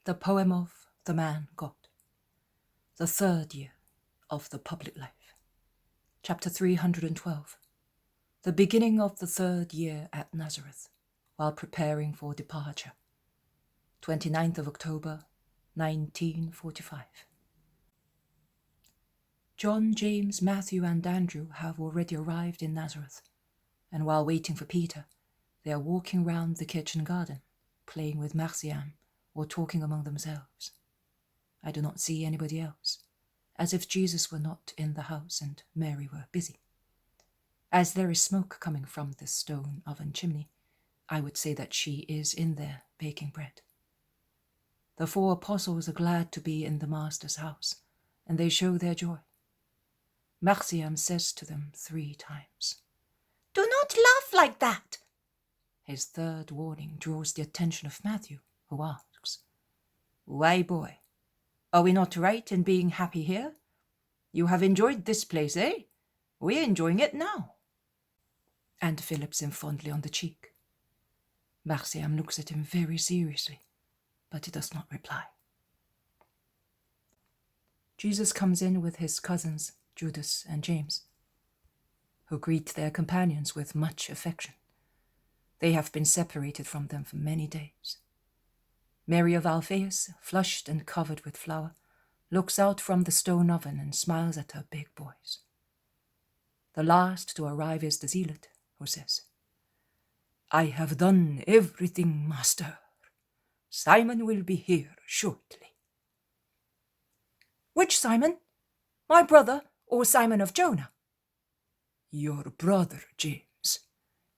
The poem of the man God. The third year of the public life. Chapter 312. The beginning of the third year at Nazareth, while preparing for departure. 29th of October, 1945. John, James, Matthew, and Andrew have already arrived in Nazareth, and while waiting for Peter, they are walking round the kitchen garden, playing with Marciam, or talking among themselves. I do not see anybody else, as if Jesus were not in the house and Mary were busy. As there is smoke coming from this stone oven chimney, I would say that she is in there baking bread. The 4 apostles are glad to be in the Master's house, and they show their joy. Marciam says to them 3 times, "Do not laugh like that." His third warning draws the attention of Matthew, who asks, "Why, boy, are we not right in being happy here? You have enjoyed this place, eh? We're enjoying it now." And Phillips him fondly on the cheek. Marciam looks at him very seriously, but he does not reply. Jesus comes in with his cousins, Judas and James, who greet their companions with much affection. They have been separated from them for many days. Mary of Alphaeus, flushed and covered with flour, looks out from the stone oven and smiles at her big boys. The last to arrive is the zealot, who says, "I have done everything, Master. Simon will be here shortly." "Which Simon? My brother or Simon of Jonah?" "Your brother, James.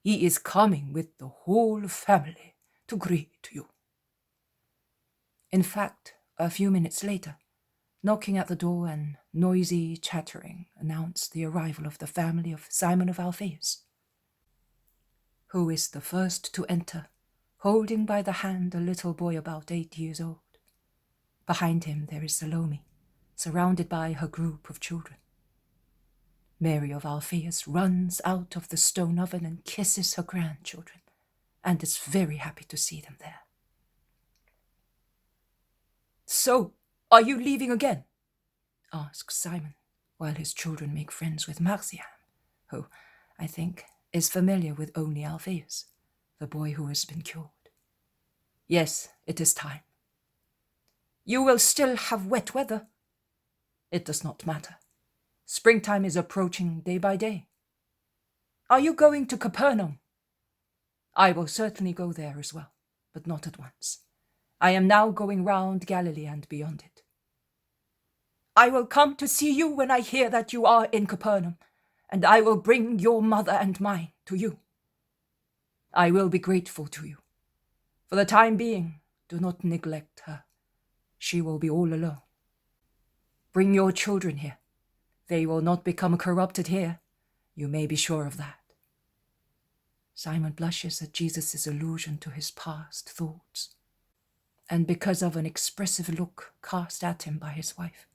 He is coming with the whole family to greet you." In fact, a few minutes later, knocking at the door and noisy chattering announced the arrival of the family of Simon of Alphaeus, who is the first to enter, holding by the hand a little boy about 8 years old. Behind him there is Salome, surrounded by her group of children. Mary of Alphaeus runs out of the stone oven and kisses her grandchildren, and is very happy to see them there. "So, are you leaving again?" asks Simon, while his children make friends with Marciam, who, I think, is familiar with only Alphaeus, the boy who has been cured. "Yes, it is time." "You will still have wet weather." "It does not matter. Springtime is approaching day by day." "Are you going to Capernaum?" "I will certainly go there as well, but not at once. I am now going round Galilee and beyond it." "I will come to see you when I hear that you are in Capernaum, and I will bring your mother and mine to you." "I will be grateful to you. For the time being, do not neglect her. She will be all alone. Bring your children here. They will not become corrupted here. You may be sure of that." Simon blushes at Jesus' allusion to his past thoughts, and because of an expressive look cast at him by his wife,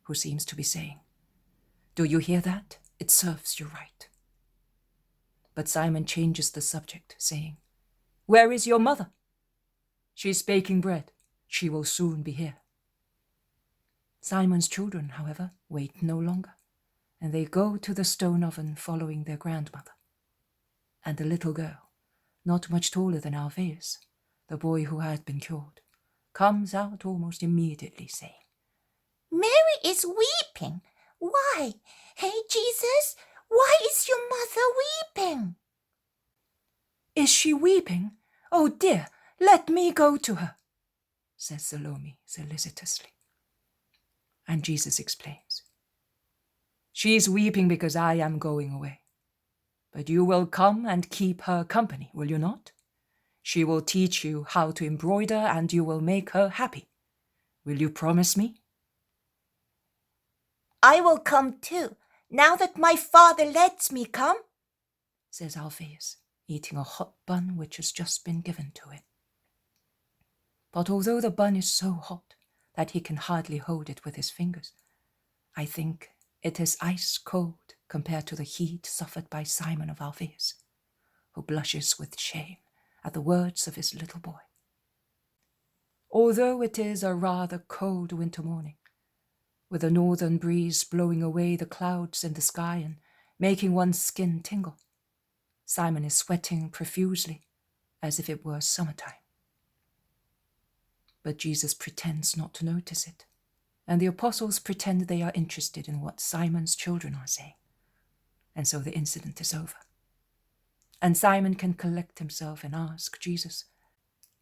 who seems to be saying, "Do you hear that? It serves you right." But Simon changes the subject, saying, "Where is your mother?" "She's baking bread. She will soon be here." Simon's children, however, wait no longer, and they go to the stone oven following their grandmother. And the little girl, not much taller than Alphaeus, the boy who had been cured, comes out almost immediately, saying, "Mary is weeping. Why? Hey, Jesus, why is your mother weeping?" "Is she weeping? Oh dear, let me go to her," says Salome solicitously. And Jesus explains, "She is weeping because I am going away. But you will come and keep her company, will you not? She will teach you how to embroider and you will make her happy. Will you promise me?" "I will come too, now that my father lets me come," says Alphaeus, eating a hot bun which has just been given to him. But although the bun is so hot that he can hardly hold it with his fingers, I think it is ice cold compared to the heat suffered by Simon of Alphaeus, who blushes with shame at the words of his little boy. although it is a rather cold winter morning, with a northern breeze blowing away the clouds in the sky and making one's skin tingle. Simon is sweating profusely, as if it were summertime. But Jesus pretends not to notice it, and the apostles pretend they are interested in what Simon's children are saying. And so the incident is over. And Simon can collect himself and ask Jesus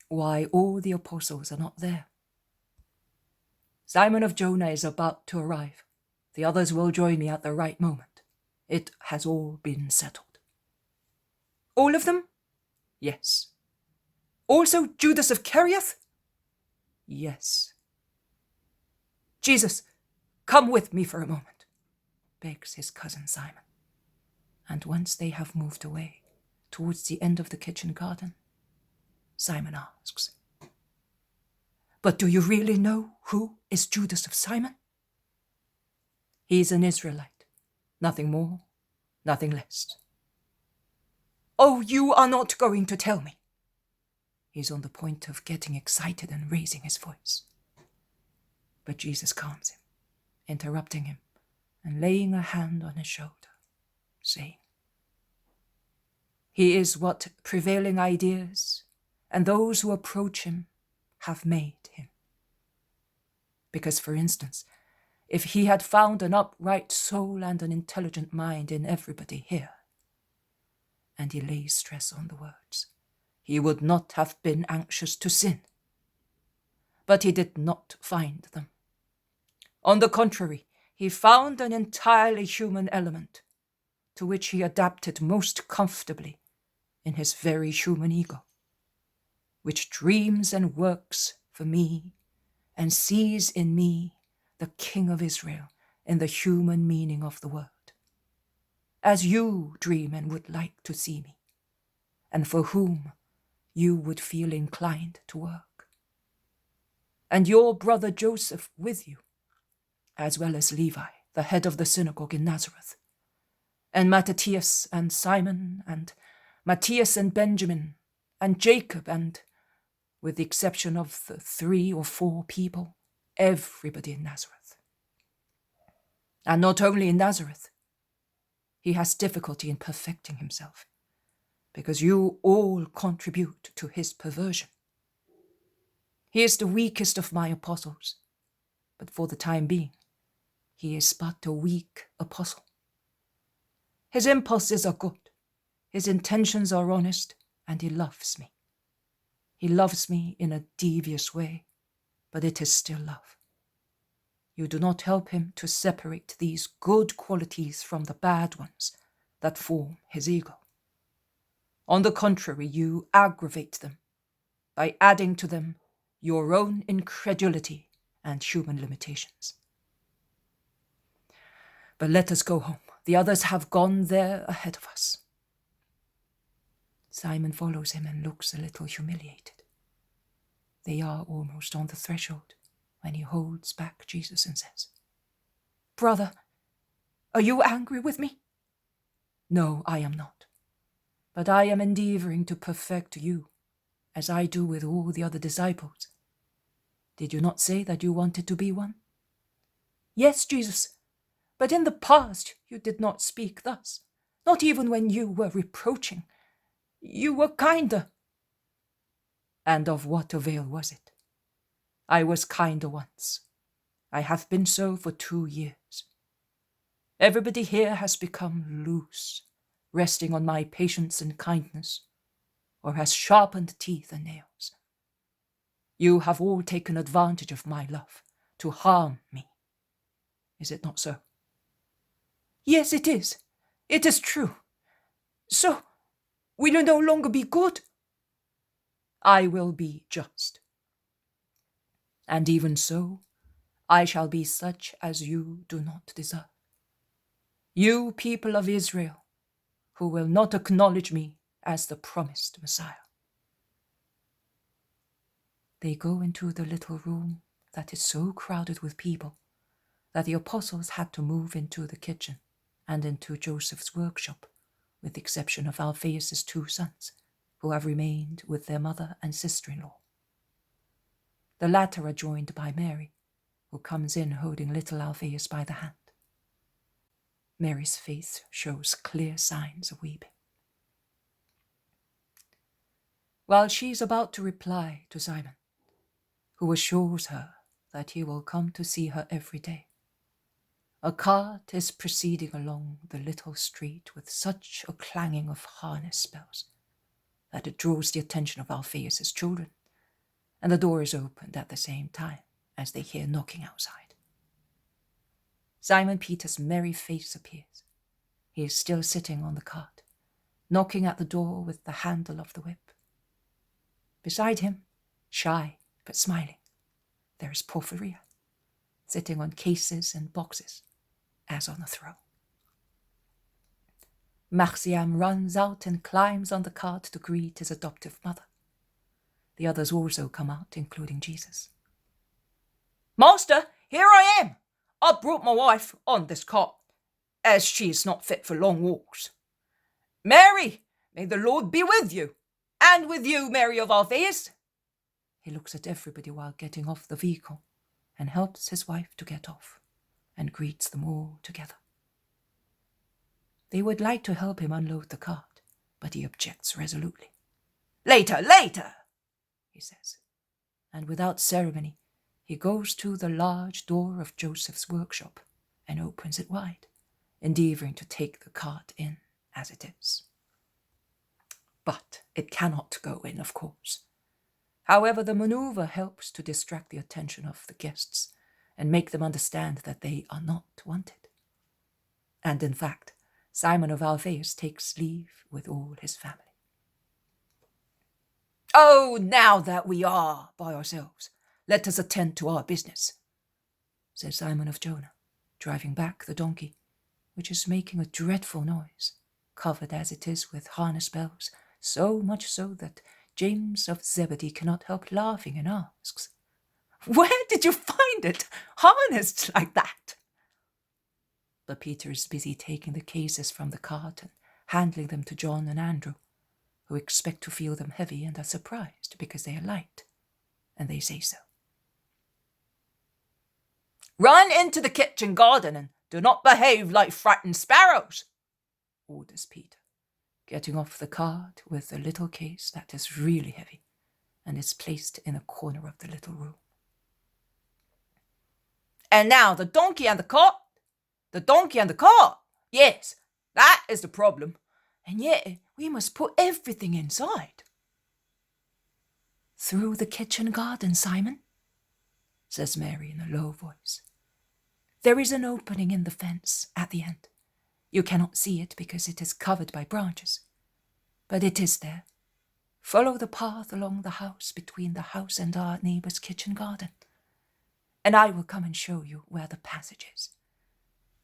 why all the apostles are not there. Simon of Jonah is about to arrive. The others will join me at the right moment. It has all been settled. All of them? Yes. Also Judas of Kerioth? Yes. Jesus, come with me for a moment, begs his cousin Simon. And once they have moved away towards the end of the kitchen garden, Simon asks, But do you really know who is Judas of Simon? He's an Israelite. Nothing more, nothing less. Oh, you are not going to tell me. He's on the point of getting excited and raising his voice. But Jesus calms him, interrupting him and laying a hand on his shoulder, saying, He is what prevailing ideas and those who approach him have made him. Because, for instance, if he had found an upright soul and an intelligent mind in everybody here, and he lays stress on the words, he would not have been anxious to sin. But he did not find them. On the contrary, he found an entirely human element, to which he adapted most comfortably in his very human ego, which dreams and works for me and sees in me the King of Israel in the human meaning of the word, as you dream and would like to see me, and for whom you would feel inclined to work. And your brother Joseph with you, as well as Levi, the head of the synagogue in Nazareth, and Matthias and Simon, and Matthias and Benjamin, and Jacob, and, with the exception of the 3 or 4 people, everybody in Nazareth. And not only in Nazareth, he has difficulty in perfecting himself, because you all contribute to his perversion. He is the weakest of my apostles, but for the time being, he is but a weak apostle. His impulses are good, his intentions are honest, and he loves me. He loves me in a devious way, but it is still love. You do not help him to separate these good qualities from the bad ones that form his ego. On the contrary, you aggravate them by adding to them your own incredulity and human limitations. But let us go home. The others have gone there ahead of us. Simon follows him and looks a little humiliated. They are almost on the threshold when he holds back Jesus and says, Brother, are you angry with me? No, I am not. But I am endeavoring to perfect you, as I do with all the other disciples. Did you not say that you wanted to be one? Yes, Jesus, but in the past you did not speak thus, not even when you were reproaching. You were kinder. And of what avail was it? I was kinder once. I have been so for 2 years. Everybody here has become loose, resting on my patience and kindness, or has sharpened teeth and nails. You have all taken advantage of my love to harm me. Is it not so? Yes, it is. It is true. So, will you no longer be good? I will be just. And even so, I shall be such as you do not deserve. You people of Israel, who will not acknowledge me as the promised Messiah. They go into the little room that is so crowded with people that the apostles had to move into the kitchen and into Joseph's workshop, with the exception of Alphaeus' 2 sons, who have remained with their mother and sister-in-law. The latter are joined by Mary, who comes in holding little Alphaeus by the hand. Mary's face shows clear signs of weeping. While she is about to reply to Simon, who assures her that he will come to see her every day, a cart is proceeding along the little street with such a clanging of harness bells that it draws the attention of Alphaeus' children, and the door is opened at the same time as they hear knocking outside. Simon Peter's merry face appears. He is still sitting on the cart, knocking at the door with the handle of the whip. Beside him, shy but smiling, there is Porphyria, sitting on cases and boxes, as on a throne. Marciam runs out and climbs on the cart to greet his adoptive mother. The others also come out, including Jesus. Master, here I am. I brought my wife on this cart, as she is not fit for long walks. Mary, may the Lord be with you, and with you, Mary of Alphaeus. He looks at everybody while getting off the vehicle and helps his wife to get off and greets them all together. They would like to help him unload the cart, but he objects resolutely. Later, he says, and without ceremony, he goes to the large door of Joseph's workshop and opens it wide, endeavouring to take the cart in as it is. But it cannot go in, of course. However, the manoeuvre helps to distract the attention of the guests and make them understand that they are not wanted. And in fact, Simon of Alphaeus takes leave with all his family. Oh, now that we are by ourselves, let us attend to our business, says Simon of Jonah, driving back the donkey, which is making a dreadful noise, covered as it is with harness bells, so much so that James of Zebedee cannot help laughing and asks, "Where did you find it, harnessed like that?" But Peter is busy taking the cases from the cart and handling them to John and Andrew, who expect to feel them heavy and are surprised because they are light, and they say so. "Run into the kitchen garden and do not behave like frightened sparrows," orders Peter, getting off the cart with a little case that is really heavy and is placed in a corner of the little room. "And now the donkey and the cart. The donkey and the cart. Yes, that is the problem. And yet we must put everything inside." "Through the kitchen garden, Simon," says Mary in a low voice. "There is an opening in the fence at the end. You cannot see it because it is covered by branches, but it is there. Follow the path along the house between the house and our neighbour's kitchen garden, and I will come and show you where the passage is.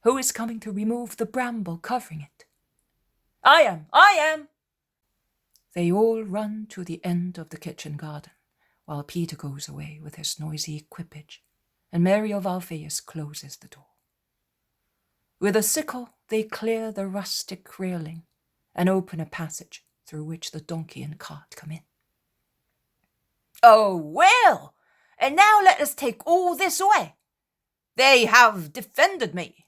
Who is coming to remove the bramble covering it?" I am. They all run to the end of the kitchen garden, while Peter goes away with his noisy equipage, and Mary of Alphaeus closes the door. With a sickle, they clear the rustic railing and open a passage through which the donkey and cart come in. "Oh, well, and now let us take all this away. They have defended me."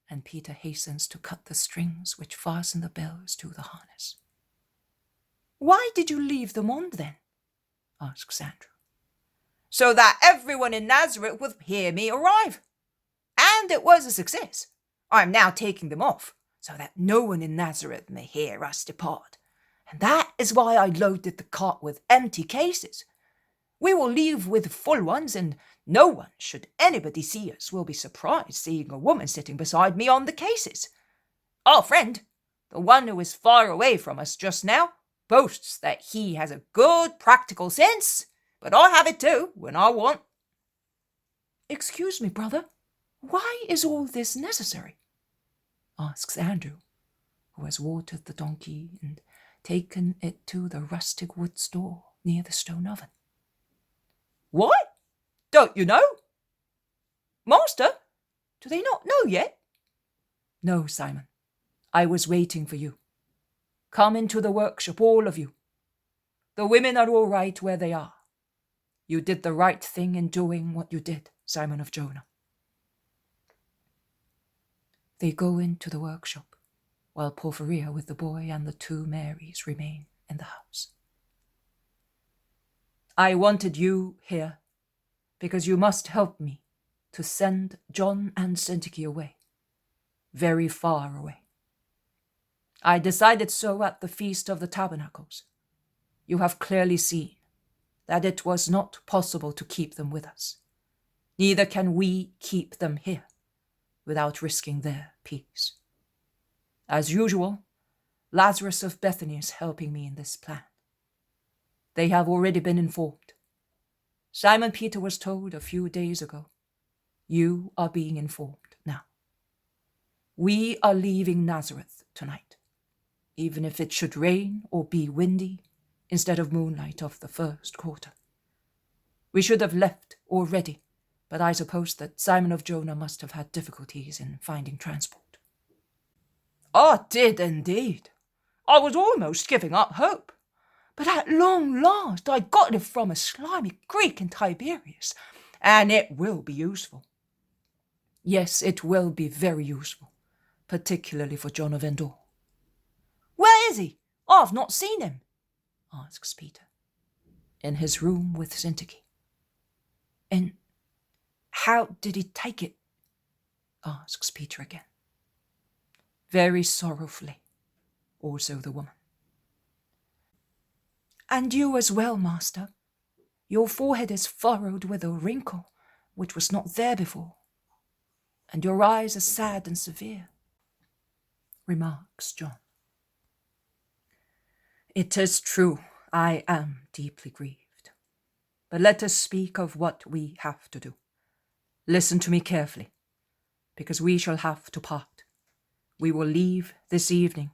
And Peter hastens to cut the strings which fasten the bells to the harness. "Why did you leave them on then?" asks Andrew. "So that everyone in Nazareth would hear me arrive. And it was a success. I am now taking them off, so that no one in Nazareth may hear us depart. And that is why I loaded the cart with empty cases. We will leave with full ones, and no one, should anybody see us, will be surprised seeing a woman sitting beside me on the cases. Our friend, the one who is far away from us just now, boasts that he has a good practical sense, but I have it too when I want." "Excuse me, brother, why is all this necessary?" asks Andrew, who has watered the donkey and taken it to the rustic wood store near the stone oven. "What? Don't you know? Master, do they not know yet?" "No, Simon, I was waiting for you. Come into the workshop, all of you. The women are all right where they are. You did the right thing in doing what you did, Simon of Jonah. They go into the workshop, while Porphyria with the boy and the 2 Marys remain in the house. I wanted you here because you must help me to send John and Syntyche away, very far away. I decided so at the Feast of the Tabernacles. You have clearly seen that it was not possible to keep them with us. Neither can we keep them here without risking their peace. As usual, Lazarus of Bethany is helping me in this plan. They have already been informed. Simon Peter was told a few days ago. You are being informed now. We are leaving Nazareth tonight, even if it should rain or be windy instead of moonlight of the first quarter. We should have left already, but I suppose that Simon of Jonah must have had difficulties in finding transport. I did indeed. I was almost giving up hope. But at long last I got it from a slimy Greek in Tiberias, and it will be useful. Yes, it will be very useful, particularly for John of Endor. Where is he? I've not seen him, asks Peter. In his room with Syntyche. And how did he take it? Asks Peter again. Very sorrowfully, also the woman. And you as well, master. Your forehead is furrowed with a wrinkle which was not there before, and your eyes are sad and severe, remarks John. It is true, I am deeply grieved. But let us speak of what we have to do. Listen to me carefully, because we shall have to part. We will leave this evening,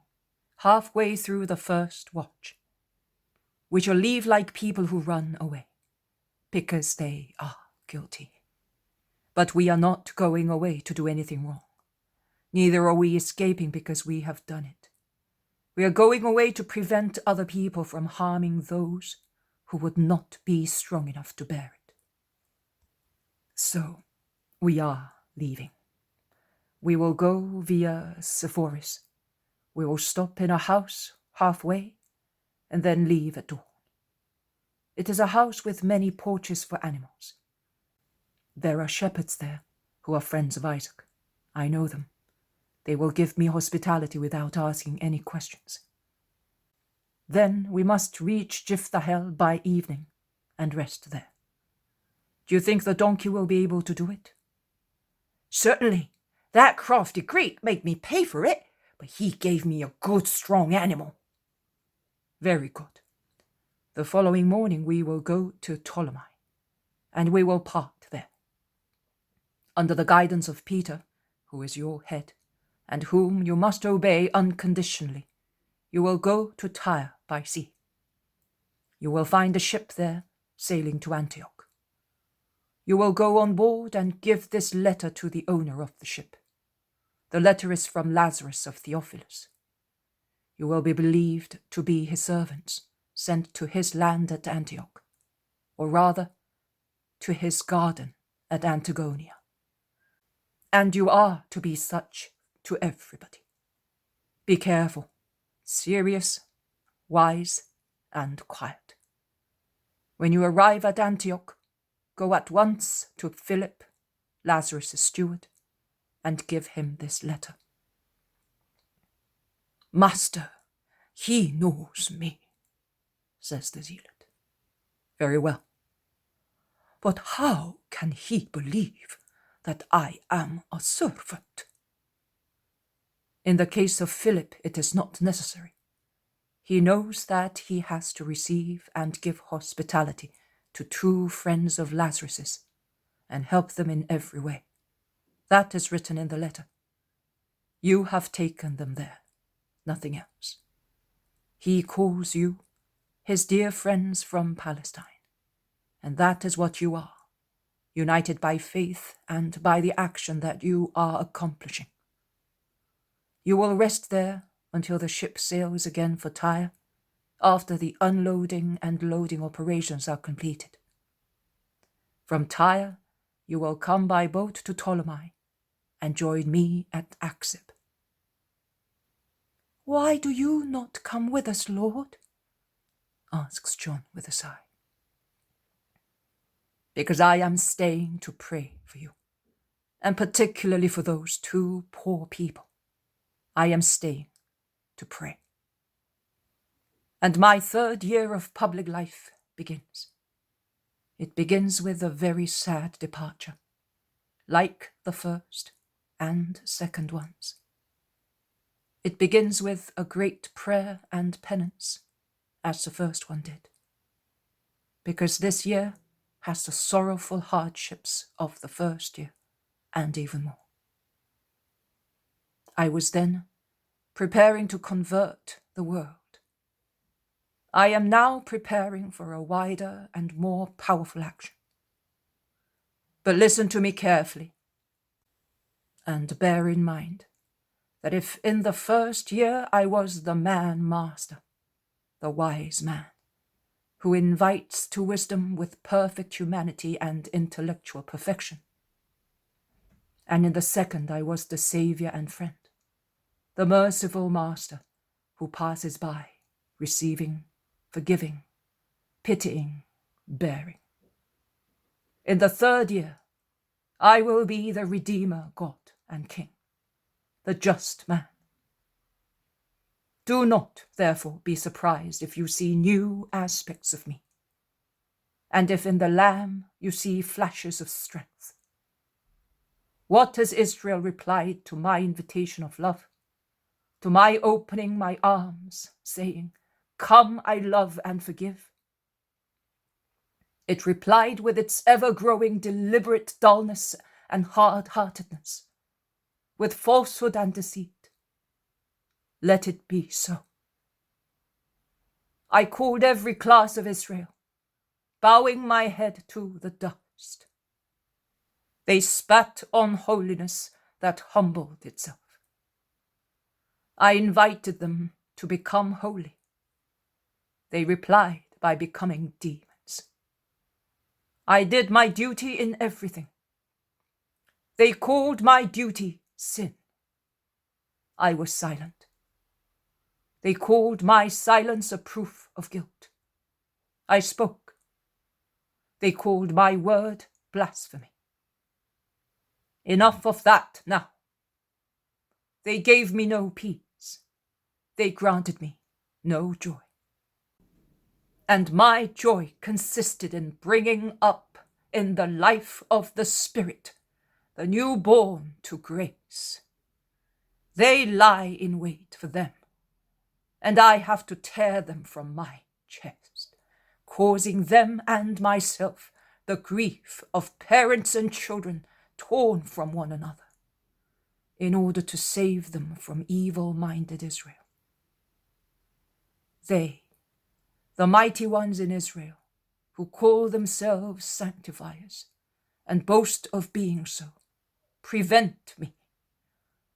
halfway through the first watch. We shall leave like people who run away, because they are guilty. But we are not going away to do anything wrong. Neither are we escaping because we have done it. We are going away to prevent other people from harming those who would not be strong enough to bear it. So, we are leaving. We will go via Sepphoris. We will stop in a house halfway, and then leave at dawn. It is a house with many porches for animals. There are shepherds there who are friends of Isaac. I know them. They will give me hospitality without asking any questions. Then we must reach Jphthahel by evening and rest there. Do you think the donkey will be able to do it? Certainly. That crafty Greek made me pay for it, but he gave me a good strong animal. Very good. The following morning we will go to Ptolemy, and we will part there. Under the guidance of Peter, who is your head, and whom you must obey unconditionally, you will go to Tyre by sea. You will find a ship there sailing to Antioch. You will go on board and give this letter to the owner of the ship. The letter is from Lazarus of Theophilus. You will be believed to be his servants, sent to his land at Antioch, or rather, to his garden at Antagonia. And you are to be such to everybody. Be careful, serious, wise, and quiet. When you arrive at Antioch, go at once to Philip, Lazarus' steward, and give him this letter. Master, he knows me, says the zealot. Very well. But how can he believe that I am a servant? In the case of Philip, it is not necessary. He knows that he has to receive and give hospitality to true friends of Lazarus's and help them in every way. That is written in the letter. You have taken them there, nothing else. He calls you his dear friends from Palestine, and that is what you are, united by faith and by the action that you are accomplishing. You will rest there until the ship sails again for Tyre, after the unloading and loading operations are completed. From Tyre you will come by boat to Ptolemy and join me at Achzib." "Why do you not come with us, Lord?" asks John with a sigh. "Because I am staying to pray for you, and particularly for those two poor people. I am staying to pray. And my 3rd year of public life begins. It begins with a very sad departure, like the first and second ones. It begins with a great prayer and penance, as the first one did, because this year has the sorrowful hardships of the first year, and even more. I was then preparing to convert the world. I am now preparing for a wider and more powerful action. But listen to me carefully, and bear in mind that if in the first year I was the man-master, the wise man, who invites to wisdom with perfect humanity and intellectual perfection, and in the second I was the saviour and friend, the merciful master who passes by, receiving, forgiving, pitying, bearing. In the 3rd year, I will be the Redeemer, God and King, the just man. Do not, therefore, be surprised if you see new aspects of me, and if in the Lamb you see flashes of strength. What has Israel replied to my invitation of love, to my opening my arms, saying, "Come, I love and forgive"? It replied with its ever-growing deliberate dullness and hard-heartedness, with falsehood and deceit. Let it be so. I called every class of Israel, bowing my head to the dust. They spat on holiness that humbled itself. I invited them to become holy. They replied by becoming demons. I did my duty in everything. They called my duty sin. I was silent. They called my silence a proof of guilt. I spoke. They called my word blasphemy. Enough of that now. They gave me no peace. They granted me no joy. And my joy consisted in bringing up in the life of the Spirit the newborn to grace. They lie in wait for them, and I have to tear them from my chest, causing them and myself the grief of parents and children torn from one another, in order to save them from evil-minded Israel. They, the mighty ones in Israel, who call themselves sanctifiers and boast of being so, prevent me,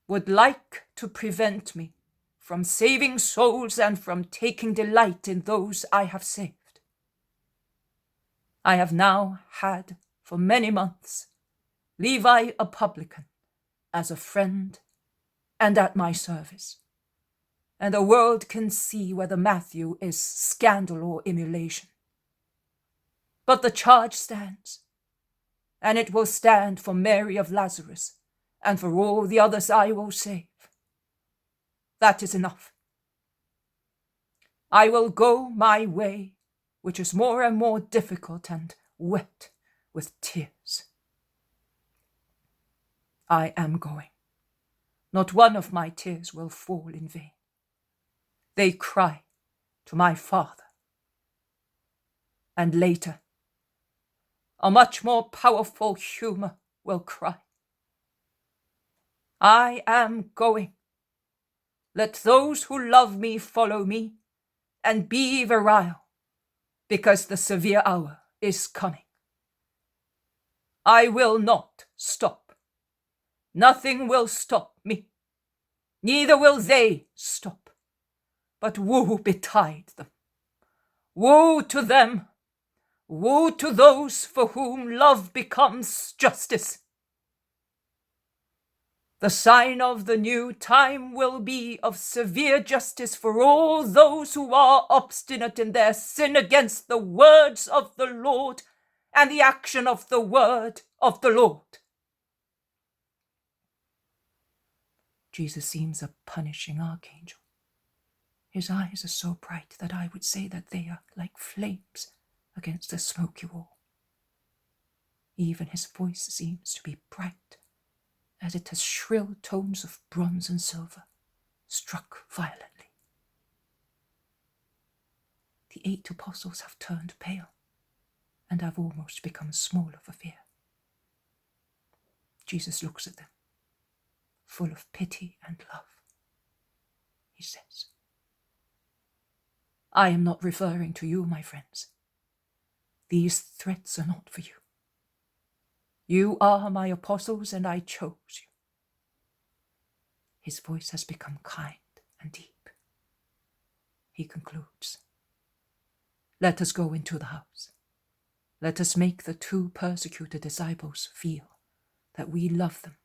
would like to prevent me from saving souls and from taking delight in those I have saved. I have now had for many months Levi a publican as a friend and at my service, and the world can see whether Matthew is scandal or emulation. But the charge stands, and it will stand for Mary of Lazarus, and for all the others I will save. That is enough. I will go my way, which is more and more difficult and wet with tears. I am going. Not one of my tears will fall in vain. They cry to my Father. And later, a much more powerful humor will cry, I am going. Let those who love me follow me, and be virile, because the severe hour is coming. I will not stop. Nothing will stop me. Neither will they stop. But woe betide them. Woe to them. Woe to those for whom love becomes justice. The sign of the new time will be of severe justice for all those who are obstinate in their sin against the words of the Lord and the action of the word of the Lord. Jesus seems a punishing archangel. His eyes are so bright that I would say that they are like flames against a smoky wall. Even his voice seems to be bright, as it has shrill tones of bronze and silver, struck violently. The 8 apostles have turned pale, and have almost become small for fear. Jesus looks at them, full of pity and love. He says, I am not referring to you, my friends. These threats are not for you. You are my apostles, and I chose you. His voice has become kind and deep. He concludes, let us go into the house. Let us make the 2 persecuted disciples feel that we love them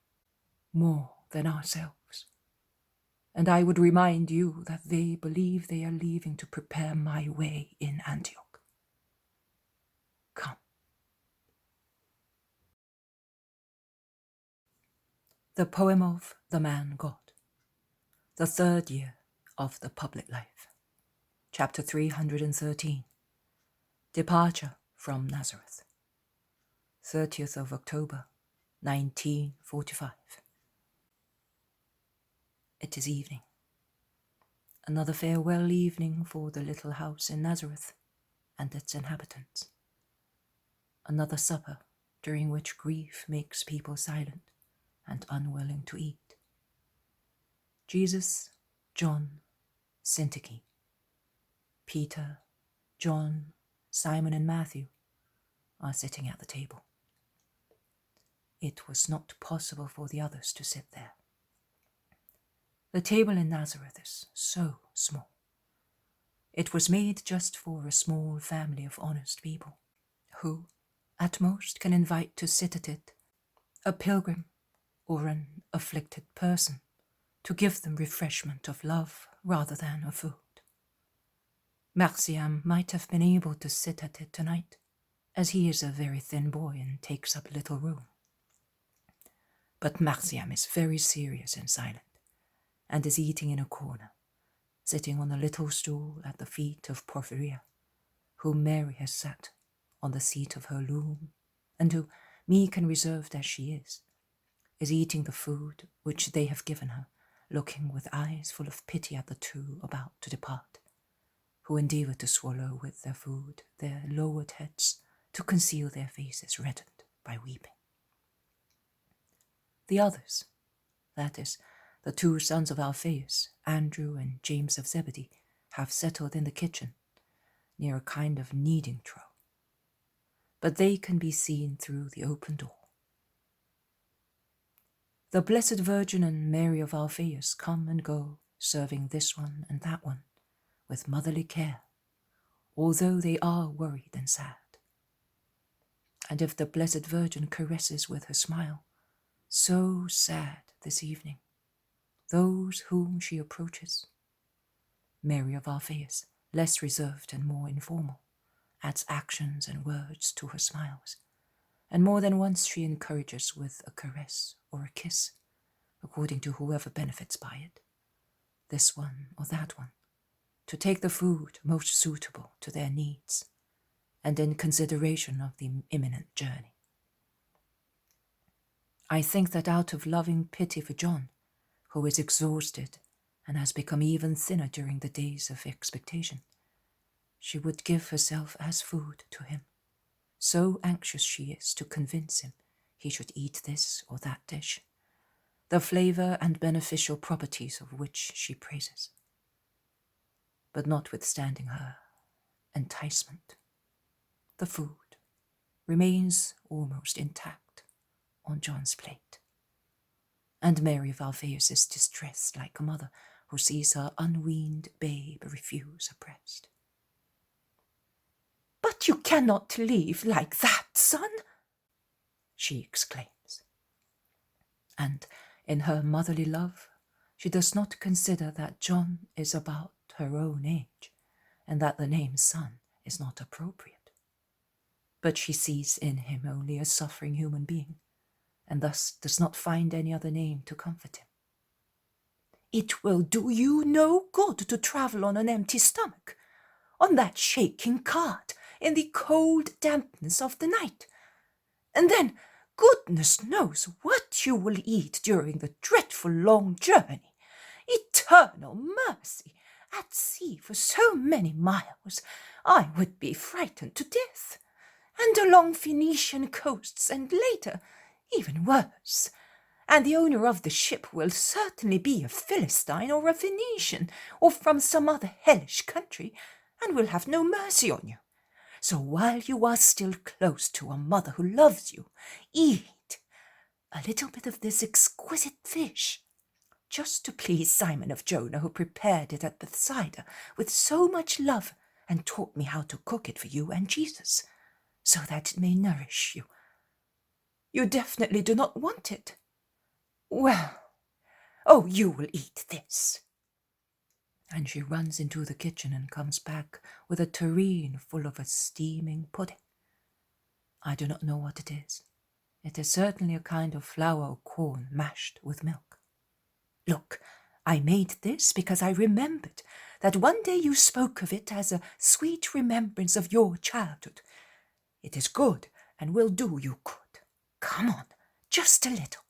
more than ourselves. And I would remind you that they believe they are leaving to prepare my way in Antioch. Come. The poem of the man God. The 3rd year of the public life. Chapter 313. Departure from Nazareth. 30th of October, 1945. It is evening. Another farewell evening for the little house in Nazareth and its inhabitants. Another supper during which grief makes people silent and unwilling to eat. Jesus, John, Syntyche, Peter, John, Simon and Matthew are sitting at the table. It was not possible for the others to sit there. The table in Nazareth is so small. It was made just for a small family of honest people, who, at most, can invite to sit at it a pilgrim or an afflicted person, to give them refreshment of love rather than of food. Marciam might have been able to sit at it tonight, as he is a very thin boy and takes up little room. But Marciam is very serious and silent, and is eating in a corner, sitting on a little stool at the feet of Porphyria, whom Mary has sat on the seat of her loom, and who, meek and reserved as she is eating the food which they have given her, looking with eyes full of pity at the 2 about to depart, who endeavour to swallow with their food their lowered heads to conceal their faces reddened by weeping. The others, that is, the 2 sons of Alphaeus, Andrew and James of Zebedee, have settled in the kitchen, near a kind of kneading trough, but they can be seen through the open door. The Blessed Virgin and Mary of Alphaeus come and go, serving this one and that one, with motherly care, although they are worried and sad. And if the Blessed Virgin caresses with her smile, so sad this evening, those whom she approaches, Mary of Alphaeus, less reserved and more informal, adds actions and words to her smiles, and more than once she encourages with a caress or a kiss, according to whoever benefits by it, this one or that one, to take the food most suitable to their needs, and in consideration of the imminent journey. I think that out of loving pity for John, who is exhausted and has become even thinner during the days of expectation, she would give herself as food to him, so anxious she is to convince him he should eat this or that dish, the flavour and beneficial properties of which she praises. But notwithstanding her enticement, the food remains almost intact on John's plate, and Mary of Alphaeus is distressed like a mother who sees her unweaned babe refuse her breast. But But you cannot leave like that, son, she exclaims. And in her motherly love, she does not consider that John is about her own age, and that the name son is not appropriate. But she sees in him only a suffering human being, and thus does not find any other name to comfort him. It will do you no good to travel on an empty stomach, on that shaking cart, in the cold dampness of the night. And then goodness knows what you will eat during the dreadful long journey. Eternal mercy! At sea for so many miles, I would be frightened to death. And along Phoenician coasts, and later, even worse. And the owner of the ship will certainly be a Philistine or a Phoenician, or from some other hellish country, and will have no mercy on you. So while you are still close to a mother who loves you, eat a little bit of this exquisite fish, just to please Simon of Jonah, who prepared it at Bethsaida with so much love and taught me how to cook it for you and Jesus, so that it may nourish you. You definitely do not want it. Well, oh, you will eat this. And she runs into the kitchen and comes back with a tureen full of a steaming pudding. I do not know what it is. It is certainly a kind of flour or corn mashed with milk. Look, I made this because I remembered that one day you spoke of it as a sweet remembrance of your childhood. It is good and will do you good. Come on, just a little.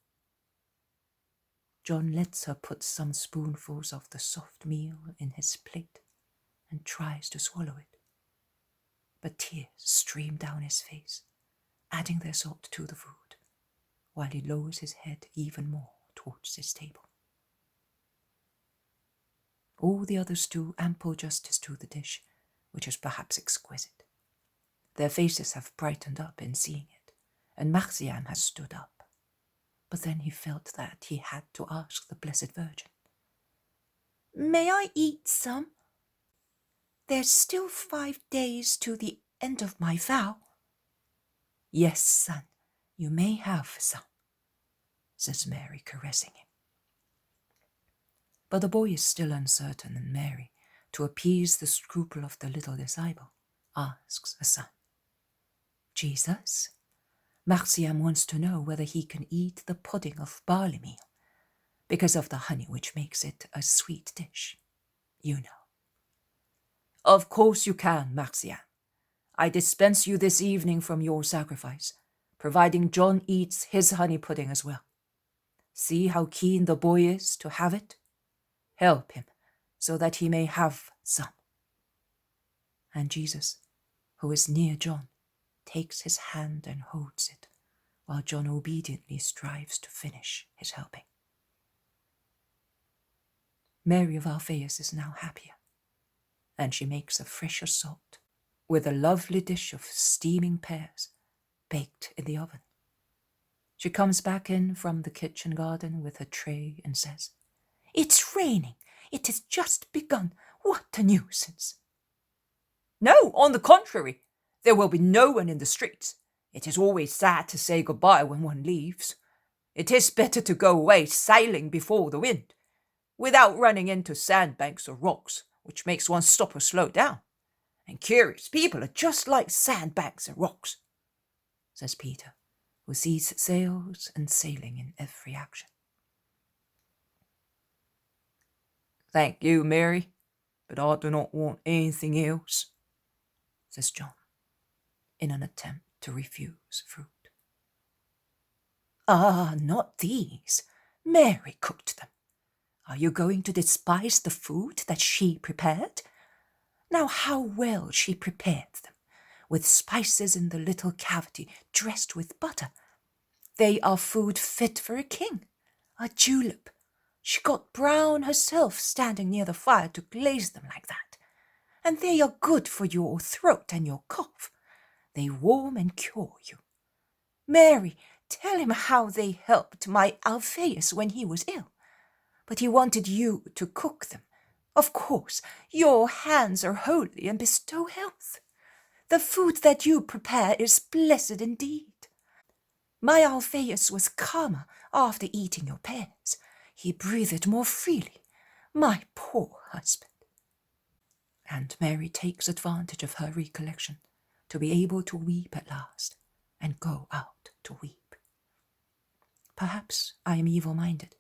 John lets her put some spoonfuls of the soft meal in his plate and tries to swallow it. But tears stream down his face, adding their salt to the food, while he lowers his head even more towards his table. All the others do ample justice to the dish, which is perhaps exquisite. Their faces have brightened up in seeing it, and Marcian has stood up. But then he felt that he had to ask the Blessed Virgin. May I eat some? There's still 5 days to the end of my vow. Yes, son, you may have some, says Mary, caressing him. But the boy is still uncertain, and Mary, to appease the scruple of the little disciple, asks a son. Jesus? Marcian wants to know whether he can eat the pudding of barley meal, because of the honey which makes it a sweet dish. You know. Of course you can, Marcian. I dispense you this evening from your sacrifice, providing John eats his honey pudding as well. See how keen the boy is to have it? Help him, so that he may have some. And Jesus, who is near John, takes his hand and holds it, while John obediently strives to finish his helping. Mary of Alphaeus is now happier, and she makes a fresh assault with a lovely dish of steaming pears baked in the oven. She comes back in from the kitchen garden with her tray and says, "It's raining. It has just begun. What a nuisance." "No, on the contrary. There will be no one in the streets. It is always sad to say goodbye when one leaves. It is better to go away sailing before the wind, without running into sandbanks or rocks, which makes one stop or slow down. And curious people are just like sandbanks and rocks," says Peter, who sees sails and sailing in every action. "Thank you, Mary, but I do not want anything else," says John, in an attempt to refuse fruit. "Ah, not these. Mary cooked them. Are you going to despise the food that she prepared? Now how well she prepared them, with spices in the little cavity dressed with butter. They are food fit for a king, a julep. She got brown herself standing near the fire to glaze them like that. And they are good for your throat and your cough. They warm and cure you. Mary, tell him how they helped my Alphaeus when he was ill. But he wanted you to cook them. Of course, your hands are holy and bestow health. The food that you prepare is blessed indeed. My Alphaeus was calmer after eating your pears. He breathed more freely. My poor husband. And Mary takes advantage of her recollection to be able to weep at last and go out to weep. Perhaps I am evil-minded,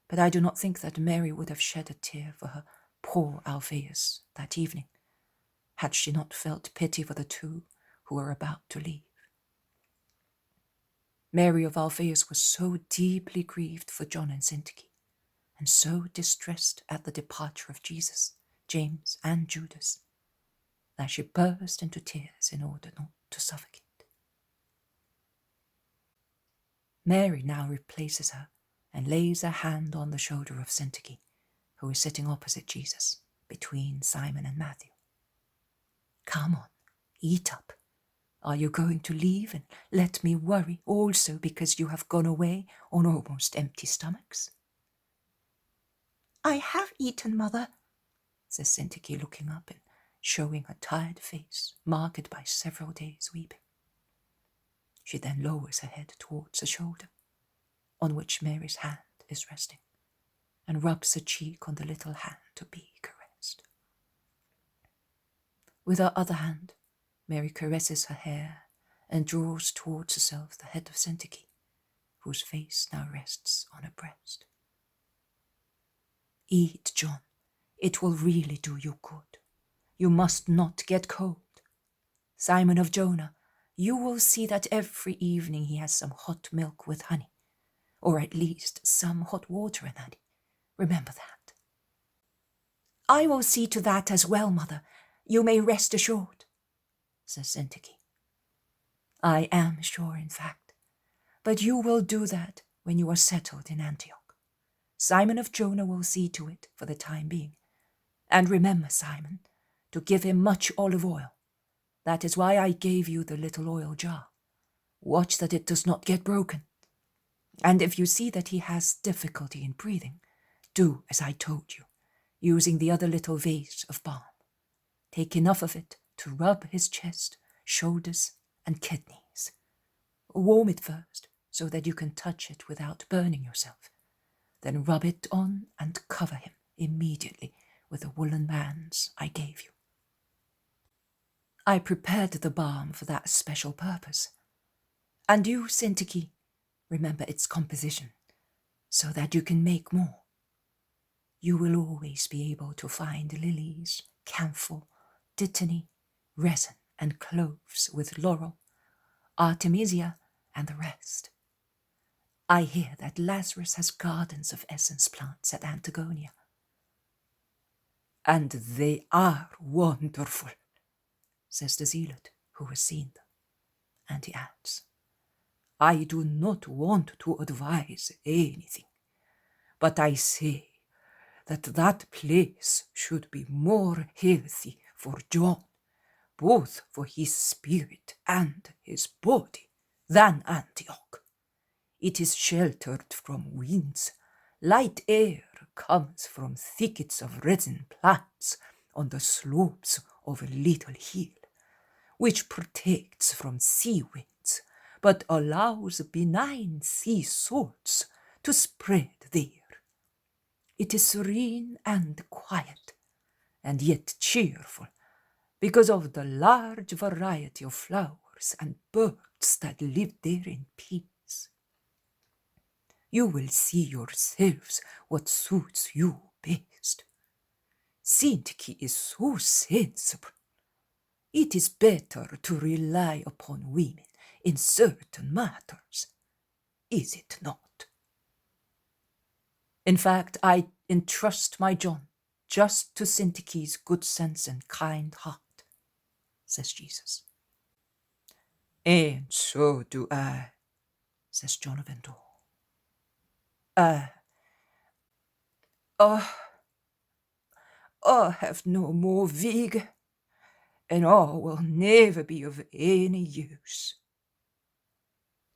but I do not think that Mary would have shed a tear for her poor Alphaeus that evening, had she not felt pity for the two who were about to leave. Mary of Alphaeus was so deeply grieved for John and Syntyche, and so distressed at the departure of Jesus, James, and Judas, that she burst into tears in order not to suffocate. Mary now replaces her and lays a hand on the shoulder of Syntyche, who is sitting opposite Jesus, between Simon and Matthew. Come on, eat up. Are you going to leave and let me worry also because you have gone away on almost empty stomachs? I have eaten, Mother, says Syntyche, looking up and showing her tired face, marked by several days' weeping. She then lowers her head towards the shoulder, on which Mary's hand is resting, and rubs her cheek on the little hand to be caressed. With her other hand, Mary caresses her hair and draws towards herself the head of Syntyche, whose face now rests on her breast. Eat, John. It will really do you good. You must not get cold. Simon of Jonah, you will see that every evening he has some hot milk with honey, or at least some hot water and honey. Remember that. I will see to that as well, Mother. You may rest assured, says Syntyche. I am sure, in fact, but you will do that when you are settled in Antioch. Simon of Jonah will see to it for the time being. And remember, Simon, to give him much olive oil. That is why I gave you the little oil jar. Watch that it does not get broken. And if you see that he has difficulty in breathing, do as I told you, using the other little vase of balm. Take enough of it to rub his chest, shoulders, and kidneys. Warm it first, so that you can touch it without burning yourself. Then rub it on and cover him immediately with the woolen bands I gave you. I prepared the balm for that special purpose. And you, Syntyche, remember its composition, so that you can make more. You will always be able to find lilies, camphor, dittany, resin, and cloves with laurel, artemisia, and the rest. I hear that Lazarus has gardens of essence plants at Antagonia. And they are wonderful, says the zealot who has seen them. And he adds, I do not want to advise anything, but I say that place should be more healthy for John, both for his spirit and his body, than Antioch. It is sheltered from winds. Light air comes from thickets of resin plants on the slopes of a little hill, which protects from sea winds, but allows benign sea salts to spread there. It is serene and quiet, and yet cheerful, because of the large variety of flowers and birds that live there in peace. You will see yourselves what suits you best. Syntyche is so sensible. It is better to rely upon women in certain matters, is it not? In fact, I entrust my John just to Syntyche's good sense and kind heart, says Jesus. And so do I, says John of Endor. I have no more vigour, and all will never be of any use.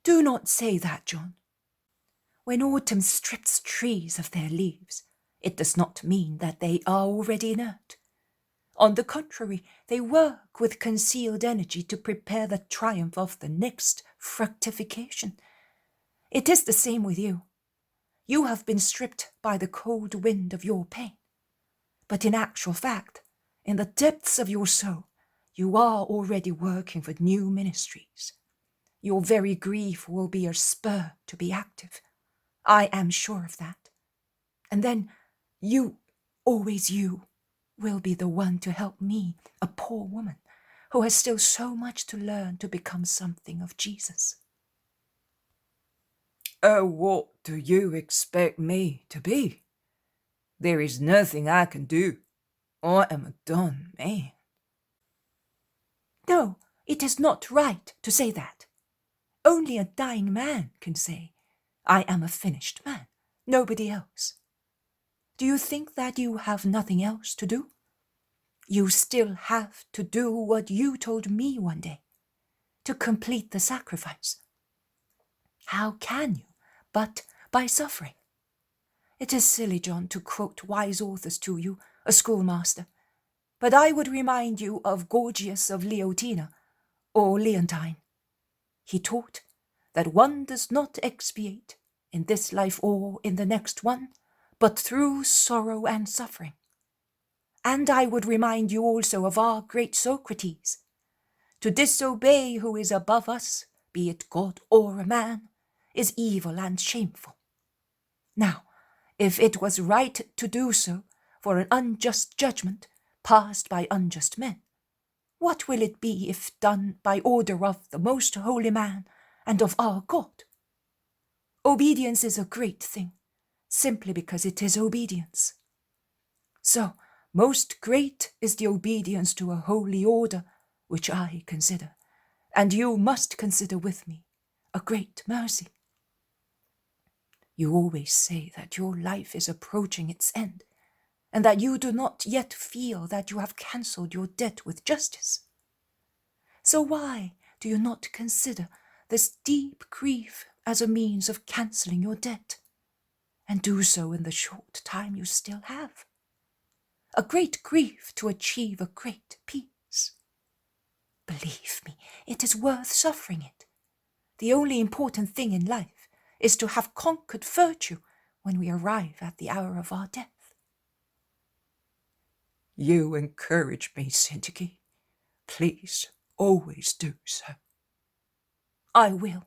Do not say that, John. When autumn strips trees of their leaves, it does not mean that they are already inert. On the contrary, they work with concealed energy to prepare the triumph of the next fructification. It is the same with you. You have been stripped by the cold wind of your pain. But in actual fact, in the depths of your soul, you are already working for new ministries. Your very grief will be a spur to be active. I am sure of that. And then you, always you, will be the one to help me, a poor woman, who has still so much to learn to become something of Jesus. What do you expect me to be? There is nothing I can do. I am a done man. No, it is not right to say that. Only a dying man can say, I am a finished man, nobody else. Do you think that you have nothing else to do? You still have to do what you told me one day, to complete the sacrifice. How can you, but by suffering? It is silly, John, to quote wise authors to you, a schoolmaster, but I would remind you of Gorgias of Leotina, or Leontine. He taught that one does not expiate in this life or in the next one, but through sorrow and suffering. And I would remind you also of our great Socrates. To disobey who is above us, be it God or a man, is evil and shameful. Now, if it was right to do so for an unjust judgment passed by unjust men, what will it be if done by order of the most holy man and of our God? Obedience is a great thing, simply because it is obedience. So, most great is the obedience to a holy order, which I consider, and you must consider with me, a great mercy. You always say that your life is approaching its end, and that you do not yet feel that you have cancelled your debt with justice. So why do you not consider this deep grief as a means of cancelling your debt, and do so in the short time you still have? A great grief to achieve a great peace. Believe me, it is worth suffering it. The only important thing in life is to have conquered virtue when we arrive at the hour of our death. You encourage me, Zacchie. Please, always do so. I will,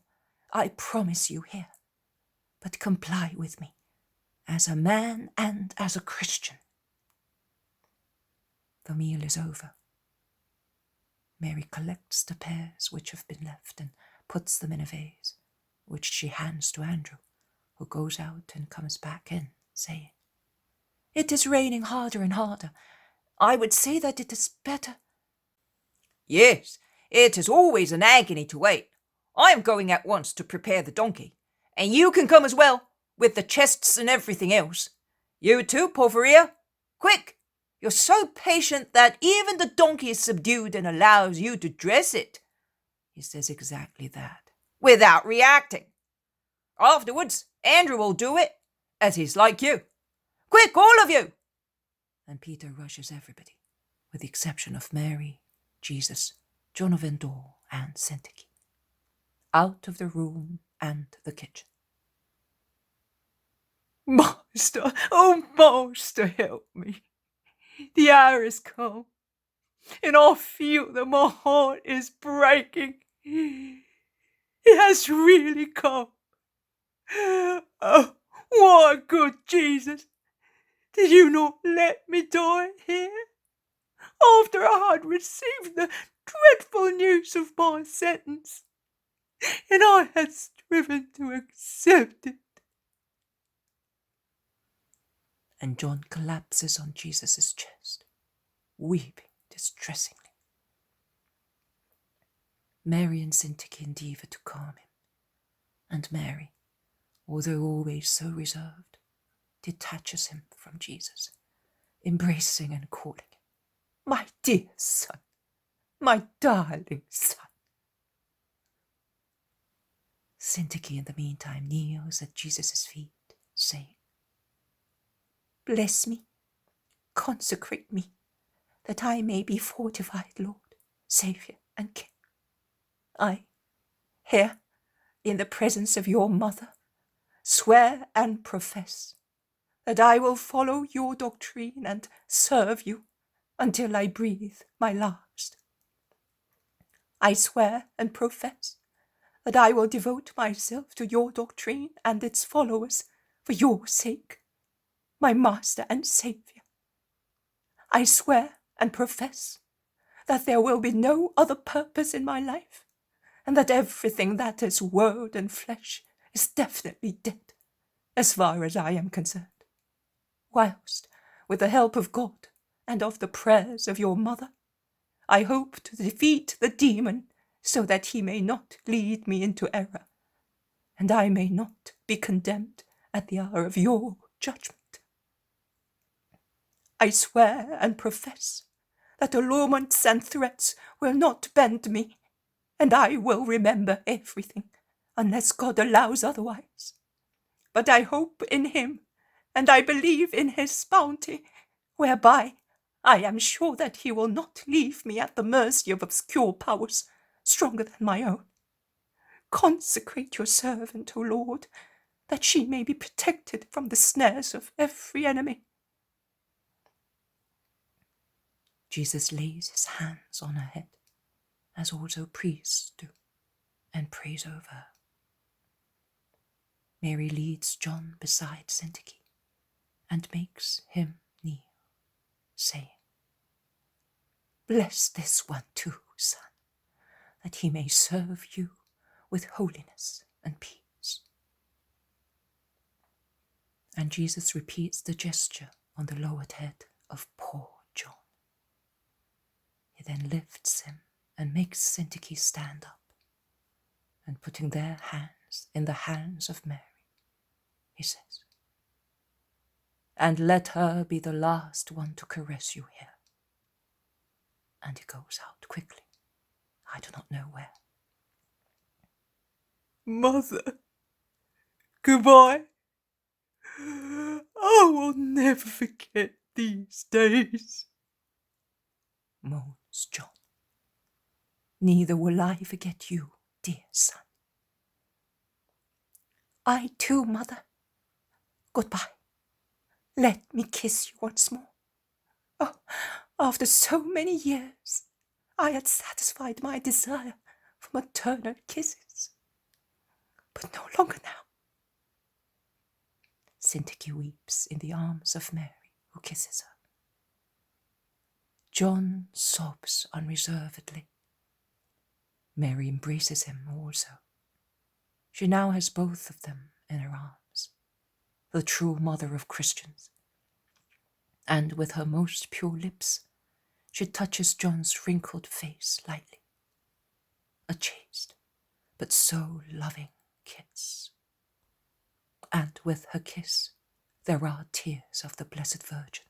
I promise you here, but comply with me, as a man and as a Christian. The meal is over. Mary collects the pears which have been left and puts them in a vase, which she hands to Andrew, who goes out and comes back in, saying, It is raining harder and harder. I would say that it is better. Yes, it is always an agony to wait. I am going at once to prepare the donkey, and you can come as well, with the chests and everything else. You too, Porphyria. Quick! You're so patient that even the donkey is subdued and allows you to dress it. He says exactly that. Without reacting. Afterwards, Andrew will do it, as he's like you. Quick, all of you! And Peter rushes everybody, with the exception of Mary, Jesus, John of Endor, and Zacchie, out of the room and the kitchen. Master, oh Master, help me. The hour has come, and I feel that my heart is breaking. It has really come. Oh, why, good Jesus, did you not let me die here, after I had received the dreadful news of my sentence, and I had striven to accept it? And John collapses on Jesus' chest, weeping distressingly. Mary and Zacchie endeavour to calm him, and Mary, although always so reserved, detaches him from Jesus, embracing and calling him, My dear son, my darling son. Zacchie in the meantime kneels at Jesus' feet, saying, Bless me, consecrate me, that I may be fortified, Lord, Saviour, and King. I, here, in the presence of your mother, swear and profess that I will follow your doctrine and serve you until I breathe my last. I swear and profess that I will devote myself to your doctrine and its followers for your sake, my Master and Saviour. I swear and profess that there will be no other purpose in my life, and that everything that is world and flesh is definitely dead, as far as I am concerned. Whilst, with the help of God and of the prayers of your mother, I hope to defeat the demon so that he may not lead me into error, and I may not be condemned at the hour of your judgment. I swear and profess that allurements and threats will not bend me, and I will remember everything, unless God allows otherwise. But I hope in him, and I believe in his bounty, whereby I am sure that he will not leave me at the mercy of obscure powers stronger than my own. Consecrate your servant, O Lord, that she may be protected from the snares of every enemy. Jesus lays his hands on her head, as also priests do, and prays over her. Mary leads John beside Zacchie and makes him kneel, saying, Bless this one too, son, that he may serve you with holiness and peace. And Jesus repeats the gesture on the lowered head of poor John. He then lifts him and makes Zacchie stand up, and putting their hands in the hands of Mary, he says, And let her be the last one to caress you here. And he goes out quickly. I do not know where. Mother, goodbye. I will never forget these days, moans John. Neither will I forget you, dear son. I too, mother. Goodbye. Let me kiss you once more. Oh, after so many years, I had satisfied my desire for maternal kisses, but no longer now. Zacchie weeps in the arms of Mary, who kisses her. John sobs unreservedly. Mary embraces him also. She now has both of them in her arms, the true mother of Christians. And with her most pure lips, she touches John's wrinkled face lightly. A chaste, but so loving kiss. And with her kiss, there are tears of the Blessed Virgin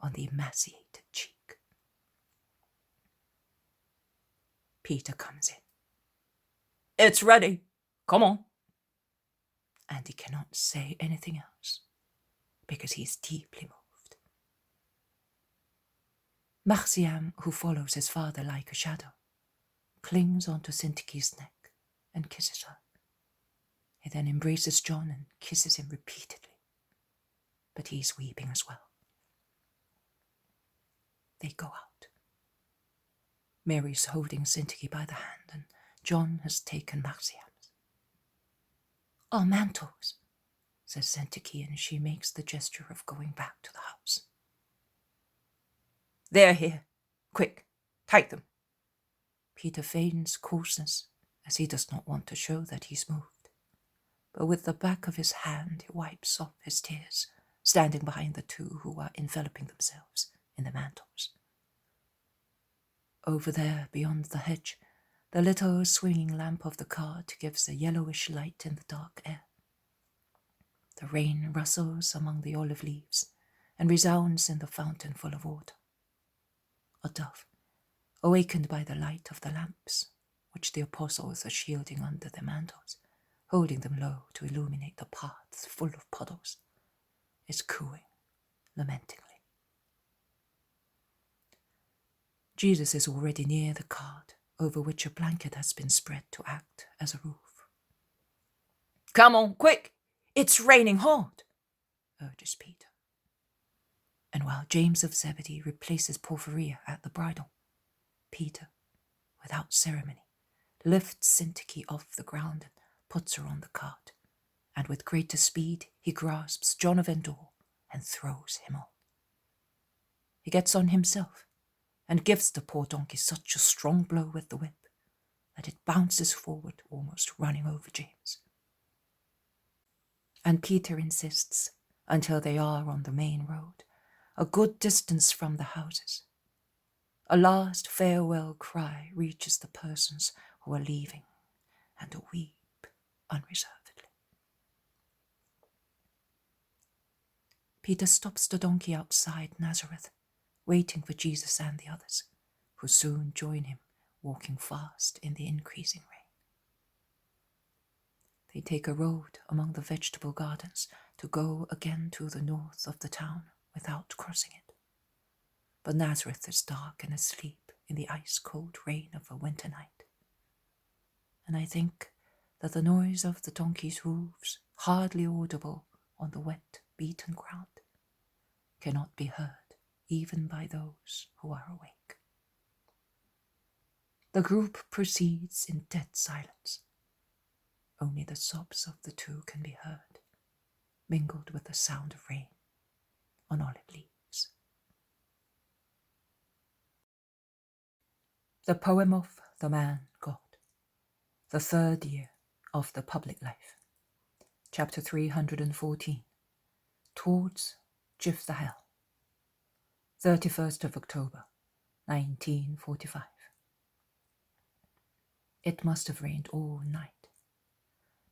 on the emaciated cheek. Peter comes in. It's ready. Come on. And he cannot say anything else, because he is deeply moved. Marciam, who follows his father like a shadow, clings onto Zacchie's neck and kisses her. He then embraces John and kisses him repeatedly, but he is weeping as well. They go out. Mary's holding Zacchie by the hand, and John has taken Marciam's. Our mantles, says Zacchie, and she makes the gesture of going back to the house. They're here. Quick, take them. Peter feigns coarseness, as he does not want to show that he's moved. But with the back of his hand he wipes off his tears, standing behind the two who are enveloping themselves in the mantles. Over there, beyond the hedge, the little swinging lamp of the cart gives a yellowish light in the dark air. The rain rustles among the olive leaves and resounds in the fountain full of water. A dove, awakened by the light of the lamps, which the apostles are shielding under their mantles, holding them low to illuminate the paths full of puddles, is cooing lamentingly. Jesus is already near the cart, over which a blanket has been spread to act as a roof. Come on, quick! It's raining hard, urges Peter. And while James of Zebedee replaces Porphyria at the bridle, Peter, without ceremony, lifts Syntyche off the ground and puts her on the cart, and with greater speed he grasps John of Endor and throws him on. He gets on himself and gives the poor donkey such a strong blow with the whip that it bounces forward, almost running over James. And Peter insists until they are on the main road, a good distance from the houses. A last farewell cry reaches the persons who are leaving, and weep unreservedly. Peter stops the donkey outside Nazareth, waiting for Jesus and the others, who soon join him, walking fast in the increasing rain. They take a road among the vegetable gardens to go again to the north of the town without crossing it. But Nazareth is dark and asleep in the ice-cold rain of a winter night. And I think that the noise of the donkey's hooves, hardly audible on the wet, beaten ground, cannot be heard even by those who are awake. The group proceeds in dead silence. Only the sobs of the two can be heard, mingled with the sound of rain on olive leaves. The poem of the man God, the third year of the public life. Chapter 314. Towards Jphthahel. 31st of October, 1945. It must have rained all night,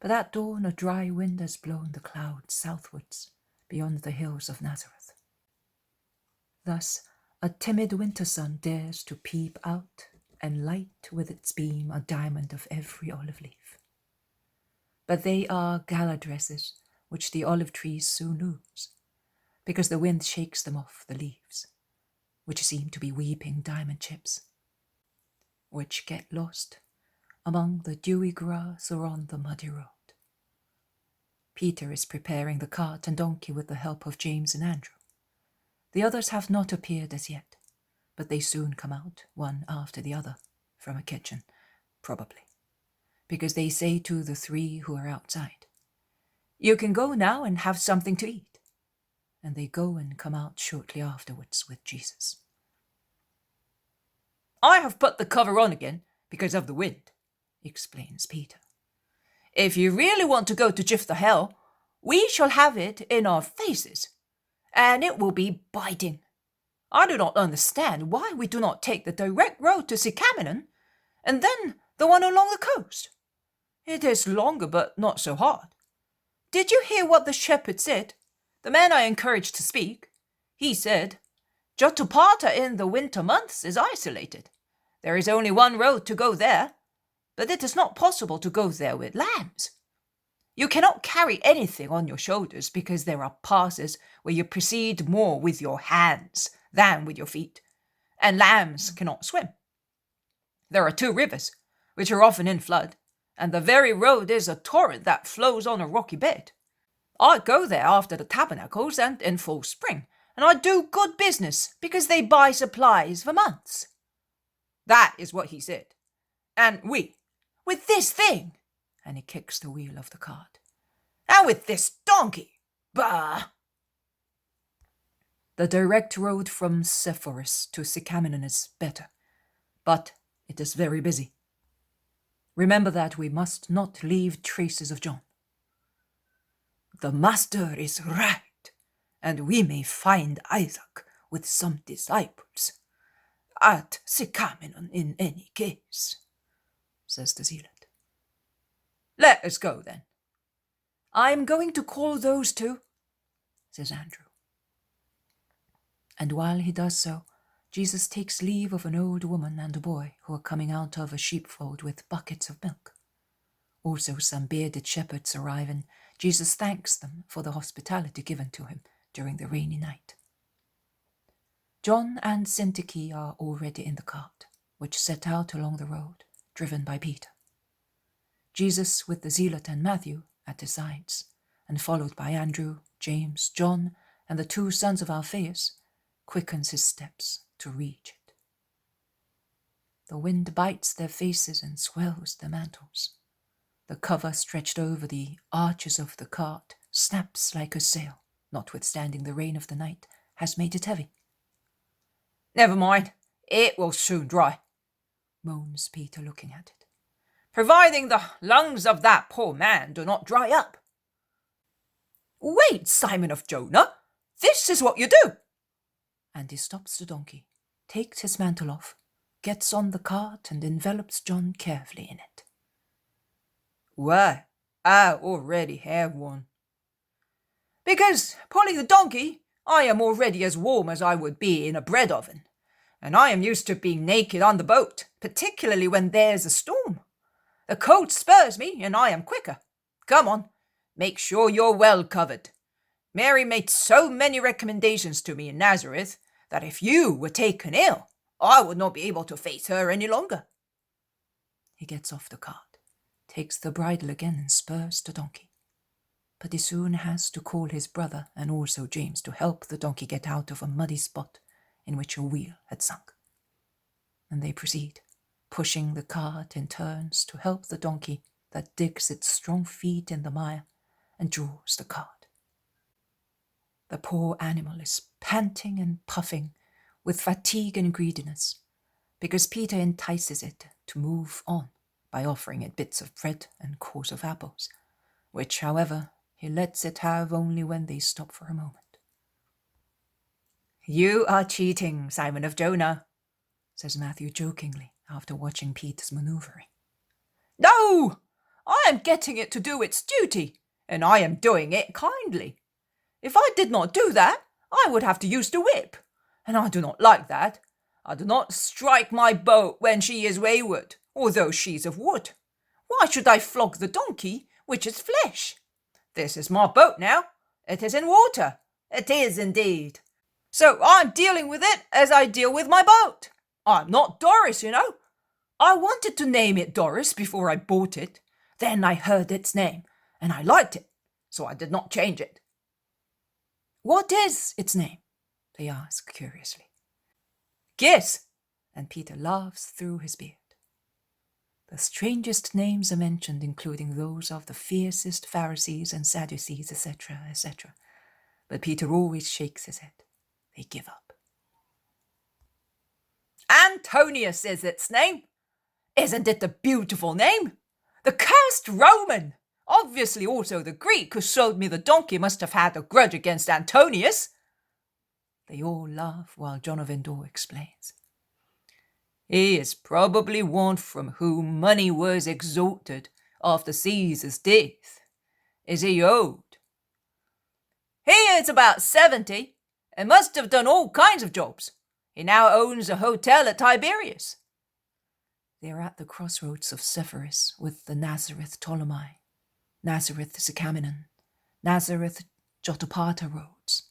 but at dawn a dry wind has blown the clouds southwards beyond the hills of Nazareth. Thus a timid winter sun dares to peep out and light with its beam a diamond of every olive leaf. But they are gala dresses which the olive trees soon lose, because the wind shakes them off the leaves, which seem to be weeping diamond chips, which get lost among the dewy grass or on the muddy road. Peter is preparing the cart and donkey with the help of James and Andrew. The others have not appeared as yet, but they soon come out, one after the other, from a kitchen, probably, because they say to the three who are outside, "You can go now and have something to eat." And they go and come out shortly afterwards with Jesus. "I have put the cover on again because of the wind," explains Peter. "If you really want to go to Jphthahel, we shall have it in our faces, and it will be biting. I do not understand why we do not take the direct road to Sycamnon, and then the one along the coast. It is longer, but not so hard. Did you hear what the shepherd said? The man I encouraged to speak. He said, 'Jotapata in the winter months is isolated. There is only one road to go there, but it is not possible to go there with lambs. You cannot carry anything on your shoulders because there are passes where you proceed more with your hands than with your feet, and lambs cannot swim. There are 2 rivers, which are often in flood, and the very road is a torrent that flows on a rocky bed. I go there after the tabernacles and in full spring, and I do good business because they buy supplies for months.' That is what he said. And we, with this thing," and he kicks the wheel of the cart, "and with this donkey, bah!" The direct road from Sepphoris to Sycamnon is better, but it is very busy. Remember that we must not leave traces of John. The master is right, and we may find Isaac with some disciples at Sycamnon in any case," says the zealot. "Let us go then." "I am going to call those 2, says Andrew. And while he does so, Jesus takes leave of an old woman and a boy who are coming out of a sheepfold with buckets of milk. Also some bearded shepherds arrive, and Jesus thanks them for the hospitality given to him during the rainy night. John and Syntyche are already in the cart, which set out along the road, driven by Peter. Jesus, with the zealot and Matthew at his sides, and followed by Andrew, James, John, and the 2 sons of Alphaeus, quickens his steps to reach it. The wind bites their faces and swells their mantles. The cover stretched over the arches of the cart snaps like a sail, notwithstanding the rain of the night has made it heavy. Never mind, it will soon dry, moans Peter, looking at it. Providing the lungs of that poor man do not dry up. Wait, Simon of Jonah, this is what you do. And he stops the donkey, takes his mantle off, gets on the cart and envelops John carefully in it. Why, I already have one. Because, pulling the donkey, I am already as warm as I would be in a bread oven, and I am used to being naked on the boat, particularly when there's a storm. The coat spurs me, and I am quicker. Come on, make sure you're well covered. Mary made so many recommendations to me in Nazareth that if you were taken ill, I would not be able to face her any longer. He gets off the cart, takes the bridle again and spurs the donkey. But he soon has to call his brother and also James to help the donkey get out of a muddy spot in which a wheel had sunk. And they proceed, pushing the cart in turns to help the donkey that digs its strong feet in the mire and draws the cart. The poor animal is panting and puffing with fatigue and greediness, because Peter entices it to move on by offering it bits of bread and cores of apples, which, however, he lets it have only when they stop for a moment. You are cheating, Simon of Jonah, says Matthew jokingly after watching Peter's manoeuvring. No! I am getting it to do its duty, and I am doing it kindly. If I did not do that, I would have to use the whip, and I do not like that. I do not strike my boat when she is wayward, although she is of wood. Why should I flog the donkey, which is flesh? This is my boat now. It is in water. It is indeed. So I'm dealing with it as I deal with my boat. I'm not Doris, you know. I wanted to name it Doris before I bought it. Then I heard its name, and I liked it, so I did not change it. What is its name? They ask curiously. Guess. And Peter laughs through his beard. The strangest names are mentioned, including those of the fiercest Pharisees and Sadducees, etc., etc. But Peter always shakes his head. They give up. Antonius is its name. Isn't it a beautiful name? The cursed Roman! Obviously also the Greek who sold me the donkey must have had a grudge against Antonius. They all laugh while John of Endor explains. He is probably one from whom money was extorted after Caesar's death. Is he old? He is about 70 and must have done all kinds of jobs. He now owns a hotel at Tiberias. They are at the crossroads of Sepphoris with the Nazareth Ptolemy, Nazareth Zacchie, Nazareth Jotapata roads.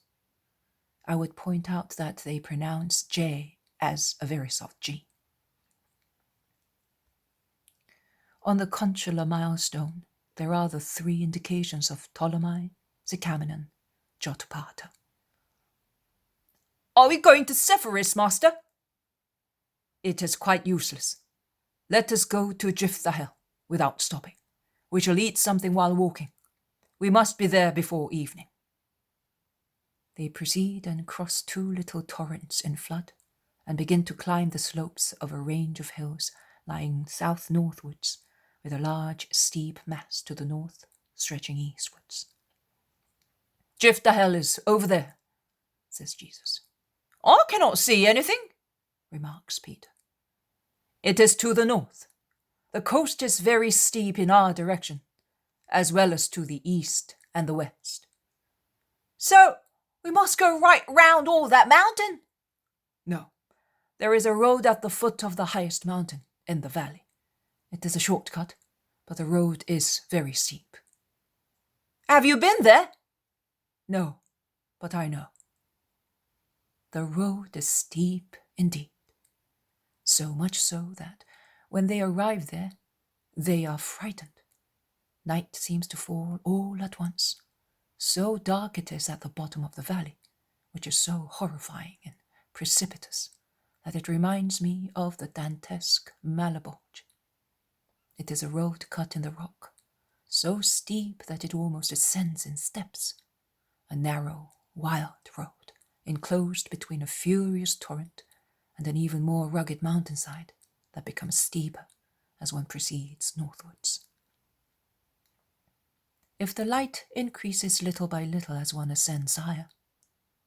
I would point out that they pronounce J as a very soft G. On the consular milestone, there are the 3 indications of Ptolemy, Zacchie, Jotapata. Are we going to Sepphoris, master? It is quite useless. Let us go to Jphthahel without stopping. We shall eat something while walking. We must be there before evening. They proceed and cross 2 little torrents in flood and begin to climb the slopes of a range of hills lying south-northwards, with a large steep mass to the north stretching eastwards. Jphthahel is over there, says Jesus. I cannot see anything, remarks Peter. It is to the north. The coast is very steep in our direction, as well as to the east and the west. So we must go right round all that mountain? No, there is a road at the foot of the highest mountain in the valley. It is a shortcut, but the road is very steep. Have you been there? No, but I know. the road is steep indeed, so much so that when they arrive there, they are frightened. Night seems to fall all at once. So dark it is at the bottom of the valley, which is so horrifying and precipitous that it reminds me of the Dantesque Malebolge. It is a road cut in the rock, so steep that it almost ascends in steps, a narrow, wild road, enclosed between a furious torrent and an even more rugged mountainside that becomes steeper as one proceeds northwards. If the light increases little by little as one ascends higher,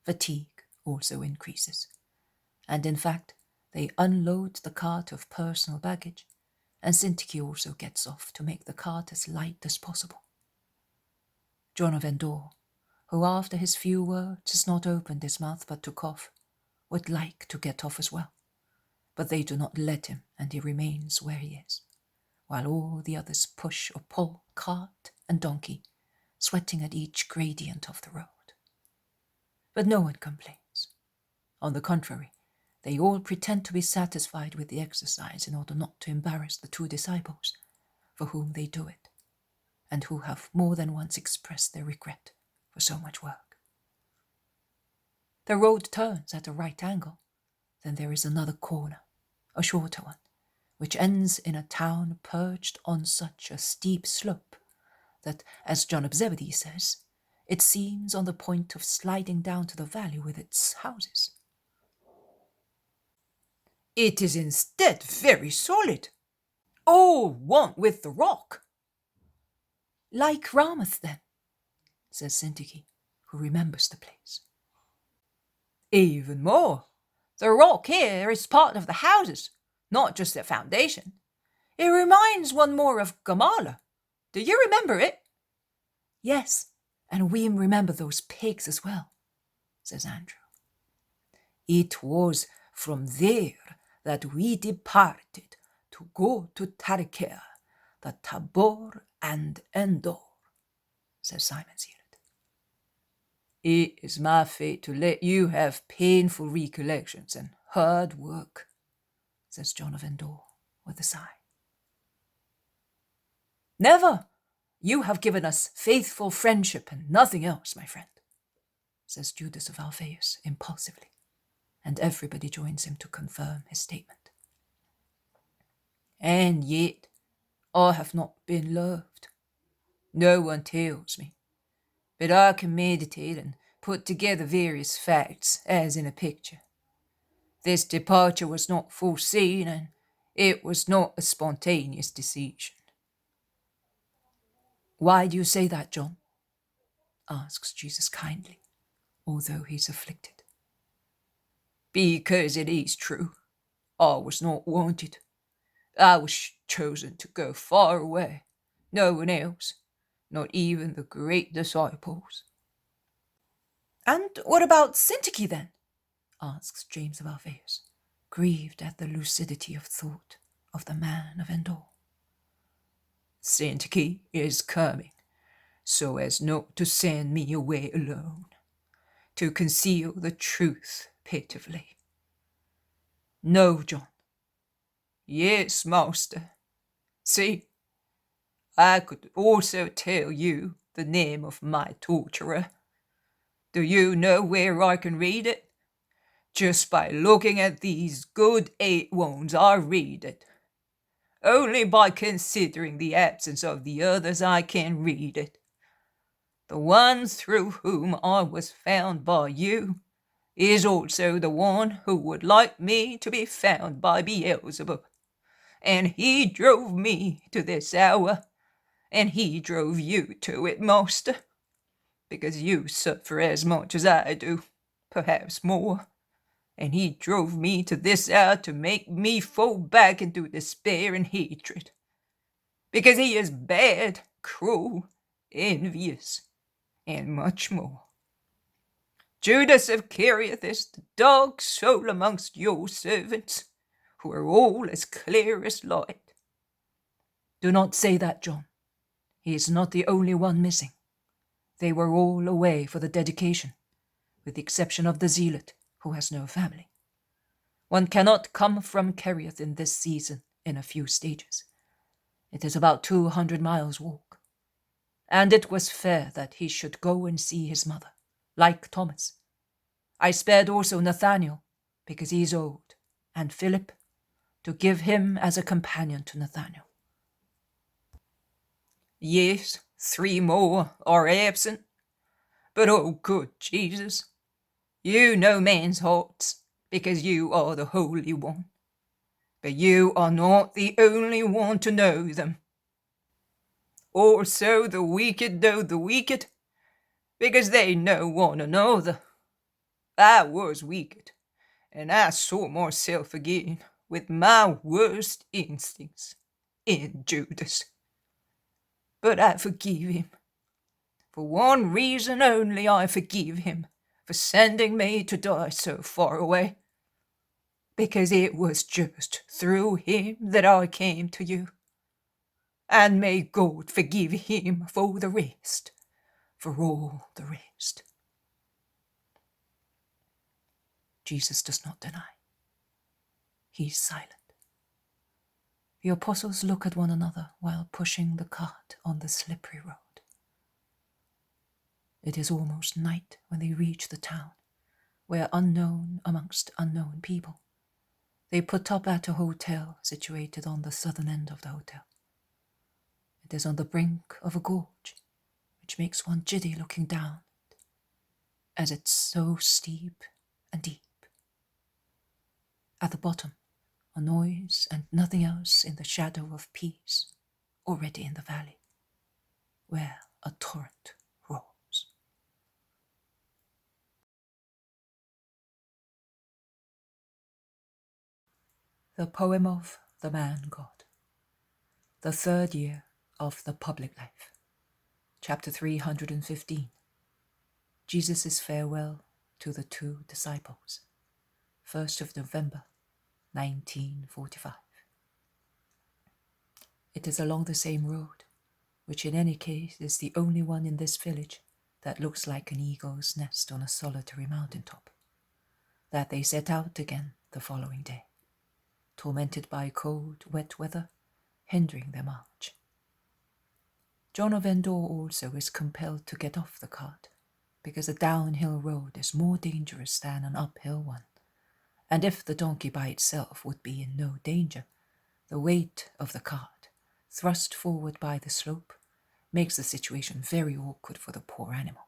fatigue also increases, and in fact they unload the cart of personal baggage, and Zacchie also gets off to make the cart as light as possible. John of Endor, who after his few words has not opened his mouth but to cough, would like to get off as well, but they do not let him, and he remains where he is, while all the others push or pull cart and donkey, sweating at each gradient of the road. But no one complains. On the contrary, they all pretend to be satisfied with the exercise in order not to embarrass the two disciples for whom they do it, and who have more than once expressed their regret for so much work. The road turns at a right angle, then there is another corner, a shorter one, which ends in a town perched on such a steep slope that, as John of Zebedee says, it seems on the point of sliding down to the valley with its houses. It is instead very solid, all one with the rock. Like Ramoth, then, says Zacchie, who remembers the place. Even more. The rock here is part of the houses, not just their foundation. It reminds one more of Gamala. Do you remember it? Yes, and we remember those pigs as well, says Andrew. It was from there that we departed to go to Tyre, the Tabor and Endor, says Simon Zealot. It is my fate to let you have painful recollections and hard work, says John of Endor with a sigh. Never! You have given us faithful friendship and nothing else, my friend, says Judas of Alphaeus impulsively, and everybody joins him to confirm his statement. And yet I have not been loved. No one tells me, but I can meditate and put together various facts as in a picture. This departure was not foreseen, and it was not a spontaneous decision. Why do you say that, John? Asks Jesus kindly, although he's afflicted. Because it is true. I was not wanted. I was chosen to go far away. No one else, not even the great disciples. And what about Zacchie, then? Asks James of Alphaeus, grieved at the lucidity of thought of the man of Endor. Zacchie is coming, so as not to send me away alone, to conceal the truth pitifully. No, John. Yes, master. See, I could also tell you the name of my torturer. Do you know where I can read it? Just by looking at these good 8 wounds, I read it. Only by considering the absence of the others I can read it. The one through whom I was found by you is also the one who would like me to be found by Beelzebub. And he drove me to this hour, and he drove you to it, master, because you suffer as much as I do, perhaps more. And he drove me to this hour to make me fall back into despair and hatred, because he is bad, cruel, envious, and much more. Judas of Cariath is the dark soul amongst your servants, who are all as clear as light. Do not say that, John. He is not the only one missing. They were all away for the dedication, with the exception of the zealot, who has no family. One cannot come from Kerioth in this season in a few stages. It is about 200 miles' walk. And it was fair that he should go and see his mother, like Thomas. I spared also Nathanael, because he is old, and Philip, to give him as a companion to Nathanael. Yes, 3 more are absent. But oh good Jesus, you know men's hearts, because you are the Holy One. But you are not the only one to know them. Also the wicked know the wicked, because they know one another. I was wicked, and I saw myself again with my worst instincts in Judas. But I forgive him. For one reason only I forgive him, for sending me to die so far away. Because it was just through him that I came to you. And may God forgive him for the rest, for all the rest. Jesus does not deny. He is silent. The apostles look at one another while pushing the cart on the slippery road. It is almost night when they reach the town, where unknown amongst unknown people. They put up at a hotel situated on the southern end of the hotel. It is on the brink of a gorge, which makes one giddy looking down, as it's so steep and deep. At the bottom, a noise and nothing else in the shadow of peace, already in the valley, where a torrent roars. The poem of the man God. The 3rd year of the public life. Chapter 315. Jesus' farewell to the 2 disciples. 1st of November, 1945. It is along the same road, which in any case is the only one in this village that looks like an eagle's nest on a solitary mountaintop, that they set out again the following day, tormented by cold, wet weather, hindering their march. John of Endor also is compelled to get off the cart, because a downhill road is more dangerous than an uphill one, and if the donkey by itself would be in no danger, the weight of the cart, thrust forward by the slope, makes the situation very awkward for the poor animal.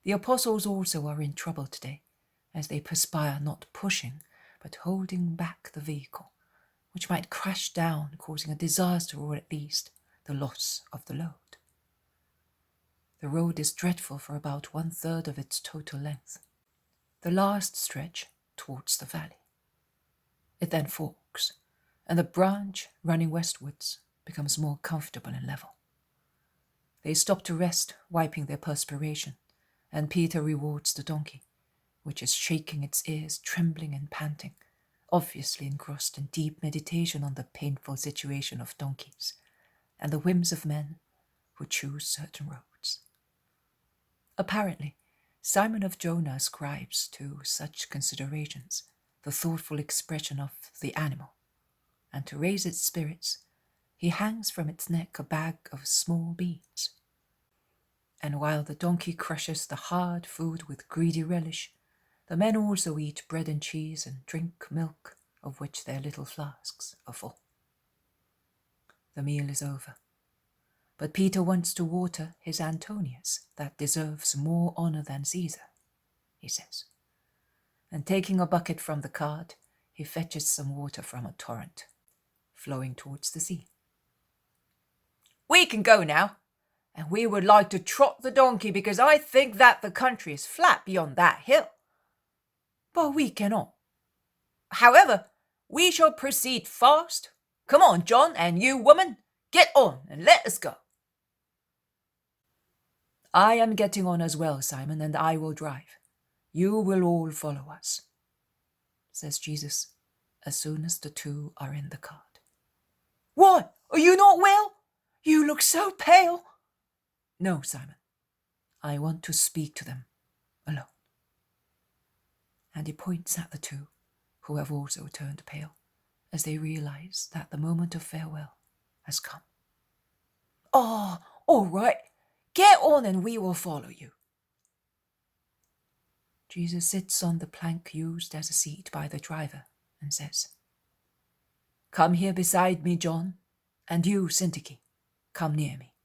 The apostles also are in trouble today, as they perspire not pushing, but holding back the vehicle, which might crash down, causing a disaster or at least the loss of the load. The road is dreadful for about 1/3 of its total length. The last stretch towards the valley. It then forks, and the branch running westwards becomes more comfortable and level. They stop to rest, wiping their perspiration, and Peter rewards the donkey, which is shaking its ears, trembling and panting, obviously engrossed in deep meditation on the painful situation of donkeys and the whims of men who choose certain roads. Apparently, Simon of Jonah ascribes to such considerations the thoughtful expression of the animal, and to raise its spirits, he hangs from its neck a bag of small beans. And while the donkey crushes the hard food with greedy relish, the men also eat bread and cheese and drink milk, of which their little flasks are full. The meal is over, but Peter wants to water his Antonius, that deserves more honor than Caesar, he says. And taking a bucket from the cart, he fetches some water from a torrent, flowing towards the sea. We can go now, and we would like to trot the donkey because I think that the country is flat beyond that hill. But we cannot. However, we shall proceed fast. Come on, John, and you, woman, get on and let us go. I am getting on as well, Simon, and I will drive. You will all follow us, says Jesus, as soon as the 2 are in the cart. What? Are you not well? You look so pale. No, Simon. I want to speak to them alone. and he points at the two, who have also turned pale, as they realize that the moment of farewell has come. "Oh, all right. Get on and we will follow you." Jesus sits on the plank used as a seat by the driver and says, "Come here beside me, John, and you, Syntyche, come near me."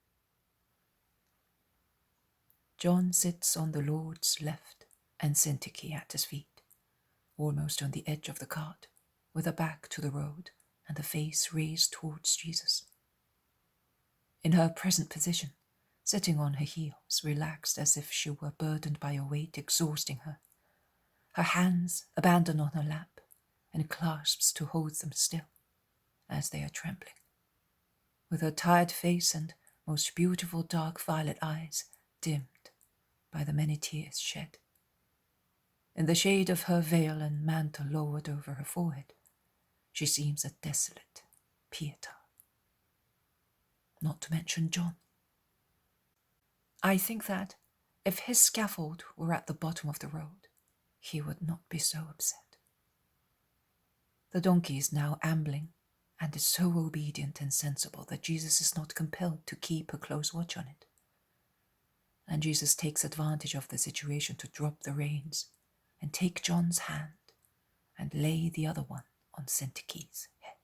John sits on the Lord's left and Syntyche at his feet, almost on the edge of the cart, with her back to the road and her face raised towards Jesus. In her present position, sitting on her heels, relaxed as if she were burdened by a weight exhausting her, her hands abandoned on her lap and clasps to hold them still as they are trembling, with her tired face and most beautiful dark violet eyes dimmed by the many tears shed. In the shade of her veil and mantle lowered over her forehead, she seems a desolate Pietà. Not to mention John. I think that if his scaffold were at the bottom of the road, he would not be so upset. The donkey is now ambling and is so obedient and sensible that Jesus is not compelled to keep a close watch on it. And Jesus takes advantage of the situation to drop the reins and take John's hand and lay the other one on Syntyche's head.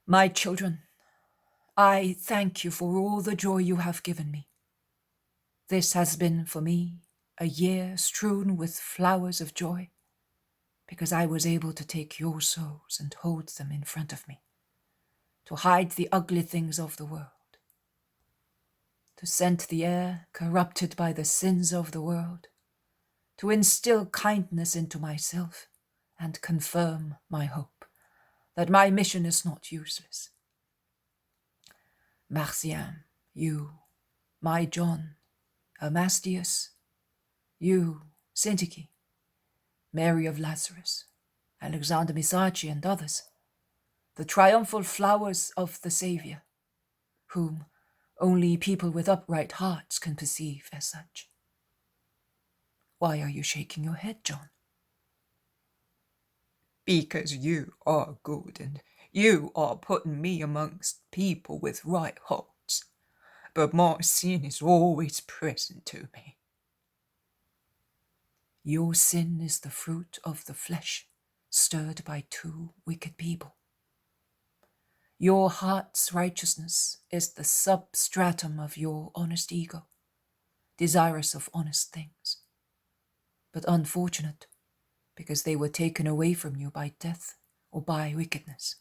"My children, I thank you for all the joy you have given me. This has been for me a year strewn with flowers of joy, because I was able to take your souls and hold them in front of me, to hide the ugly things of the world, to scent the air corrupted by the sins of the world, to instill kindness into myself and confirm my hope that my mission is not useless. Marcian, you, my John, Amastius, you, Syntyche, Mary of Lazarus, Alexander Missace and others, the triumphal flowers of the Saviour, whom only people with upright hearts can perceive as such." Why are you shaking your head, John? "Because you are good and you are putting me amongst people with right hearts, but my sin is always present to me." Your sin is the fruit of the flesh, stirred by two wicked people. Your heart's righteousness is the substratum of your honest ego, desirous of honest things, but unfortunate because they were taken away from you by death or by wickedness.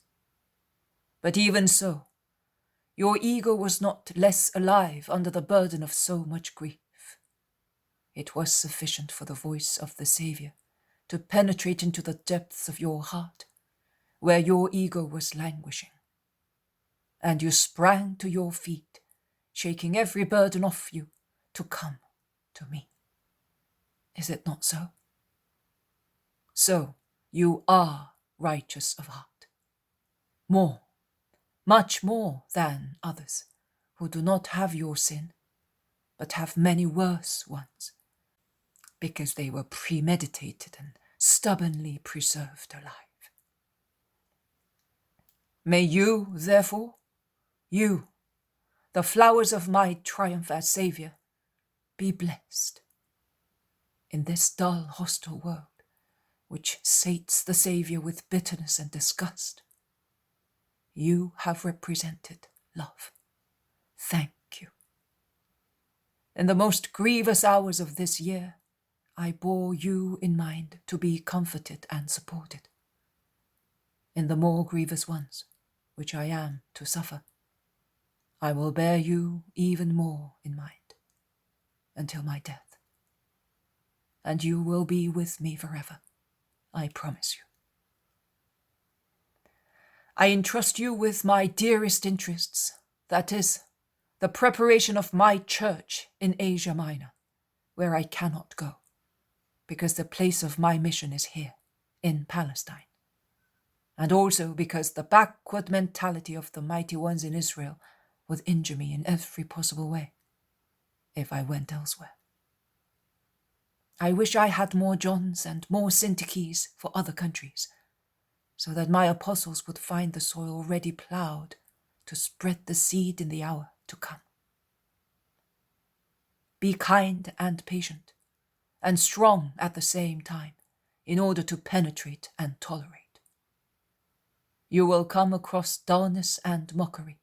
But even so, your ego was not less alive under the burden of so much grief. It was sufficient for the voice of the Saviour to penetrate into the depths of your heart, where your ego was languishing. And you sprang to your feet, shaking every burden off you to come to me. Is it not so? So you are righteous of heart. More, much more than others who do not have your sin, but have many worse ones, because they were premeditated and stubbornly preserved alive. May you, therefore, you, the flowers of my triumph as Saviour, be blessed. In this dull, hostile world, which sates the Saviour with bitterness and disgust, you have represented love. Thank you. In the most grievous hours of this year, I bore you in mind to be comforted and supported. In the more grievous ones, which I am to suffer, I will bear you even more in mind, until my death. And you will be with me forever, I promise you. I entrust you with my dearest interests, that is, the preparation of my church in Asia Minor, where I cannot go, because the place of my mission is here, in Palestine, and also because the backward mentality of the mighty ones in Israel would injure me in every possible way if I went elsewhere. I wish I had more Johns and more Syntyches for other countries, so that my apostles would find the soil ready ploughed to spread the seed in the hour to come. Be kind and patient, and strong at the same time, in order to penetrate and tolerate. You will come across dullness and mockery.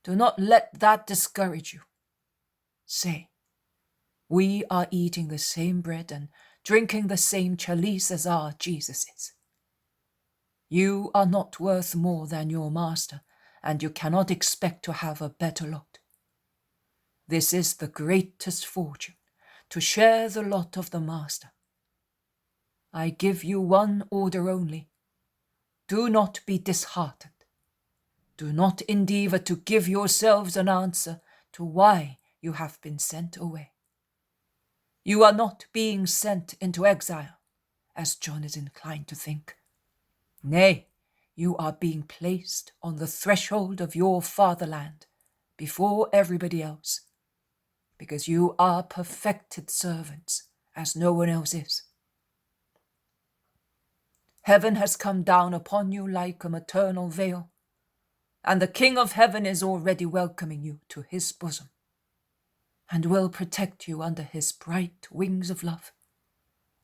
Do not let that discourage you. Say, we are eating the same bread and drinking the same chalice as our Jesus is. You are not worth more than your master, and you cannot expect to have a better lot. This is the greatest fortune, to share the lot of the master. I give you one order only. Do not be disheartened. Do not endeavor to give yourselves an answer to why you have been sent away. You are not being sent into exile, as John is inclined to think. Nay, you are being placed on the threshold of your fatherland before everybody else, because you are perfected servants, as no one else is. Heaven has come down upon you like a maternal veil, and the King of Heaven is already welcoming you to his bosom, and will protect you under his bright wings of love,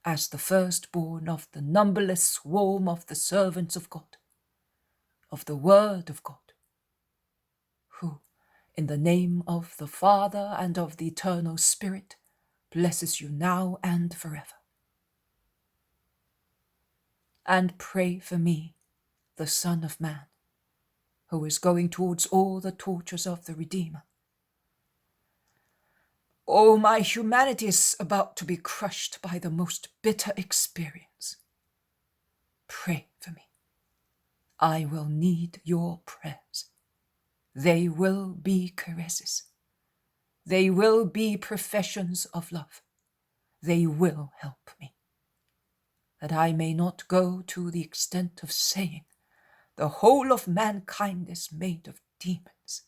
as the firstborn of the numberless swarm of the servants of God, of the Word of God, who, in the name of the Father and of the eternal Spirit, blesses you now and forever. And pray for me, the Son of Man, who is going towards all the tortures of the Redeemer. Oh, my humanity is about to be crushed by the most bitter experience. Pray for me. I will need your prayers. They will be caresses. They will be professions of love. They will help me, that I may not go to the extent of saying, the whole of mankind is made of demons.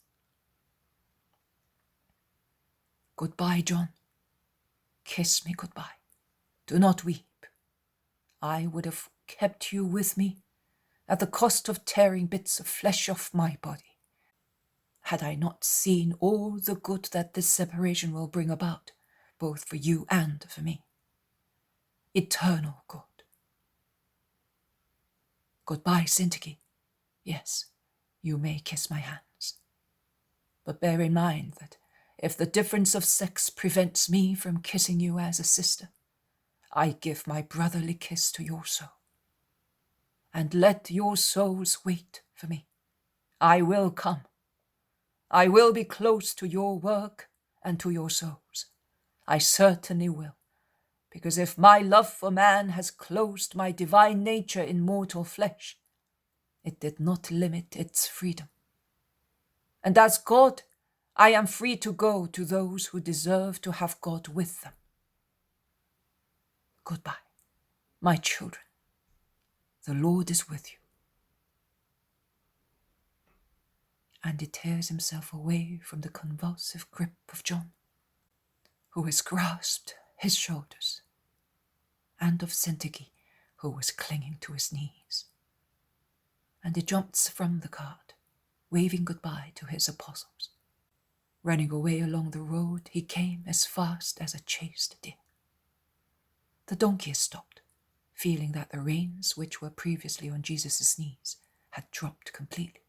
Goodbye, John. Kiss me goodbye. Do not weep. I would have kept you with me at the cost of tearing bits of flesh off my body, had I not seen all the good that this separation will bring about, both for you and for me. Eternal good. Goodbye, Syntyche. Yes, you may kiss my hands. But bear in mind that if the difference of sex prevents me from kissing you as a sister, I give my brotherly kiss to your soul. And let your souls wait for me. I will come. I will be close to your work and to your souls. I certainly will, because if my love for man has closed my divine nature in mortal flesh, it did not limit its freedom. And as God, I am free to go to those who deserve to have God with them. Goodbye, my children. The Lord is with you. And he tears himself away from the convulsive grip of John, who has grasped his shoulders, and of Syntyche, who was clinging to his knees. And he jumps from the cart, waving goodbye to his apostles. Running away along the road, he came as fast as a chased deer. The donkey has stopped, feeling that the reins, which were previously on Jesus' knees, had dropped completely.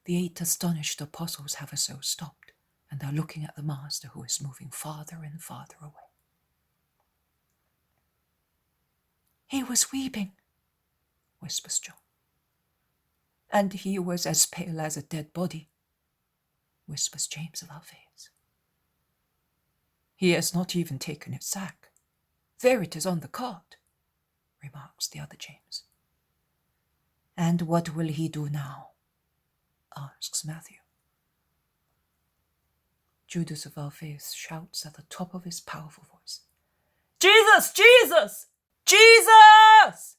The 8 astonished apostles have so stopped, and are looking at the master, who is moving farther and farther away. He was weeping, whispers John. And he was as pale as a dead body, whispers James of Alphaeus. He has not even taken his sack. There it is on the cart, remarks the other James. And what will he do now? Asks Matthew. Judas of Alphaeus shouts at the top of his powerful voice, Jesus! Jesus! Jesus!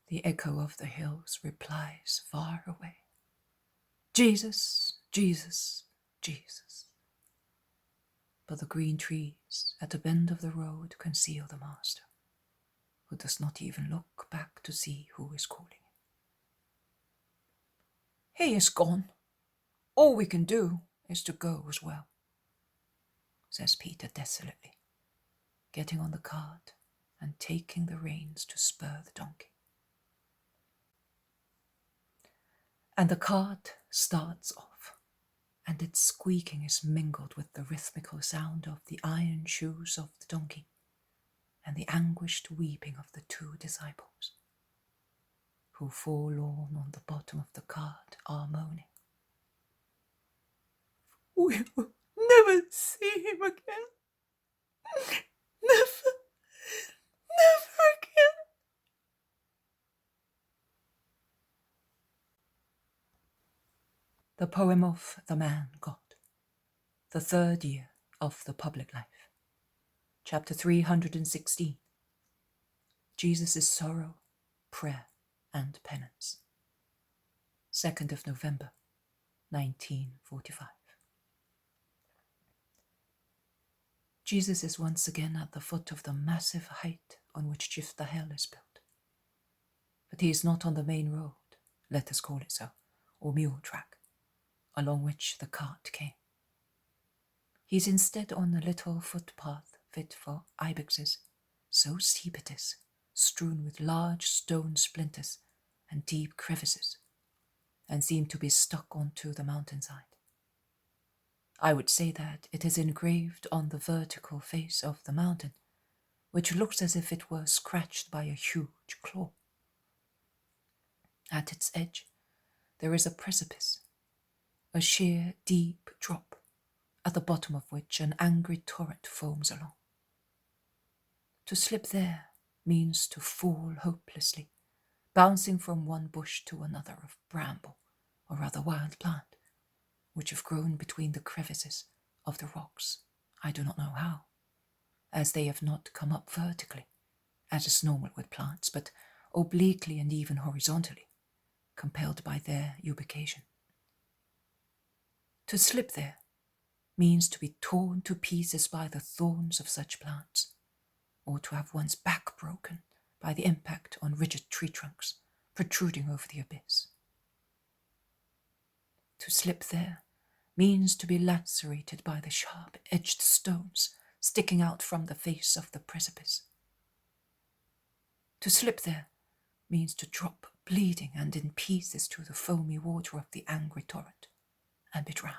The echo of the hills replies far away, Jesus, Jesus, Jesus. but the green trees at the bend of the road conceal the master, who does not even look back to see who is calling him. He is gone. All we can do is to go as well, says Peter desolately, getting on the cart and taking the reins to spur the donkey. And the cart starts off, and its squeaking is mingled with the rhythmical sound of the iron shoes of the donkey and the anguished weeping of the two disciples, who forlorn on the bottom of the cart are moaning. We will never see him again. Never, never again. The poem of The Man God, the third year of the public life. Chapter 316. Jesus' sorrow, prayer, and penance. 2nd of November, 1945. Jesus is once again at the foot of the massive height on which Jphthahel is built. But he is not on the main road, let us call it so, or mule track, along which the cart came. He is instead on a little footpath fit for ibexes, so steep it is, strewn with large stone splinters and deep crevices, and seemed to be stuck onto the mountainside. I would say that it is engraved on the vertical face of the mountain, which looks as if it were scratched by a huge claw. At its edge there is a precipice, a sheer, deep drop, at the bottom of which an angry torrent foams along. To slip there means to fall hopelessly, bouncing from one bush to another of bramble or other wild plant, which have grown between the crevices of the rocks, I do not know how, as they have not come up vertically, as is normal with plants, but obliquely and even horizontally, compelled by their ubication. To slip there means to be torn to pieces by the thorns of such plants, or to have one's back broken by the impact on rigid tree trunks protruding over the abyss. To slip there means to be lacerated by the sharp-edged stones sticking out from the face of the precipice. To slip there means to drop bleeding and in pieces to the foamy water of the angry torrent and be drowned,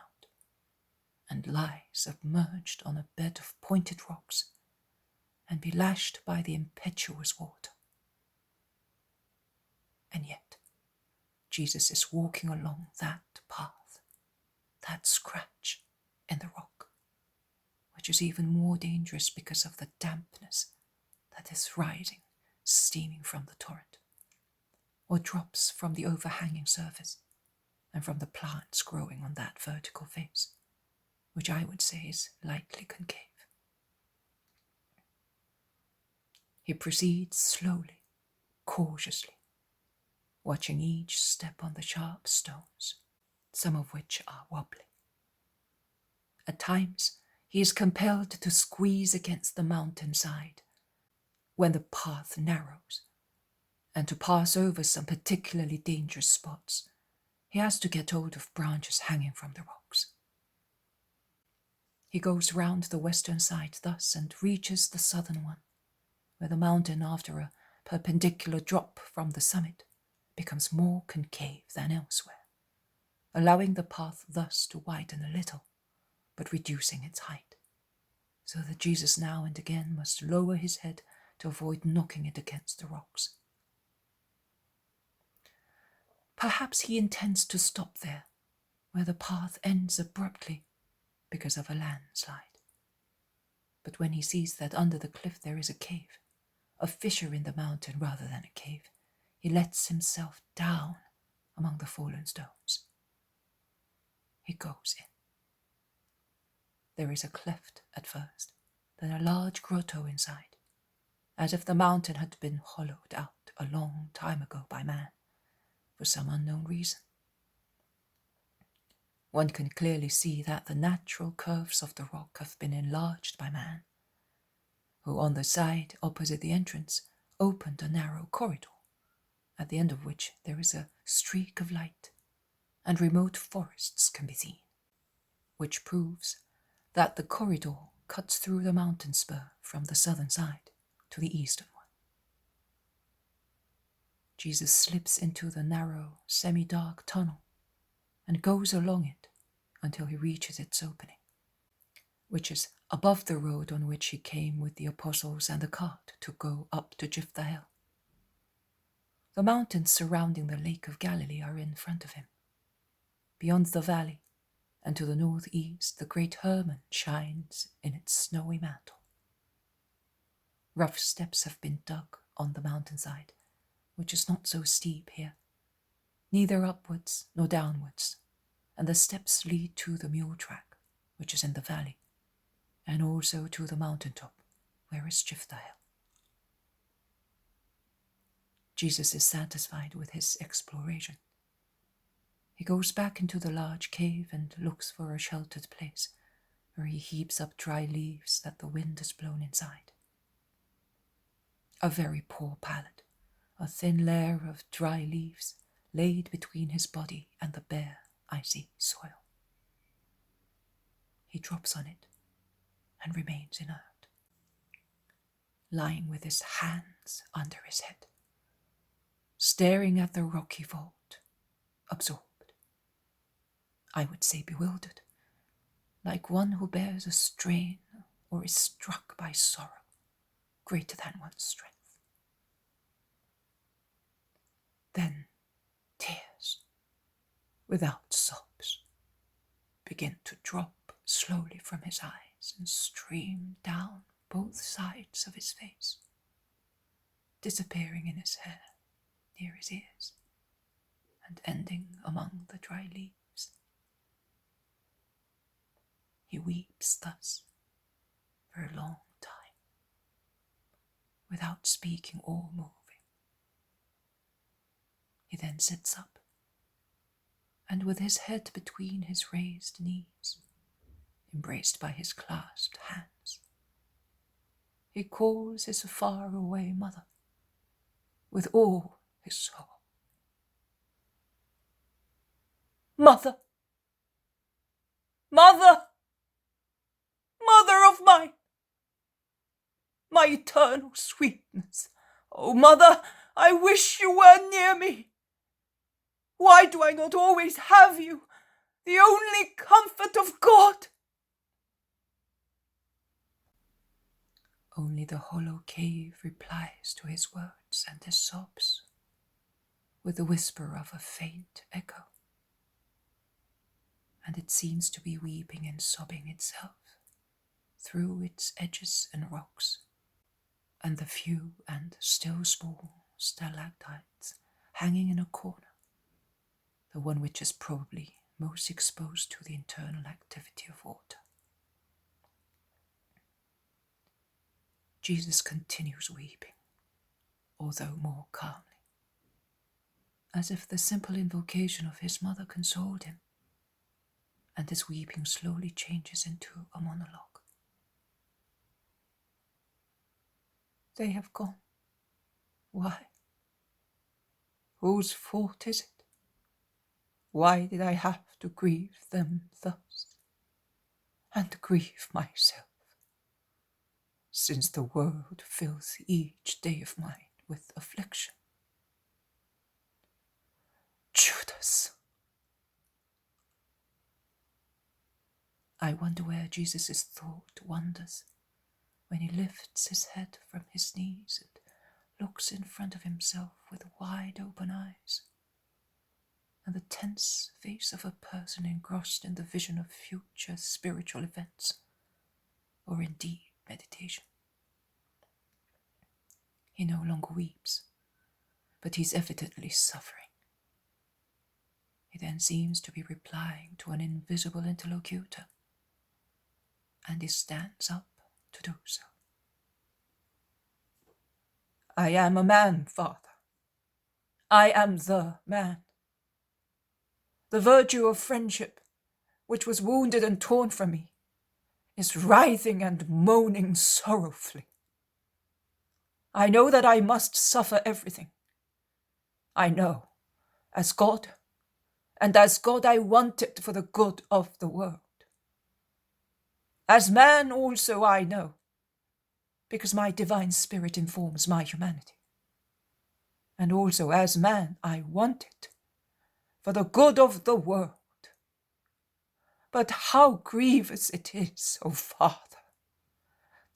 and lie submerged on a bed of pointed rocks and be lashed by the impetuous water. And yet, Jesus is walking along that path, that scratch in the rock, which is even more dangerous because of the dampness that is rising, steaming from the torrent, or drops from the overhanging surface and from the plants growing on that vertical face, which I would say is lightly concave. He proceeds slowly, cautiously, watching each step on the sharp stones, some of which are wobbly. At times, he is compelled to squeeze against the mountain side when the path narrows, and to pass over some particularly dangerous spots, he has to get hold of branches hanging from the rocks. He goes round the western side thus and reaches the southern one, where the mountain, after a perpendicular drop from the summit, becomes more concave than elsewhere, allowing the path thus to widen a little, but reducing its height, so that Jesus now and again must lower his head to avoid knocking it against the rocks. Perhaps he intends to stop there, where the path ends abruptly because of a landslide. But when he sees that under the cliff there is a cave, a fissure in the mountain rather than a cave, he lets himself down among the fallen stones. He goes in. There is a cleft at first, then a large grotto inside, as if the mountain had been hollowed out a long time ago by man, for some unknown reason. One can clearly see that the natural curves of the rock have been enlarged by man, who on the side opposite the entrance opened a narrow corridor, at the end of which there is a streak of light, and remote forests can be seen, which proves that the corridor cuts through the mountain spur from the southern side to the eastern one. Jesus slips into the narrow, semi-dark tunnel and goes along it until he reaches its opening, which is above the road on which he came with the apostles and the cart to go up to Jphthahel. The mountains surrounding the Lake of Galilee are in front of him. Beyond the valley, and to the northeast, the great Hermon shines in its snowy mantle. Rough steps have been dug on the mountainside, which is not so steep here, neither upwards nor downwards, and the steps lead to the mule track, which is in the valley, and also to the mountaintop, where is Jphthahel. Jesus is satisfied with his exploration. He goes back into the large cave and looks for a sheltered place, where he heaps up dry leaves that the wind has blown inside. A very poor pallet, a thin layer of dry leaves laid between his body and the bare, icy soil. He drops on it and remains inert, lying with his hands under his head, staring at the rocky vault, absorbed. I would say bewildered, like one who bears a strain or is struck by sorrow greater than one's strength. Then tears, without sobs, begin to drop slowly from his eyes and stream down both sides of his face, disappearing in his hair near his ears and ending among the dry leaves. He weeps thus for a long time, without speaking or moving. He then sits up, and with his head between his raised knees, embraced by his clasped hands, he calls his far-away mother with all his soul. Mother! Mother! Mother of mine! My eternal sweetness! Oh, Mother, I wish you were near me! Why do I not always have you, the only comfort of God? Only the hollow cave replies to his words and his sobs, with the whisper of a faint echo, and it seems to be weeping and sobbing itself through its edges and rocks, and the few and still small stalactites hanging in a corner, the one which is probably most exposed to the internal activity of water. Jesus continues weeping, although more calmly, as if the simple invocation of his mother consoled him, and his weeping slowly changes into a monologue. They have gone. Why? Whose fault is it? Why did I have to grieve them thus, and grieve myself, since the world fills each day of mine with affliction? Judas! I wonder where Jesus' thought wanders when he lifts his head from his knees and looks in front of himself with wide open eyes, and the tense face of a person engrossed in the vision of future spiritual events, or in deep meditation. He no longer weeps, but he's evidently suffering. He then seems to be replying to an invisible interlocutor, and he stands up to do so. I am a man, Father. I am the man. The virtue of friendship which was wounded and torn from me, is writhing and moaning sorrowfully. I know that I must suffer everything. I know, as God, and as God I want it for the good of the world. As man also I know, because my divine spirit informs my humanity. And also as man I want it for the good of the world. But how grievous it is, O Father!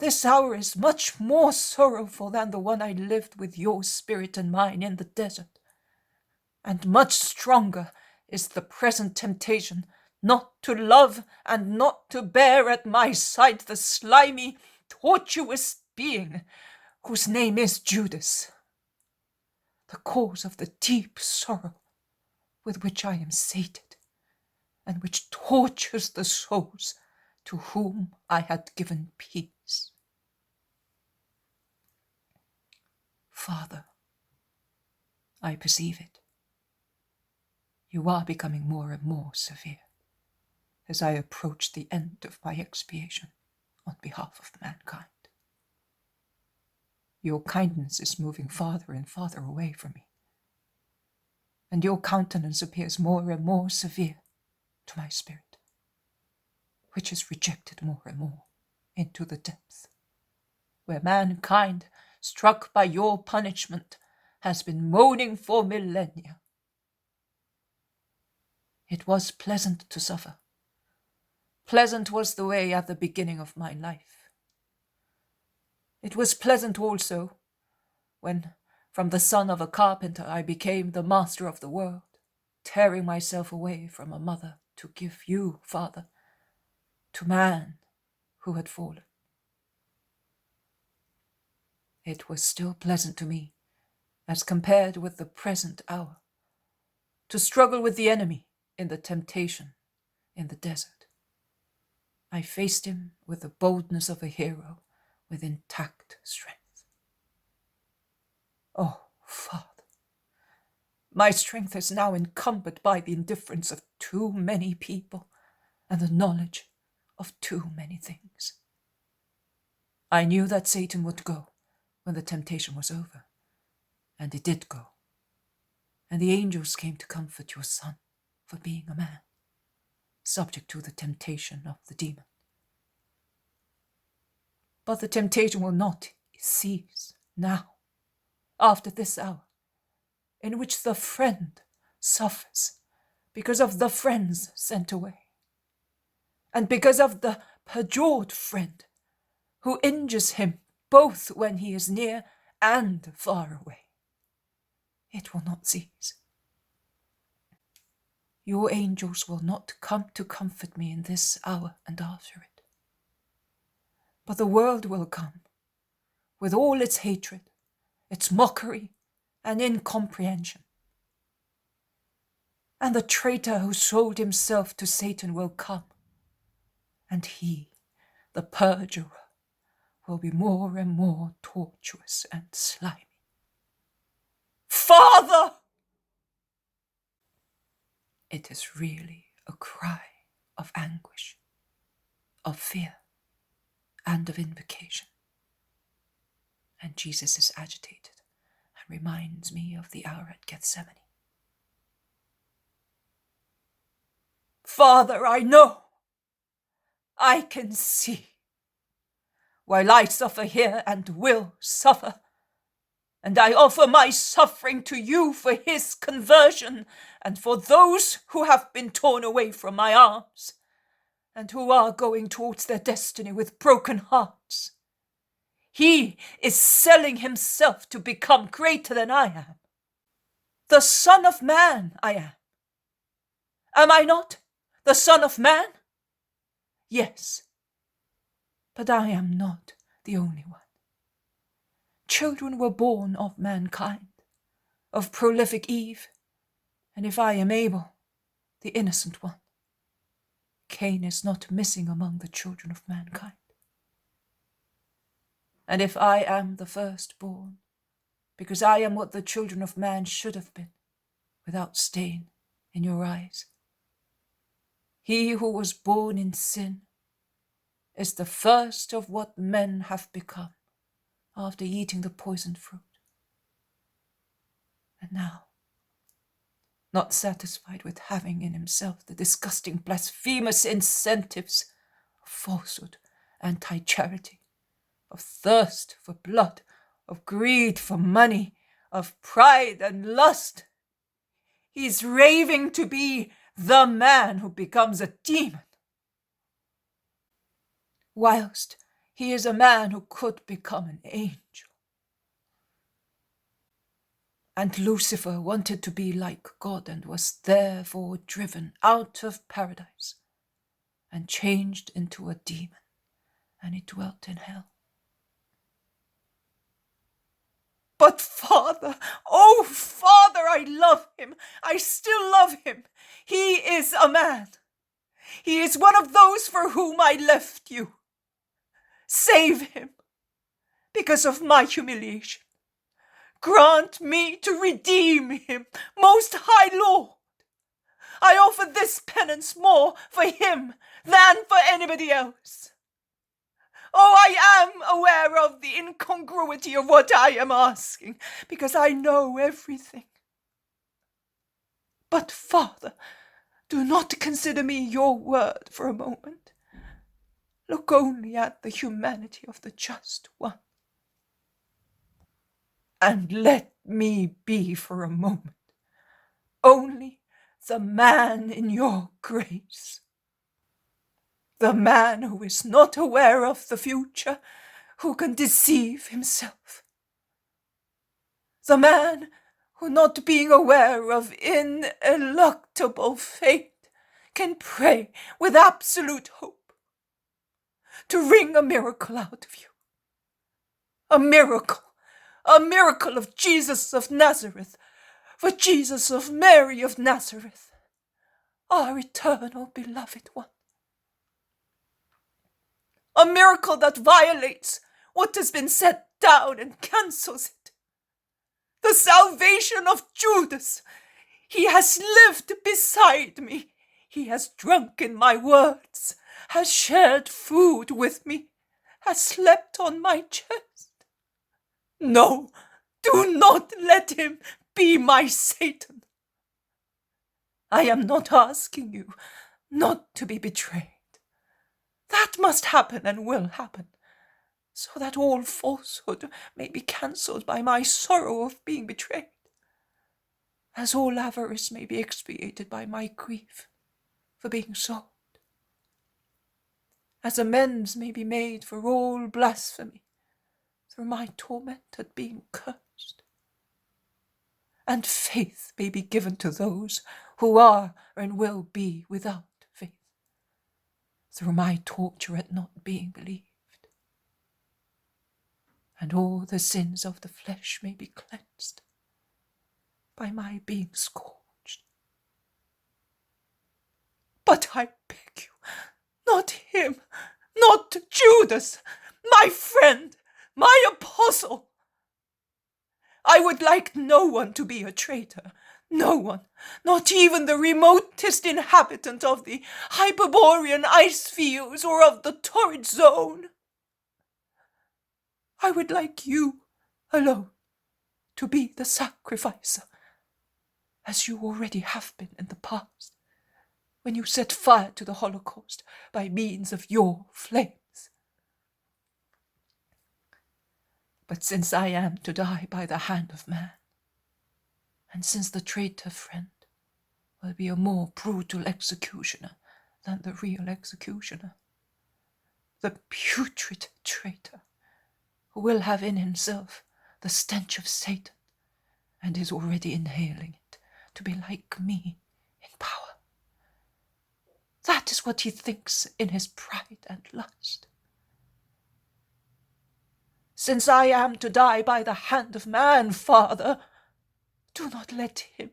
This hour is much more sorrowful than the one I lived with your spirit and mine in the desert. And much stronger is the present temptation not to love and not to bear at my side the slimy, tortuous being whose name is Judas, the cause of the deep sorrow with which I am sated, and which tortures the souls to whom I had given peace. Father, I perceive it. You are becoming more and more severe as I approach the end of my expiation on behalf of mankind. Your kindness is moving farther and farther away from me, and your countenance appears more and more severe to my spirit, which is rejected more and more into the depth, where mankind, struck by your punishment, has been moaning for millennia. It was pleasant to suffer. Pleasant was the way at the beginning of my life. It was pleasant also when, from the son of a carpenter, I became the master of the world, tearing myself away from a mother to give you, Father, to man who had fallen. It was still pleasant to me, as compared with the present hour, to struggle with the enemy in the temptation in the desert. I faced him with the boldness of a hero with intact strength. Oh, Father, my strength is now encumbered by the indifference of too many people and the knowledge of too many things. I knew that Satan would go when the temptation was over, and it did go. And the angels came to comfort your son for being a man, subject to the temptation of the demon. But the temptation will not cease now, after this hour, in which the friend suffers because of the friends sent away, and because of the perjured friend who injures him both when he is near and far away. It will not cease. Your angels will not come to comfort me in this hour and after it. But the world will come, with all its hatred, its mockery, and incomprehension. And the traitor who sold himself to Satan will come, and he, the perjurer, will be more and more tortuous and slimy. Father! It is really a cry of anguish, of fear, and of invocation. And Jesus is agitated and reminds me of the hour at Gethsemane. Father, I know, I can see, while I suffer here and will suffer, and I offer my suffering to you for his conversion and for those who have been torn away from my arms and who are going towards their destiny with broken hearts. He is selling himself to become greater than I am. The Son of Man I am. Am I not the Son of Man? Yes, but I am not the only one. Children were born of mankind, of prolific Eve, and if I am Abel, the innocent one, Cain is not missing among the children of mankind. And if I am the firstborn, because I am what the children of man should have been, without stain in your eyes, He who was born in sin is the first of what men have become after eating the poisoned fruit. And now, not satisfied with having in himself the disgusting blasphemous incentives of falsehood, anti-charity, of thirst for blood, of greed for money, of pride and lust, he's raving to be the man who becomes a demon, whilst he is a man who could become an angel. And Lucifer wanted to be like God and was therefore driven out of paradise and changed into a demon, and he dwelt in hell. But Father, oh Father, I love him. I still love him. He is a man. He is one of those for whom I left you. Save him because of my humiliation. Grant me to redeem him, Most High Lord. I offer this penance more for him than for anybody else. Oh, I am aware of the incongruity of what I am asking, because I know everything. But, Father, do not consider me your word for a moment. Look only at the humanity of the just one. And let me be for a moment only the man in your grace. The man who is not aware of the future, who can deceive himself. The man who, not being aware of ineluctable fate, can pray with absolute hope to wring a miracle out of you. A miracle of Jesus of Nazareth, for Jesus of Mary of Nazareth, our eternal beloved one. A miracle that violates what has been set down and cancels it. The salvation of Judas. He has lived beside me. He has drunk in my words, has shared food with me, has slept on my chest. No, do not let him be my Satan. I am not asking you not to be betrayed. That must happen and will happen, so that all falsehood may be cancelled by my sorrow of being betrayed, as all avarice may be expiated by my grief for being sold, as amends may be made for all blasphemy through my torment at being cursed, and faith may be given to those who are and will be without faith, through my torture at not being believed, and all the sins of the flesh may be cleansed by my being scourged. But I beg you, not him, not Judas, my friend, my apostle. I would like no one to be a traitor, no one, not even the remotest inhabitant of the Hyperborean ice fields or of the torrid zone. I would like you alone to be the sacrificer, as you already have been in the past, when you set fire to the Holocaust by means of your flames. But since I am to die by the hand of man, and since the traitor friend will be a more brutal executioner than the real executioner, the putrid traitor, who will have in himself the stench of Satan, and is already inhaling it, to be like me in power. That is what he thinks in his pride and lust. Since I am to die by the hand of man, Father, do not let him,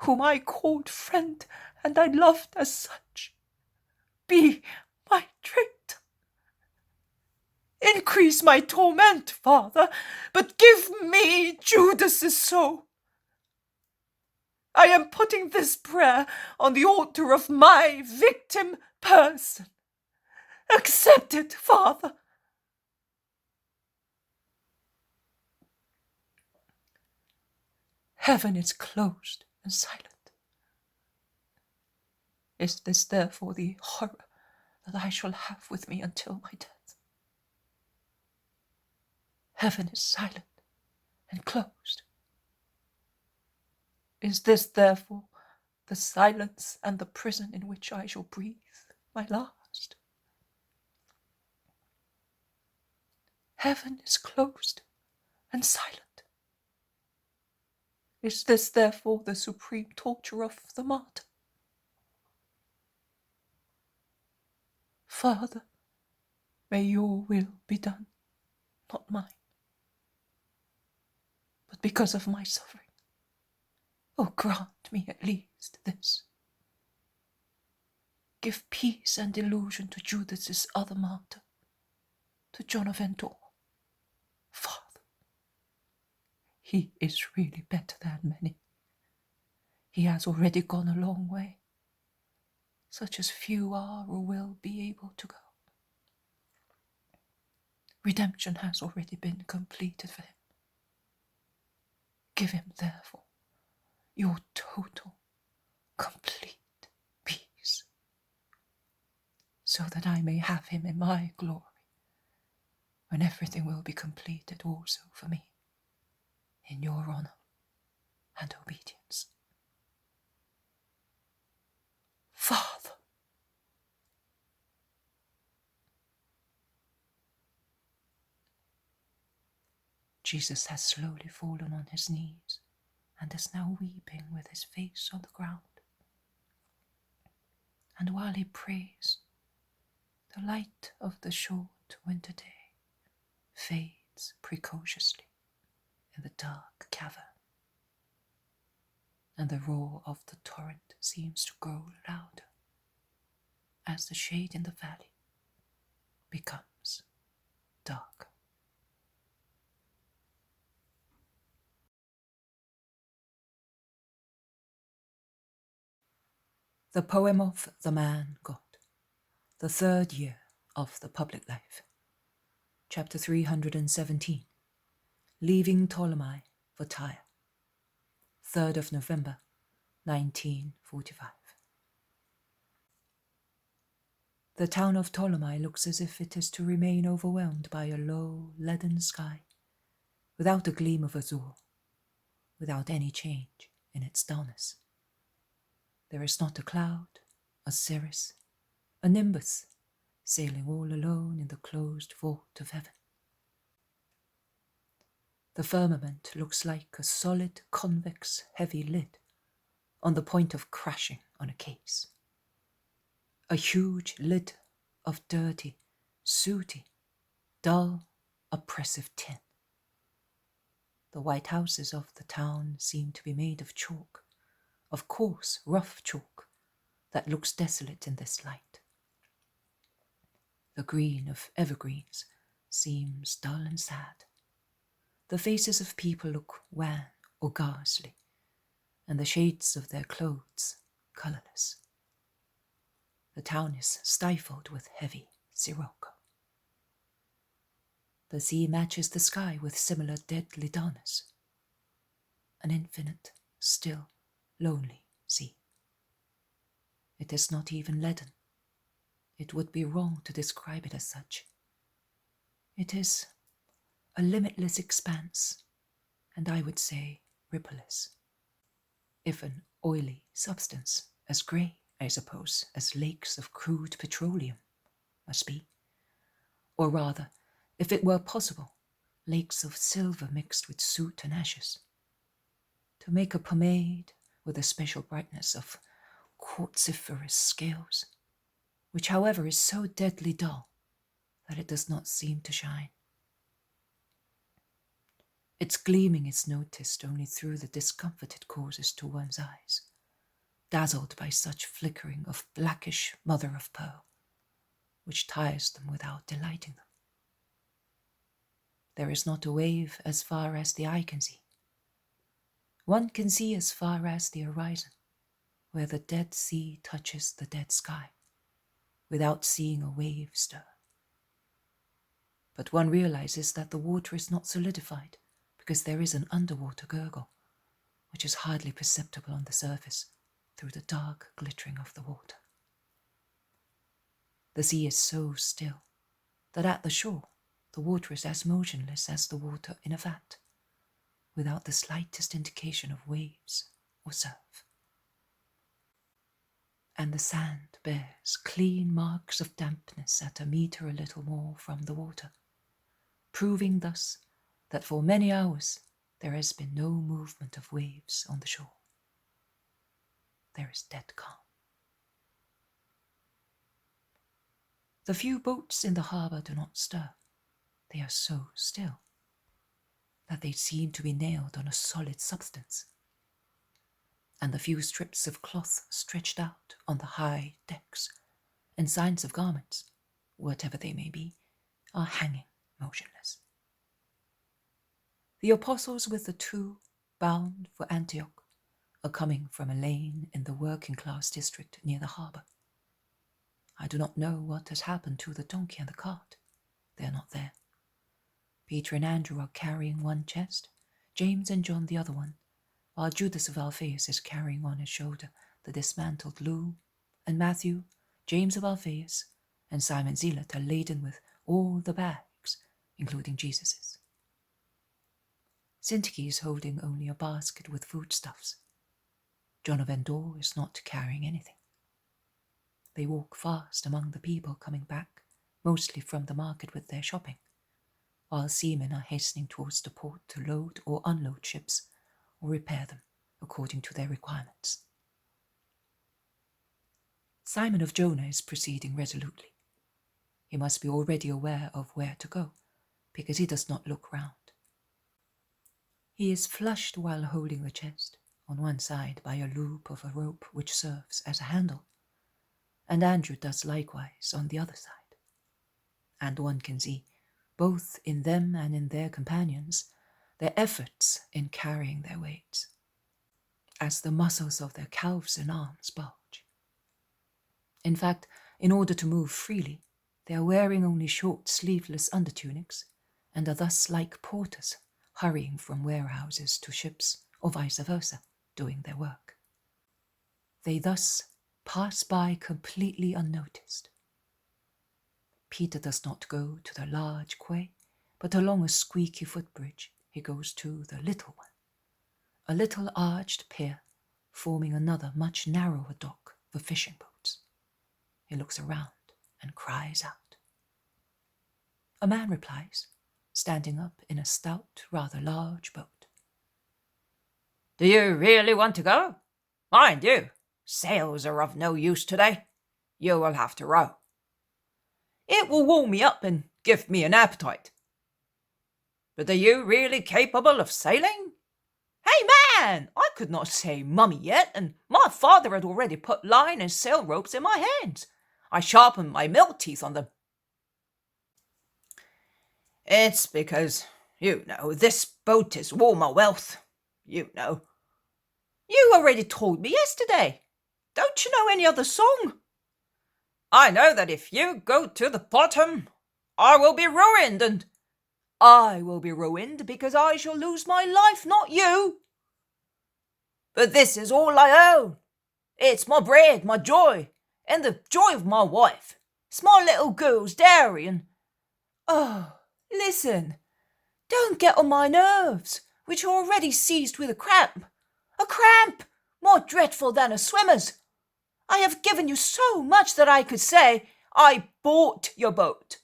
whom I called friend and I loved as such, be my traitor. Increase my torment, Father, but give me Judas's soul. I am putting this prayer on the altar of my victim person. Accept it, Father. Heaven is closed and silent. Is this therefore the horror that I shall have with me until my death? Heaven is silent and closed. Is this therefore the silence and the prison in which I shall breathe my last? Heaven is closed and silent. Is this therefore the supreme torture of the martyr? Father, may your will be done, not mine. But because of my suffering, oh, grant me at least this. Give peace and illusion to Judas's other martyr, to John of Antioch. Father, he is really better than many. He has already gone a long way, such as few are or will be able to go. Redemption has already been completed for him. Give him, therefore, your total, complete peace, so that I may have him in my glory, when everything will be completed also for me, in your honour and obedience. Father, Jesus has slowly fallen on his knees and is now weeping with his face on the ground. And while he prays, the light of the short winter day fades precociously in the dark cavern, and the roar of the torrent seems to grow louder as the shade in the valley becomes darker. The poem of the man God, the third year of the public life. Chapter 317, Leaving Ptolemy for Tyre, 3rd of November, 1945. The town of Ptolemy looks as if it is to remain overwhelmed by a low, leaden sky, without a gleam of azure, without any change in its dullness. There is not a cloud, a cirrus, a nimbus, sailing all alone in the closed vault of heaven. The firmament looks like a solid, convex, heavy lid on the point of crashing on a case. A huge lid of dirty, sooty, dull, oppressive tin. The white houses of the town seem to be made of chalk, of coarse, rough chalk that looks desolate in this light. The green of evergreens seems dull and sad. The faces of people look wan or ghastly, and the shades of their clothes colourless. The town is stifled with heavy sirocco. The sea matches the sky with similar deadly dullness. An infinite, still, lonely sea. It is not even leaden. It would be wrong to describe it as such. It is a limitless expanse, and I would say rippleless. If an oily substance, as grey, I suppose, as lakes of crude petroleum must be, or rather, if it were possible, lakes of silver mixed with soot and ashes, to make a pomade with a special brightness of quartziferous scales, which however is so deadly dull that it does not seem to shine. Its gleaming is noticed only through the discomfort it causes to one's eyes, dazzled by such flickering of blackish mother of pearl, which tires them without delighting them. There is not a wave as far as the eye can see. One can see as far as the horizon, where the Dead Sea touches the dead sky, without seeing a wave stir. But one realizes that the water is not solidified because there is an underwater gurgle, which is hardly perceptible on the surface through the dark glittering of the water. The sea is so still that at the shore the water is as motionless as the water in a vat, without the slightest indication of waves or surf. And the sand bears clean marks of dampness at a meter a little more from the water, proving thus that for many hours there has been no movement of waves on the shore. There is dead calm. The few boats in the harbour do not stir. They are so still that they seem to be nailed on a solid substance, and the few strips of cloth stretched out on the high decks and signs of garments, whatever they may be, are hanging motionless. The apostles with the two, bound for Antioch, are coming from a lane in the working-class district near the harbour. I do not know what has happened to the donkey and the cart. They are not there. Peter and Andrew are carrying one chest, James and John the other one, while Judas of Alphaeus is carrying on his shoulder the dismantled loom, and Matthew, James of Alphaeus, and Simon Zealot are laden with all the bags, including Jesus's. Syntyche is holding only a basket with foodstuffs. John of Endor is not carrying anything. They walk fast among the people coming back, mostly from the market with their shopping, while seamen are hastening towards the port to load or unload ships or repair them according to their requirements. Simon of Jonah is proceeding resolutely. He must be already aware of where to go, because he does not look round. He is flushed while holding the chest, on one side by a loop of a rope which serves as a handle, and Andrew does likewise on the other side. And one can see, both in them and in their companions, their efforts in carrying their weights, as the muscles of their calves and arms bulge. In fact, in order to move freely, they are wearing only short sleeveless undertunics, and are thus like porters hurrying from warehouses to ships, or vice versa, doing their work. They thus pass by completely unnoticed. Peter does not go to the large quay, but along a squeaky footbridge he goes to the little one, a little arched pier forming another much narrower dock for fishing boats. He looks around and cries out. A man replies, standing up in a stout, rather large boat. Do you really want to go? Mind you, sails are of no use today. You will have to row. It will warm me up and give me an appetite. But are you really capable of sailing? Hey man, I could not say mummy yet, and my father had already put line and sail ropes in my hands. I sharpened my milk teeth on them. It's because, this boat is all my wealth. You already told me yesterday. Don't you know any other song? I know that if you go to the bottom, I will be ruined, and I will be ruined because I shall lose my life, not you. But this is all I own. It's my bread, my joy, and the joy of my wife. It's my little girl's dairy, and... Oh, listen. Don't get on my nerves, which are already seized with a cramp. A cramp! More dreadful than a swimmer's. I have given you so much that I could say, I bought your boat.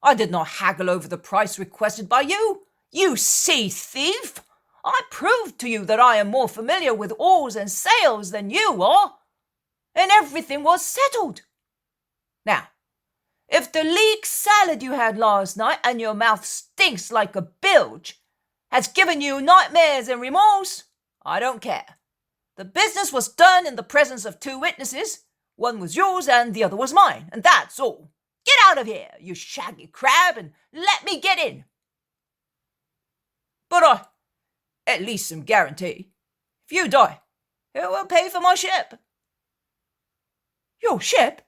I did not haggle over the price requested by you, you sea thief. I proved to you that I am more familiar with oars and sails than you are, and everything was settled. Now, if the leek salad you had last night and your mouth stinks like a bilge has given you nightmares and remorse, I don't care. The business was done in the presence of two witnesses. One was yours and the other was mine, and that's all. Get out of here, you shaggy crab, and let me get in. But I at least some guarantee. If you die, who will pay for my ship? Your ship?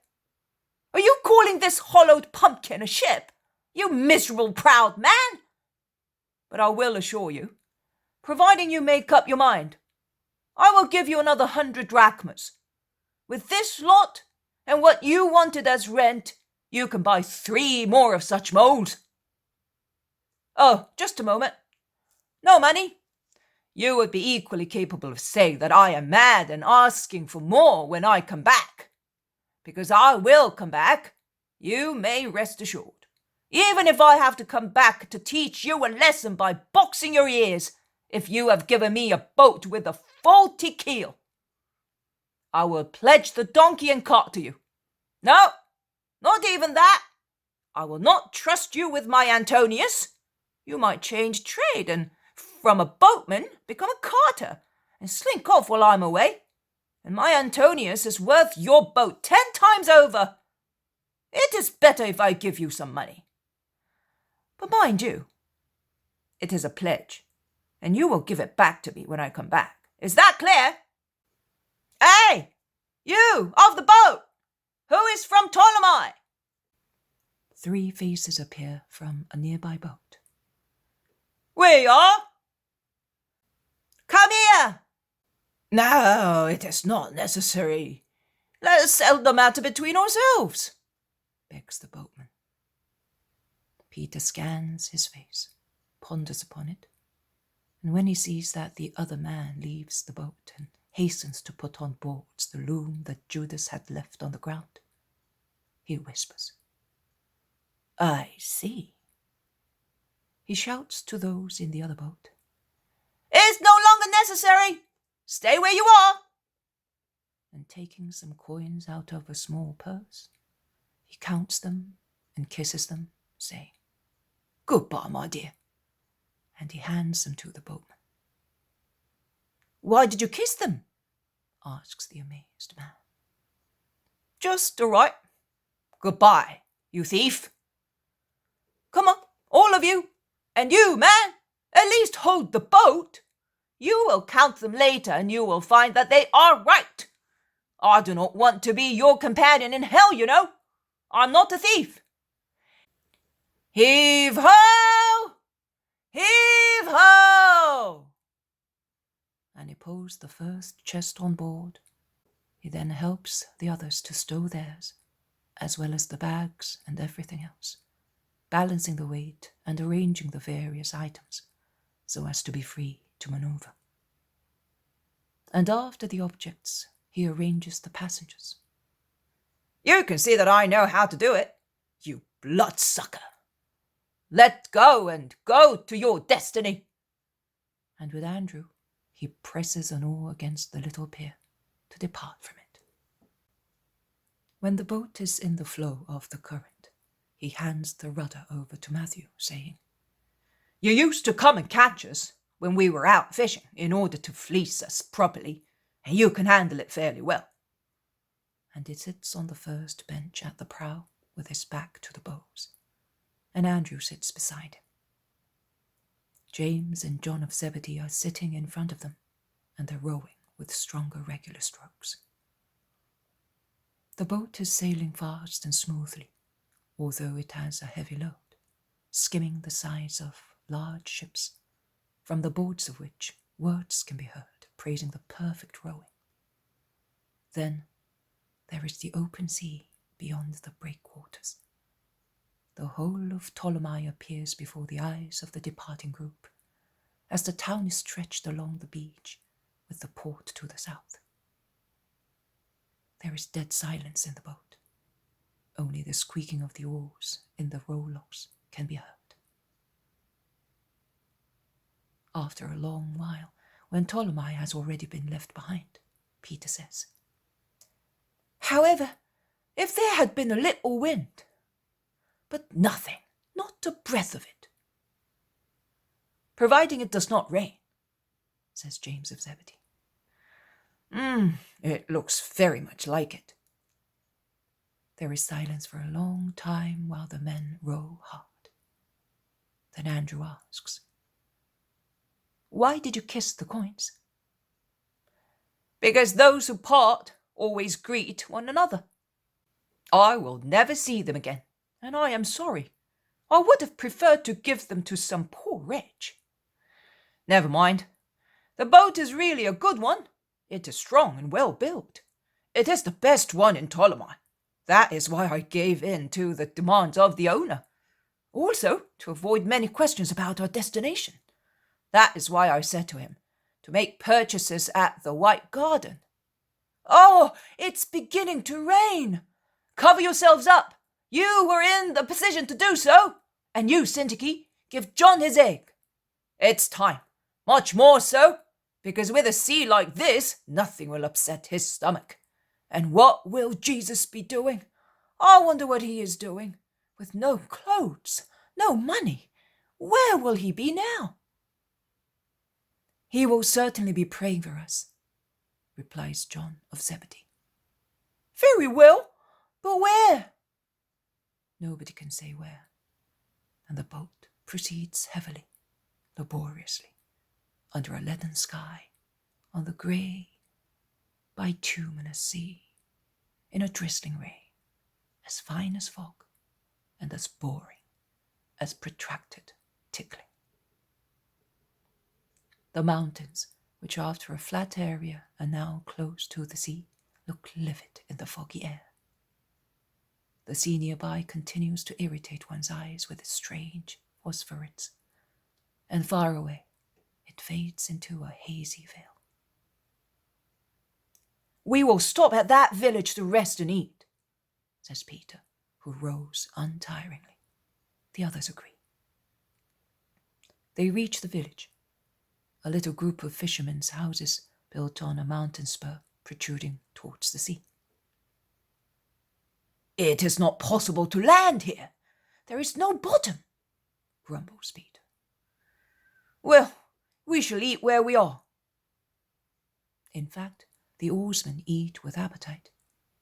Are you calling this hollowed pumpkin a ship, you miserable proud man? But I will assure you, providing you make up your mind, I will give you another 100 drachmas. With this lot and what you wanted as rent, you can buy 3 more of such molds. Oh, just a moment. No money? You would be equally capable of saying that I am mad and asking for more when I come back. Because I will come back, you may rest assured. Even if I have to come back to teach you a lesson by boxing your ears, if you have given me a boat with a faulty keel. I will pledge the donkey and cart to you. No, not even that. I will not trust you with my Antonius. You might change trade and from a boatman become a carter and slink off while I'm away. And my Antonius is worth your boat 10 times over. It is better if I give you some money. But mind you, it is a pledge, and you will give it back to me when I come back. Is that clear? Hey, you of the boat, who is from Ptolemy? 3 faces appear from a nearby boat. We are. Come here. No, it is not necessary. Let us settle the matter between ourselves, begs the boatman. Peter scans his face, ponders upon it, and when he sees that the other man leaves the boat and hastens to put on boards the loom that Judas had left on the ground, he whispers, "I see." He shouts to those in the other boat, "It's no longer necessary. Stay where you are." And taking some coins out of a small purse, he counts them and kisses them, saying, "Goodbye, my dear," and he hands them to the boatman. "Why did you kiss them?" asks the amazed man. "Just all right. Goodbye, you thief. Come on, all of you. And you, man, at least hold the boat. You will count them later and you will find that they are right. I do not want to be your companion in hell, you know. I'm not a thief. Heave ho! Heave ho!" And he pulls the first chest on board. He then helps the others to stow theirs, as well as the bags and everything else, balancing the weight and arranging the various items so as to be free to maneuver. And after the objects, he arranges the passengers. "You can see that I know how to do it, you bloodsucker. Let go and go to your destiny." And with Andrew, he presses an oar against the little pier to depart from it. When the boat is in the flow of the current, he hands the rudder over to Matthew, saying, "You used to come and catch us when we were out fishing in order to fleece us properly, and you can handle it fairly well." And he sits on the first bench at the prow with his back to the bows, and Andrew sits beside him. James and John of Zebedee are sitting in front of them, and they're rowing with stronger regular strokes. The boat is sailing fast and smoothly, although it has a heavy load, skimming the sides of large ships, from the boards of which words can be heard praising the perfect rowing. Then there is the open sea beyond the breakwaters. The whole of Ptolemy appears before the eyes of the departing group, as the town is stretched along the beach with the port to the south. There is dead silence in the boat. Only the squeaking of the oars in the rowlocks can be heard. After a long while, when Ptolemy has already been left behind, Peter says, "However, if there had been a little wind, but nothing, not a breath of it." "Providing it does not rain," says James of Zebedee. It looks very much like it." There is silence for a long time while the men row hard. Then Andrew asks, "Why did you kiss the coins?" because those who part always greet one another. I will never see them again, and I am sorry. I would have preferred to give them to some poor wretch. Never mind. The boat is really a good one. It is strong and well built. It is the best one in Ptolemy. That is why I gave in to the demands of the owner. Also, to avoid many questions about our destination. That is why I said to him, to make purchases at the White Garden. Oh, it's beginning to rain. Cover yourselves up, you who are in the position to do so. And you, Syntyche, give John his egg. It's time, much more so, because with a sea like this, nothing will upset his stomach. And what will Jesus be doing? I wonder what he is doing. With no clothes, no money, where will he be now? He will certainly be praying for us, replies John of Zebedee. Very well, but where? Nobody can say where, and the boat proceeds heavily, laboriously, under a leaden sky, on the grey, bituminous sea, in a drizzling rain, as fine as fog, and as boring as protracted tickling. The mountains, which after a flat area are now close to the sea, look livid in the foggy air. The sea nearby continues to irritate one's eyes with its strange phosphorescence, and far away it fades into a hazy veil. We will stop at that village to rest and eat, says Peter, who rows untiringly. The others agree. They reach the village, a little group of fishermen's houses built on a mountain spur protruding towards the sea. It is not possible to land here. There is no bottom, grumbles Peter. Well, we shall eat where we are. In fact, the oarsmen eat with appetite,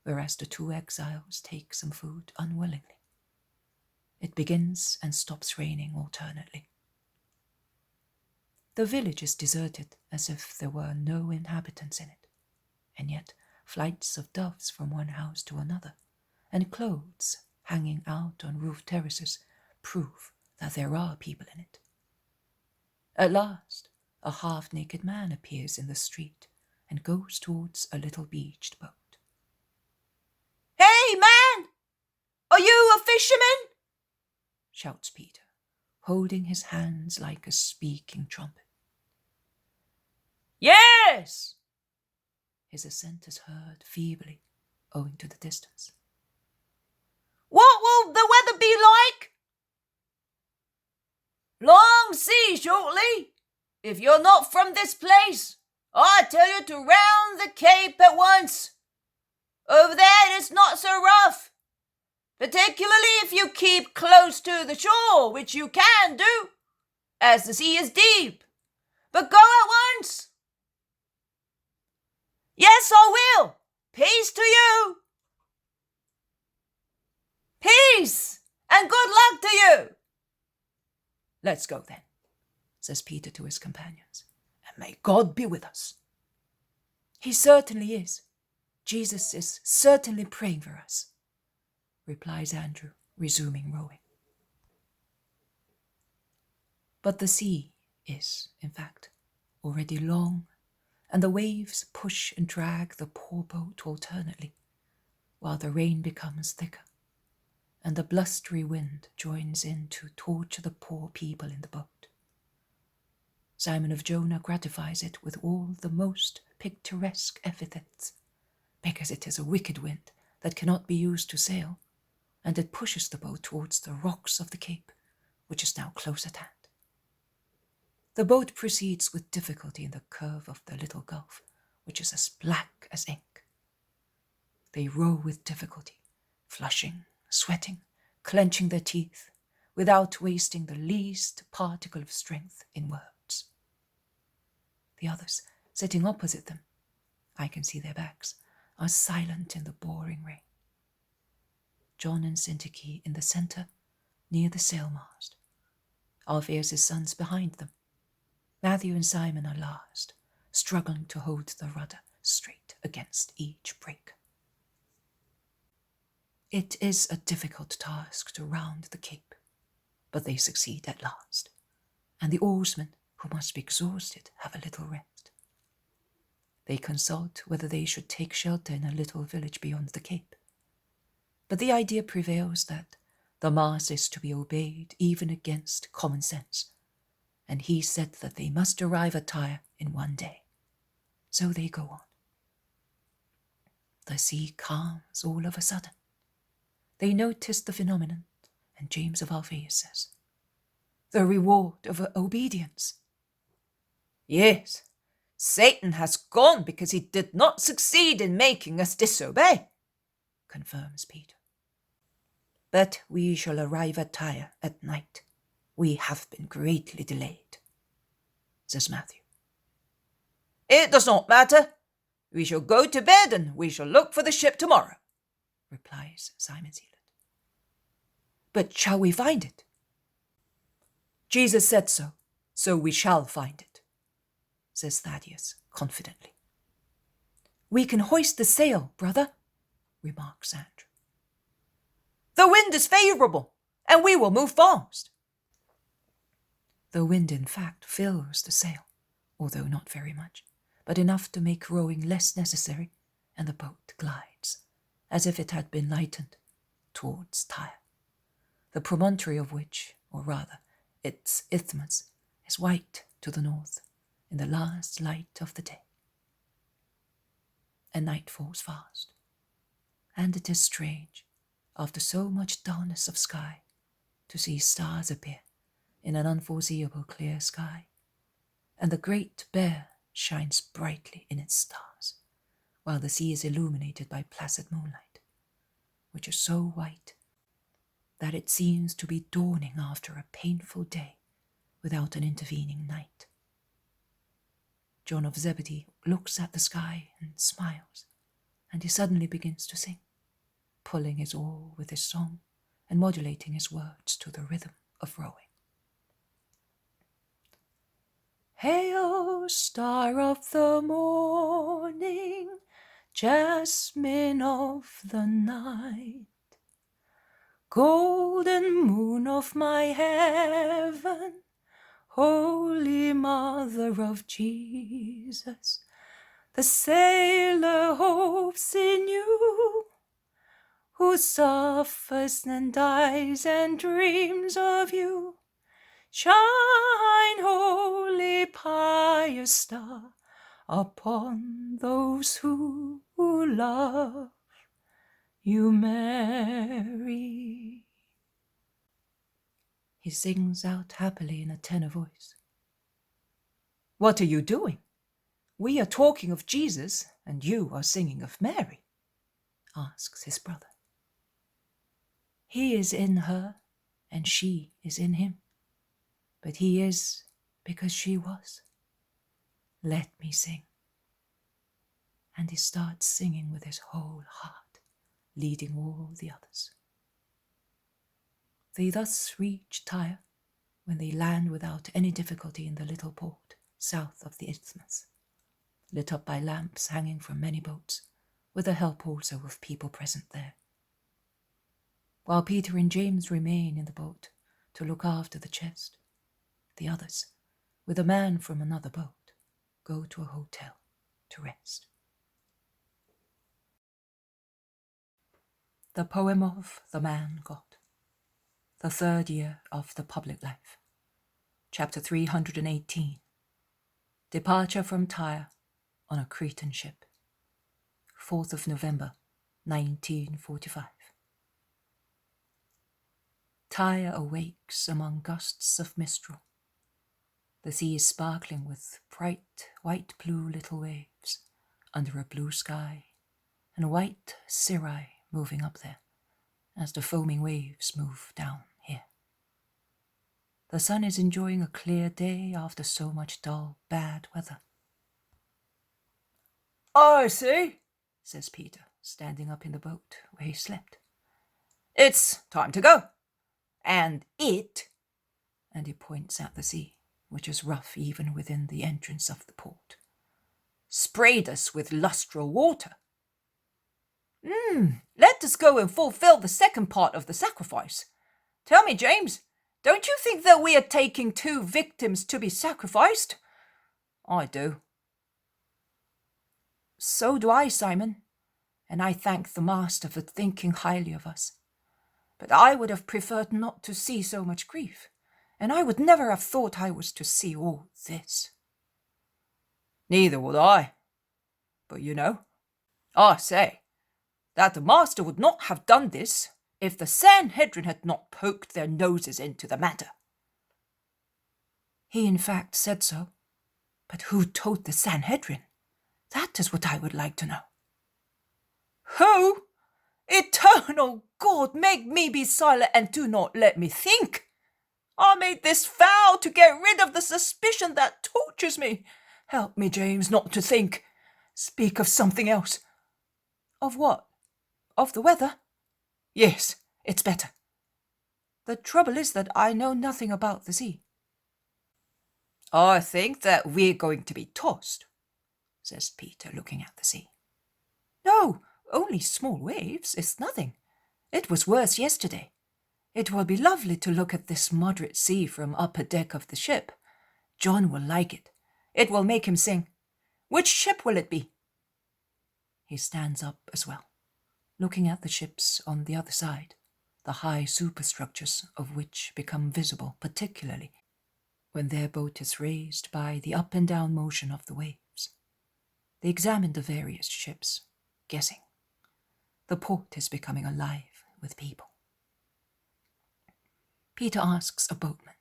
whereas the two exiles take some food unwillingly. It begins and stops raining alternately. The village is deserted as if there were no inhabitants in it, and yet flights of doves from one house to another, and clothes hanging out on roof terraces prove that there are people in it. At last, a half-naked man appears in the street and goes towards a little beached boat. Hey, man! Are you a fisherman? Shouts Peter, holding his hands like a speaking trumpet. Yes! His assent is heard feebly, owing to the distance. What will the weather be like? Long sea shortly. If you're not from this place, I tell you to round the cape at once. Over there it is not so rough, particularly if you keep close to the shore, which you can do, as the sea is deep. But go at once. Yes, I will. Peace to you. Peace, and good luck to you. Let's go then, says Peter to his companions, and may God be with us. He certainly is. Jesus is certainly praying for us, replies Andrew, resuming rowing. But the sea is, in fact, already long, and the waves push and drag the poor boat alternately, while the rain becomes thicker, and the blustery wind joins in to torture the poor people in the boat. Simon of Jonah gratifies it with all the most picturesque epithets, because it is a wicked wind that cannot be used to sail, and it pushes the boat towards the rocks of the cape, which is now close at hand. The boat proceeds with difficulty in the curve of the little gulf, which is as black as ink. They row with difficulty, flushing, sweating, clenching their teeth, without wasting the least particle of strength in words. The others, sitting opposite them, I can see their backs, are silent in the pouring rain. John and Syntyche in the centre, near the sailmast. Alphaeus' sons behind them. Matthew and Simon are last, struggling to hold the rudder straight against each break. It is a difficult task to round the cape, but they succeed at last, and the oarsmen, who must be exhausted, have a little rest. They consult whether they should take shelter in a little village beyond the cape, but the idea prevails that the mast is to be obeyed even against common sense, and he said that they must arrive at Tyre in 1 day. So they go on. The sea calms all of a sudden. They notice the phenomenon, and James of Alphaeus says, "The reward of obedience." Yes, Satan has gone because he did not succeed in making us disobey, confirms Peter. But we shall arrive at Tyre at night. We have been greatly delayed, says Matthew. It does not matter. We shall go to bed and we shall look for the ship tomorrow, replies Simon Zealot. But shall we find it? Jesus said so, so we shall find it, says Thaddeus confidently. We can hoist the sail, brother, remarks Andrew. The wind is favourable, and we will move fast. The wind, in fact, fills the sail, although not very much, but enough to make rowing less necessary, and the boat glides, as if it had been lightened, towards Tyre, the promontory of which, or rather its isthmus, is white to the north in the last light of the day. And night falls fast, and it is strange, after so much dullness of sky, to see stars appear in an unforeseeable clear sky, and the Great Bear shines brightly in its stars, while the sea is illuminated by placid moonlight, which is so white that it seems to be dawning after a painful day without an intervening night. John of Zebedee looks at the sky and smiles, and he suddenly begins to sing, pulling his oar with his song and modulating his words to the rhythm of rowing. Hail, star of the morning, jasmine of the night, golden moon of my heaven, Holy Mother of Jesus, the sailor hopes in you, who suffers and dies and dreams of you. Shine, holy pious star, upon those who love you, Mary. He sings out happily in a tenor voice. What are you doing? We are talking of Jesus, and you are singing of Mary, asks his brother. He is in her, and she is in him. But he is because she was. Let me sing. And he starts singing with his whole heart, leading all the others. They thus reach Tyre, when they land without any difficulty in the little port south of the isthmus, lit up by lamps hanging from many boats, with the help also of people present there. While Peter and James remain in the boat to look after the chest, the others, with a man from another boat, go to a hotel to rest. The poem of The Man God. The third year of the public life. Chapter 318. Departure from Tyre on a Cretan ship. 4th of November, 1945. Tyre awakes among gusts of mistral. The sea is sparkling with bright white blue little waves under a blue sky, and white cirri moving up there as the foaming waves move down here. The sun is enjoying a clear day after so much dull, bad weather. I see, says Peter, standing up in the boat where he slept. It's time to go. And and he points at the sea, which is rough even within the entrance of the port. sprayed us with lustral water. Let us go and fulfill the second part of the sacrifice. Tell me, James, don't you think that we are taking 2 victims to be sacrificed? I do. So do I, Simon, and I thank the Master for thinking highly of us. But I would have preferred not to see so much grief, and I would never have thought I was to see all this. Neither would I. But I say, that the Master would not have done this if the Sanhedrin had not poked their noses into the matter. He in fact said so. But who told the Sanhedrin? That is what I would like to know. Who? Eternal God, make me be silent and do not let me think. I made this vow to get rid of the suspicion that tortures me. Help me, James, not to think. Speak of something else. Of what? Of the weather? Yes, it's better. The trouble is that I know nothing about the sea. I think that we're going to be tossed, says Peter, looking at the sea. No, only small waves. It's nothing. It was worse yesterday. It will be lovely to look at this moderate sea from upper deck of the ship. John will like it. It will make him sing. Which ship will it be? He stands up as well, looking at the ships on the other side, the high superstructures of which become visible particularly when their boat is raised by the up and down motion of the waves. They examine the various ships, guessing. The port is becoming alive with people. Peter asks a boatman,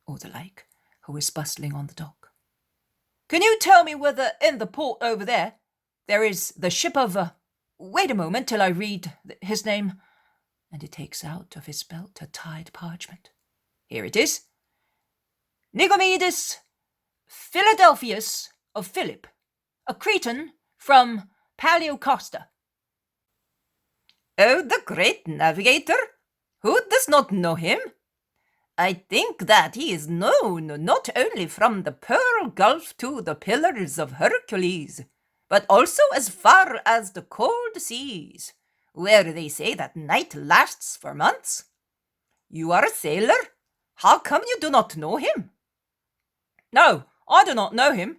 or the like, who is bustling on the dock. Can you tell me whether in the port over there is the ship of... Wait a moment till I read his name. And he takes out of his belt a tied parchment. Here it is. Nicomedes Philadelphus of Philip, a Cretan from Paleocosta. Oh, the great navigator! Who does not know him? I think that he is known not only from the Pearl Gulf to the Pillars of Hercules, but also as far as the cold seas, where they say that night lasts for months. You are a sailor. How come you do not know him? No, I do not know him,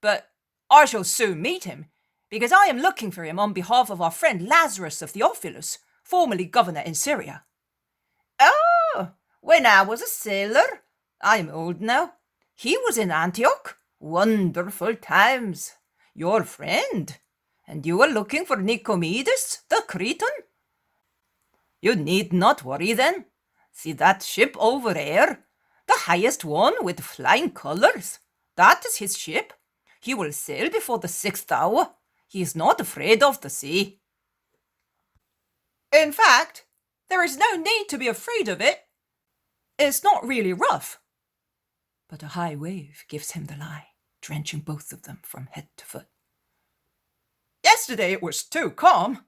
but I shall soon meet him, because I am looking for him on behalf of our friend Lazarus of Theophilus, formerly governor in Syria. Oh, when I was a sailor, I am old now, he was in Antioch. Wonderful times. Your friend. And you are looking for Nicomedes, the Cretan? You need not worry then. See that ship over there? The highest one with flying colours. That is his ship. He will sail before the 6th hour. He is not afraid of the sea. In fact, there is no need to be afraid of it. It's not really rough. But a high wave gives him the lie, drenching both of them from head to foot. Yesterday it was too calm.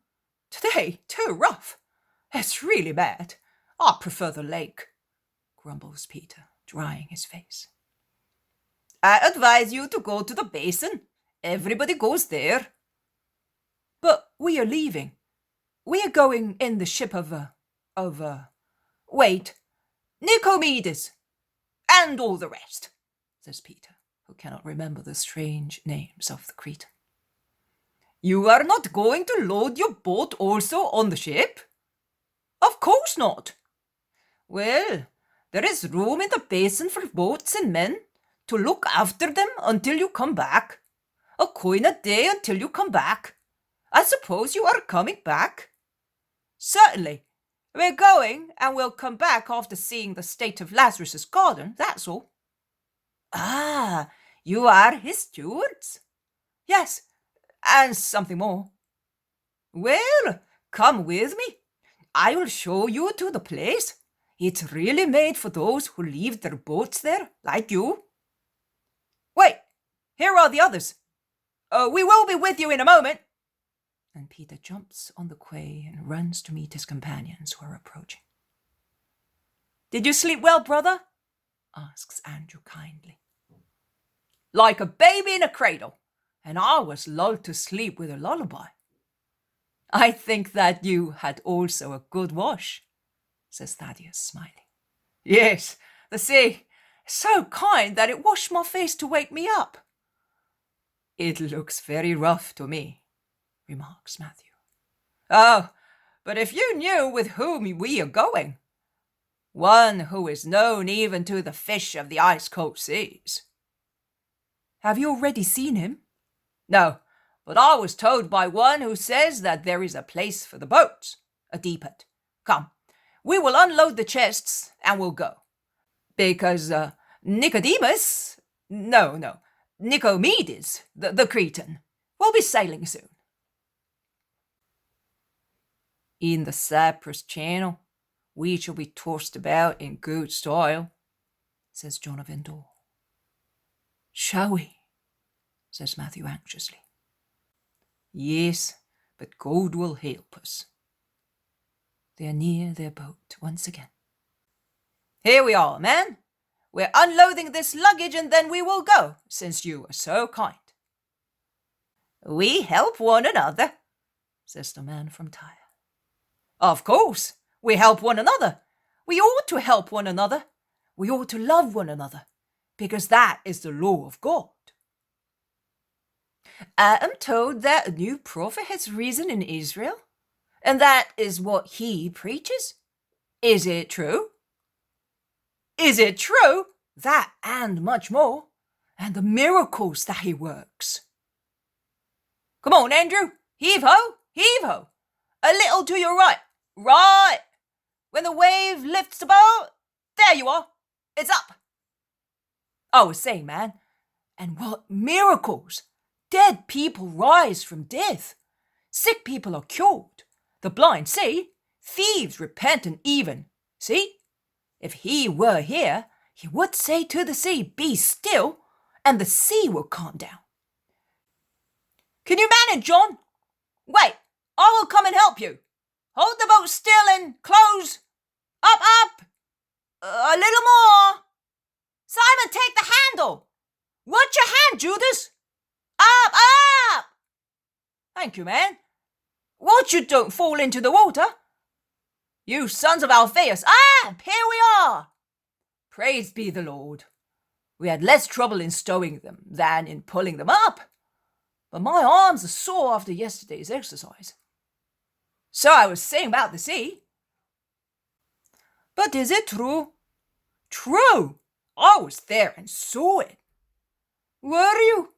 Today, too rough. It's really bad. I prefer the lake, grumbles Peter, drying his face. I advise you to go to the basin. Everybody goes there. But we are leaving. We are going in the ship Wait, Nicomedes, and all the rest, says Peter, who cannot remember the strange names of the Cretan. You are not going to load your boat also on the ship? Of course not. Well, there is room in the basin for boats and men to look after them until you come back. A coin a day until you come back. I suppose you are coming back? Certainly. We're going, and we'll come back after seeing the state of Lazarus's garden, that's all. Ah, you are his stewards? Yes, and something more. Well, come with me. I will show you to the place. It's really made for those who leave their boats there, like you. Wait, here are the others. We will be with you in a moment. And Peter jumps on the quay and runs to meet his companions who are approaching. Did you sleep well, brother? Asks Andrew kindly. Like a baby in a cradle. and I was lulled to sleep with a lullaby. I think that you had also a good wash, says Thaddeus, smiling. Yes, the sea is so kind that it washed my face to wake me up. It looks very rough to me, remarks Matthew. Oh, but if you knew with whom we are going, one who is known even to the fish of the ice-cold seas. Have you already seen him? No, but I was told by one who says that there is a place for the boats, a depot. Come, we will unload the chests and we'll go. Because Nicomedes, the Cretan, will be sailing soon. In the Cyprus Channel, we shall be tossed about in good style, says John of Endor. Shall we? Says Matthew anxiously. Yes, but God will help us. They are near their boat once again. Here we are, man. We're unloading this luggage and then we will go, since you are so kind. We help one another, says the man from Tyre. Of course, we help one another. We ought to help one another. We ought to love one another, because that is the law of God. I am told that a new prophet has risen in Israel, and that is what he preaches. Is it true? Is it true? That and much more, and the miracles that he works. Come on, Andrew. Heave-ho, heave-ho. A little to your right. Right. When the wave lifts the boat, there you are. It's up. I was saying, man, and what miracles. Dead people rise from death. Sick people are cured. The blind see. Thieves repent and even. See? If he were here, he would say to the sea, be still, and the sea will calm down. Can you manage, John? Wait, I will come and help you. Hold the boat still and close. Up, up. A little more. Simon, take the handle. Watch your hand, Judas. Up, up. Thank you, man. Watch you don't fall into the water. You sons of Alphaeus, up, here we are. Praise be the Lord. We had less trouble in stowing them than in pulling them up. But my arms are sore after yesterday's exercise. So I was saying about the sea. But is it true? True. I was there and saw it. Were you?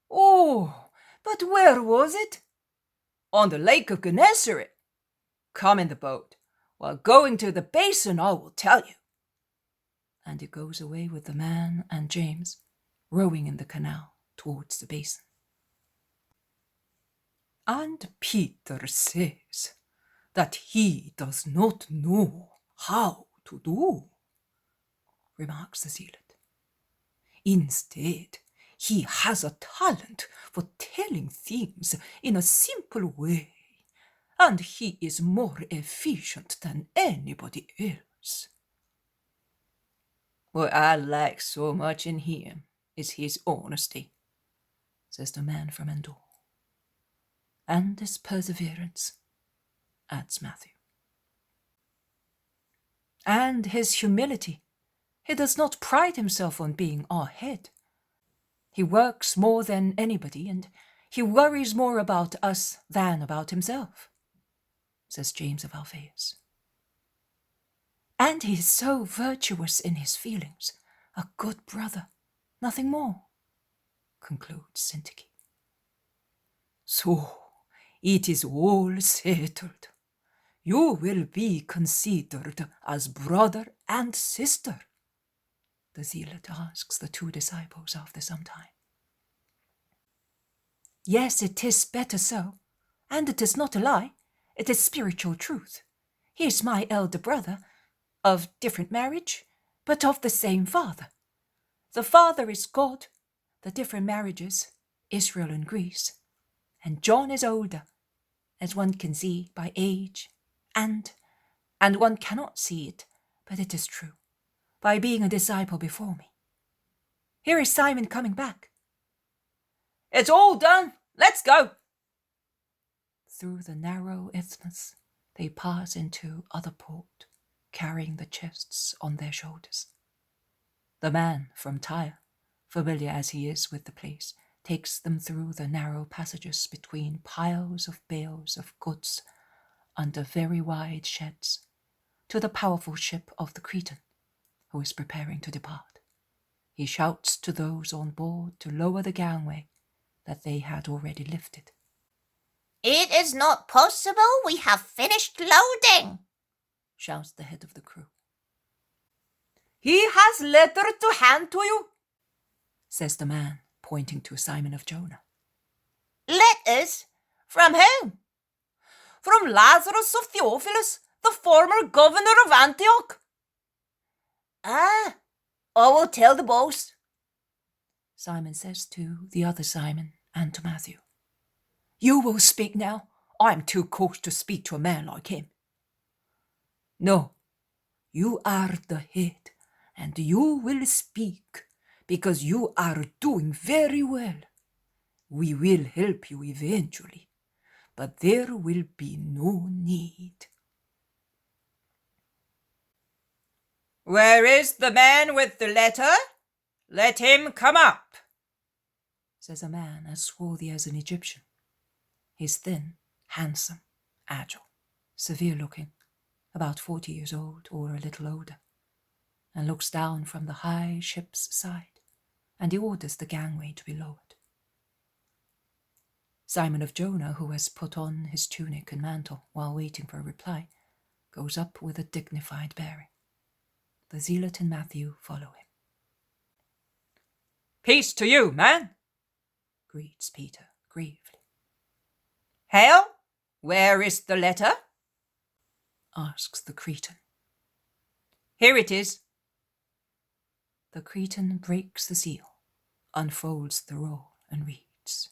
Oh, but where was it? On the lake of Gennesaret. Come in the boat. While going to the basin, I will tell you. And he goes away with the man and James, rowing in the canal towards the basin. And Peter says that he does not know how to do, remarks the zealot. Instead, he has a talent for telling things in a simple way, and he is more efficient than anybody else. What I like so much in him is his honesty, says the man from Endor. And his perseverance, adds Matthew. And his humility. He does not pride himself on being our head. He works more than anybody, and he worries more about us than about himself, says James of Alphaeus. And he is so virtuous in his feelings, a good brother, nothing more, concludes Syntyche. So, it is all settled. You will be considered as brother and sister, the zealot asks the two disciples after some time. Yes, it is better so, and it is not a lie. It is spiritual truth. He is my elder brother, of different marriage, but of the same father. The father is God, the different marriages, Israel and Greece, and John is older, as one can see by age, and one cannot see it, but it is true, by being a disciple before me. Here is Simon coming back. It's all done. Let's go. Through the narrow isthmus, they pass into other port, carrying the chests on their shoulders. The man from Tyre, familiar as he is with the place, takes them through the narrow passages between piles of bales of goods under very wide sheds, to the powerful ship of the Cretan, who is preparing to depart. He shouts to those on board to lower the gangway that they had already lifted. "It is not possible. We have finished loading," shouts the head of the crew. "He has letter to hand to you," says the man, pointing to Simon of Jonah. "Letters? From whom?" "From Lazarus of Theophilus, the former governor of Antioch." "Ah, I will tell the boss," Simon says to the other Simon and to Matthew. "You will speak now. I am too coarse to speak to a man like him." "No, you are the head, and you will speak, because you are doing very well. We will help you eventually, but there will be no need." "Where is the man with the letter? Let him come up," says a man as swarthy as an Egyptian. He's thin, handsome, agile, severe-looking, about 40 years old or a little older, and looks down from the high ship's side, and he orders the gangway to be lowered. Simon of Jonah, who has put on his tunic and mantle while waiting for a reply, goes up with a dignified bearing. The zealot and Matthew follow him. "Peace to you, man," greets Peter gravely. "Hail, where is the letter?" asks the Cretan. "Here it is." The Cretan breaks the seal, unfolds the roll, and reads.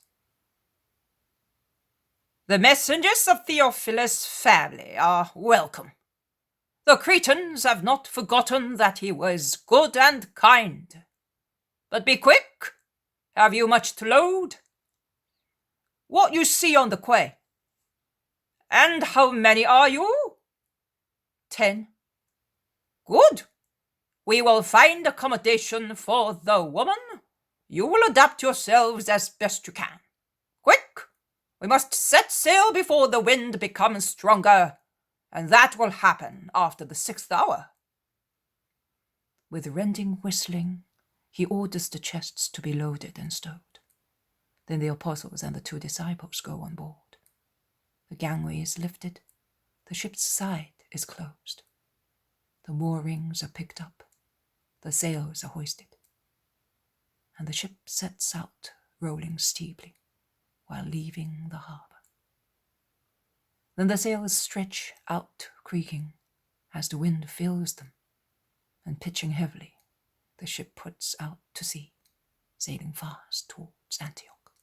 "The messengers of Theophilus' family are welcome. The Cretans have not forgotten that he was good and kind. But be quick. Have you much to load?" "What you see on the quay." "And how many are you?" 10. "Good. We will find accommodation for the woman. You will adapt yourselves as best you can. Quick! We must set sail before the wind becomes stronger, and that will happen after the 6th hour." With rending whistling, he orders the chests to be loaded and stowed. Then the apostles and the 2 disciples go on board. The gangway is lifted, the ship's side is closed. The moorings are picked up, the sails are hoisted, and the ship sets out, rolling steeply, while leaving the harbour. Then the sails stretch out, creaking, as the wind fills them, and pitching heavily, the ship puts out to sea, sailing fast towards Antioch.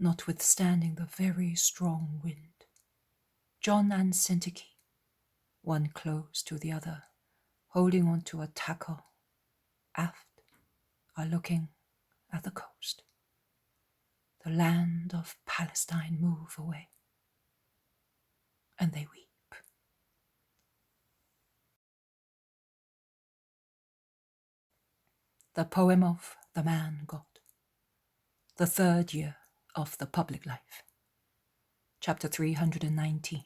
Notwithstanding the very strong wind, John and Zacchie, one close to the other, holding on to a tackle aft, are looking at the coast. The land of Palestine move away, and they weep. The poem of the man God, the 3rd year of the public life. Chapter 319.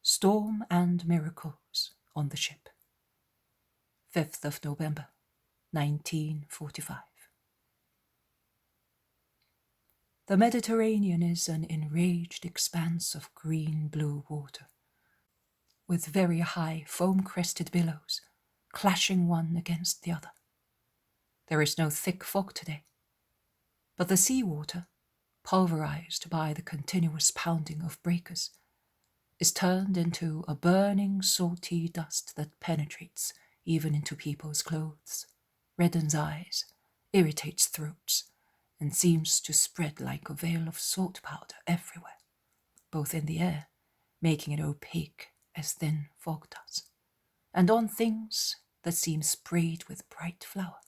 Storm and miracles on the ship. 5th of November, 1945. The Mediterranean is an enraged expanse of green-blue water, with very high foam-crested billows clashing one against the other. There is no thick fog today, but the sea-water, pulverized by the continuous pounding of breakers, is turned into a burning, salty dust that penetrates even into people's clothes, reddens eyes, irritates throats, and seems to spread like a veil of salt powder everywhere, both in the air, making it opaque as thin fog does, and on things that seem sprayed with bright flour.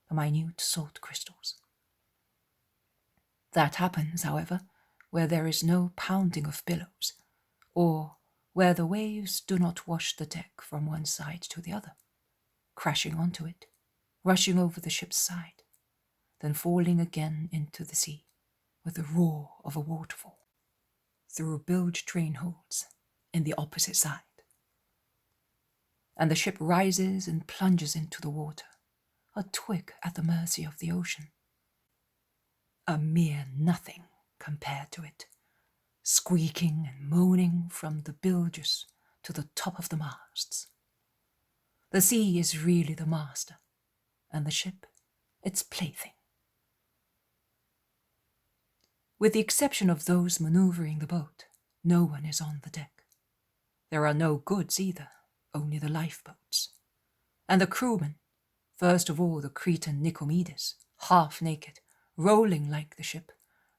the minute salt crystals. That happens, however, where there is no pounding of billows, or where the waves do not wash the deck from one side to the other, crashing onto it, rushing over the ship's side, then falling again into the sea with the roar of a waterfall through bilge train holes in the opposite side. And the ship rises and plunges into the water, a twig at the mercy of the ocean. A mere nothing compared to it, squeaking and moaning from the bilges to the top of the masts. The sea is really the master, and the ship its plaything. With the exception of those maneuvering the boat, no one is on the deck. There are no goods either, only the lifeboats. And the crewmen, first of all the Cretan Nicomedes, half naked, rolling like the ship,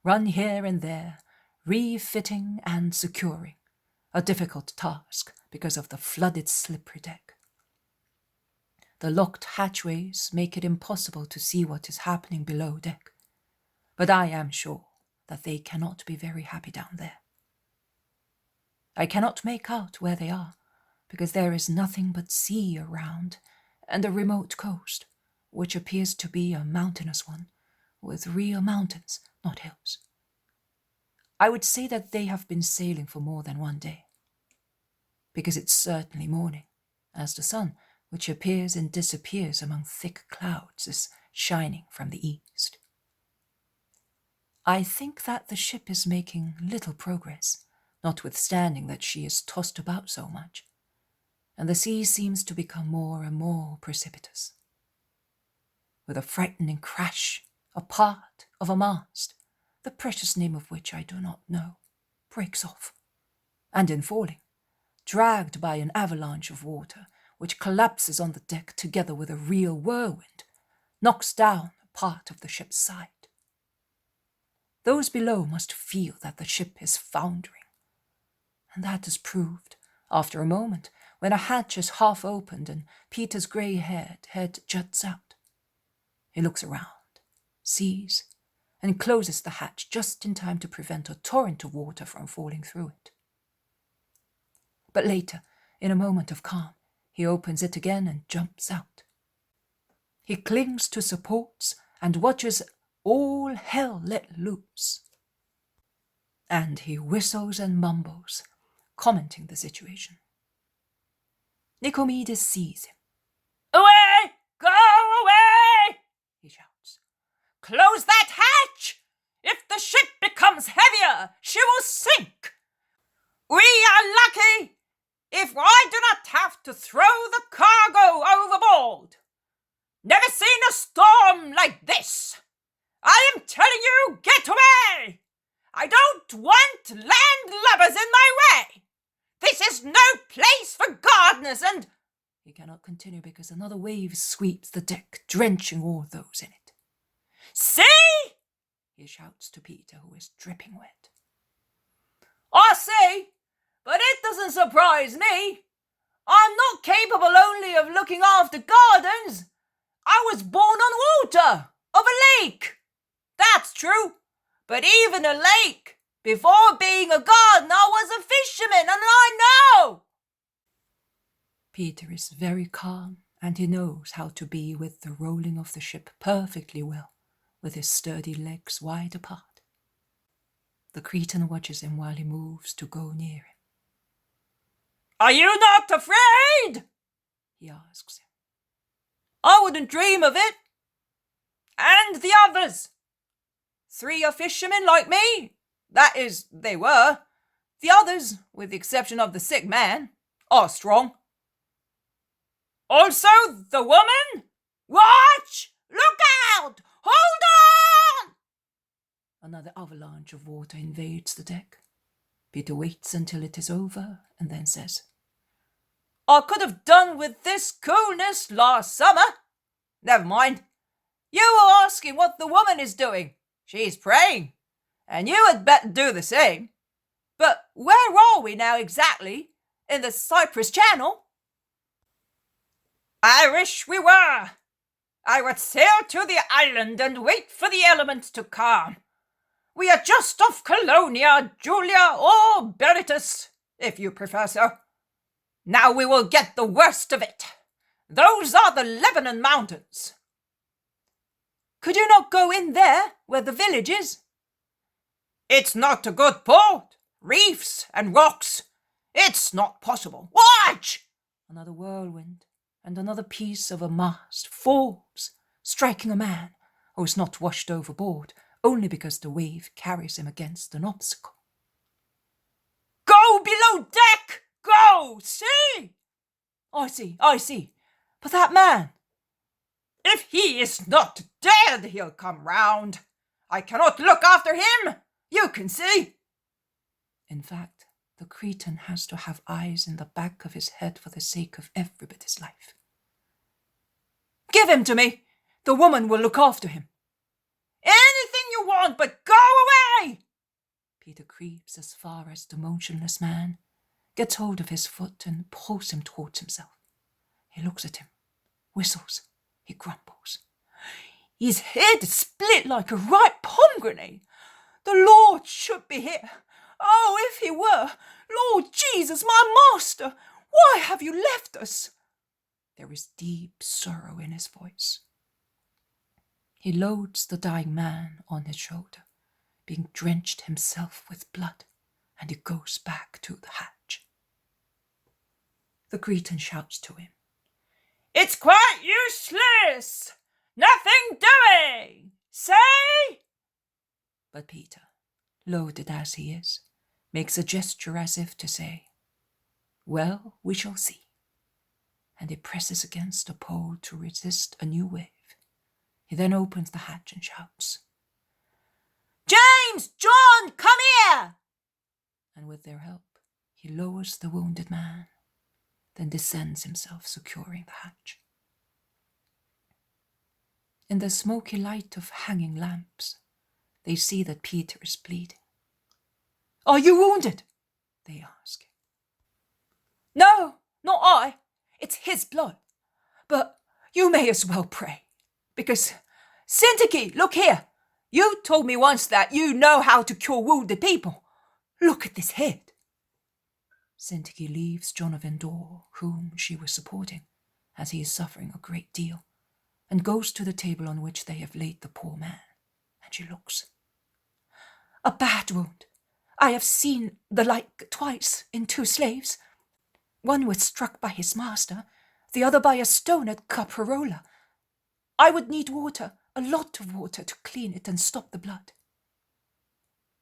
run here and there, refitting and securing, a difficult task because of the flooded slippery deck. The locked hatchways make it impossible to see what is happening below deck, but I am sure that they cannot be very happy down there. I cannot make out where they are, because there is nothing but sea around and a remote coast, which appears to be a mountainous one, with real mountains, not hills. I would say that they have been sailing for more than one day, because it's certainly morning, as the sun, which appears and disappears among thick clouds, is shining from the east. I think that the ship is making little progress, notwithstanding that she is tossed about so much, and the sea seems to become more and more precipitous. With a frightening crash, a part of a mast, the precious name of which I do not know, breaks off, and in falling, dragged by an avalanche of water, which collapses on the deck together with a real whirlwind, knocks down a part of the ship's side. Those below must feel that the ship is foundering, and that is proved after a moment when a hatch is half opened and Peter's grey-haired head juts out. He looks around, sees, and closes the hatch just in time to prevent a torrent of water from falling through it. But later, in a moment of calm, he opens it again and jumps out. He clings to supports and watches all hell let loose. And he whistles and mumbles, commenting the situation. Nicomedes sees him. Away! Go away! He shouts. Close that hatch! If the ship becomes heavier, she will sink. We are lucky if I do not have to throw the cargo overboard. Never seen a storm like this. I am telling you, get away! I don't want landlubbers in my way. This is no place for gardeners and... He cannot continue because another wave sweeps the deck, drenching all those in it. See? He shouts to Peter, who is dripping wet. I see, but it doesn't surprise me. I'm not capable only of looking after gardens. I was born on water, of a lake. That's true, but even a lake, before being a gardener, was a fisherman, and I know. Peter is very calm, and he knows how to be with the rolling of the ship perfectly well, with his sturdy legs wide apart. The Cretan watches him while he moves to go near him. Are you not afraid? He asks him. I wouldn't dream of it. And the others. 3 are fishermen like me. That is, they were. The others, with the exception of the sick man, are strong. Also the woman? Watch! Look out! Hold on! Another avalanche of water invades the deck. Peter waits until it is over and then says, I could have done with this coolness last summer. Never mind. You were asking what the woman is doing. She's praying, and you had better do the same. But where are we now exactly? In the Cyprus Channel? I wish we were. I would sail to the island and wait for the elements to calm. We are just off Colonia, Julia, or Berytus, if you prefer so. Now we will get the worst of it. Those are the Lebanon mountains. Could you not go in there, where the village is? It's not a good port. Reefs and rocks. It's not possible. Watch! Another whirlwind, and another piece of a mast falls, striking a man who is not washed overboard, only because the wave carries him against an obstacle. Go below deck! Go! See! I see. But that man! If he is not dead, he'll come round. I cannot look after him. You can see. In fact, the Cretan has to have eyes in the back of his head for the sake of everybody's life. Give him to me. The woman will look after him. Anything you want, but go away! Peter creeps as far as the motionless man, gets hold of his foot and pulls him towards himself. He looks at him, whistles, he grumbles. His head is split like a ripe pomegranate. The Lord should be here. Oh, if he were! Lord Jesus, my master, why have you left us? There is deep sorrow in his voice. He loads the dying man on his shoulder, being drenched himself with blood, and he goes back to the hatch. The Cretan shouts to him. It's quite useless! Nothing doing! Say! But Peter, loaded as he is, makes a gesture as if to say, well, we shall see. And he presses against the pole to resist a new wave. He then opens the hatch and shouts, James! John! Come here! And with their help, he lowers the wounded man, then descends himself, securing the hatch. In the smoky light of hanging lamps, they see that Peter is bleeding. Are you wounded? They ask. No, not I. It's his blood. But you may as well pray. Because, Zacchie, look here. You told me once that you know how to cure wounded people. Look at this head. Zacchie leaves John of Endor, whom she was supporting, as he is suffering a great deal, and goes to the table on which they have laid the poor man, and she looks. A bad wound. I have seen the like twice in 2 slaves. One was struck by his master, the other by a stone at Caprarola. I would need water, a lot of water, to clean it and stop the blood.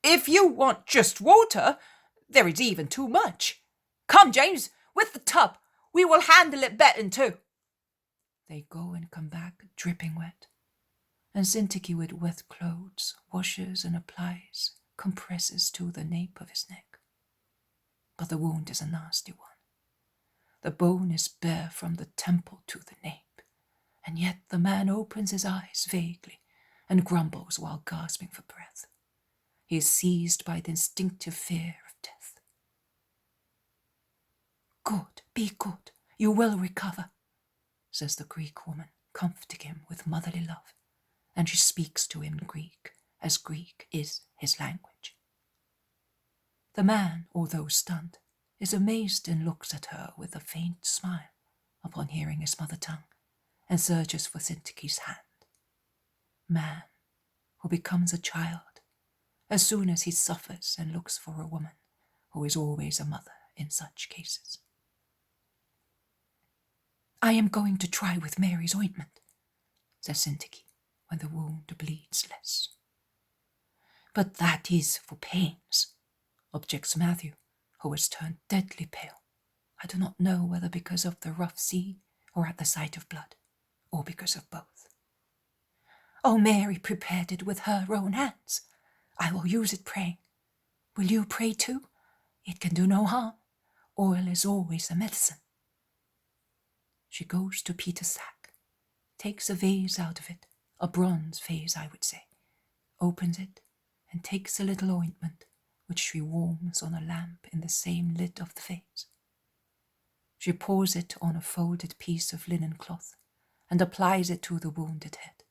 If you want just water, there is even too much. Come, James, with the tub. We will handle it better too. They go and come back dripping wet, and Zacchie with wet clothes washes and applies compresses to the nape of his neck. But the wound is a nasty one. The bone is bare from the temple to the nape, and yet the man opens his eyes vaguely and grumbles while gasping for breath. He is seized by the instinctive fear of death. Good, be good, you will recover, says the Greek woman, comforting him with motherly love, and she speaks to him in Greek, as Greek is his language. The man, although stunned, is amazed and looks at her with a faint smile upon hearing his mother tongue, and searches for Zacchie's hand. Man, who becomes a child as soon as he suffers and looks for a woman who is always a mother in such cases. I am going to try with Mary's ointment, says Zacchie, when the wound bleeds less. But that is for pains, objects Matthew, who has turned deadly pale. I do not know whether because of the rough sea, or at the sight of blood, or because of both. Oh, Mary prepared it with her own hands. I will use it praying. Will you pray too? It can do no harm. Oil is always a medicine. She goes to Peter's sack, takes a vase out of it, a bronze vase, I would say, opens it, and takes a little ointment, which she warms on a lamp in the same lid of the vase. She pours it on a folded piece of linen cloth, and applies it to the wounded head.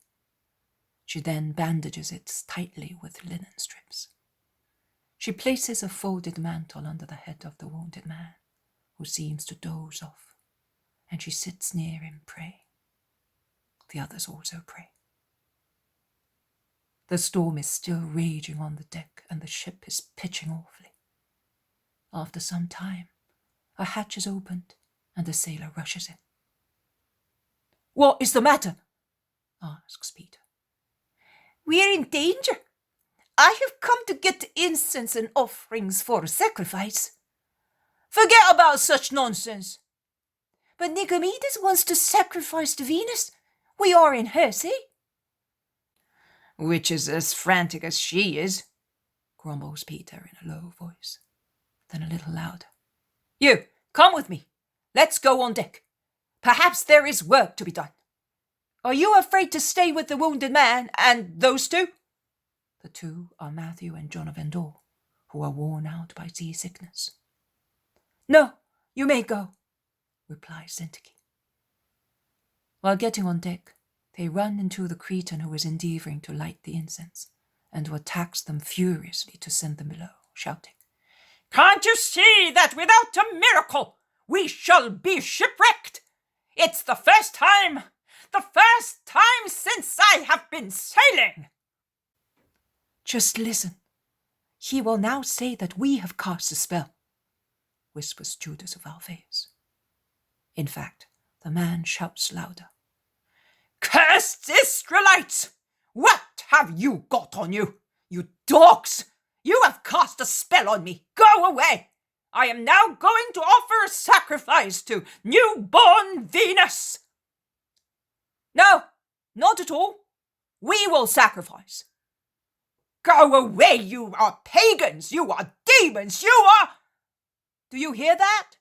She then bandages it tightly with linen strips. She places a folded mantle under the head of the wounded man, who seems to doze off, and she sits near him praying. The others also pray. The storm is still raging on the deck, and the ship is pitching awfully. After some time, a hatch is opened, and a sailor rushes in. "What is the matter?" asks Peter. "We're in danger. I have come to get incense and offerings for a sacrifice." "Forget about such nonsense." "But Nicomedes wants to sacrifice to Venus. We are in her sea." Which is as frantic as she is, grumbles Peter in a low voice, then a little louder. "You, come with me. Let's go on deck. Perhaps there is work to be done. Are you afraid to stay with the wounded man and those two?" The two are Matthew and John of Endor, who are worn out by seasickness. "No, you may go," replies Zacchie. While getting on deck, they run into the Cretan who is endeavouring to light the incense, and who attacks them furiously to send them below, shouting, "Can't you see that without a miracle we shall be shipwrecked? It's the first time since I have been sailing." "Just listen. He will now say that we have cast a spell," whispers Judas of Alphaeus. In fact, the man shouts louder. "Cursed Israelites! What have you got on you? You dogs! You have cast a spell on me. Go away! I am now going to offer a sacrifice to newborn Venus." "No, not at all. We will sacrifice." "Go away, you are pagans, you are demons, you are—" "Do you hear that?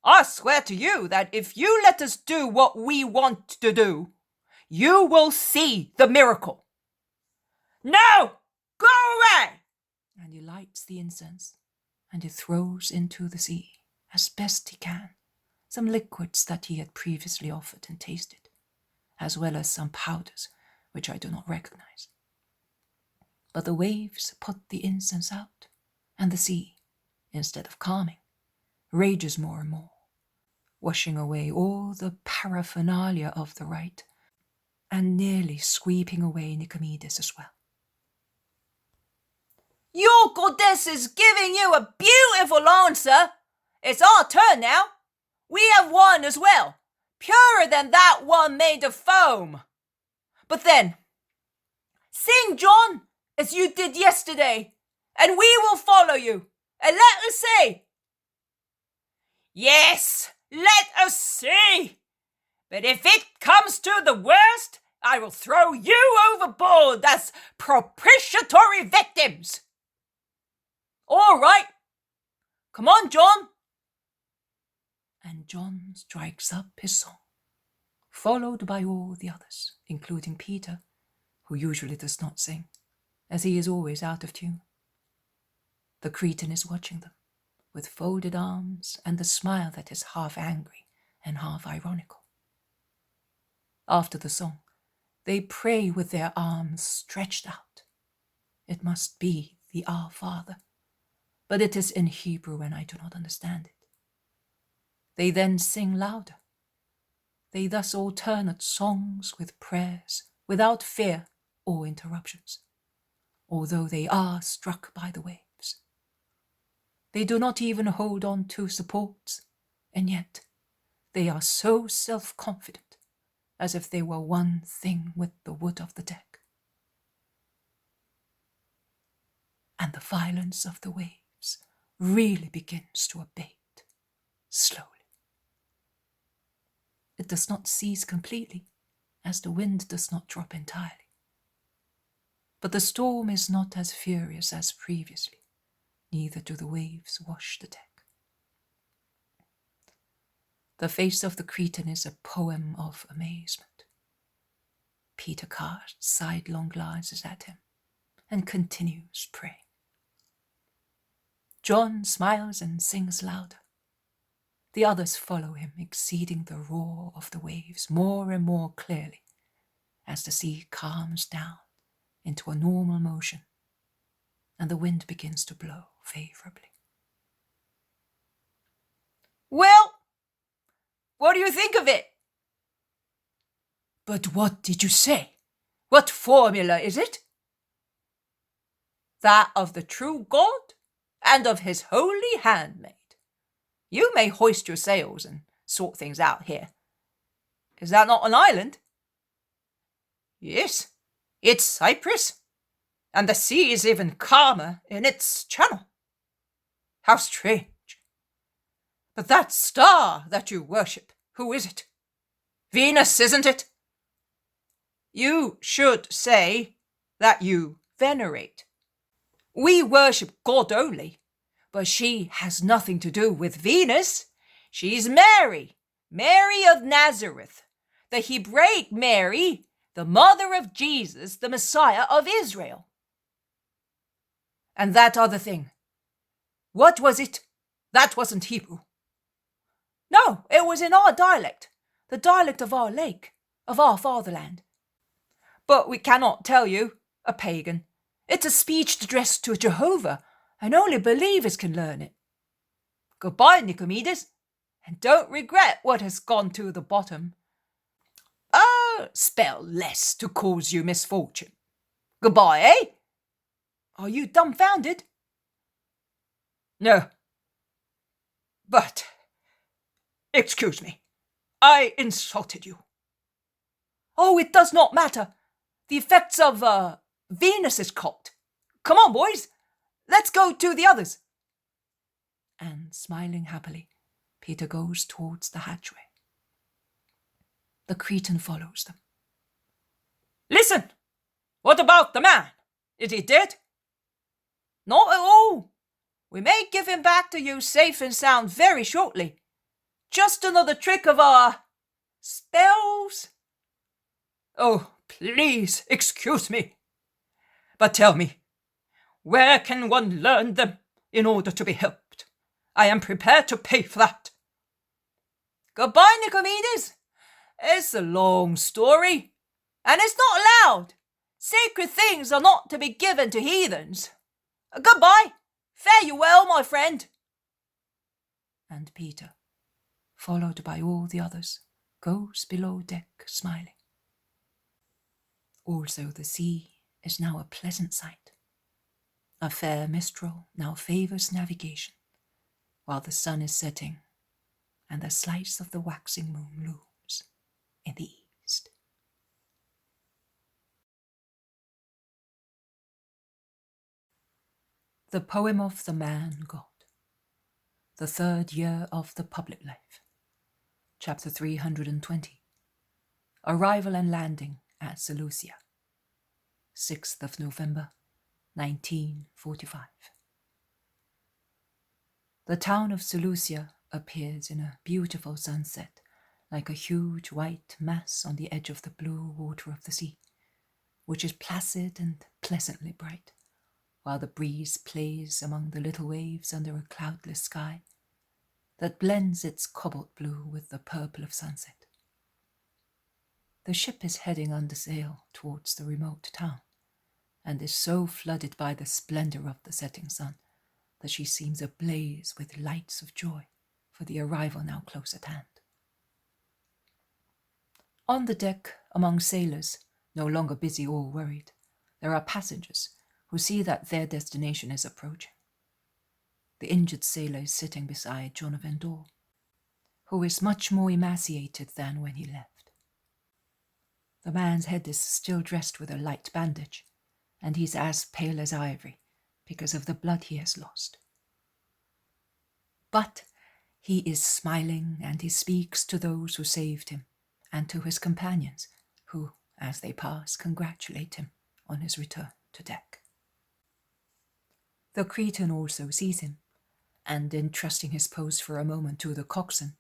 I swear to you that if you let us do what we want to do, you will see the miracle." "No! Go away!" And he lights the incense, and he throws into the sea, as best he can, some liquids that he had previously offered and tasted, as well as some powders which I do not recognize. But the waves put the incense out, and the sea, instead of calming, rages more and more, washing away all the paraphernalia of the rite, and nearly sweeping away Nicomedes as well. "Your goddess is giving you a beautiful answer. It's our turn now. We have one as well, purer than that one made of foam. But then, sing, John, as you did yesterday, and we will follow you, and let us see." "Yes, let us see. But if it comes to the worst, I will throw you overboard as propitiatory victims." "All right. Come on, John." And John strikes up his song, followed by all the others, including Peter, who usually does not sing, as he is always out of tune. The Cretan is watching them, with folded arms and a smile that is half angry and half ironical. After the song, they pray with their arms stretched out. It must be the Our Father, but it is in Hebrew and I do not understand it. They then sing louder. They thus alternate songs with prayers, without fear or interruptions, although they are struck by the waves. They do not even hold on to supports, and yet they are so self-confident, as if they were one thing with the wood of the deck. And the violence of the waves really begins to abate, slowly. It does not cease completely, as the wind does not drop entirely. But the storm is not as furious as previously, neither do the waves wash the deck. The face of the Cretan is a poem of amazement. Peter casts sidelong glances at him and continues praying. John smiles and sings louder. The others follow him, exceeding the roar of the waves more and more clearly as the sea calms down into a normal motion and the wind begins to blow favourably. Well, what do you think of it? But what did you say? What formula is it? That of the true God and of his holy handmaid. You may hoist your sails and sort things out here. Is that not an island? Yes, it's Cyprus, and the sea is even calmer in its channel. How strange. But that star that you worship, who is it? Venus, isn't it? You should say that you venerate. We worship God only, but she has nothing to do with Venus. She's Mary, Mary of Nazareth, the Hebraic Mary, the mother of Jesus, the Messiah of Israel. And that other thing, what was it? That wasn't Hebrew. No, it was in our dialect, the dialect of our lake, of our fatherland. But we cannot tell you, a pagan. It's a speech addressed to Jehovah, and only believers can learn it. Goodbye, Nicomedes, and don't regret what has gone to the bottom. Spell less to cause you misfortune. Goodbye, eh? Are you dumbfounded? No. But, excuse me, I insulted you. Oh, it does not matter. The effects of, Venus's cult. Come on, boys. Let's go to the others. And smiling happily, Peter goes towards the hatchway. The Cretan follows them. Listen! What about the man? Is he dead? Not at all. We may give him back to you safe and sound very shortly. Just another trick of our spells. Oh, please excuse me. But tell me, where can one learn them in order to be helped? I am prepared to pay for that. Goodbye, Nicomedes. It's a long story, and it's not allowed. Sacred things are not to be given to heathens. Goodbye. Fare you well, my friend. And Peter, followed by all the others, goes below deck smiling. Also the sea is now a pleasant sight. A fair mistral now favours navigation, while the sun is setting and the slice of the waxing moon looms in the east. The poem of the man God. The third year of the public life. Chapter 320. Arrival and landing at Seleucia. 6th of November, 1945. The town of Seleucia appears in a beautiful sunset, like a huge white mass on the edge of the blue water of the sea, which is placid and pleasantly bright, while the breeze plays among the little waves under a cloudless sky that blends its cobalt blue with the purple of sunset. The ship is heading under sail towards the remote town, and is so flooded by the splendour of the setting sun that she seems ablaze with lights of joy for the arrival now close at hand. On the deck, among sailors, no longer busy or worried, there are passengers who see that their destination is approaching. The injured sailor is sitting beside John of Endor, who is much more emaciated than when he left. The man's head is still dressed with a light bandage, and he's as pale as ivory because of the blood he has lost. But he is smiling, and he speaks to those who saved him and to his companions, who, as they pass, congratulate him on his return to deck. The Cretan also sees him, and entrusting his post for a moment to the coxswain,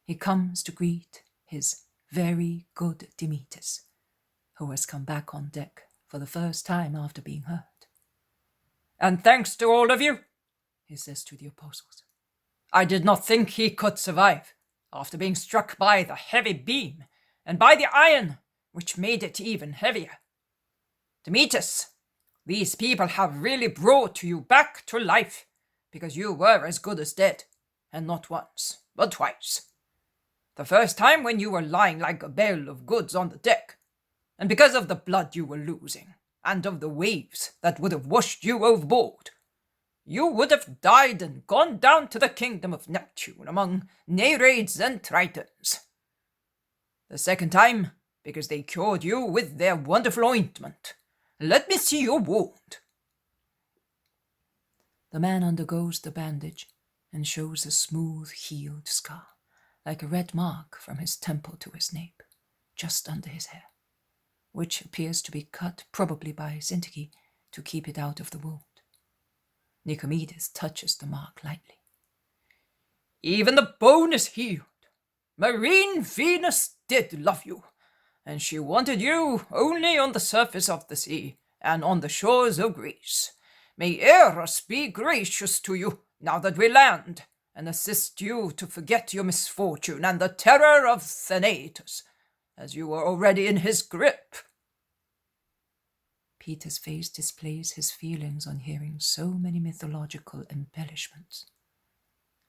he comes to greet his very good Demetrius, who has come back on deck for the first time after being hurt. And thanks to all of you, he says to the apostles. I did not think he could survive, after being struck by the heavy beam, and by the iron, which made it even heavier. Demetrius, these people have really brought you back to life, because you were as good as dead, and not once, but twice. The first time when you were lying like a bale of goods on the deck, and because of the blood you were losing, and of the waves that would have washed you overboard, you would have died and gone down to the kingdom of Neptune among Nereids and Tritons. The second time, because they cured you with their wonderful ointment. Let me see your wound. The man undergoes the bandage and shows a smooth healed scar, like a red mark from his temple to his nape, just under his hair, which appears to be cut probably by Zacchie to keep it out of the wound. Nicomedes touches the mark lightly. Even the bone is healed. Marine Venus did love you, and she wanted you only on the surface of the sea and on the shores of Greece. May Eros be gracious to you now that we land, and assist you to forget your misfortune and the terror of Thanatos, as you were already in his grip. Peter's face displays his feelings on hearing so many mythological embellishments.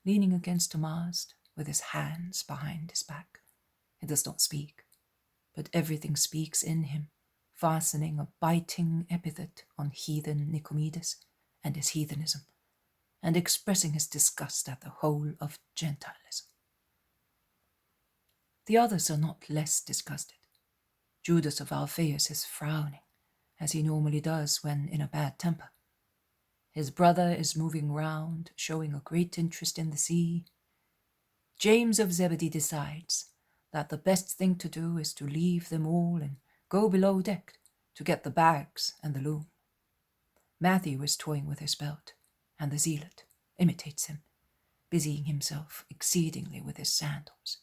Leaning against a mast, with his hands behind his back, he does not speak, but everything speaks in him, fastening a biting epithet on heathen Nicomedes and his heathenism, and expressing his disgust at the whole of Gentilism. The others are not less disgusted. Judas of Alphaeus is frowning, as he normally does when in a bad temper. His brother is moving round, showing a great interest in the sea. James of Zebedee decides that the best thing to do is to leave them all and go below deck to get the bags and the loom. Matthew is toying with his belt, and the zealot imitates him, busying himself exceedingly with his sandals,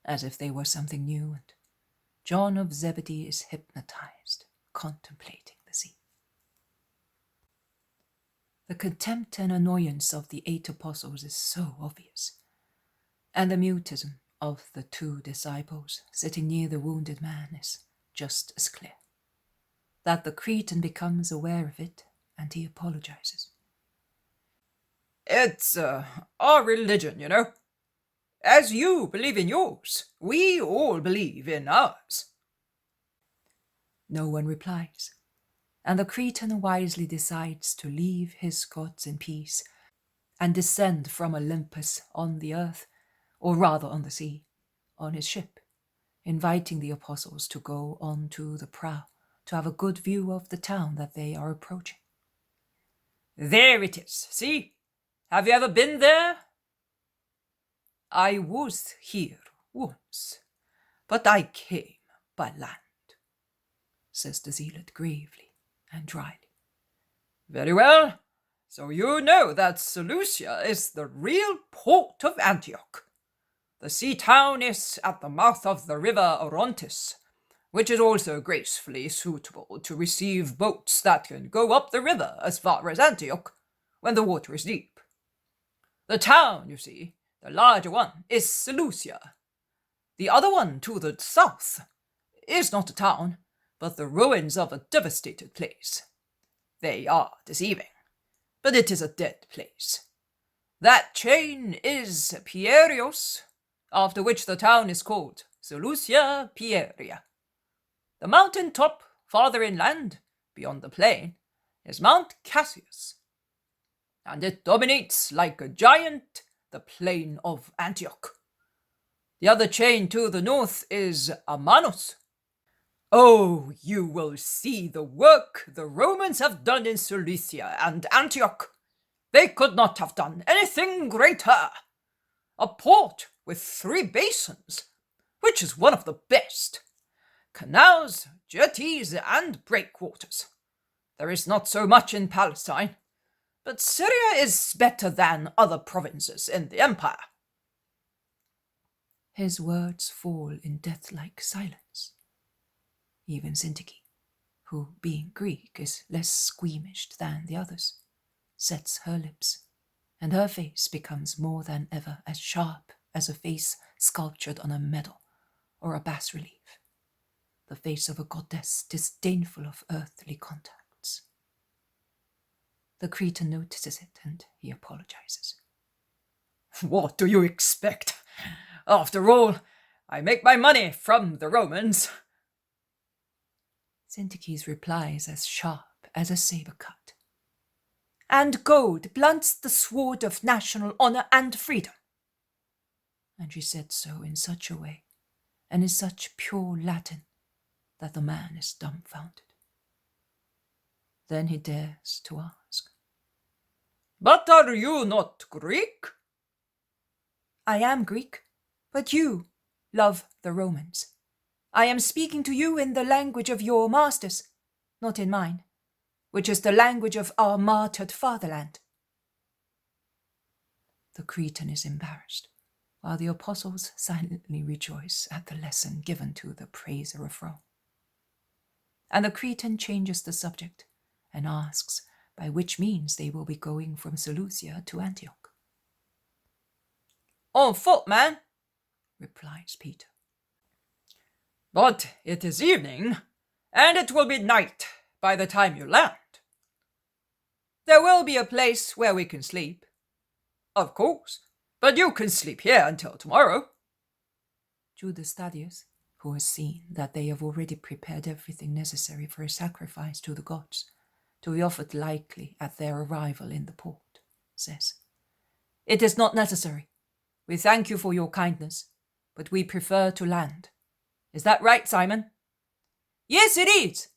as if they were something new, and John of Zebedee is hypnotized, contemplating the sea. The contempt and annoyance of the 8 apostles is so obvious, and the mutism of the 2 disciples sitting near the wounded man is just as clear, that the Cretan becomes aware of it, and he apologizes. It's our religion, you know. As you believe in yours, we all believe in ours. No one replies, and the Cretan wisely decides to leave his gods in peace and descend from Olympus on the earth, or rather on the sea, on his ship, inviting the apostles to go on to the prow to have a good view of the town that they are approaching. There it is, see? Have you ever been there? I was here once, but I came by land, says the zealot gravely and dryly. Very well. So you know that Seleucia is the real port of Antioch. The sea town is at the mouth of the river Orontes, which is also gracefully suitable to receive boats that can go up the river as far as Antioch when the water is deep. The town, you see, the larger one, is Seleucia. The other one to the south is not a town, but the ruins of a devastated place. They are deceiving, but it is a dead place. That chain is Pierios, after which the town is called Seleucia Pieria. The mountain top, farther inland, beyond the plain, is Mount Cassius, and it dominates like a giant the plain of Antioch. The other chain to the north is Amanos. Oh, you will see the work the Romans have done in Seleucia and Antioch. They could not have done anything greater. A port with 3 basins, which is one of the best. Canals, jetties, and breakwaters. There is not so much in Palestine, but Syria is better than other provinces in the empire. His words fall in death-like silence. Even Zacchie, who, being Greek, is less squeamished than the others, sets her lips and her face becomes more than ever as sharp as a face sculptured on a medal or a bas-relief, the face of a goddess disdainful of earthly contacts. The Cretan notices it, and he apologizes. What do you expect? After all, I make my money from the Romans. Syntyche's reply is as sharp as a saber cut. And gold blunts the sword of national honor and freedom. And she said so in such a way, and in such pure Latin, that the man is dumbfounded. Then he dares to ask, But are you not Greek? I am Greek, but you love the Romans. I am speaking to you in the language of your masters, not in mine, which is the language of our martyred fatherland. The Cretan is embarrassed, while the apostles silently rejoice at the lesson given to the praiser of Rome. And the Cretan changes the subject and asks by which means they will be going from Seleucia to Antioch. On foot, man, replies Peter. But it is evening, and it will be night by the time you land. There will be a place where we can sleep. Of course, but you can sleep here until tomorrow. Judas Thaddeus, who has seen that they have already prepared everything necessary for a sacrifice to the gods, to be offered likely at their arrival in the port, says, It is not necessary. We thank you for your kindness, but we prefer to land. Is that right, Simon? Yes, it is.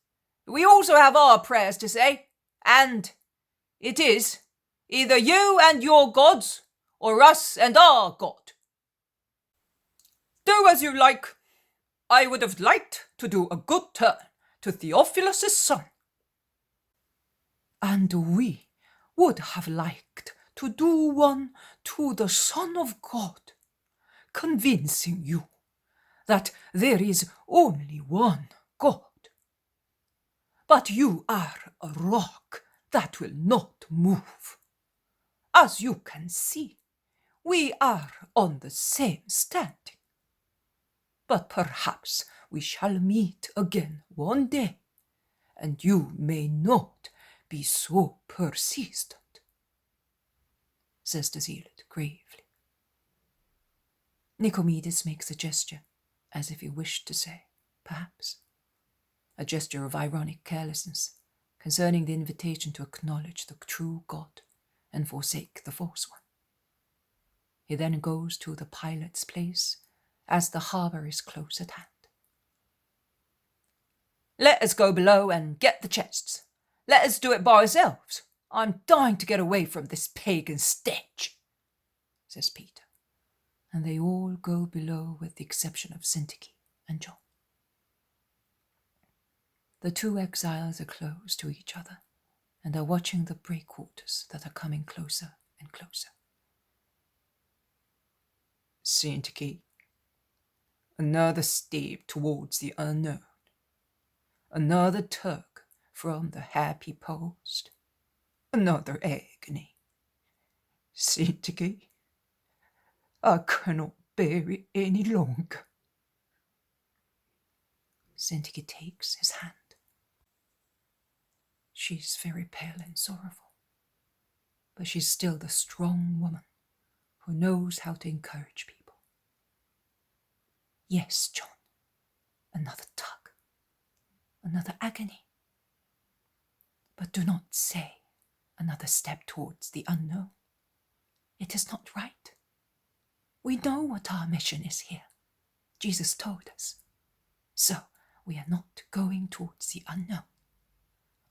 We also have our prayers to say, and it is either you and your gods, or us and our God. Do as you like. I would have liked to do a good turn to Theophilus' son. And we would have liked to do one to the Son of God, convincing you that there is only one God. But you are a rock that will not move. As you can see, we are on the same standing. But perhaps we shall meet again one day, and you may not be so persistent, says the zealot gravely. Nicomedes makes a gesture, as if he wished to say, perhaps, a gesture of ironic carelessness concerning the invitation to acknowledge the true God and forsake the false one. He then goes to the pilot's place, as the harbour is close at hand. Let us go below and get the chests. Let us do it by ourselves. I'm dying to get away from this pagan stench, says Peter, and they all go below with the exception of Syntyche and John. The two exiles are close to each other and are watching the breakwaters that are coming closer and closer. Syntyche, another step towards the unknown, another tug from the happy post, another agony. Syntyche, I cannot bear it any longer. Syntyche takes his hand. She's very pale and sorrowful, but she's still the strong woman who knows how to encourage people. Yes, John, another tug, another agony. But do not say another step towards the unknown. It is not right. We know what our mission is here. Jesus told us. So we are not going towards the unknown.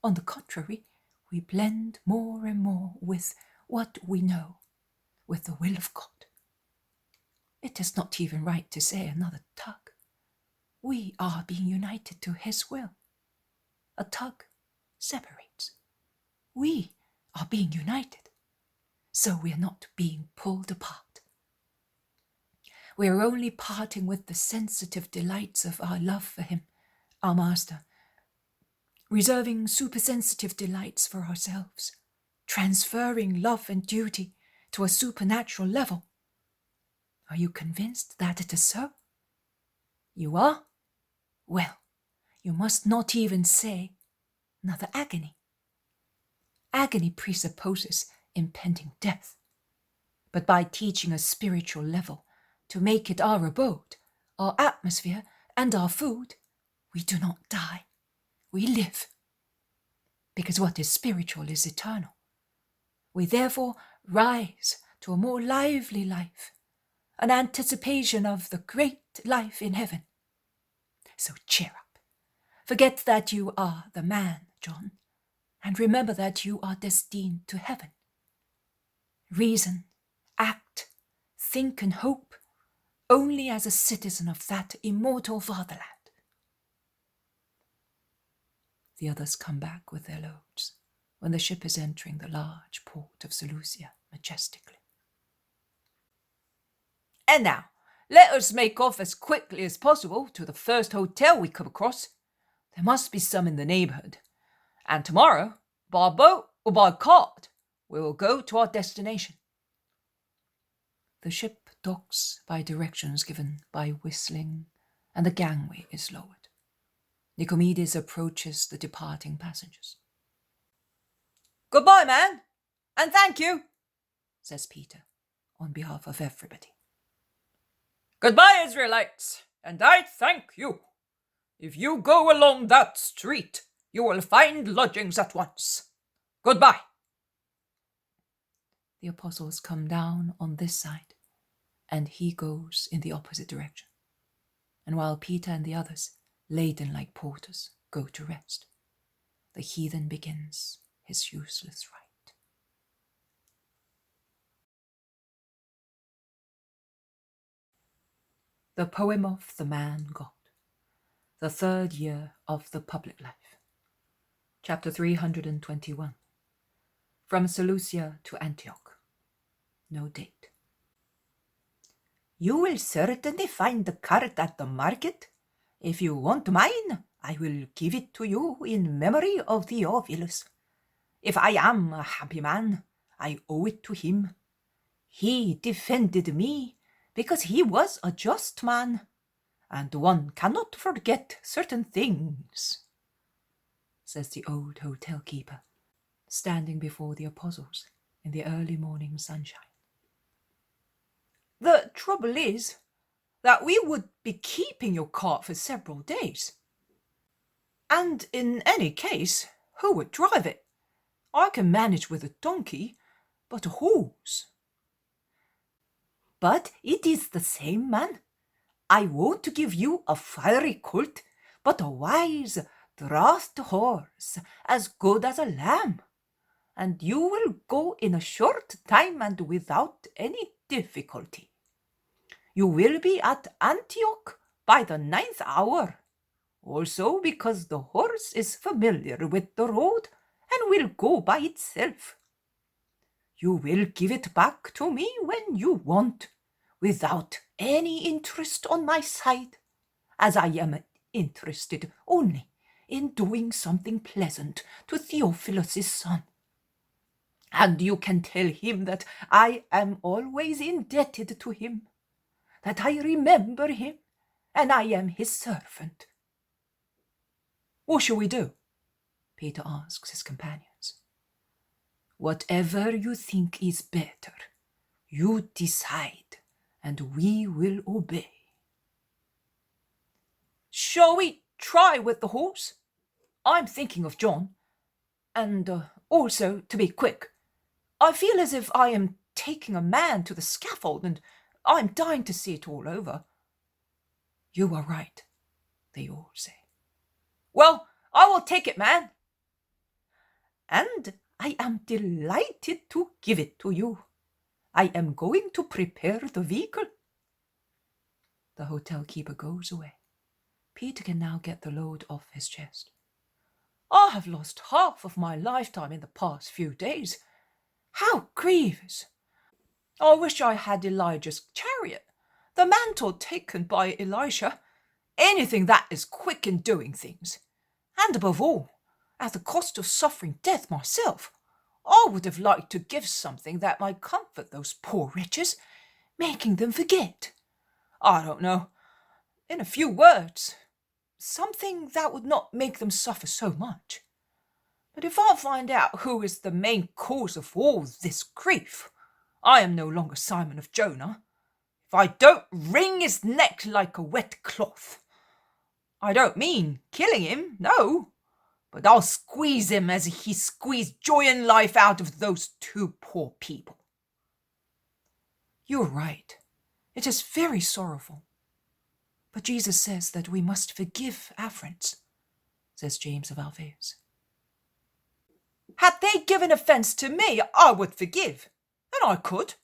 On the contrary, we blend more and more with what we know, with the will of God. It is not even right to say another tug. We are being united to His will. A tug separates. We are being united, so we are not being pulled apart. We are only parting with the sensitive delights of our love for Him, our Master, reserving supersensitive delights for ourselves, transferring love and duty to a supernatural level. Are you convinced that it is so? You are? Well, you must not even say another agony. Agony presupposes impending death. But by teaching a spiritual level to make it our abode, our atmosphere, and our food, we do not die. We live. Because what is spiritual is eternal. We therefore rise to a more lively life, an anticipation of the great life in heaven. So cheer up. Forget that you are the man, John, and remember that you are destined to heaven. Reason, act, think and hope only as a citizen of that immortal fatherland. The others come back with their loads when the ship is entering the large port of Seleucia majestically. And now, let us make off as quickly as possible to the first hotel we come across. There must be some in the neighbourhood. And tomorrow, by boat or by cart, we will go to our destination. The ship docks by directions given by whistling, and the gangway is lowered. Nicomedes approaches the departing passengers. Goodbye, man, and thank you, says Peter, on behalf of everybody. Goodbye, Israelites, and I thank you. If you go along that street, you will find lodgings at once. Goodbye. The apostles come down on this side, and he goes in the opposite direction. And while Peter and the others, laden like porters, go to rest, the heathen begins his useless rite. The poem of the man God, the third year of the public life. Chapter 321. From Seleucia to Antioch. No date. You will certainly find the cart at the market. If you want mine, I will give it to you in memory of Theophilus. If I am a happy man, I owe it to him. He defended me because he was a just man, and one cannot forget certain things, says the old hotel keeper, standing before the apostles in the early morning sunshine. The trouble is that we would be keeping your cart for several days. And in any case, who would drive it? I can manage with a donkey, but a horse. But it is the same, man. I won't give you a fiery colt, but a wise, draught horse, as good as a lamb. And you will go in a short time and without any difficulty. You will be at Antioch by the 9th hour, also because the horse is familiar with the road and will go by itself. You will give it back to me when you want, without any interest on my side, as I am interested only in doing something pleasant to Theophilus' son. And you can tell him that I am always indebted to him, that I remember him, and I am his servant. What shall we do? Peter asks his companions. Whatever you think is better, you decide, and we will obey. Shall we try with the horse? I'm thinking of John, and also to be quick. I feel as if I am taking a man to the scaffold, and I'm dying to see it all over. You are right, they all say. Well, I will take it, man. And I am delighted to give it to you. I am going to prepare the vehicle. The hotel keeper goes away. Peter can now get the load off his chest. I have lost half of my lifetime in the past few days. How grievous! I wish I had Elijah's chariot, the mantle taken by Elisha, anything that is quick in doing things. And above all, at the cost of suffering death myself, I would have liked to give something that might comfort those poor wretches, making them forget. I don't know, in a few words, something that would not make them suffer so much. But if I find out who is the main cause of all this grief, I am no longer Simon of Jonah. If I don't wring his neck like a wet cloth. I don't mean killing him, no, but I'll squeeze him as he squeezed joy in life out of those two poor people. You're right. It is very sorrowful. But Jesus says that we must forgive affronts, says James of Alphaeus. Had they given offence to me, I would forgive, and I could.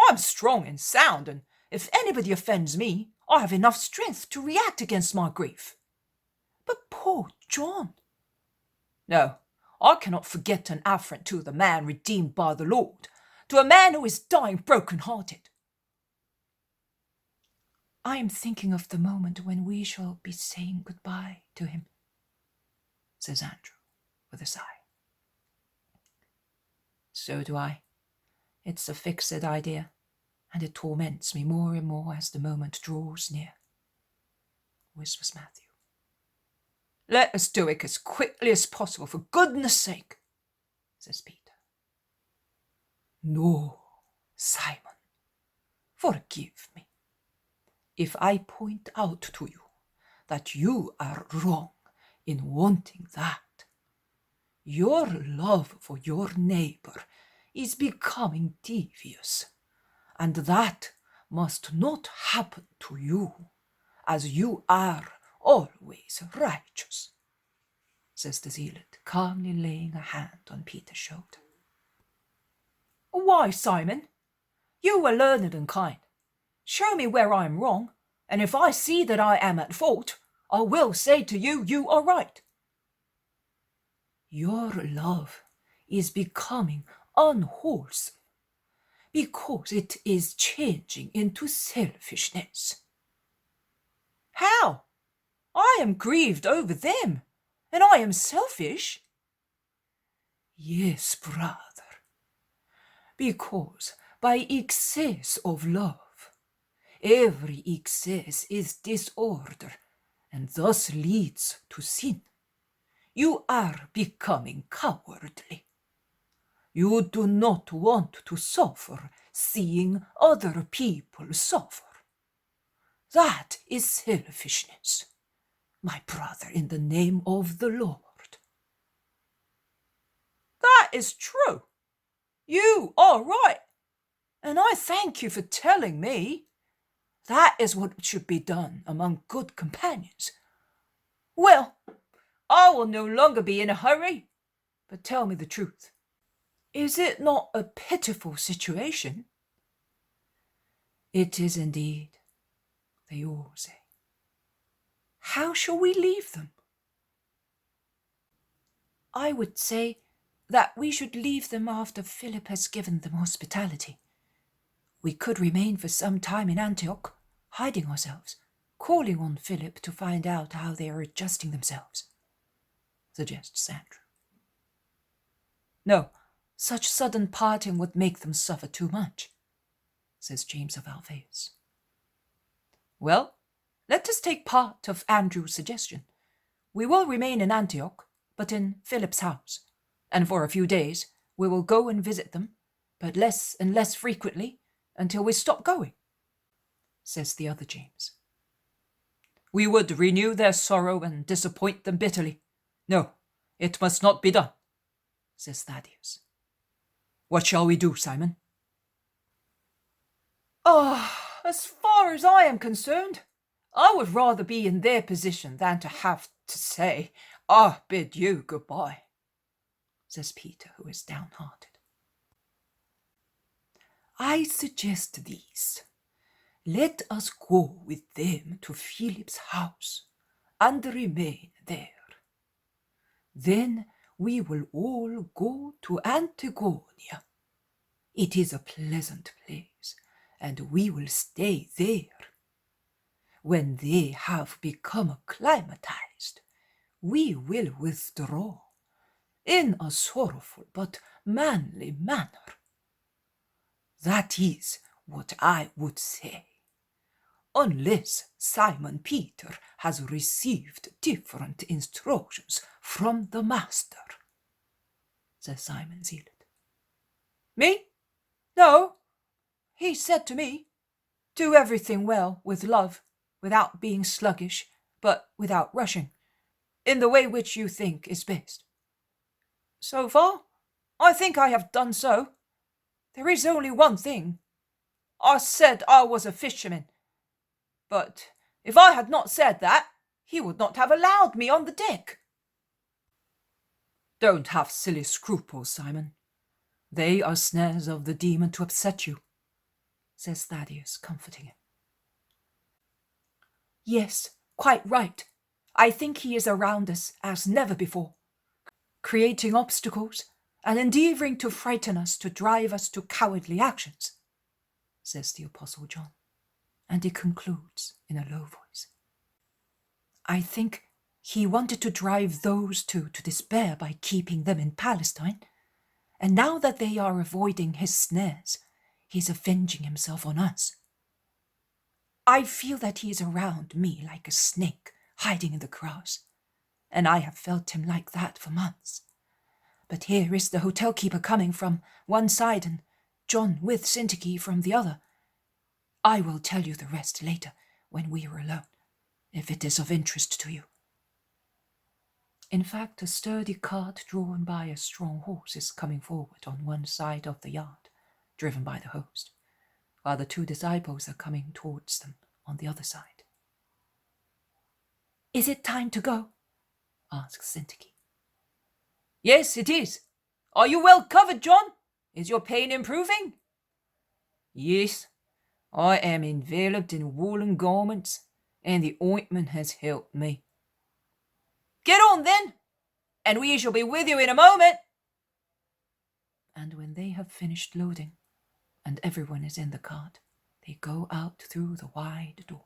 I'm strong and sound, and if anybody offends me, I have enough strength to react against my grief. But poor John. No, I cannot forget an affront to the man redeemed by the Lord, to a man who is dying broken-hearted. I am thinking of the moment when we shall be saying goodbye to him, says Andrew with a sigh. So do I. It's a fixed idea, and it torments me more and more as the moment draws near, whispers Matthew. Let us do it as quickly as possible, for goodness' sake, says Peter. No, Simon, forgive me. If I point out to you that you are wrong in wanting that, your love for your neighbor is becoming devious, and that must not happen to you, as you are always righteous, says the zealot, calmly laying a hand on Peter's shoulder. Why, Simon? You are learned and kind. Show me where I am wrong, and if I see that I am at fault, I will say to you, you are right. Your love is becoming unwholesome, because it is changing into selfishness. How? I am grieved over them, and I am selfish. Yes, brother, because by excess of love, every excess is disorder, and thus leads to sin. You are becoming cowardly. You do not want to suffer seeing other people suffer. That is selfishness, my brother, in the name of the Lord. That is true. You are right, and I thank you for telling me. That is what should be done among good companions. Well, I will no longer be in a hurry, but tell me the truth. Is it not a pitiful situation? It is indeed, they all say. How shall we leave them? I would say that we should leave them after Philip has given them hospitality. We could remain for some time in Antioch, hiding ourselves, calling on Philip to find out how they are adjusting themselves, suggests Andrew. No, such sudden parting would make them suffer too much, says James of Alphaeus. Well, let us take part of Andrew's suggestion. We will remain in Antioch, but in Philip's house, and for a few days we will go and visit them, but less and less frequently until we stop going, says the other James. We would renew their sorrow and disappoint them bitterly. No, it must not be done, says Thaddeus. What shall we do, Simon? As far as I am concerned, I would rather be in their position than to have to say, I bid you goodbye, says Peter, who is downhearted. I suggest this. Let us go with them to Philip's house and remain there. Then we will all go to Antagonia. It is a pleasant place, and we will stay there. When they have become acclimatized, we will withdraw, in a sorrowful but manly manner. That is what I would say, unless Simon Peter has received different instructions from the master, says Simon Zealot. Me? No. He said to me, do everything well with love, without being sluggish, but without rushing, in the way which you think is best. So far, I think I have done so. There is only one thing. I said I was a fisherman. But if I had not said that, he would not have allowed me on the deck. Don't have silly scruples, Simon. They are snares of the demon to upset you, says Thaddeus, comforting him. Yes, quite right. I think he is around us as never before, creating obstacles and endeavouring to frighten us to drive us to cowardly actions, says the Apostle John, and he concludes in a low voice. I think he wanted to drive those two to despair by keeping them in Palestine, and now that they are avoiding his snares, he is avenging himself on us. I feel that he is around me like a snake hiding in the grass, and I have felt him like that for months. But here is the hotel keeper coming from one side and John with Syntyche from the other. I will tell you the rest later when we are alone, if it is of interest to you. In fact, a sturdy cart drawn by a strong horse is coming forward on one side of the yard, driven by the host, while the two disciples are coming towards them on the other side. Is it time to go? asks Syntyche. Yes, it is. Are you well covered, John? Is your pain improving? Yes, I am enveloped in woolen garments, and the ointment has helped me. Get on, then, and we shall be with you in a moment. And when they have finished loading, and everyone is in the cart, they go out through the wide door,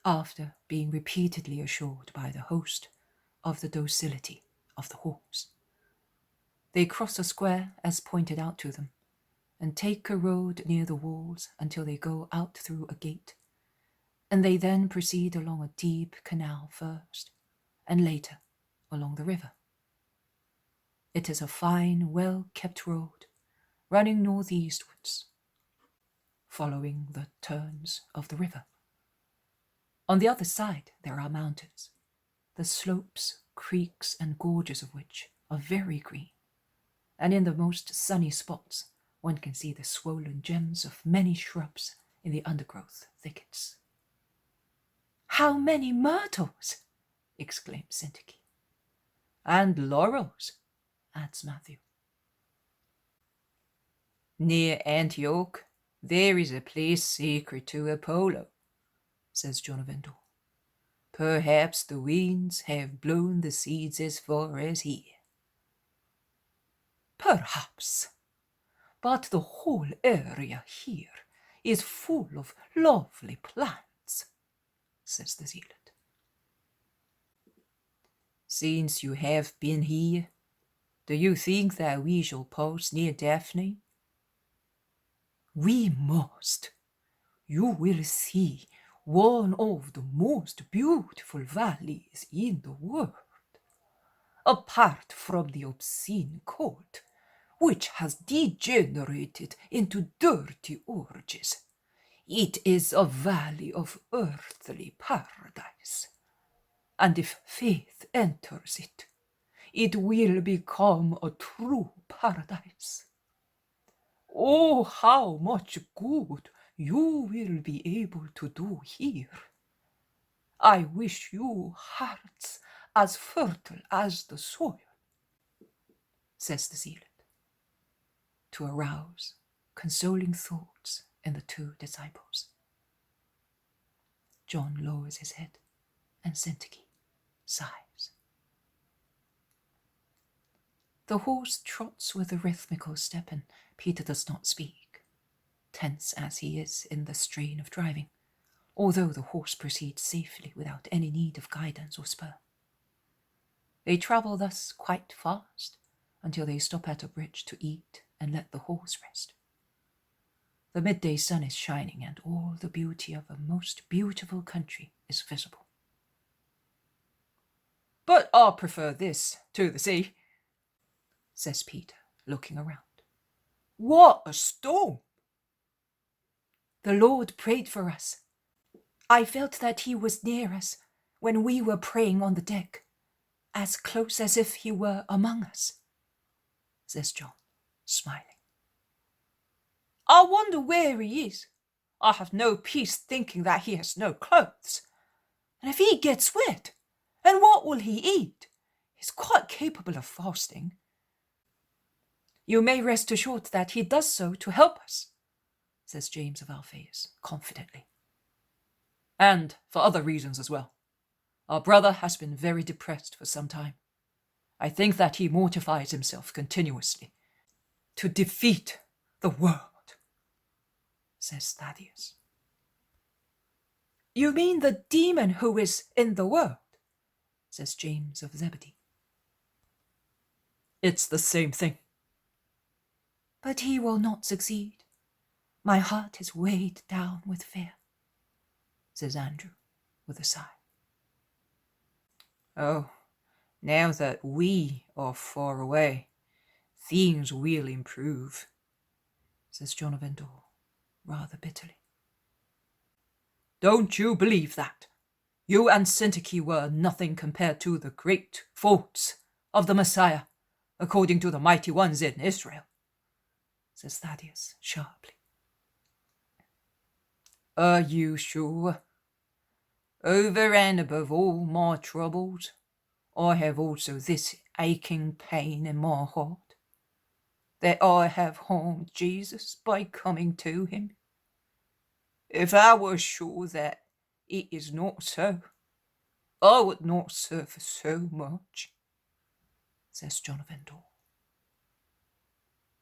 after being repeatedly assured by the host of the docility of the horse. They cross a square as pointed out to them, and take a road near the walls until they go out through a gate, and they then proceed along a deep canal first, and later along the river. It is a fine, well-kept road, running northeastwards, following the turns of the river. On the other side there are mountains, the slopes, creeks, and gorges of which are very green, and in the most sunny spots one can see the swollen gems of many shrubs in the undergrowth thickets. How many myrtles! exclaims Syntyche. And laurels, adds Matthew. Near Antioch there is a place sacred to Apollo, says John of Endor. Perhaps the winds have blown the seeds as far as here. Perhaps, but the whole area here is full of lovely plants, says the zealot. Since you have been here, do you think that we shall pause near Daphne? We must. You will see one of the most beautiful valleys in the world. Apart from the obscene cult, which has degenerated into dirty orgies, it is a valley of earthly paradise. And if faith enters it, it will become a true paradise. Oh, how much good you will be able to do here. I wish you hearts as fertile as the soil, says the zealot, to arouse consoling thoughts in the two disciples. John lowers his head, and Syntyche sighs. The horse trots with a rhythmical step, and Peter does not speak, tense as he is in the strain of driving, although the horse proceeds safely without any need of guidance or spur. They travel thus quite fast until they stop at a bridge to eat and let the horse rest. The midday sun is shining, and all the beauty of a most beautiful country is visible. "But I prefer this to the sea," says Peter, looking around. "What a storm!" The Lord prayed for us. I felt that he was near us when we were praying on the deck, as close as if he were among us, says John, smiling. "I wonder where he is. I have no peace thinking that he has no clothes. And if he gets wet, and what will he eat? He's quite capable of fasting." You may rest assured that he does so to help us, says James of Alphaeus confidently. And for other reasons as well. Our brother has been very depressed for some time. I think that he mortifies himself continuously to defeat the world, says Thaddeus. You mean the demon who is in the world, says James of Zebedee. It's the same thing. But he will not succeed. My heart is weighed down with fear, says Andrew with a sigh. "Oh, now that we are far away, things will improve," says John of Endor, rather bitterly. "Don't you believe that? You and Syntyche were nothing compared to the great faults of the Messiah, according to the mighty ones in Israel," says Thaddeus sharply. "Are you sure? Over and above all my troubles, I have also this aching pain in my heart, that I have harmed Jesus by coming to him. If I were sure that it is not so, I would not suffer so much," says John of Endor.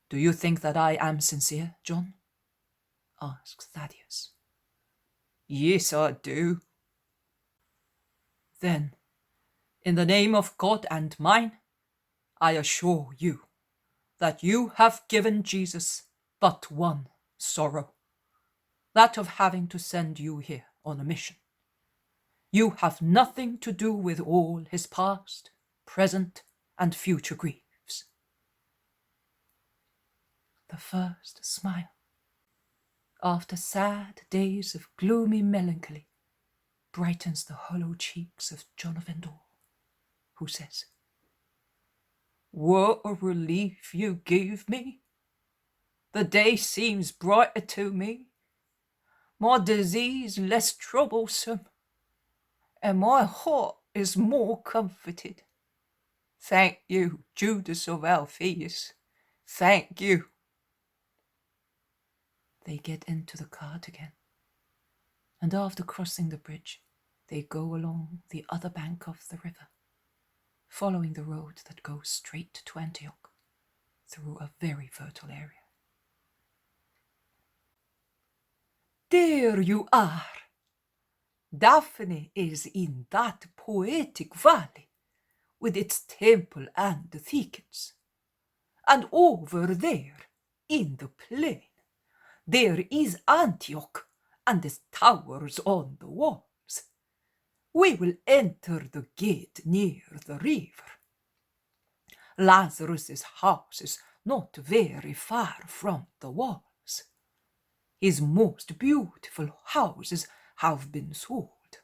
Do you think that I am sincere, John? Asks Thaddeus. "Yes, I do." Then, in the name of God and mine, I assure you that you have given Jesus but one sorrow, that of having to send you here on a mission. You have nothing to do with all his past, present, and future griefs. The first smile, after sad days of gloomy melancholy, brightens the hollow cheeks of John of Endor, who says, "What a relief you give me. The day seems brighter to me, my disease less troublesome, and my heart is more comforted. Thank you, Judas of Alphaeus. Thank you." They get into the cart again, and after crossing the bridge, they go along the other bank of the river, following the road that goes straight to Antioch through a very fertile area. There you are. Daphne is in that poetic valley with its temple and thickets. And over there, in the plain, there is Antioch and its towers on the walls. We will enter the gate near the river. Lazarus's house is not very far from the walls. His most beautiful houses have been sold.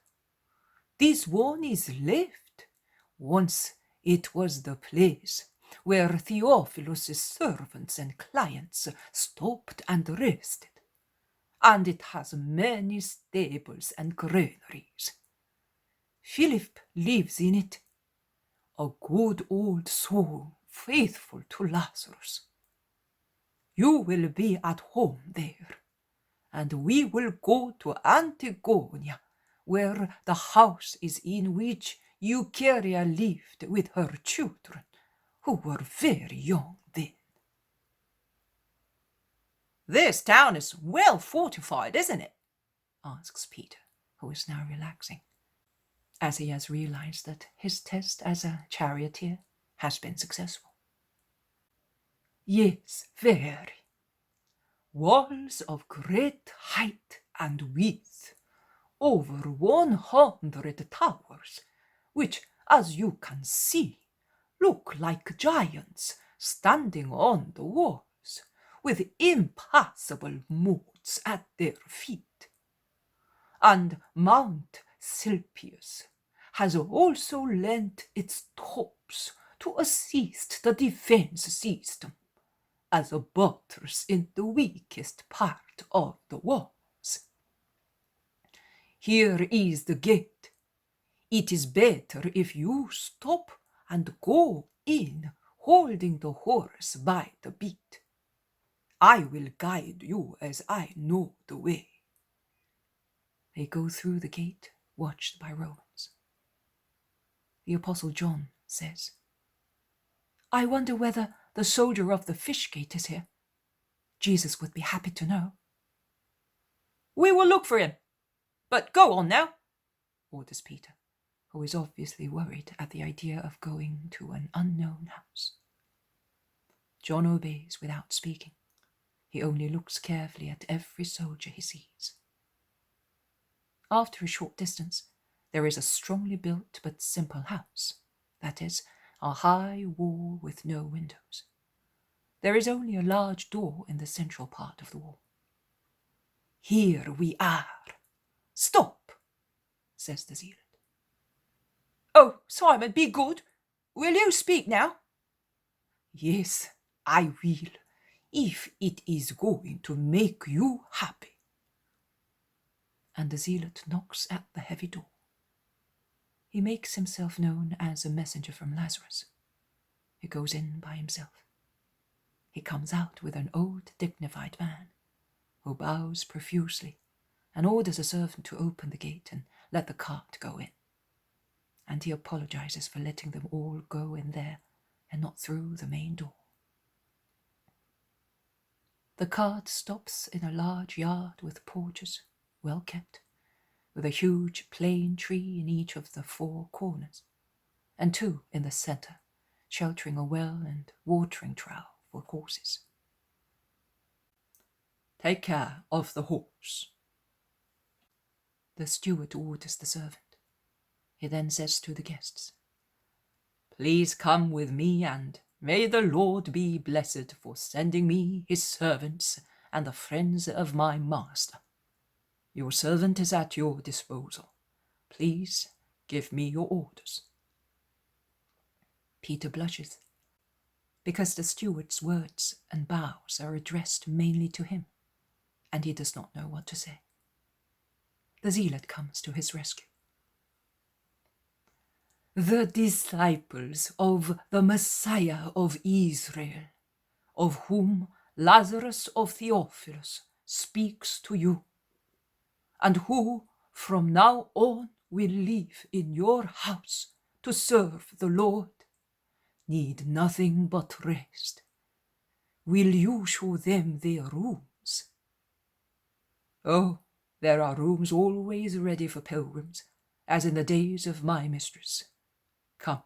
This one is left. Once it was the place where Theophilus' servants and clients stopped and rested, and it has many stables and granaries. Philip lives in it, a good old soul faithful to Lazarus. You will be at home there, and we will go to Antagonia, where the house is in which Eucharia lived with her children, who were very young then. "This town is well fortified, isn't it?" asks Peter, who is now relaxing. as he has realized that his test as a charioteer has been successful. Yes, very. Walls of great height and width, over 100 towers, which, as you can see, look like giants standing on the walls, with impassable moats at their feet. And Mount Silpius has also lent its tops to assist the defense system as a buttress in the weakest part of the walls. Here is the gate. It is better if you stop and go in, holding the horse by the bit. I will guide you as I know the way. They go through the gate, watched by Romans. The Apostle John says, I wonder whether the soldier of the fish gate is here. Jesus would be happy to know. We will look for him. But go on now, orders Peter, who is obviously worried at the idea of going to an unknown house. John obeys without speaking. He only looks carefully at every soldier he sees. After a short distance, there is a strongly built but simple house, that is, a high wall with no windows. There is only a large door in the central part of the wall. Here we are. Stop, says the zealot. Oh, Simon, be good. Will you speak now? Yes, I will, if it is going to make you happy. And the zealot knocks at the heavy door. He makes himself known as a messenger from Lazarus. He goes in by himself. He comes out with an old, dignified man, who bows profusely and orders a servant to open the gate and let the cart go in. And he apologizes for letting them all go in there and not through the main door. The cart stops in a large yard with porches, well kept, with a huge plane tree in each of the 4 corners, and 2 in the centre, sheltering a well and watering trough for horses. Take care of the horse, the steward orders the servant. He then says to the guests, Please come with me, and may the Lord be blessed for sending me his servants and the friends of my master. Your servant is at your disposal. Please give me your orders. Peter blushes, because the steward's words and bows are addressed mainly to him, and he does not know what to say. The zealot comes to his rescue. The disciples of the Messiah of Israel, of whom Lazarus of Theophilus speaks to you, and who from now on will live in your house to serve the Lord, need nothing but rest. Will you show them their rooms? Oh, there are rooms always ready for pilgrims, as in the days of my mistress. Come.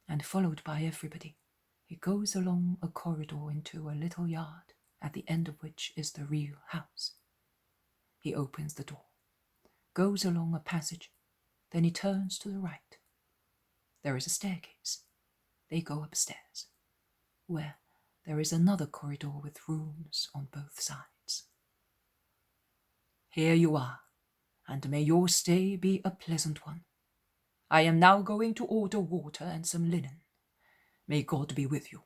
And followed by everybody, he goes along a corridor into a little yard, at the end of which is the real house. He opens the door, goes along a passage, then he turns to the right. There is a staircase. They go upstairs, where there is another corridor with rooms on both sides. Here you are, and may your stay be a pleasant one. I am now going to order water and some linen. May God be with you,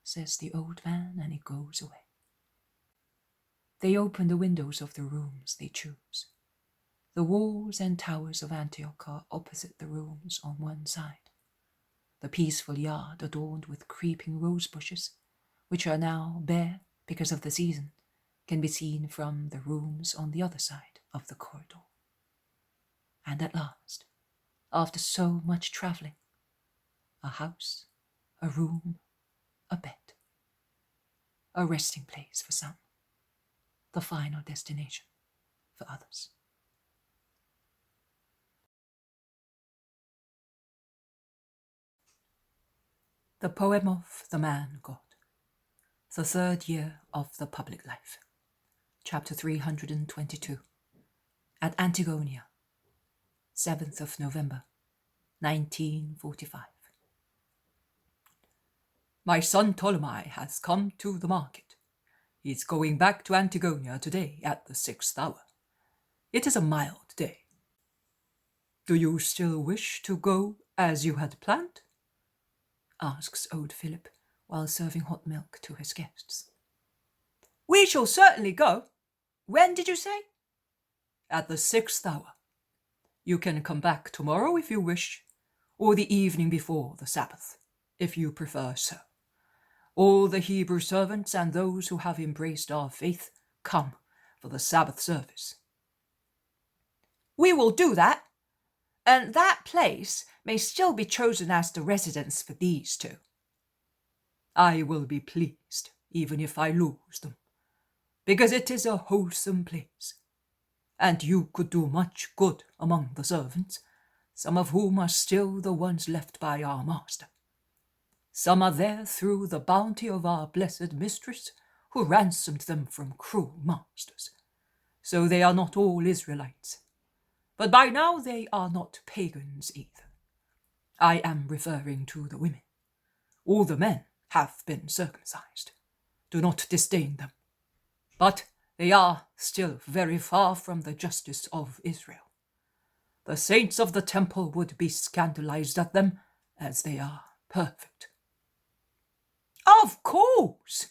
says the old man, and he goes away. They open the windows of the rooms they choose. The walls and towers of Antioch are opposite the rooms on one side. The peaceful yard adorned with creeping rose bushes, which are now bare because of the season, can be seen from the rooms on the other side of the corridor. And at last, after so much travelling, a house, a room, a bed, a resting place for some, the final destination for others. The Poem of the Man God. The Third Year of the Public Life. Chapter 322. At Antigonia. 7th of November, 1945. My son Ptolemy has come to the market. He is going back to Antigonia today at the 6th hour. It is a mild day. Do you still wish to go as you had planned? Asks old Philip, while serving hot milk to his guests. We shall certainly go. When did you say? At the 6th hour. You can come back tomorrow if you wish, or the evening before the Sabbath, if you prefer so. All the Hebrew servants and those who have embraced our faith come for the Sabbath service. We will do that, and that place may still be chosen as the residence for these two. I will be pleased, even if I lose them, because it is a wholesome place, and you could do much good among the servants, some of whom are still the ones left by our master. Some are there through the bounty of our blessed mistress, who ransomed them from cruel masters. So they are not all Israelites, but by now they are not pagans either. I am referring to the women. All the men have been circumcised. Do not disdain them. But they are still very far from the justice of Israel. The saints of the temple would be scandalized at them, as they are perfect. Of course,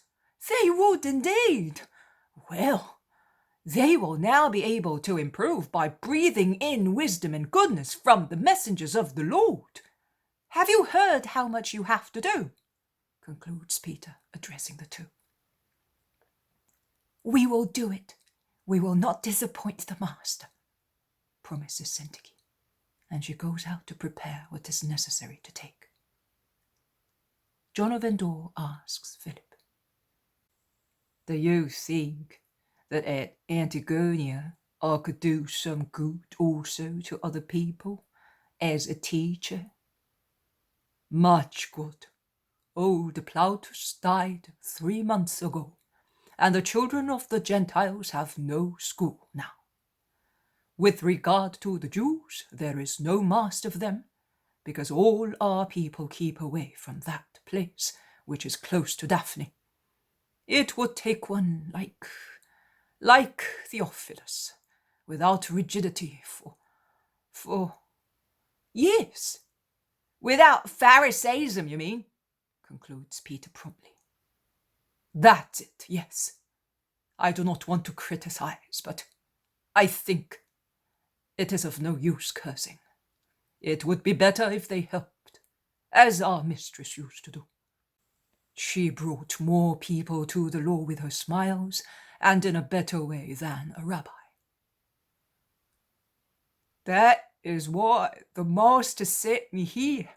they would indeed. Well, they will now be able to improve by breathing in wisdom and goodness from the messengers of the Lord. Have you heard how much you have to do? Concludes Peter, addressing the two. We will do it. We will not disappoint the master, promises Zacchie, and she goes out to prepare what is necessary to take. John of Endor asks Philip, Do you think that at Antagonia I could do some good also to other people as a teacher? Much good. Old Plautus died 3 months ago, and the children of the Gentiles have no school now. With regard to the Jews, there is no master of them, because all our people keep away from that place which is close to Daphne. It would take one like Theophilus, without rigidity for... Yes, without Pharisaism, you mean? Concludes Peter promptly. That's it, yes. I do not want to criticize, but I think it is of no use cursing. It would be better if they helped, as our mistress used to do. She brought more people to the law with her smiles, and in a better way than a rabbi. That is why the master sent me here.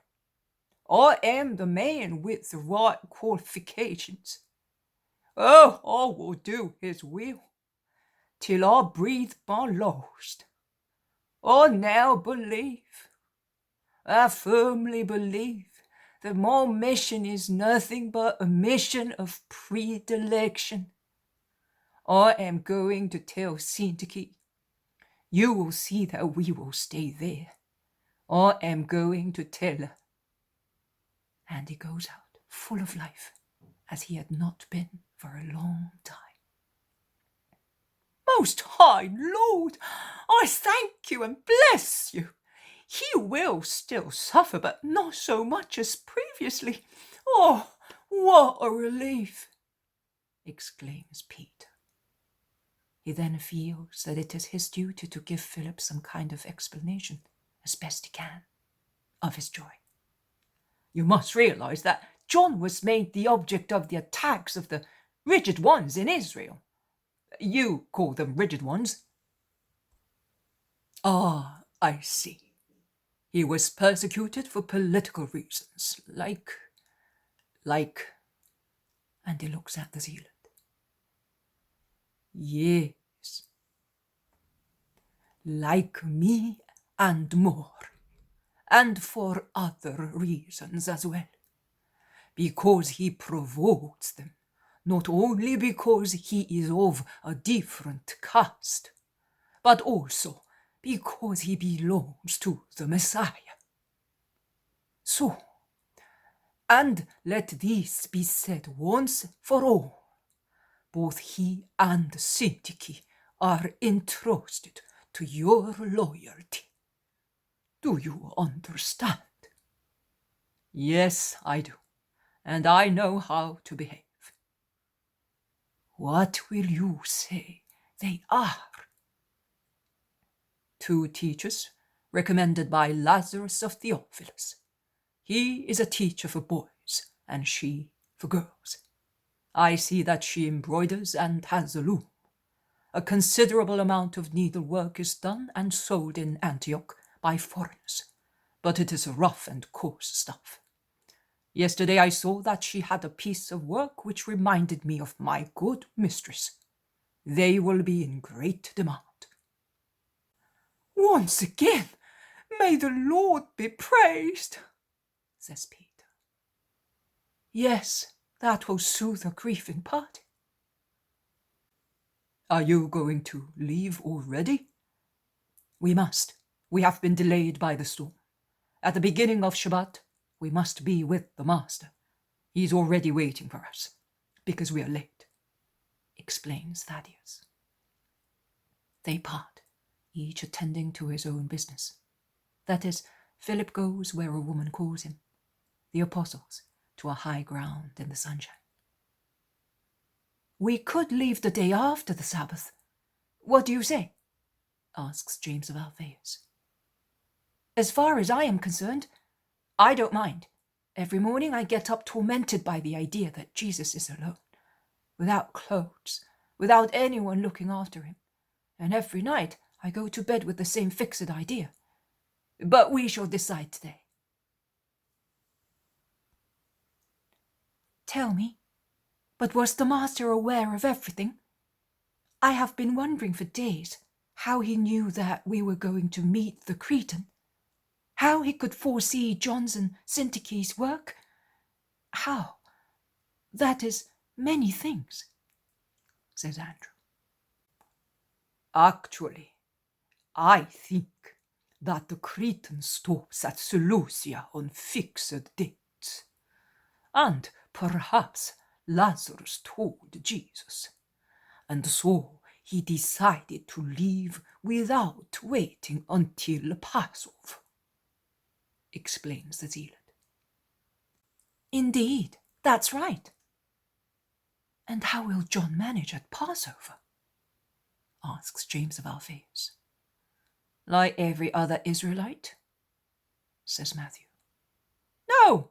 I am the man with the right qualifications. Oh, I will do his will, till I breathe my last. I now believe, I firmly believe, that my mission is nothing but a mission of predilection. I am going to tell Zacchie. You will see that we will stay there. I am going to tell her. And he goes out, full of life, as he had not been for a long time. Most High Lord, I thank you and bless you. He will still suffer, but not so much as previously. Oh, what a relief! Exclaims Peter. He then feels that it is his duty to give Philip some kind of explanation, as best he can, of his joy. You must realize that John was made the object of the attacks of the rigid ones in Israel. You call them rigid ones. Ah, I see. He was persecuted for political reasons, like... And he looks at the zealot. Yes. Like me and more, and for other reasons as well. because he provokes them, not only because he is of a different caste, but also because he belongs to the Messiah. So, and let this be said once for all, both he and Zacchie are entrusted to your loyalty. Do you understand? Yes, I do, and I know how to behave. What will you say they are? 2 teachers recommended by Lazarus of Theophilus. He is a teacher for boys, and she for girls. I see that she embroiders and has a loom. A considerable amount of needlework is done and sold in Antioch by foreigners, but it is rough and coarse stuff. Yesterday I saw that she had a piece of work which reminded me of my good mistress. They will be in great demand. Once again, may the Lord be praised, says Peter. Yes, that will soothe her grief in part. Are you going to leave already? We must. We have been delayed by the storm. At the beginning of Shabbat, we must be with the Master. He's already waiting for us, because we are late, explains Thaddeus. They part, each attending to his own business. That is, Philip goes where a woman calls him, the apostles to a high ground in the sunshine. We could leave the day after the Sabbath. What do you say? Asks James of Alphaeus. As far as I am concerned, I don't mind. Every morning I get up tormented by the idea that Jesus is alone, without clothes, without anyone looking after him, and every night I go to bed with the same fixed idea. But we shall decide today. Tell me, but was the Master aware of everything? I have been wondering for days how he knew that we were going to meet the Cretan, how he could foresee John's and Syntyche's work. How? That is many things, says Andrew. Actually, I think that the Cretan stops at Seleucia on fixed dates, and perhaps Lazarus told Jesus, and so he decided to leave without waiting until Passover, explains the zealot. Indeed, that's right. And how will John manage at Passover? Asks James of Alphaeus. Like every other Israelite, says Matthew. No,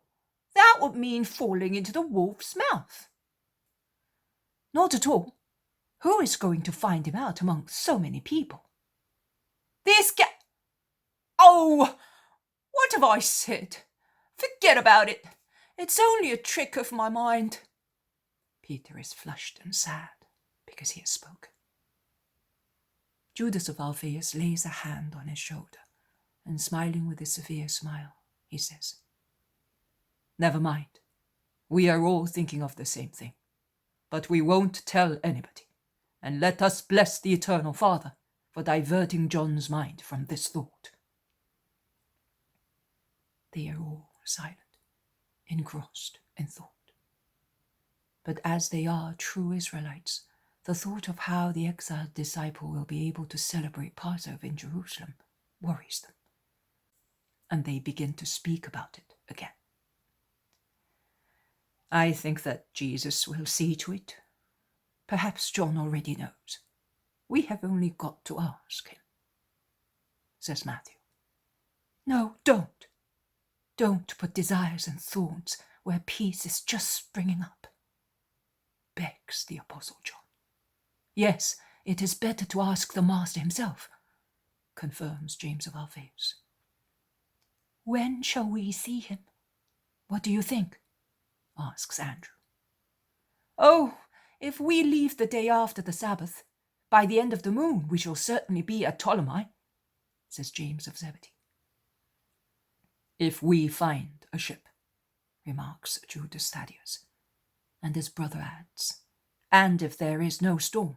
that would mean falling into the wolf's mouth. Not at all. Who is going to find him out among so many people? This guy. Oh, what have I said? Forget about it. It's only a trick of my mind. Peter is flushed and sad because he has spoken. Judas of Alphaeus lays a hand on his shoulder, and smiling with a severe smile, he says, Never mind. We are all thinking of the same thing. But we won't tell anybody. And let us bless the Eternal Father for diverting John's mind from this thought. They are all silent, engrossed in thought. But as they are true Israelites, the thought of how the exiled disciple will be able to celebrate Passover in Jerusalem worries them, and they begin to speak about it again. I think that Jesus will see to it. Perhaps John already knows. We have only got to ask him, says Matthew. No, don't. Don't put desires and thorns where peace is just springing up, begs the Apostle John. Yes, it is better to ask the Master himself, confirms James of Alphaeus. When shall we see him? What do you think? Asks Andrew. Oh, if we leave the day after the Sabbath, by the end of the moon we shall certainly be at Ptolemy, says James of Zebedee. If we find a ship, remarks Judas Thaddeus, and his brother adds, and if there is no storm.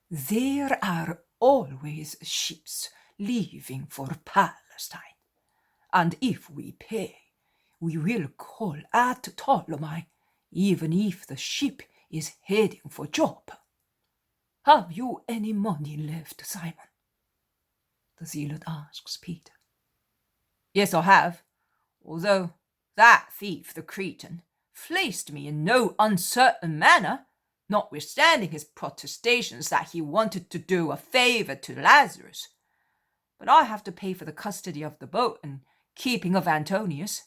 There are always ships leaving for Palestine, and if we pay, we will call at Ptolemy, even if the ship is heading for Joppa. Have you any money left, Simon? The zealot asks Peter. Yes, I have, although that thief, the Cretan, fleeced me in no uncertain manner, notwithstanding his protestations that he wanted to do a favour to Lazarus. But I have to pay for the custody of the boat and keeping of Antonius.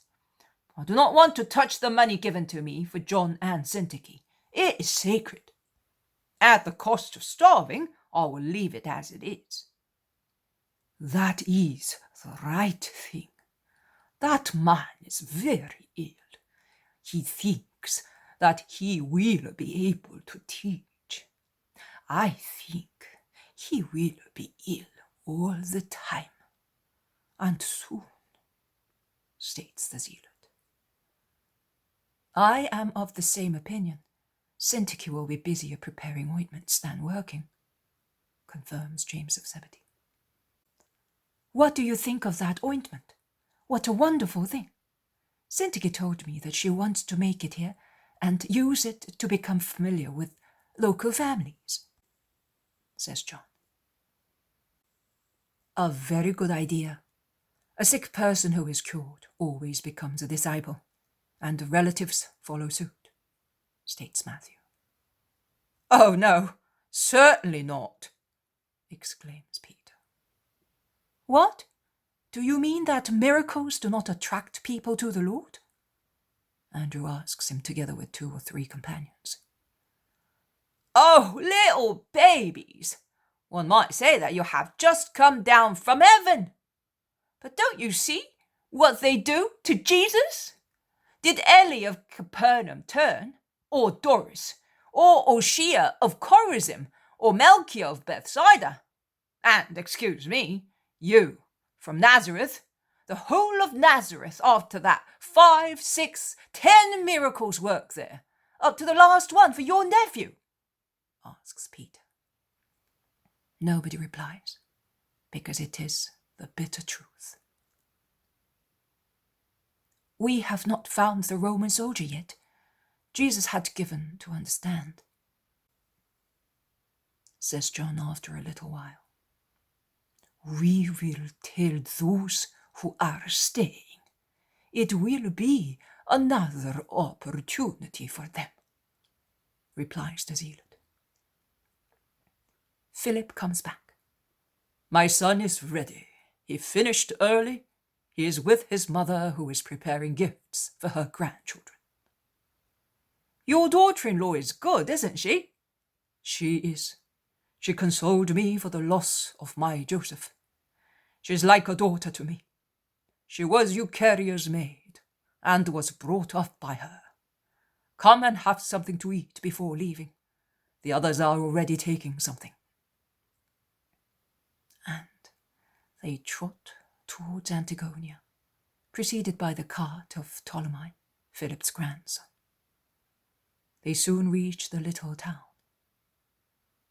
I do not want to touch the money given to me for John and Syntyche. It is sacred. At the cost of starving, I will leave it as it is. That is the right thing. That man is very ill. He thinks that he will be able to teach. I think he will be ill all the time. And soon, states the zealot. I am of the same opinion. Syntyche will be busier preparing ointments than working, confirms James of Zebedee. What do you think of that ointment? What a wonderful thing. Syntyche told me that she wants to make it here and use it to become familiar with local families, says John. A very good idea. A sick person who is cured always becomes a disciple, and relatives follow suit, states Matthew. Oh no, certainly not, exclaims Peter. What? Do you mean that miracles do not attract people to the Lord? Andrew asks him together with 2 or 3 companions. Oh, little babies! One might say that you have just come down from heaven. But don't you see what they do to Jesus? Did Eli of Capernaum turn, or Doris, or Oshia of Chorazim, or Melchior of Bethsaida? And, excuse me, you from Nazareth, the whole of Nazareth after that 5, 6, 10 miracles worked there, up to the last one for your nephew? Asks Peter. Nobody replies, because it is the bitter truth. We have not found the Roman soldier yet. Jesus had given to understand, says John after a little while. We will tell those who are staying. It will be another opportunity for them, replies the zealot. Philip comes back. My son is ready. He finished early. He is with his mother, who is preparing gifts for her grandchildren. Your daughter-in-law is good, isn't she? She is. She consoled me for the loss of my Joseph. She is like a daughter to me. She was Eucharia's maid, and was brought up by her. Come and have something to eat before leaving. The others are already taking something. And they trot towards Antagonia, preceded by the cart of Ptolemy, Philip's grandson. They soon reach the little town.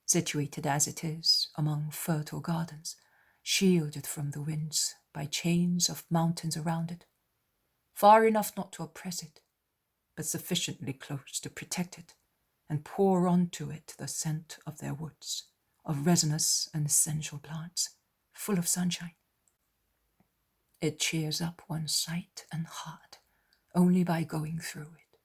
Situated as it is among fertile gardens, shielded from the winds by chains of mountains around it, far enough not to oppress it, but sufficiently close to protect it and pour onto it the scent of their woods, of resinous and essential plants, full of sunshine. It cheers up one's sight and heart only by going through it.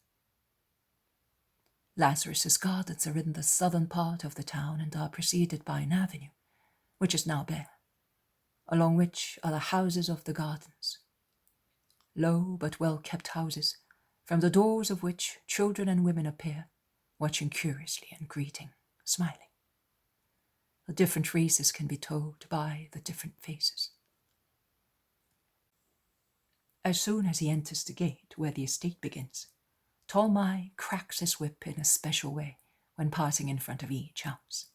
Lazarus's gardens are in the southern part of the town and are preceded by an avenue, which is now bare, along which are the houses of the gardens. Low but well-kept houses, from the doors of which children and women appear, watching curiously and greeting, smiling. The different races can be told by the different faces. As soon as he enters the gate where the estate begins, Ptolemy cracks his whip in a special way when passing in front of each house.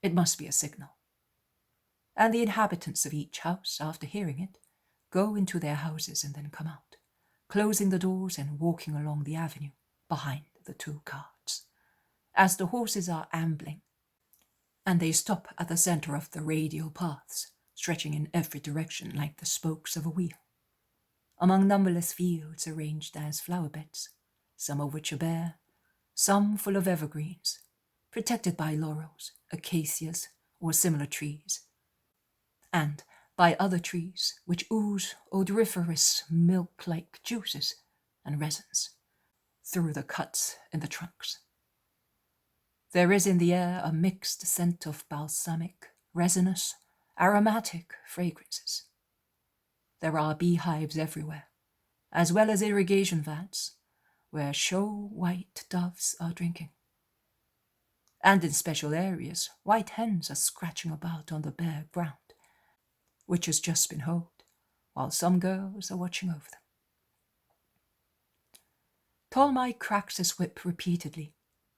It must be a signal. And the inhabitants of each house, after hearing it, go into their houses and then come out, closing the doors and walking along the avenue behind the 2 carts, as the horses are ambling, and they stop at the center of the radial paths, stretching in every direction like the spokes of a wheel, among numberless fields arranged as flower beds, some of which are bare, some full of evergreens, protected by laurels, acacias, or similar trees, and by other trees which ooze odoriferous milk-like juices and resins through the cuts in the trunks. There is in the air a mixed scent of balsamic, resinous, aromatic fragrances. There are beehives everywhere, as well as irrigation vats, where show-white doves are drinking. And in special areas, white hens are scratching about on the bare ground, which has just been hoed, while some girls are watching over them. Ptolemy cracks his whip repeatedly,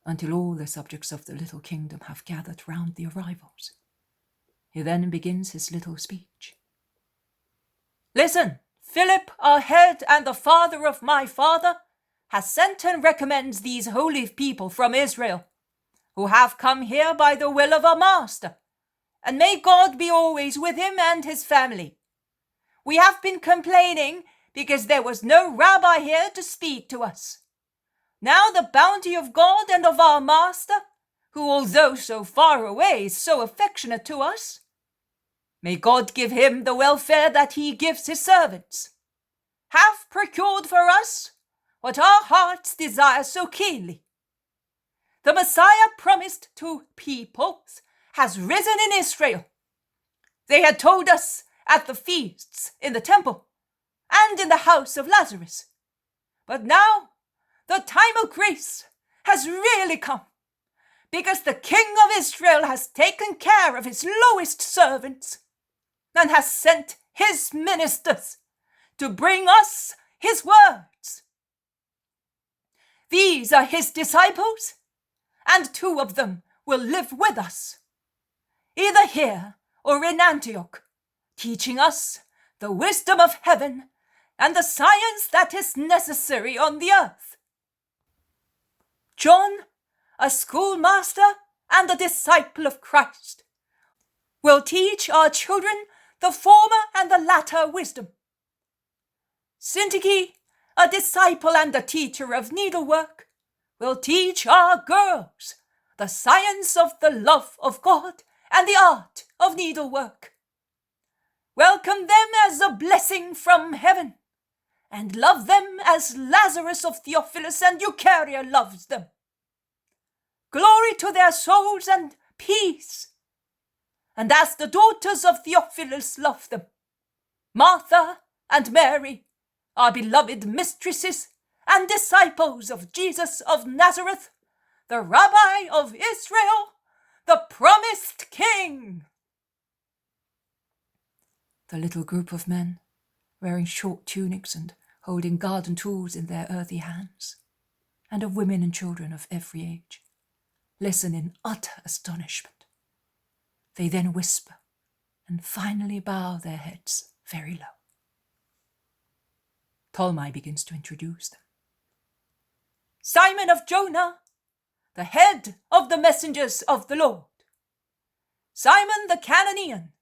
until all the subjects of the little kingdom have gathered round the arrivals. He then begins his little speech. "Listen, Philip, our head and the father of my father, has sent and recommends these holy people from Israel, who have come here by the will of our master, and may God be always with him and his family. We have been complaining because there was no rabbi here to speak to us. Now the bounty of God and of our master, who although so far away is so affectionate to us, may God give him the welfare that he gives his servants, have procured for us what our hearts desire so keenly. The Messiah promised to peoples has risen in Israel. They had told us at the feasts in the temple and in the house of Lazarus. But now the time of grace has really come, because the King of Israel has taken care of his lowest servants and has sent his ministers to bring us his words. These are his disciples, and 2 of them will live with us, either here or in Antioch, teaching us the wisdom of heaven and the science that is necessary on the earth. John, a schoolmaster and a disciple of Christ, will teach our children the former and the latter wisdom. Syntyche, a disciple and a teacher of needlework, will teach our girls the science of the love of God and the art of needlework. Welcome them as a blessing from heaven, and love them as Lazarus of Theophilus and Eucharia loves them. Glory to their souls and peace. And as the daughters of Theophilus love them, Martha and Mary, our beloved mistresses and disciples of Jesus of Nazareth, the Rabbi of Israel, the promised King." The little group of men, wearing short tunics and holding garden tools in their earthy hands, and of women and children of every age, listen in utter astonishment. They then whisper and finally bow their heads very low. Ptolemy begins to introduce them. "Simon of Jonah, the head of the messengers of the Lord. Simon the Cananean,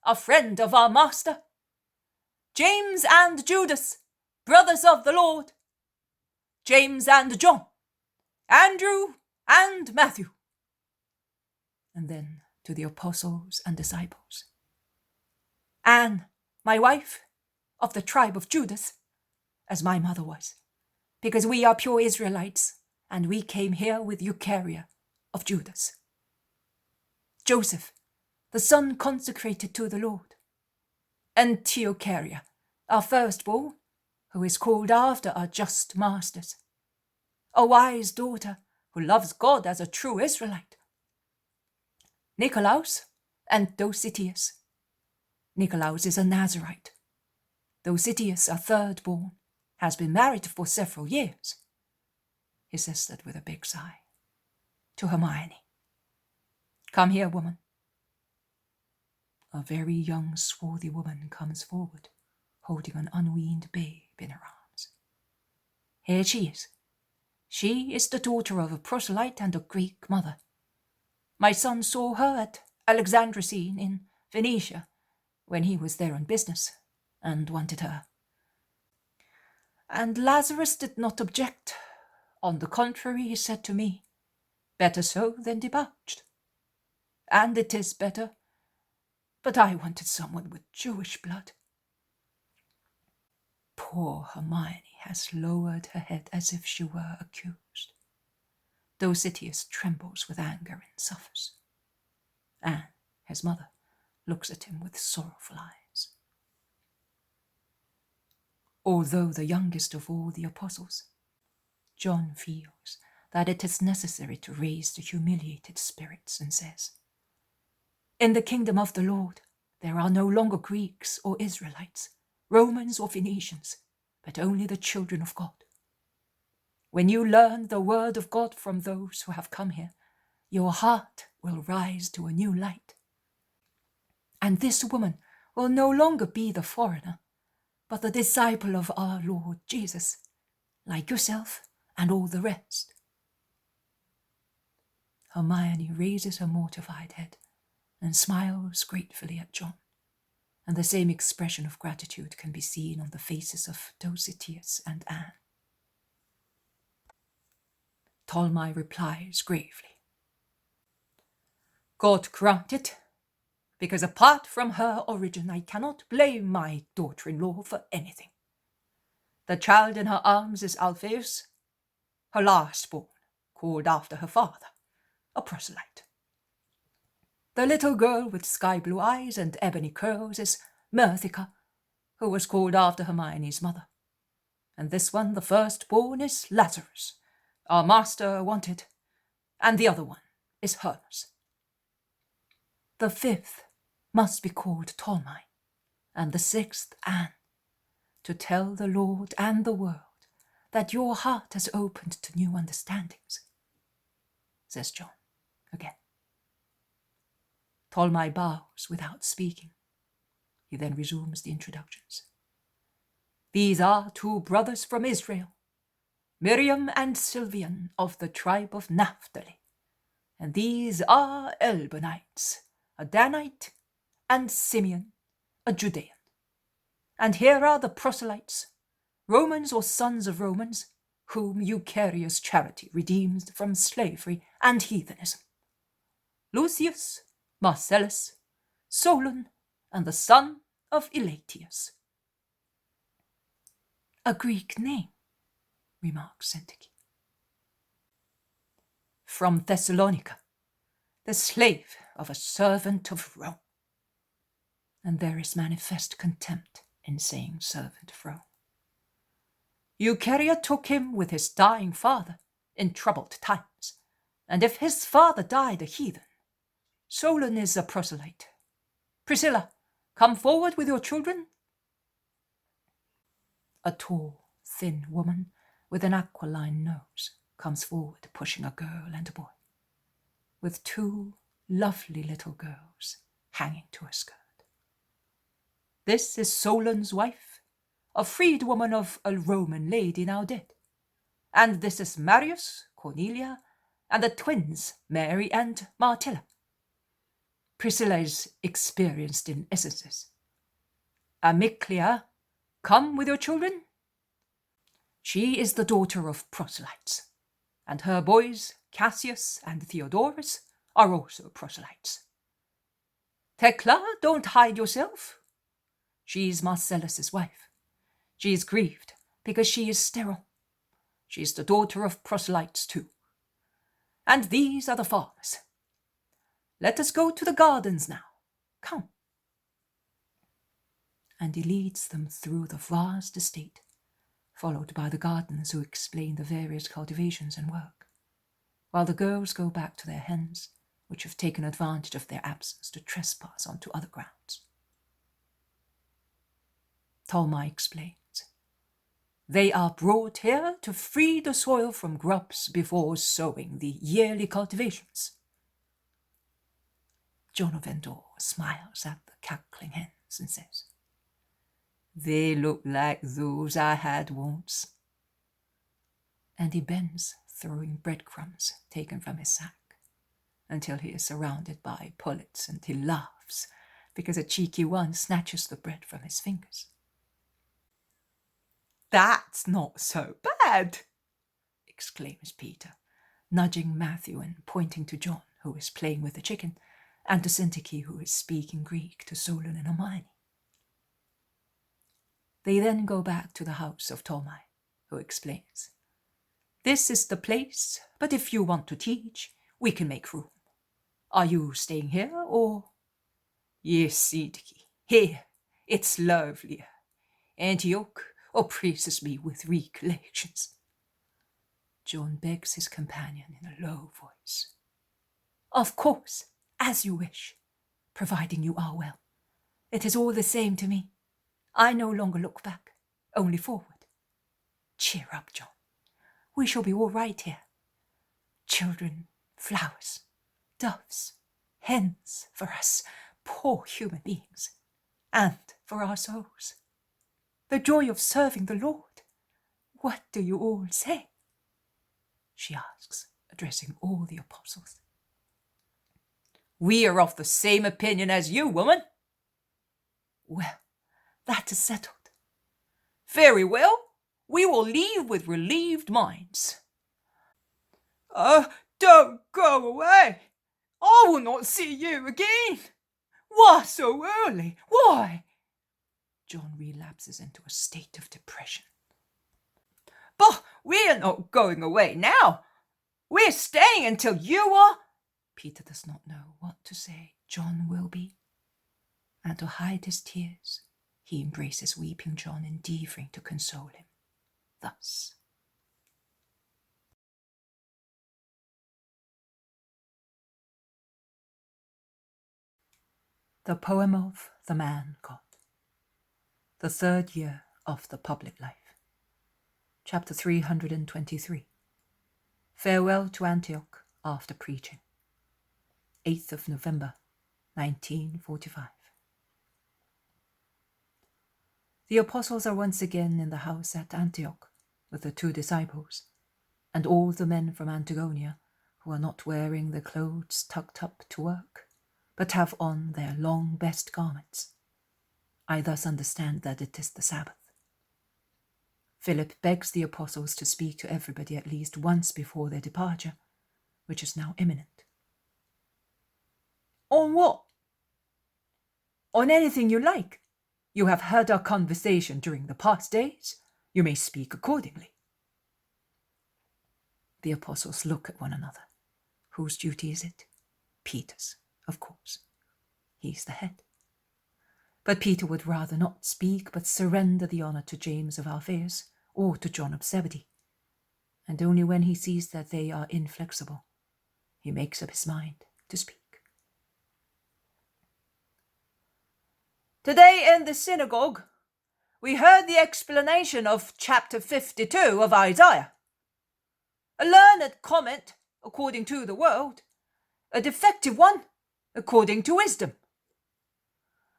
a friend of our master. James and Judas, brothers of the Lord. James and John, Andrew and Matthew." And then to the apostles and disciples. "Anne, my wife, of the tribe of Judas, as my mother was, because we are pure Israelites, and we came here with Eucharia of Judas. Joseph, the son consecrated to the Lord. Antiocharia, our firstborn, who is called after our just masters. A wise daughter who loves God as a true Israelite. Nicolaus and Dositius. Nicolaus is a Nazarite. Dositius, a third-born, has been married for several years." He says that with a big sigh. To Hermione. "Come here, woman." A very young, swarthy woman comes forward, holding an unweaned babe in her arms. Here she is. She is the daughter of a proselyte and a Greek mother. My son saw her at Alexandroscene in Phoenicia when he was there on business, and wanted her. And Lazarus did not object. On the contrary, he said to me, better so than debauched. And it is better, but I wanted someone with Jewish blood. Poor Hermione has lowered her head as if she were accused. Dositheus trembles with anger and suffers. Anne, his mother, looks at him with sorrowful eyes. Although the youngest of all the apostles, John feels that it is necessary to raise the humiliated spirits and says, in the kingdom of the Lord there are no longer Greeks or Israelites, Romans or Phoenicians, but only the children of God. When you learn the word of God from those who have come here, your heart will rise to a new light. And this woman will no longer be the foreigner, but the disciple of our Lord Jesus, like yourself and all the rest. Hermione raises her mortified head and smiles gratefully at John, and the same expression of gratitude can be seen on the faces of Dositheus and Anne. Ptolemy replies gravely, God grant it, because apart from her origin I cannot blame my daughter-in-law for anything. The child in her arms is Alphaeus, her last-born, called after her father, a proselyte. The little girl with sky-blue eyes and ebony curls is Mirthica, who was called after Hermione's mother. And this one, the first-born, is Lazarus, our master wanted, and the other one is Hermas. The fifth must be called Ptolemy, and the sixth Anne, to tell the Lord and the world that your heart has opened to new understandings, says John again. Ptolemy bows without speaking. He then resumes the introductions. These are two brothers from Israel, Miriam and Sylvian of the tribe of Naphtali, and these are Elbonites, a Danite, and Simeon, a Judean. And here are the proselytes, Romans or sons of Romans, whom Eucharius' charity redeemed from slavery and heathenism. Lucius, Marcellus, Solon, and the son of Elatius. A Greek name, remarks Zacchie. From Thessalonica, the slave of a servant of Rome. And there is manifest contempt in saying servant of Rome. Eucharia took him with his dying father in troubled times, and if his father died a heathen, Solon is a proselyte. Priscilla, come forward with your children. A tall, thin woman with an aquiline nose comes forward, pushing a girl and a boy, with two lovely little girls hanging to her skirt. This is Solon's wife, a freedwoman of a Roman lady now dead. And this is Marius, Cornelia, and the twins, Mary and Martilla. Priscilla is experienced in essences. Amiclia, come with your children. She is the daughter of proselytes, and her boys, Cassius and Theodorus, are also proselytes. Thecla, don't hide yourself. She's Marcellus's wife. She is grieved because she is sterile. She's the daughter of proselytes too. And these are the farmers. Let us go to the gardens now. Come. And he leads them through the vast estate, followed by the gardeners who explain the various cultivations and work, while the girls go back to their hens, which have taken advantage of their absence to trespass onto other grounds. Ptolemy explains. They are brought here to free the soil from grubs before sowing the yearly cultivations. John of Endor smiles at the cackling hens and says, They look like those I had once. and he bends, throwing breadcrumbs taken from his sack, until he is surrounded by pullets, and he laughs because a cheeky one snatches the bread from his fingers. "That's not so bad," exclaims Peter, nudging Matthew and pointing to John, who is playing with the chicken, and to Zacchie, who is speaking Greek to Solon and Hermione. They then go back to the house of Ptolemy, who explains, "This is the place, but if you want to teach, we can make room. Are you staying here, or—" "Yes, Zacchie, here. It's lovelier. Antioch oppresses me with recollections." John begs his companion in a low voice. "Of course, as you wish, providing you are well. It is all the same to me. I no longer look back, only forward. Cheer up, John. We shall be all right here. Children, flowers, doves, hens for us poor human beings, and for our souls. The joy of serving the Lord. What do you all say?" she asks, addressing all the apostles. "We are of the same opinion as you, woman." "Well, that is settled." "Very well. We will leave with relieved minds." "Don't go away. I will not see you again. Why so early? Why?" John relapses into a state of depression. "But we're not going away now. We're staying until you are—" Peter does not know what to say. John will be. And to hide his tears, he embraces weeping John, endeavouring to console him. Thus. The poem of the Man God. The third year of the public life. Chapter 323. Farewell to Antioch after preaching. 8th of November, 1945. The apostles are once again in the house at Antioch with the 2 disciples, and all the men from Antagonia who are not wearing their clothes tucked up to work, but have on their long best garments. I thus understand that it is the Sabbath. Philip begs the apostles to speak to everybody at least once before their departure, which is now imminent. "On what?" "On anything you like. You have heard our conversation during the past days. You may speak accordingly." The apostles look at one another. Whose duty is it? Peter's, of course. He's the head. But Peter would rather not speak, but surrender the honour to James of Alphaeus or to John of Zebedee. And only when he sees that they are inflexible, he makes up his mind to speak. "Today in the synagogue, we heard the explanation of chapter 52 of Isaiah. A learned comment, according to the world, a defective one, according to wisdom.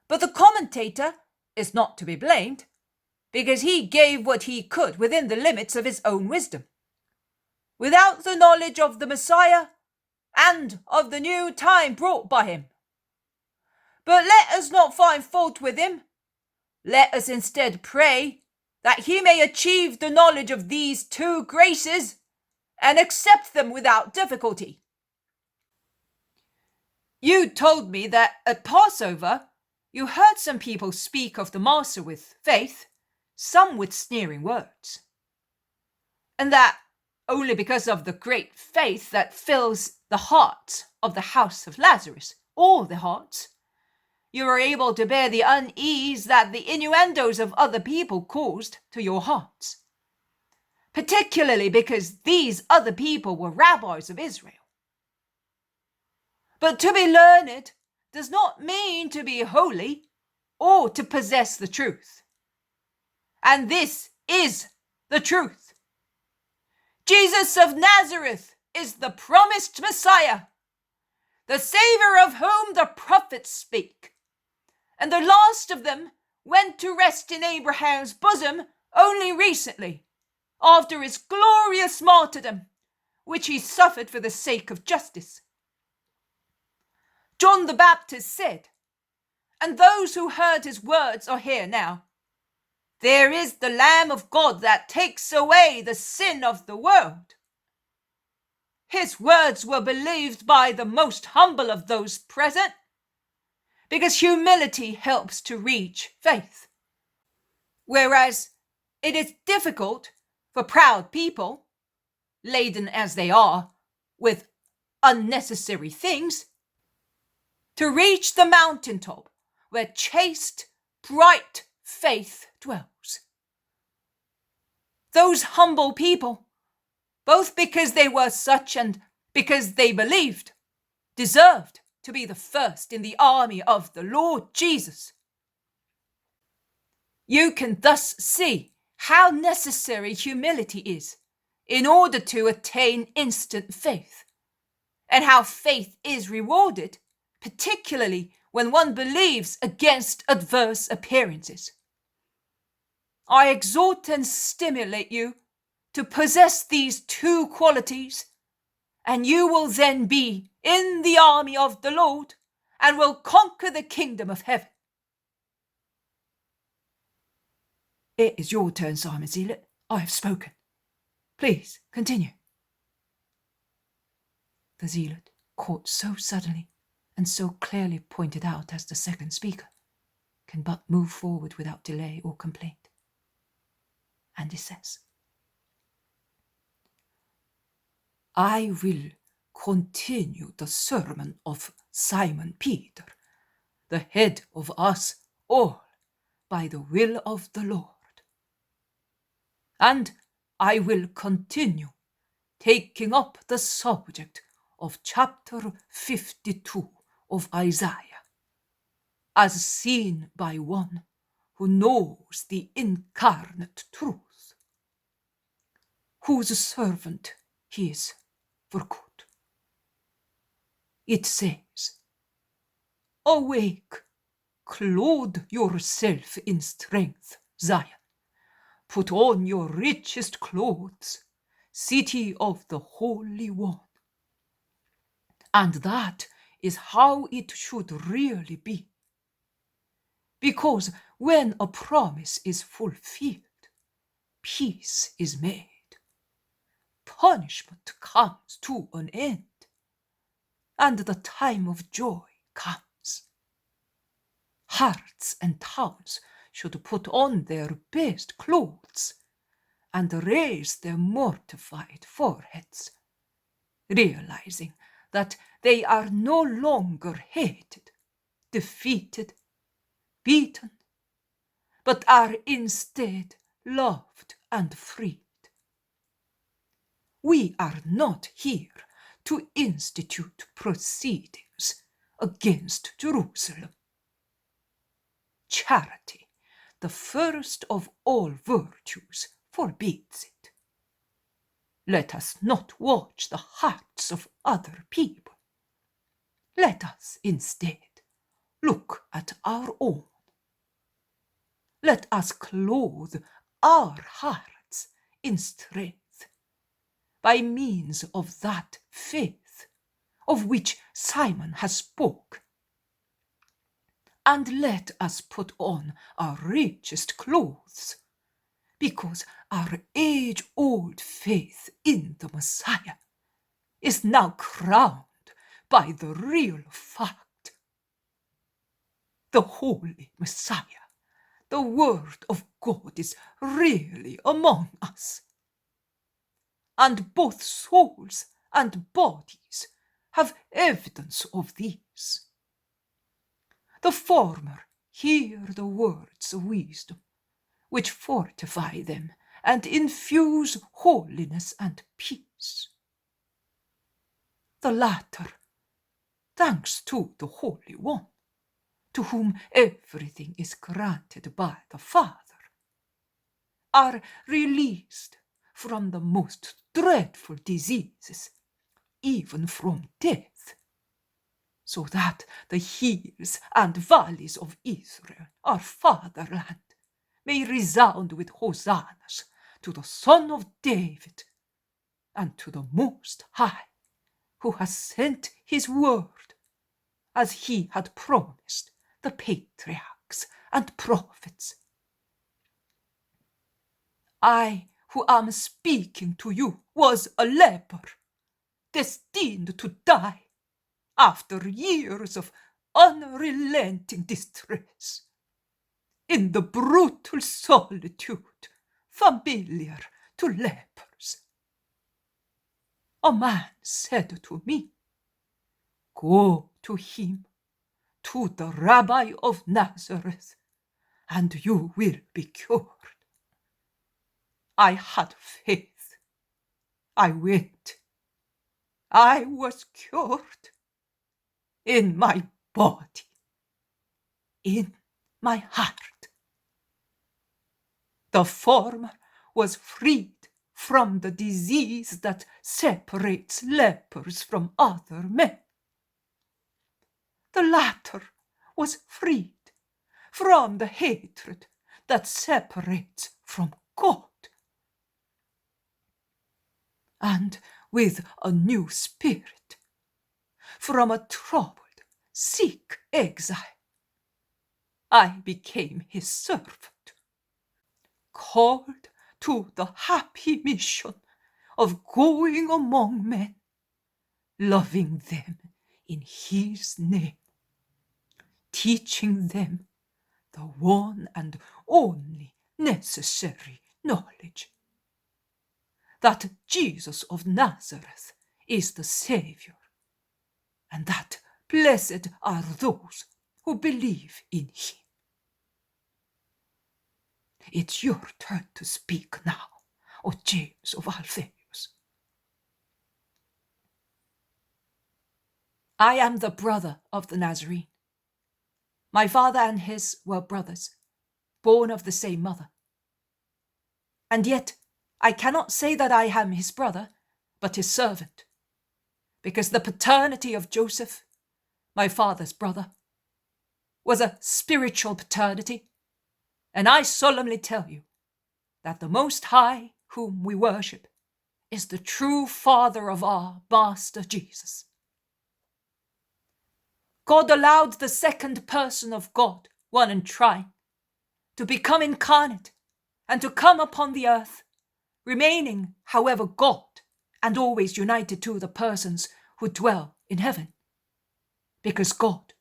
But the commentator is not to be blamed, because he gave what he could within the limits of his own wisdom, without the knowledge of the Messiah and of the new time brought by him. But let us not find fault with him. Let us instead pray that he may achieve the knowledge of these 2 graces and accept them without difficulty. You told me that at Passover you heard some people speak of the Master with faith, some with sneering words, and that only because of the great faith that fills the hearts of the house of Lazarus, all the hearts, you were able to bear the unease that the innuendos of other people caused to your hearts, particularly because these other people were rabbis of Israel. But to be learned does not mean to be holy or to possess the truth. And this is the truth. Jesus of Nazareth is the promised Messiah, the Saviour of whom the prophets speak. And the last of them went to rest in Abraham's bosom only recently, after his glorious martyrdom, which he suffered for the sake of justice. John the Baptist said, and those who heard his words are here now, "There is the Lamb of God that takes away the sin of the world." His words were believed by the most humble of those present, because humility helps to reach faith. Whereas it is difficult for proud people, laden as they are with unnecessary things, to reach the mountaintop where chaste, bright faith dwells. Those humble people, both because they were such and because they believed, deserved to be the first in the army of the Lord Jesus. You can thus see how necessary humility is in order to attain instant faith, and how faith is rewarded, particularly when one believes against adverse appearances. I exhort and stimulate you to possess these two qualities, and you will then be in the army of the Lord and will conquer the kingdom of heaven. It is your turn, Simon Zealot. I have spoken. Please, continue. The zealot, caught so suddenly and so clearly pointed out as the second speaker, can but move forward without delay or complaint. And he says, "I will continue the sermon of Simon Peter, the head of us all, by the will of the Lord. And I will continue taking up the subject of chapter 52 of Isaiah, as seen by one who knows the incarnate truth, whose servant he is for good. It says, 'Awake, clothe yourself in strength, Zion. Put on your richest clothes, city of the Holy One.' And that is how it should really be. Because when a promise is fulfilled, peace is made. Punishment comes to an end, and the time of joy comes. Hearts and towns should put on their best clothes and raise their mortified foreheads, realizing that they are no longer hated, defeated, beaten, but are instead loved and freed. We are not here to institute proceedings against Jerusalem. Charity, the first of all virtues, forbids it. Let us not watch the hearts of other people. Let us instead look at our own. Let us clothe our hearts in strength by means of that faith of which Simon has spoken. And let us put on our richest clothes, because our age-old faith in the Messiah is now crowned by the real fact. The Holy Messiah, the Word of God, is really among us. And both souls and bodies have evidence of this. The former hear the words of wisdom, which fortify them and infuse holiness and peace. The latter, thanks to the Holy One, to whom everything is granted by the Father, are released from the most dreadful diseases, even from death, so that the hills and valleys of Israel, our fatherland, may resound with hosannas to the Son of David, and to the Most High, who has sent his word, as he had promised the patriarchs and prophets. I, who am speaking to you, was a leper, destined to die after years of unrelenting distress, in the brutal solitude familiar to lepers. A man said to me, "Go to him, to the Rabbi of Nazareth, and you will be cured." I had faith. I went. I was cured. In my body. In my heart. The former was freed from the disease that separates lepers from other men. The latter was freed from the hatred that separates from God. And with a new spirit, from a troubled, sick exile, I became his servant, called to the happy mission of going among men, loving them in his name, teaching them the one and only necessary knowledge, that Jesus of Nazareth is the Saviour, and that blessed are those who believe in him. It's your turn to speak now, O James of Alphaeus. I am the brother of the Nazarene. My father and his were brothers, born of the same mother. And yet I cannot say that I am his brother, but his servant, because the paternity of Joseph, my father's brother, was a spiritual paternity, and I solemnly tell you that the Most High, whom we worship, is the true Father of our Master Jesus. God allowed the second person of God, one and trine, to become incarnate and to come upon the earth, remaining, however, God and always united to the persons who dwell in heaven, because God,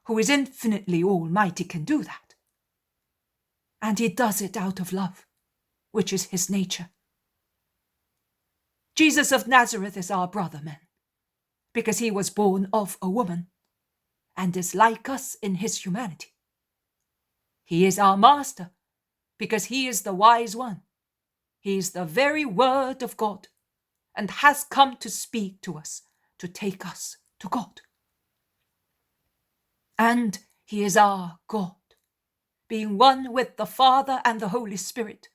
who is infinitely almighty, can do that. And he does it out of love, which is his nature. Jesus of Nazareth is our brother, men, because he was born of a woman and is like us in his humanity. He is our master, because he is the wise one. He is the very word of God, and has come to speak to us, to take us to God. And he is our God, being one with the Father and the Holy Spirit,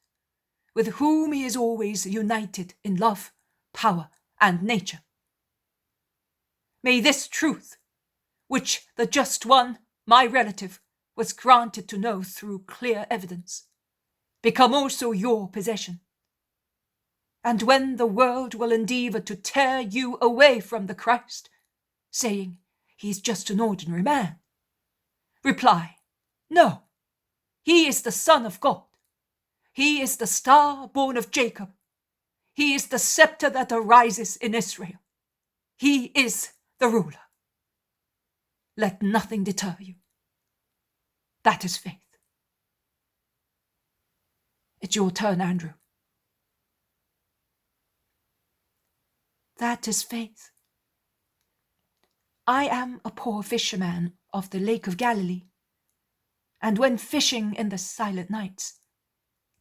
with whom he is always united in love, power, and nature. May this truth, which the just one, my relative, was granted to know through clear evidence, become also your possession. And when the world will endeavour to tear you away from the Christ, saying he is just an ordinary man, reply, no, he is the Son of God. He is the star born of Jacob. He is the scepter that arises in Israel. He is the ruler. Let nothing deter you. That is faith. It's your turn, Andrew. That is faith. I am a poor fisherman of the Lake of Galilee, and when fishing in the silent nights,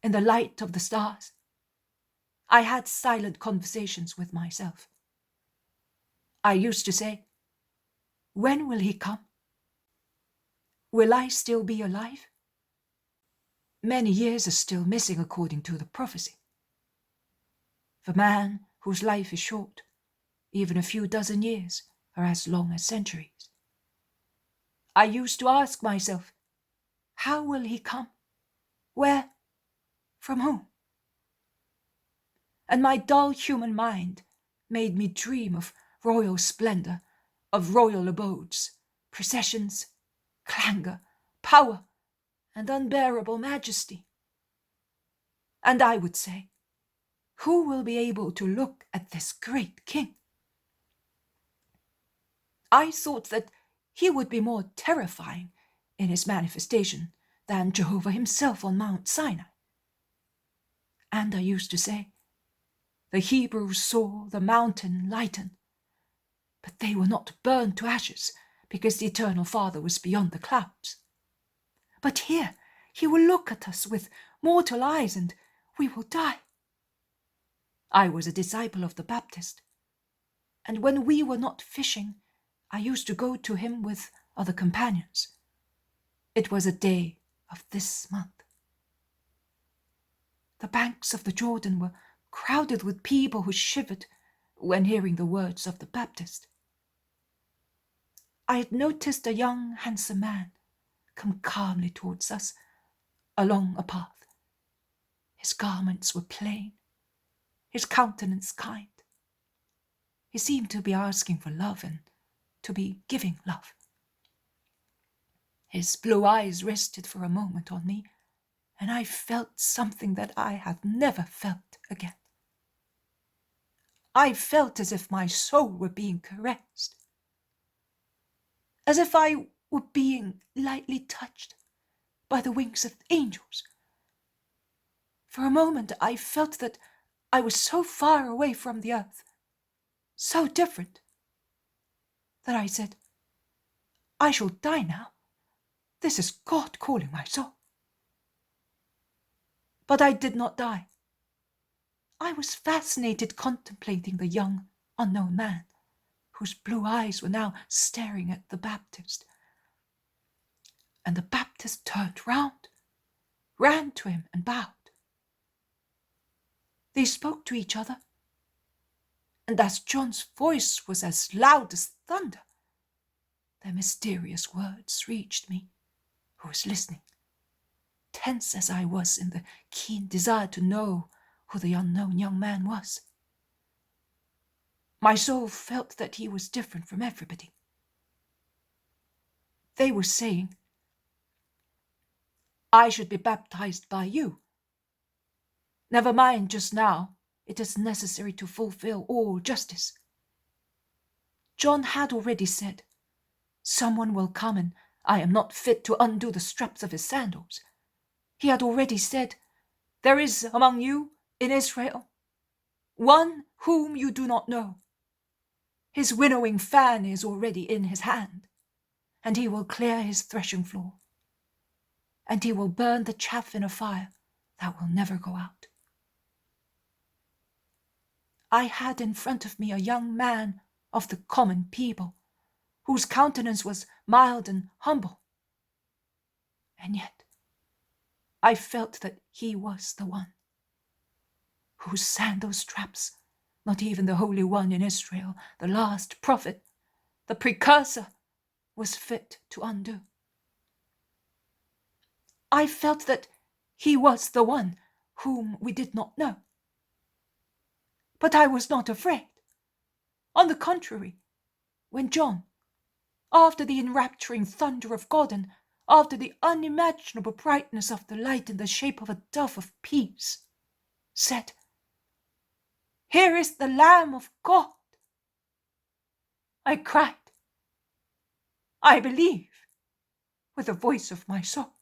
in the light of the stars, I had silent conversations with myself. I used to say, when will he come? Will I still be alive? Many years are still missing according to the prophecy. For man whose life is short, even a few dozen years are as long as centuries. I used to ask myself, how will he come? Where? From whom? and my dull human mind made me dream of royal splendor, of royal abodes, processions, clangor, power, and unbearable majesty. And I would say, who will be able to look at this great king? I thought that he would be more terrifying in his manifestation than Jehovah himself on Mount Sinai. And I used to say, the Hebrews saw the mountain lighten, but they were not burned to ashes because the Eternal Father was beyond the clouds. But here he will look at us with mortal eyes and we will die. I was a disciple of the Baptist, and when we were not fishing, I used to go to him with other companions. It was a day of this month. The banks of the Jordan were crowded with people who shivered when hearing the words of the Baptist. I had noticed a young, handsome man come calmly towards us along a path. His garments were plain, his countenance kind. He seemed to be asking for love and to be giving love. His blue eyes rested for a moment on me, and I felt something that I have never felt again. I felt as if my soul were being caressed, as if I were being lightly touched by the wings of angels. For a moment I felt that I was so far away from the earth, so different, that I said, I shall die now. This is God calling my soul. But I did not die. I was fascinated contemplating the young, unknown man, whose blue eyes were now staring at the Baptist. And the Baptist turned round, ran to him and bowed. They spoke to each other, and as John's voice was as loud as thunder, their mysterious words reached me, who was listening, tense as I was in the keen desire to know who the unknown young man was. My soul felt that he was different from everybody. They were saying, I should be baptized by you. Never mind just now, it is necessary to fulfill all justice. John had already said, someone will come and I am not fit to undo the straps of his sandals. He had already said, there is among you in Israel one whom you do not know. His winnowing fan is already in his hand, and he will clear his threshing floor, and he will burn the chaff in a fire that will never go out. I had in front of me a young man of the common people, whose countenance was mild and humble, and yet I felt that he was the one whose sandal straps not even the Holy One in Israel, the last prophet, the precursor, was fit to undo. I felt that he was the one whom we did not know. But I was not afraid. On the contrary, when John, after the enrapturing thunder of God and after the unimaginable brightness of the light in the shape of a dove of peace, said, Here is the Lamb of God, I cried, I believe, with the voice of my soul,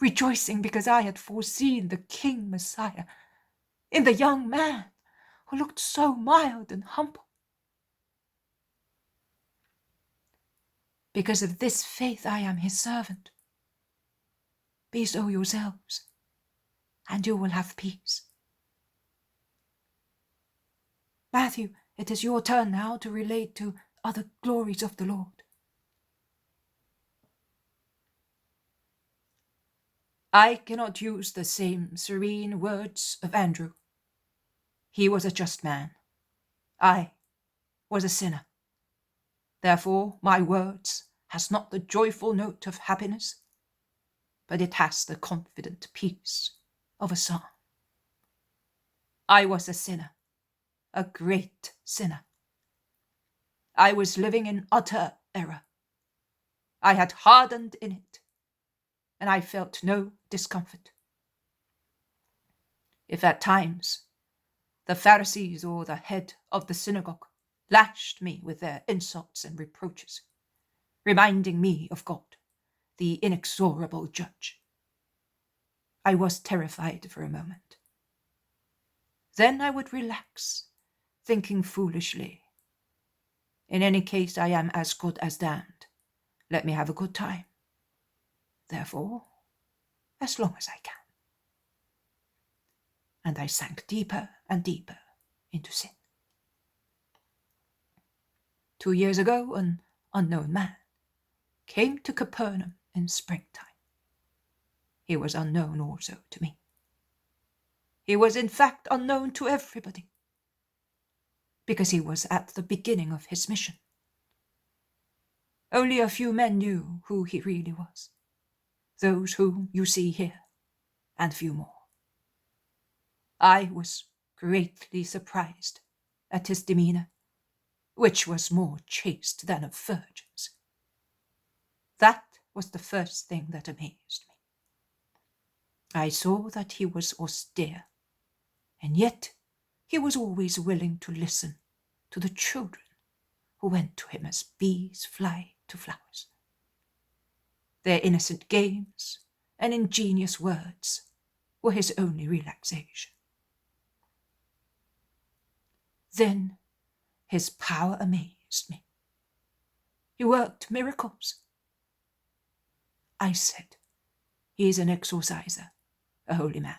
rejoicing because I had foreseen the King Messiah in the young man who looked so mild and humble. Because of this faith I am his servant. Be so yourselves, and you will have peace. Matthew, it is your turn now to relate to other glories of the Lord. I cannot use the same serene words of Andrew. He was a just man. I was a sinner. Therefore, my words has not the joyful note of happiness, but it has the confident peace of a psalm. I was a sinner, a great sinner. I was living in utter error. I had hardened in it, and I felt no discomfort. If at times the Pharisees or the head of the synagogue lashed me with their insults and reproaches, reminding me of God, the inexorable judge, I was terrified for a moment. Then I would relax, thinking foolishly, in any case I am as good as damned. Let me have a good time. Therefore, as long as I can. And I sank deeper and deeper into sin. 2 years ago, an unknown man came to Capernaum in springtime. He was unknown also to me. He was in fact unknown to everybody, because he was at the beginning of his mission. Only a few men knew who he really was, those whom you see here, and few more. I was greatly surprised at his demeanour, which was more chaste than a virgin's. That was the first thing that amazed me. I saw that he was austere, and yet he was always willing to listen to the children who went to him as bees fly to flowers. Their innocent games and ingenious words were his only relaxation. Then his power amazed me. He worked miracles. I said, he is an exorciser, a holy man.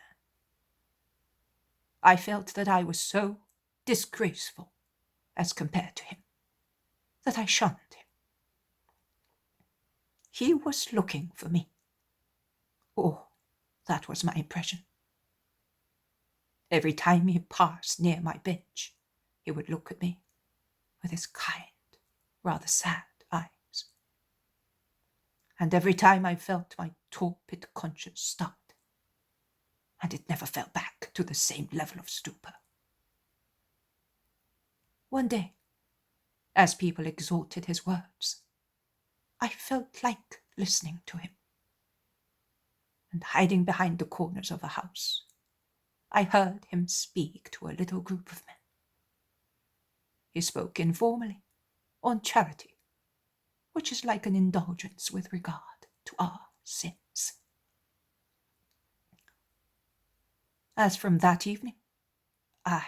I felt that I was so disgraceful as compared to him, that I shunned him. He was looking for me. Or that was my impression. Every time he passed near my bench, he would look at me with his kind, rather sad eyes. And every time I felt my torpid conscience start, and it never fell back to the same level of stupor. One day, as people exalted his words, I felt like listening to him. And hiding behind the corners of a house, I heard him speak to a little group of men. He spoke informally on charity, which is like an indulgence with regard to our sins. As from that evening, I,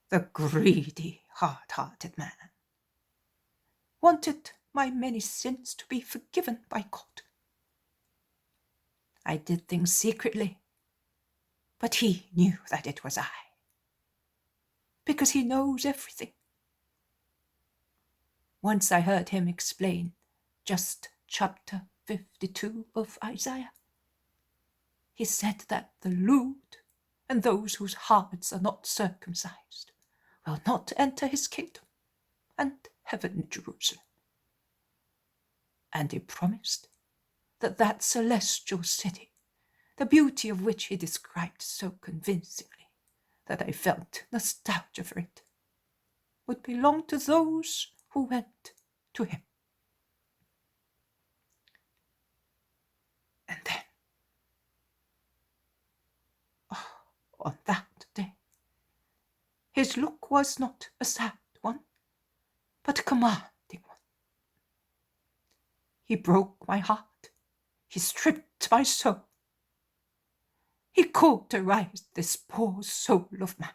the greedy, hard-hearted man, wanted my many sins to be forgiven by God. I did things secretly, but he knew that it was I, because he knows everything. Once I heard him explain just chapter 52 of Isaiah. He said that the lewd and those whose hearts are not circumcised will not enter his kingdom and heaven Jerusalem. And he promised that that celestial city, the beauty of which he described so convincingly that I felt nostalgia for it, would belong to those who went to him. And then, on that day, his look was not a sad one, but a commanding one. He broke my heart. He stripped my soul. He cauterized this poor soul of mine.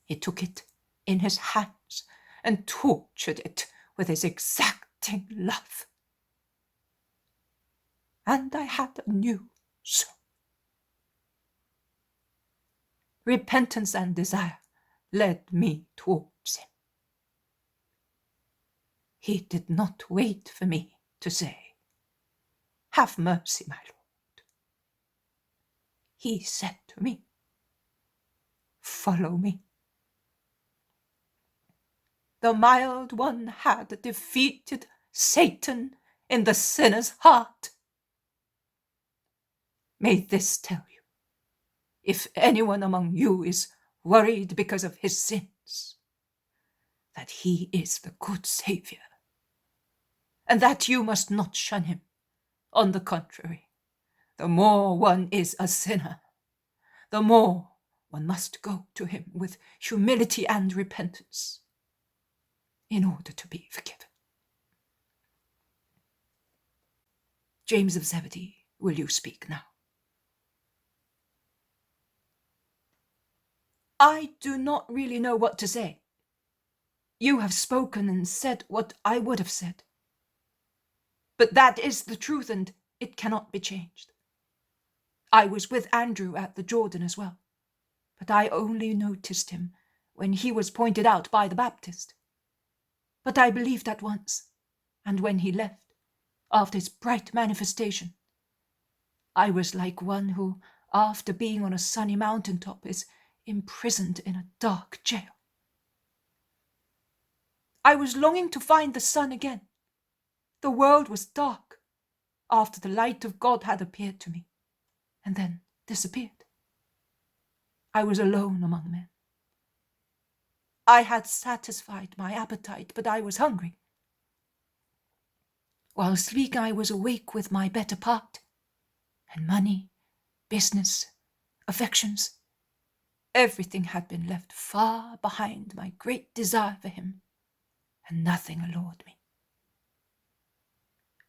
He took it in his hands and tortured it with his exacting love. And I had a new soul. Repentance and desire led me towards him. He did not wait for me to say, "Have mercy, my Lord." He said to me, "Follow me." The mild one had defeated Satan in the sinner's heart. May this tell you, if anyone among you is worried because of his sins, that he is the good Saviour, and that you must not shun him. On the contrary, the more one is a sinner, the more one must go to him with humility and repentance in order to be forgiven. James of Zebedee, will you speak now? I do not really know what to say. You have spoken and said what I would have said. But that is the truth, and it cannot be changed. I was with Andrew at the Jordan as well, but I only noticed him when he was pointed out by the Baptist. But I believed at once, and when he left, after his bright manifestation, I was like one who, after being on a sunny mountaintop, is imprisoned in a dark jail. I was longing to find the sun again. The world was dark after the light of God had appeared to me, and then disappeared. I was alone among men. I had satisfied my appetite, but I was hungry. While speaking, I was awake with my better part, and money, business, affections, everything had been left far behind my great desire for him, and nothing allured me.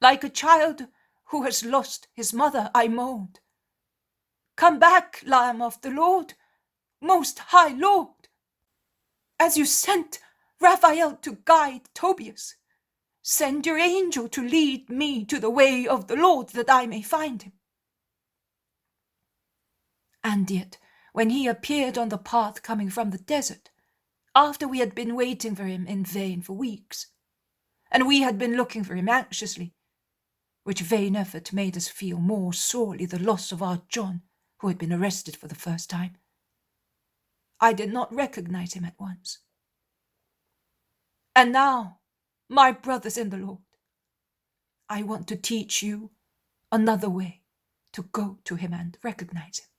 Like a child who has lost his mother, I moaned, "Come back, Lamb of the Lord, Most High Lord! As you sent Raphael to guide Tobias, send your angel to lead me to the way of the Lord, that I may find him." And yet, when he appeared on the path coming from the desert, after we had been waiting for him in vain for weeks, and we had been looking for him anxiously, which vain effort made us feel more sorely the loss of our John, who had been arrested for the first time, I did not recognize him at once. And now, my brothers in the Lord, I want to teach you another way to go to him and recognize him.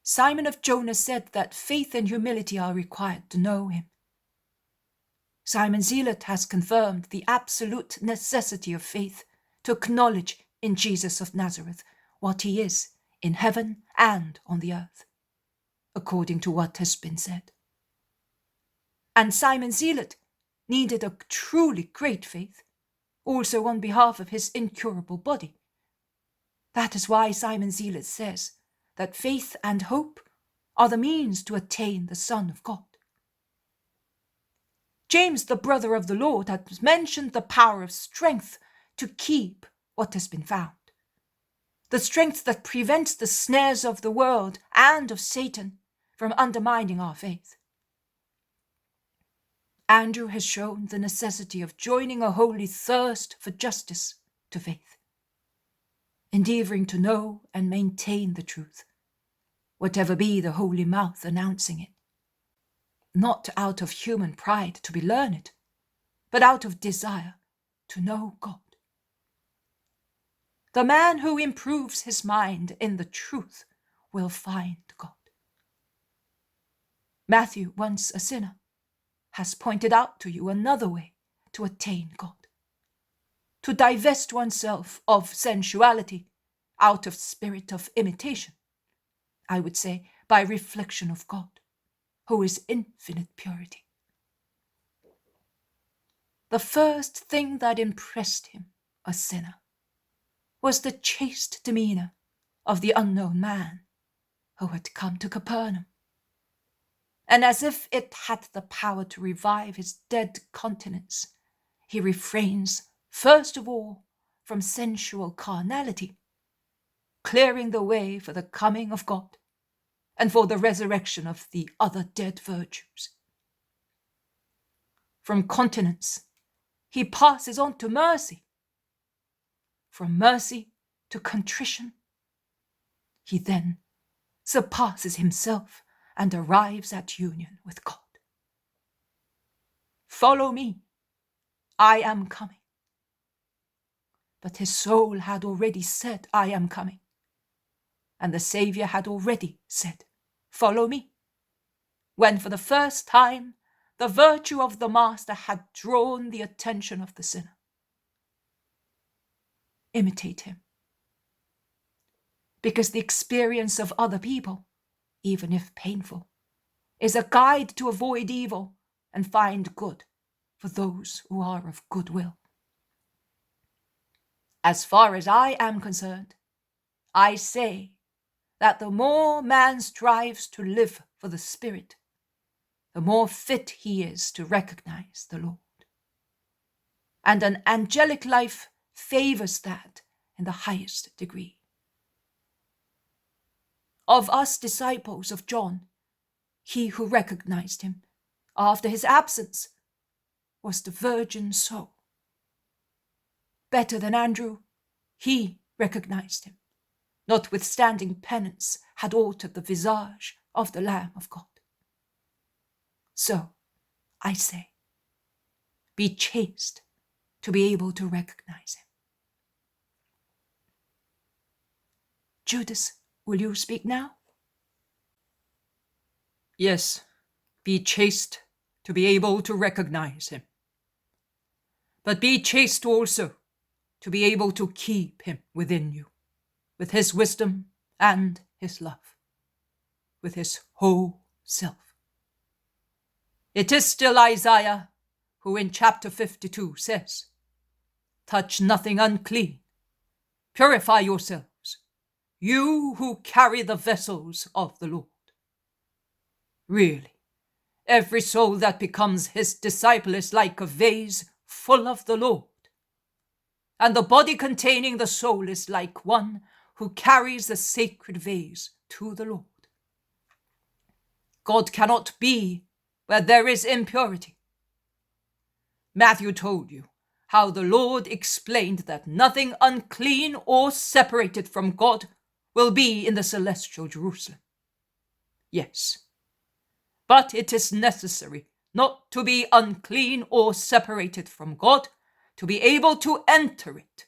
Simon of Jonah said that faith and humility are required to know him. Simon Zealot has confirmed the absolute necessity of faith to acknowledge in Jesus of Nazareth what he is in heaven and on the earth, according to what has been said. And Simon Zealot needed a truly great faith, also on behalf of his incurable body. That is why Simon Zealot says that faith and hope are the means to attain the Son of God. James, the brother of the Lord, has mentioned the power of strength to keep what has been found. The strength that prevents the snares of the world and of Satan from undermining our faith. Andrew has shown the necessity of joining a holy thirst for justice to faith, endeavoring to know and maintain the truth, whatever be the holy mouth announcing it, not out of human pride to be learned, but out of desire to know God. The man who improves his mind in the truth will find God. Matthew, once a sinner, has pointed out to you another way to attain God. To divest oneself of sensuality out of spirit of imitation, I would say by reflection of God, who is infinite purity. The first thing that impressed him, a sinner, was the chaste demeanor of the unknown man who had come to Capernaum. And as if it had the power to revive his dead countenance, he refrains first of all from sensual carnality, clearing the way for the coming of God and for the resurrection of the other dead virtues. From continence, he passes on to mercy. From mercy to contrition, he then surpasses himself and arrives at union with God. Follow me, I am coming. But his soul had already said, I am coming. and the Saviour had already said, "Follow me," when for the first time the virtue of the Master had drawn the attention of the sinner. Imitate him, because the experience of other people, even if painful, is a guide to avoid evil and find good for those who are of good will. As far as I am concerned, I say that the more man strives to live for the Spirit, the more fit he is to recognize the Lord. And an angelic life favors that in the highest degree. Of us disciples of John, he who recognized him after his absence was the virgin soul. Better than Andrew, he recognized him, notwithstanding penance had altered the visage of the Lamb of God. So, I say, be chaste to be able to recognize him. Judas, will you speak now? Yes, be chaste to be able to recognize him. But be chaste also to be able to keep him within you, with his wisdom and his love, with his whole self. It is still Isaiah who in chapter 52 says, "Touch nothing unclean, purify yourselves, you who carry the vessels of the Lord." Really, every soul that becomes his disciple is like a vase full of the Lord, and the body containing the soul is like one who carries the sacred vase to the Lord. God cannot be where there is impurity. Matthew told you how the Lord explained that nothing unclean or separated from God will be in the celestial Jerusalem. Yes, but it is necessary not to be unclean or separated from God to be able to enter it.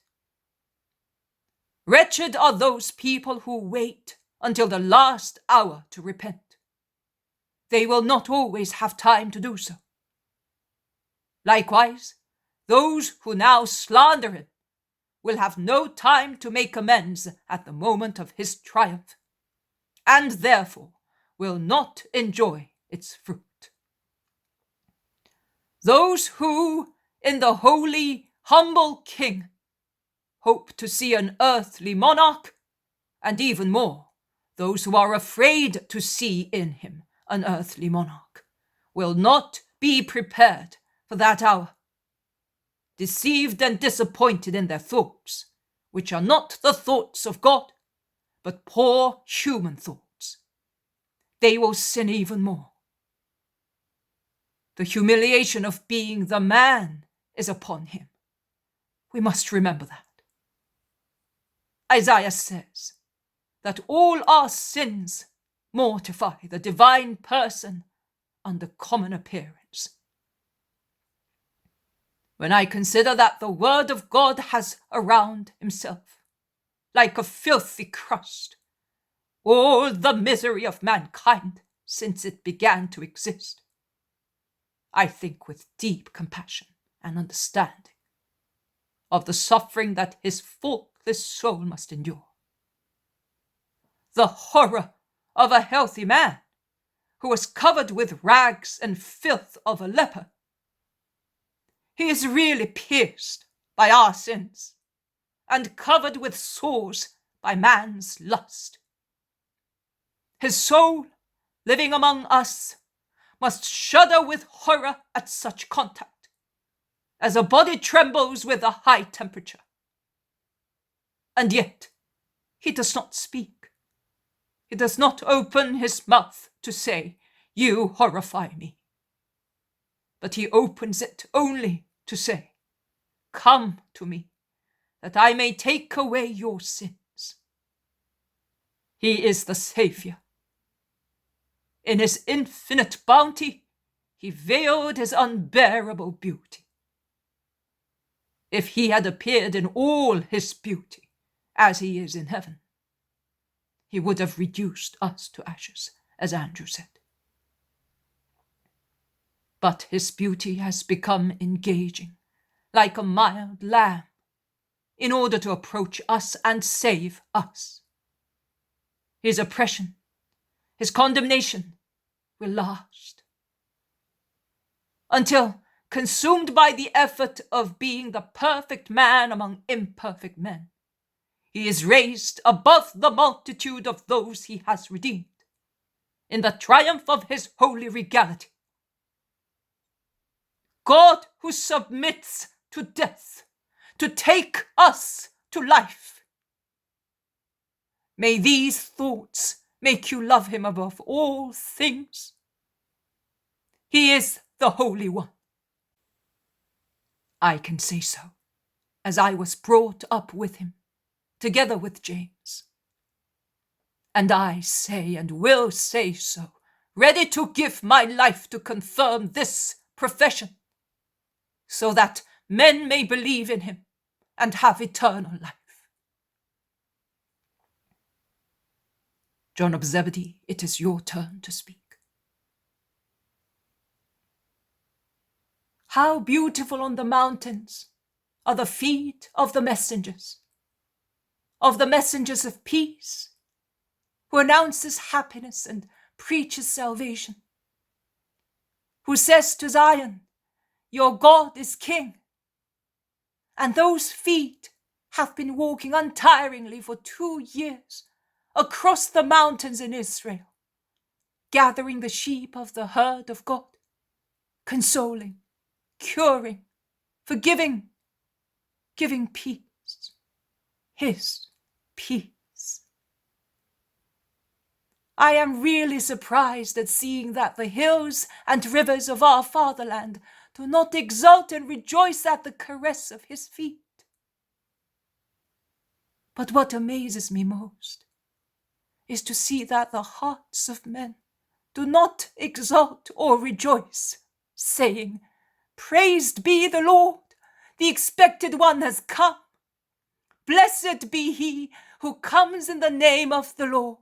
Wretched are those people who wait until the last hour to repent. They will not always have time to do so. Likewise, those who now slander him will have no time to make amends at the moment of his triumph, and therefore will not enjoy its fruit. Those who, in the holy, humble King, hope to see an earthly monarch, and even more, those who are afraid to see in him an earthly monarch, will not be prepared for that hour. Deceived and disappointed in their thoughts, which are not the thoughts of God, but poor human thoughts, they will sin even more. The humiliation of being the man is upon him. We must remember that. Isaiah says that all our sins mortify the divine person under common appearance. When I consider that the word of God has around himself, like a filthy crust, all the misery of mankind since it began to exist, I think with deep compassion and understanding of the suffering that his faultless soul must endure. The horror of a healthy man who was covered with rags and filth of a leper. He is really pierced by our sins and covered with sores by man's lust. His soul, living among us, must shudder with horror at such contact, as a body trembles with a high temperature. And yet, he does not speak. He does not open his mouth to say, "You horrify me." But he opens it only to say, "Come to me, that I may take away your sins." He is the Saviour. In his infinite bounty, he veiled his unbearable beauty. If he had appeared in all his beauty, as he is in heaven, he would have reduced us to ashes, as Andrew said. But his beauty has become engaging, like a mild lamb, in order to approach us and save us. His oppression, his condemnation will last until, consumed by the effort of being the perfect man among imperfect men, he is raised above the multitude of those he has redeemed, in the triumph of his holy regality. God who submits to death, to take us to life. May these thoughts make you love him above all things. He is the Holy One. I can say so, as I was brought up with him, together with James. And I say and will say so, ready to give my life to confirm this profession, so that men may believe in him and have eternal life. John of Zebedee, it is your turn to speak. How beautiful on the mountains are the feet of the messengers of peace, who announces happiness and preaches salvation, who says to Zion, your God is King. And those feet have been walking untiringly for 2 years across the mountains in Israel, gathering the sheep of the herd of God, consoling, curing, forgiving, giving peace, his peace. I am really surprised at seeing that the hills and rivers of our fatherland do not exult and rejoice at the caress of his feet. But what amazes me most is to see that the hearts of men do not exult or rejoice, saying, praised be the Lord, the expected one has come. Blessed be he who comes in the name of the Lord.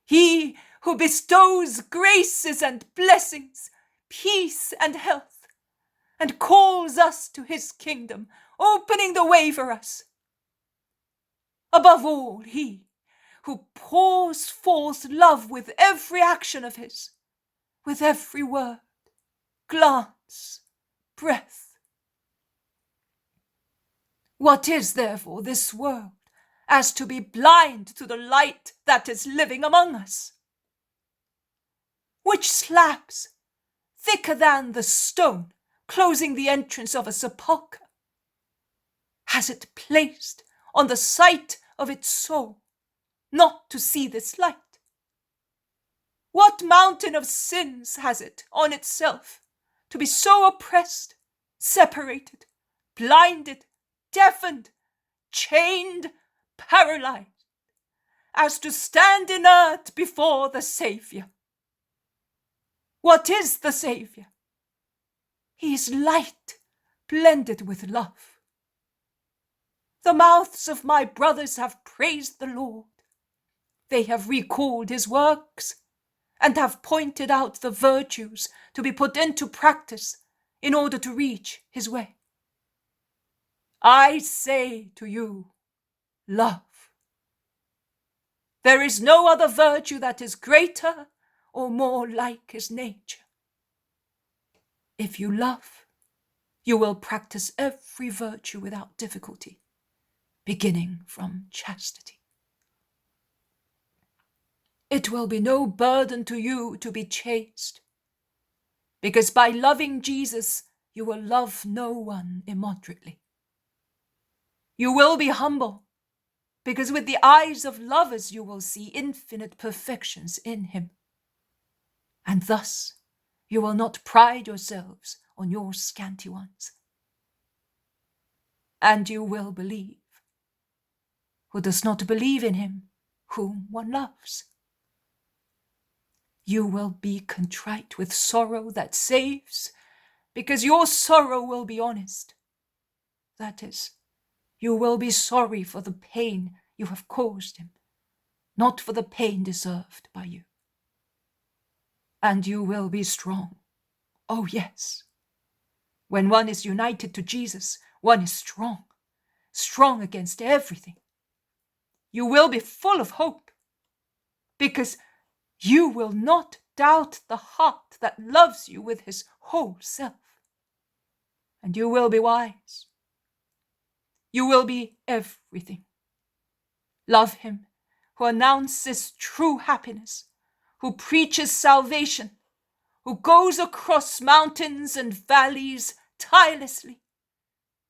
He who bestows graces and blessings, peace and health, and calls us to his kingdom, opening the way for us. Above all, he who pours forth love with every action of his, with every word, glance, breath. What is therefore this world as to be blind to the light that is living among us? Which slabs, thicker than the stone closing the entrance of a sepulchre, has it placed on the sight of its soul, not to see this light? What mountain of sins has it on itself to be so oppressed, separated, blinded, deafened, chained, paralyzed, as to stand inert before the Saviour? What is the Saviour? He is light blended with love. The mouths of my brothers have praised the Lord. They have recalled his works and have pointed out the virtues to be put into practice in order to reach his way. I say to you, love. There is no other virtue that is greater or more like his nature. If you love, you will practice every virtue without difficulty, beginning from chastity. It will be no burden to you to be chaste, because by loving Jesus, you will love no one immoderately. You will be humble, because with the eyes of lovers you will see infinite perfections in him. And thus you will not pride yourselves on your scanty ones. And you will believe. Who does not believe in him whom one loves? You will be contrite with sorrow that saves, because your sorrow will be honest. That is, you will be sorry for the pain you have caused him, not for the pain deserved by you. And you will be strong. Oh, yes. When one is united to Jesus, one is strong, strong against everything. You will be full of hope, because you will not doubt the heart that loves you with his whole self. And you will be wise. You will be everything. Love him who announces true happiness, who preaches salvation, who goes across mountains and valleys tirelessly,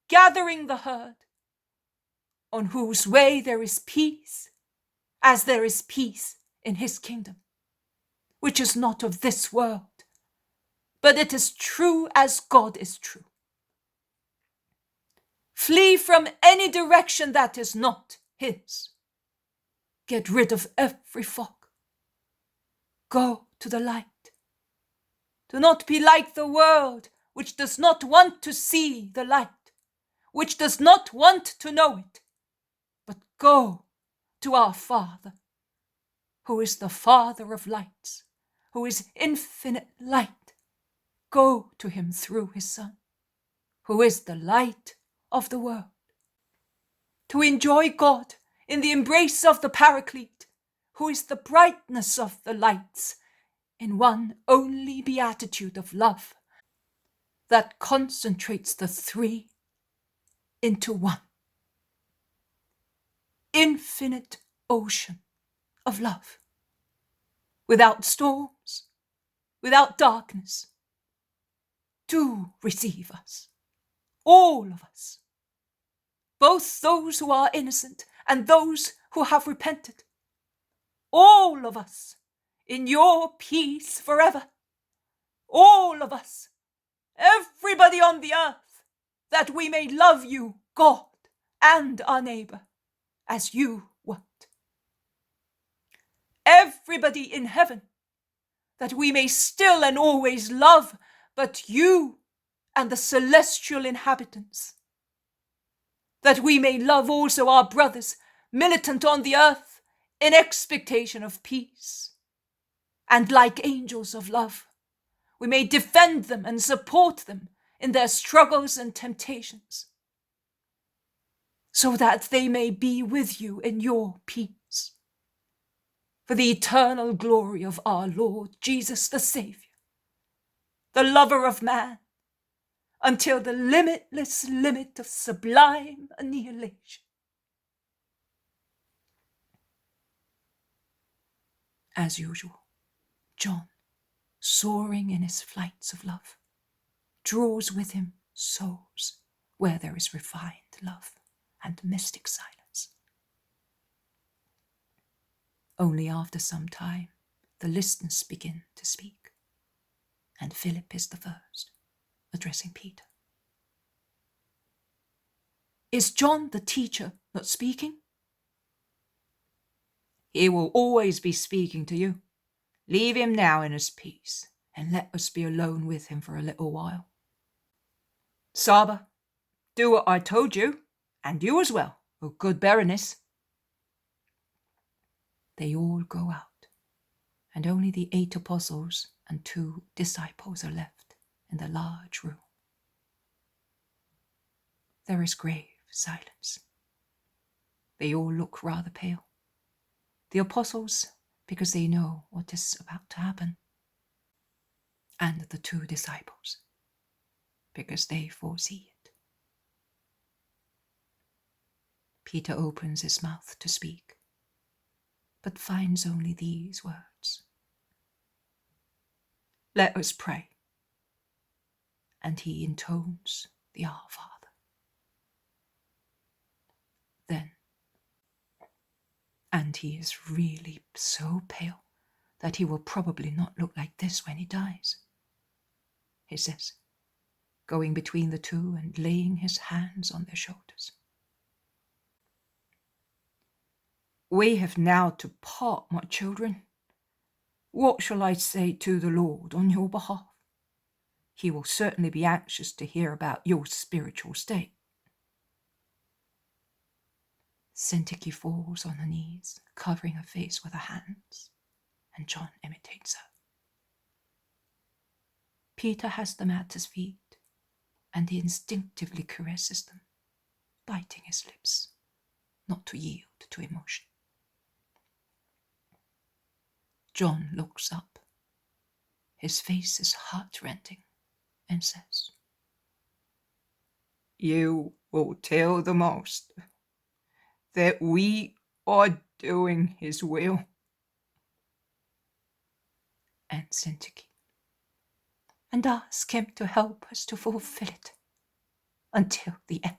gathering the herd, on whose way there is peace, as there is peace in his kingdom, which is not of this world, but it is true as God is true. Flee from any direction that is not his. Get rid of every fog. Go to the light. Do not be like the world, which does not want to see the light, which does not want to know it, but go to our Father, who is the Father of lights, who is infinite light. Go to him through his Son, who is the light of the world. To enjoy God in the embrace of the Paraclete, who is the brightness of the lights, in one only beatitude of love that concentrates the three into one. Infinite ocean of love, without storms, without darkness. Do receive us, all of us, both those who are innocent and those who have repented, all of us, in your peace forever, all of us, everybody on the earth, that we may love you, God, and our neighbor, as you want. Everybody in heaven, that we may still and always love but you and the celestial inhabitants, that we may love also our brothers militant on the earth in expectation of peace, and like angels of love, we may defend them and support them in their struggles and temptations, so that they may be with you in your peace, for the eternal glory of our Lord Jesus the Saviour, the lover of man, until the limitless limit of sublime annihilation. As usual, John, soaring in his flights of love, draws with him souls where there is refined love and mystic silence. Only after some time the listeners begin to speak, and Philip is the first, addressing Peter. Is John the teacher not speaking? He will always be speaking to you. Leave him now in his peace, and let us be alone with him for a little while. Saba, do what I told you, and you as well, O good Berenice. They all go out, and only the 8 apostles and 2 disciples are left in the large room. There is grave silence. They all look rather pale. The apostles, because they know what is about to happen, and the 2 disciples, because they foresee it. Peter opens his mouth to speak, but finds only these words: "Let us pray." And he intones the Our Father. Then, and he is really so pale that he will probably not look like this when he dies, he says, going between the 2 and laying his hands on their shoulders. We have now to part, my children. What shall I say to the Lord on your behalf? He will certainly be anxious to hear about your spiritual state. Syntyche falls on her knees, covering her face with her hands, and John imitates her. Peter has them at his feet, and he instinctively caresses them, biting his lips, not to yield to emotion. John looks up. His face is heart-rending, and says, "You will tell the master that we are doing his will." And Syntyche, and ask him to help us to fulfill it until the end.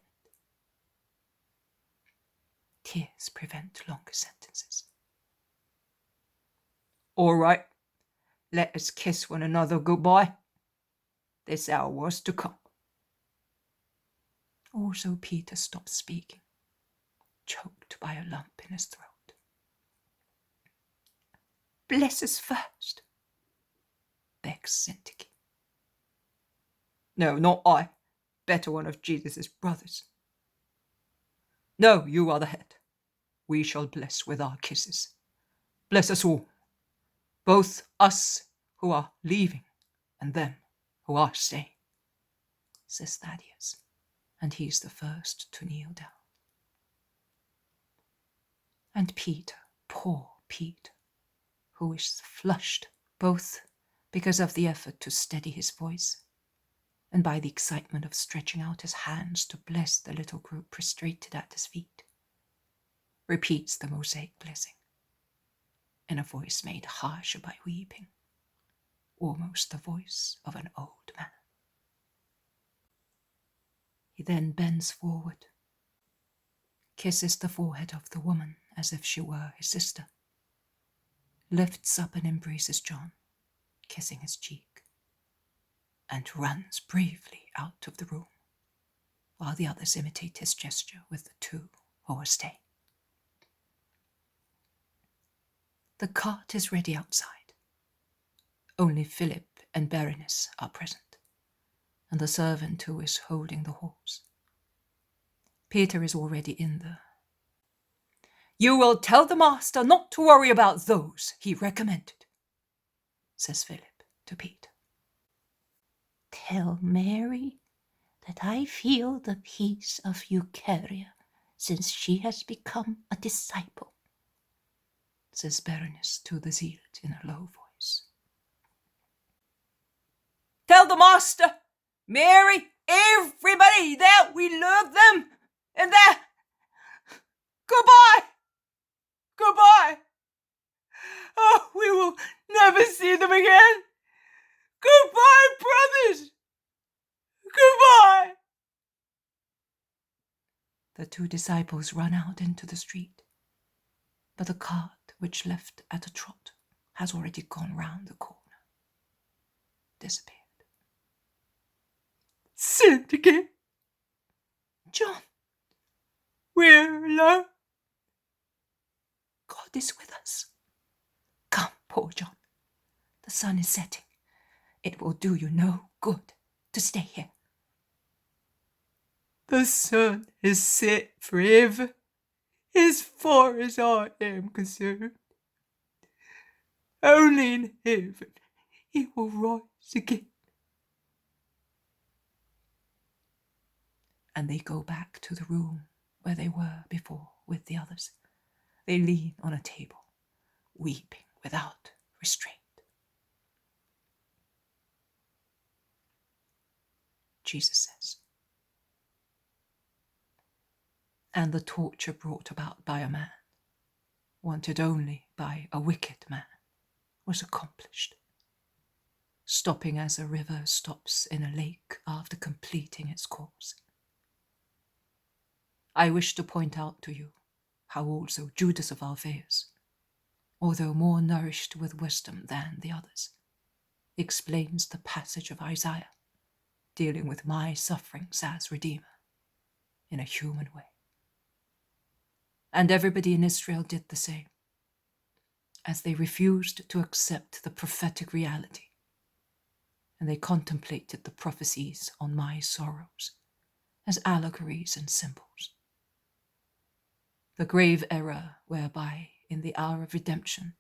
Tears prevent longer sentences. "All right, let us kiss one another goodbye. This hour was to come." Also Peter stops speaking, choked by a lump in his throat. "Bless us first," begs Syntyche. "No, not I. Better one of Jesus' brothers." "No, you are the head. We shall bless with our kisses. Bless us all, both us who are leaving and them who are staying," says Thaddeus, and he's the first to kneel down. And Peter, poor Peter, who is flushed both because of the effort to steady his voice and by the excitement of stretching out his hands to bless the little group prostrated at his feet, repeats the Mosaic blessing in a voice made harsher by weeping, almost the voice of an old man. He then bends forward, kisses the forehead of the woman as if she were his sister, lifts up and embraces John, kissing his cheek, and runs bravely out of the room, while the others imitate his gesture with the two who are staying. The cart is ready outside. Only Philip and Berenice are present, and the servant who is holding the horse. Peter is already in the... "You will tell the master not to worry about those he recommended," says Philip to Peter. Tell Mary that I feel the peace of Eucharia since she has become a disciple, says Berenice to the zealot in a low voice. "Tell the master, Mary, everybody that we love them and that goodbye. Goodbye. Oh, we will never see them again. Goodbye, brothers. Goodbye." The two disciples run out into the street, but the cart, which left at a trot, has already gone round the corner, disappeared. "Syntyche, John, we're alone." God is with us. Come, poor John. The sun is setting. It will do you no good to stay here. "The sun is set forever, as far as I am concerned. Only in heaven it will rise again." And they go back to the room where they were before with the others. They lean on a table, weeping without restraint. Jesus says, "And the torture brought about by a man, wanted only by a wicked man, was accomplished, stopping as a river stops in a lake after completing its course. I wish to point out to you how also Judas of Alphaeus, although more nourished with wisdom than the others, explains the passage of Isaiah dealing with my sufferings as Redeemer in a human way. And everybody in Israel did the same, as they refused to accept the prophetic reality, and they contemplated the prophecies on my sorrows as allegories and symbols. The grave error whereby, in the hour of redemption,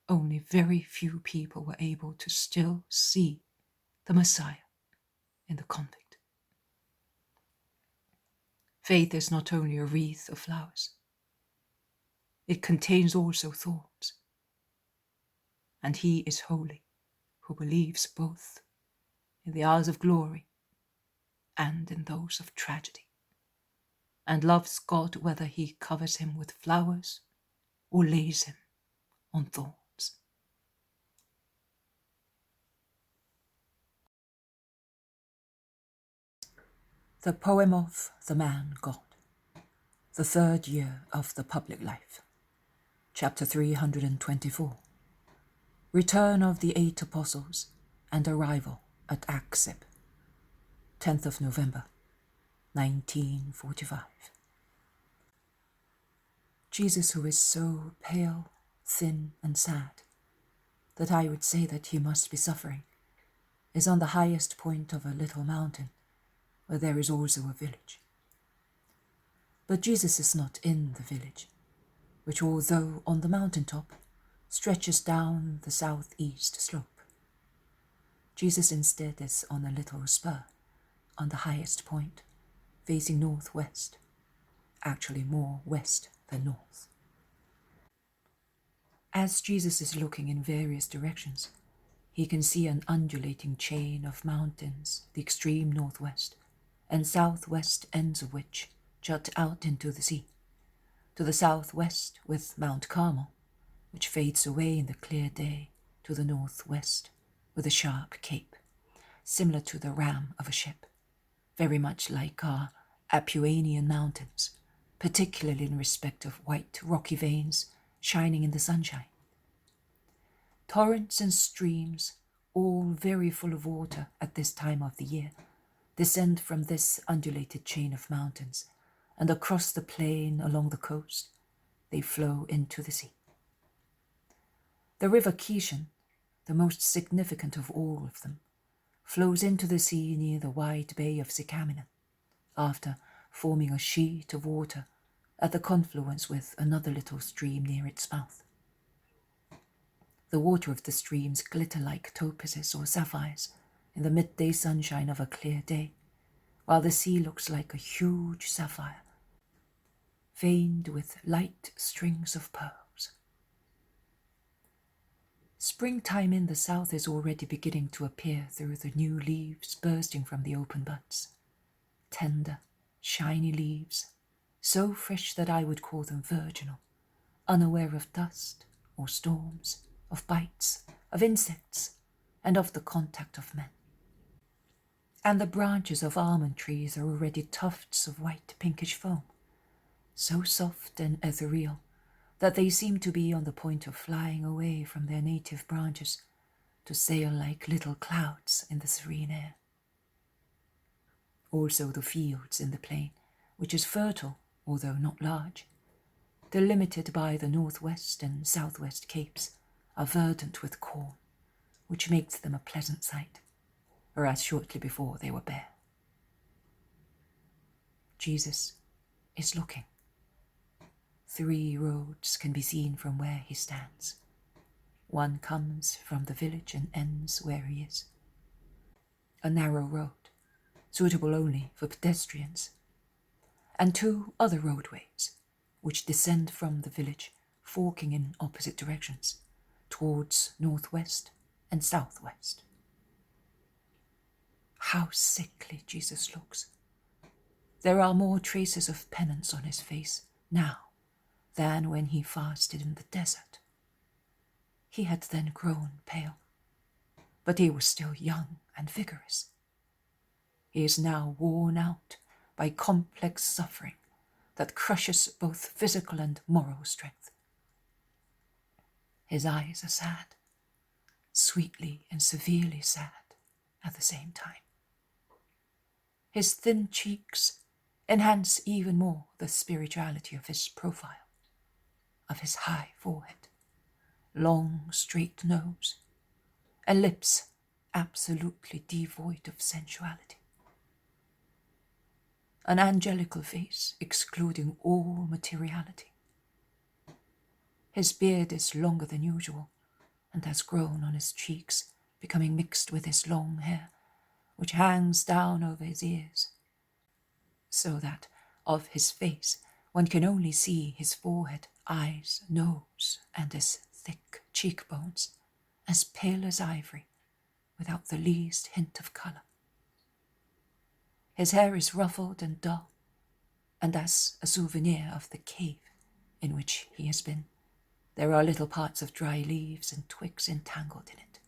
only very few people were able to still see the Messiah in the convict. Faith is not only a wreath of flowers, it contains also thorns. And he is holy who believes both in the hours of glory and in those of tragedy, and loves God whether he covers him with flowers or lays him on thorns. The poem of the man God, the third year of the public life, chapter 324. Return of the 8 apostles and arrival at Achzib, 10th of November, 1945. Jesus, who is so pale, thin, and sad that I would say that he must be suffering, is on the highest point of a little mountain where there is also a village. But Jesus is not in the village, which, although on the mountaintop, stretches down the southeast slope. Jesus instead is on a little spur, on the highest point, facing northwest, actually more west than north. As Jesus is looking in various directions, he can see an undulating chain of mountains, the extreme northwest and southwest ends of which jut out into the sea. To the southwest with Mount Carmel, which fades away in the clear day, to the northwest with a sharp cape, similar to the ram of a ship, very much like our Apuanian mountains, particularly in respect of white rocky veins shining in the sunshine. Torrents and streams, all very full of water at this time of the year, descend from this undulated chain of mountains, and across the plain along the coast they flow into the sea. The river Kishon, the most significant of all of them, flows into the sea near the wide bay of Sycamina, after forming a sheet of water at the confluence with another little stream near its mouth. The water of the streams glitter like topazes or sapphires in the midday sunshine of a clear day, while the sea looks like a huge sapphire, veined with light strings of pearls. Springtime in the south is already beginning to appear through the new leaves bursting from the open buds. Tender, shiny leaves, so fresh that I would call them virginal, unaware of dust or storms, of bites, of insects, and of the contact of men. And the branches of almond trees are already tufts of white pinkish foam, so soft and ethereal that they seem to be on the point of flying away from their native branches to sail like little clouds in the serene air. Also the fields in the plain, which is fertile, although not large, delimited by the northwest and southwest capes, are verdant with corn, which makes them a pleasant sight, whereas shortly before they were bare. Jesus is looking. 3 roads can be seen from where he stands. One comes from the village and ends where he is. A narrow road, suitable only for pedestrians, and 2 other roadways, which descend from the village, forking in opposite directions, towards northwest and southwest. How sickly Jesus looks. There are more traces of penance on his face now than when he fasted in the desert. He had then grown pale, but he was still young and vigorous. He is now worn out by complex suffering that crushes both physical and moral strength. His eyes are sad, sweetly and severely sad at the same time. His thin cheeks enhance even more the spirituality of his profile, of his high forehead, long straight nose, and lips absolutely devoid of sensuality. an angelical face excluding all materiality. His beard is longer than usual and has grown on his cheeks, becoming mixed with his long hair, which hangs down over his ears, so that of his face one can only see his forehead, eyes, nose, and his thick cheekbones, as pale as ivory, without the least hint of colour. His hair is ruffled and dull, and as a souvenir of the cave in which he has been, there are little parts of dry leaves and twigs entangled in it.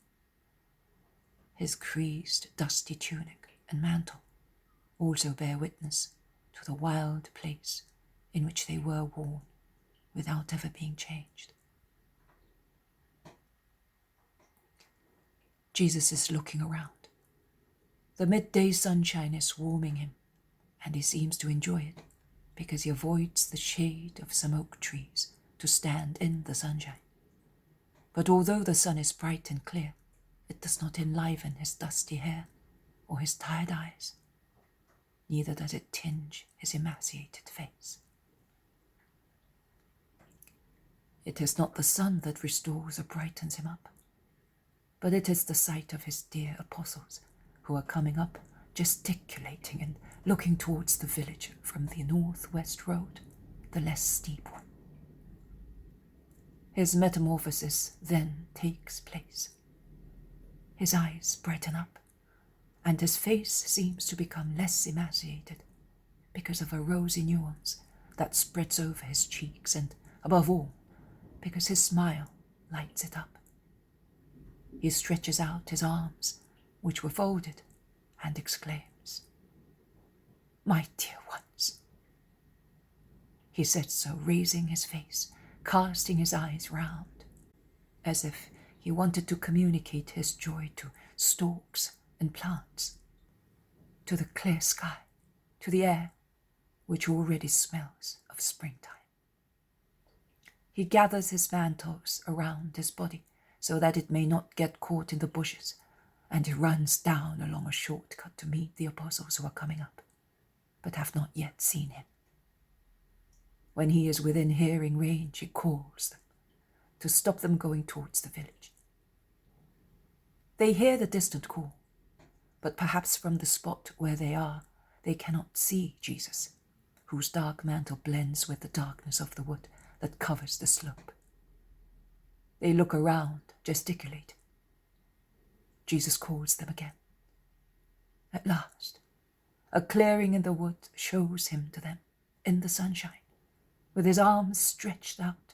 His creased, dusty tunic and mantle also bear witness to the wild place in which they were worn without ever being changed. Jesus is looking around. The midday sunshine is warming him, and he seems to enjoy it because he avoids the shade of some oak trees to stand in the sunshine. But although the sun is bright and clear, it does not enliven his dusty hair or his tired eyes, neither does it tinge his emaciated face. It is not the sun that restores or brightens him up, but it is the sight of his dear apostles who are coming up, gesticulating and looking towards the village from the northwest road, the less steep one. His metamorphosis then takes place. His eyes brighten up, and his face seems to become less emaciated because of a rosy nuance that spreads over his cheeks, and, above all, because his smile lights it up. He stretches out his arms, which were folded, and exclaims, "My dear ones." He said so, raising his face, casting his eyes round, as if he wanted to communicate his joy to stalks and plants, to the clear sky, to the air, which already smells of springtime. He gathers his mantles around his body so that it may not get caught in the bushes, and he runs down along a shortcut to meet the apostles who are coming up, but have not yet seen him. When he is within hearing range, he calls them to stop them going towards the village. They hear the distant call, but perhaps from the spot where they are, they cannot see Jesus, whose dark mantle blends with the darkness of the wood that covers the slope. They look around, gesticulate. Jesus calls them again. At last, a clearing in the wood shows him to them in the sunshine, with his arms stretched out,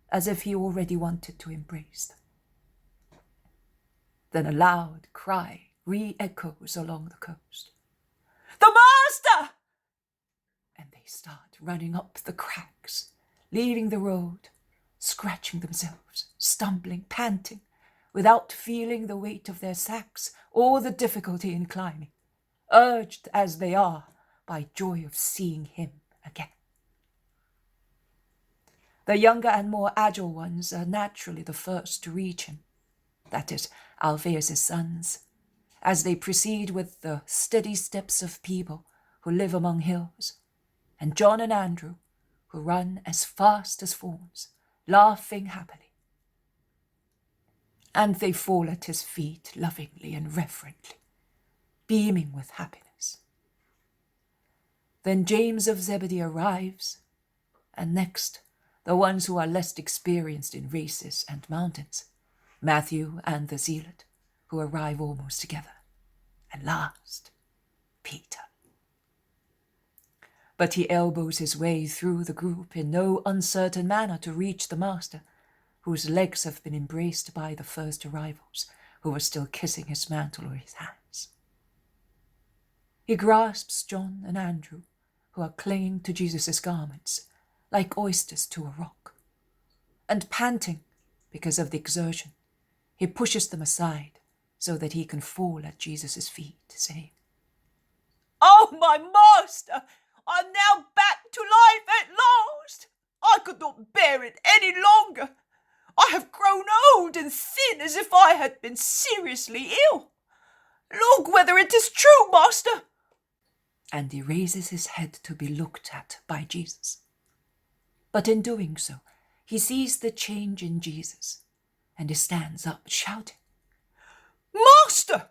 as if he already wanted to embrace them. Then a loud cry re-echoes along the coast. "The Master!" And they start running up the crags, leaving the road, scratching themselves, stumbling, panting, without feeling the weight of their sacks or the difficulty in climbing, urged as they are by joy of seeing him again. The younger and more agile ones are naturally the first to reach him, that is, Alphaeus' sons, as they proceed with the steady steps of people who live among hills, and John and Andrew, who run as fast as fawns, laughing happily. And they fall at his feet lovingly and reverently, beaming with happiness. Then James of Zebedee arrives, and next, the ones who are less experienced in races and mountains, Matthew and the Zealot, who arrive almost together, and last, Peter. But he elbows his way through the group in no uncertain manner to reach the Master, whose legs have been embraced by the first arrivals, who are still kissing his mantle or his hands. He grasps John and Andrew, who are clinging to Jesus' garments, like oysters to a rock, and panting because of the exertion, he pushes them aside so that he can fall at Jesus' feet, saying, "Oh, my Master, I'm now back to life at last. I could not bear it any longer. I have grown old and thin as if I had been seriously ill. Look whether it is true, Master." and he raises his head to be looked at by Jesus. But in doing so, he sees the change in Jesus, and he stands up shouting, Master!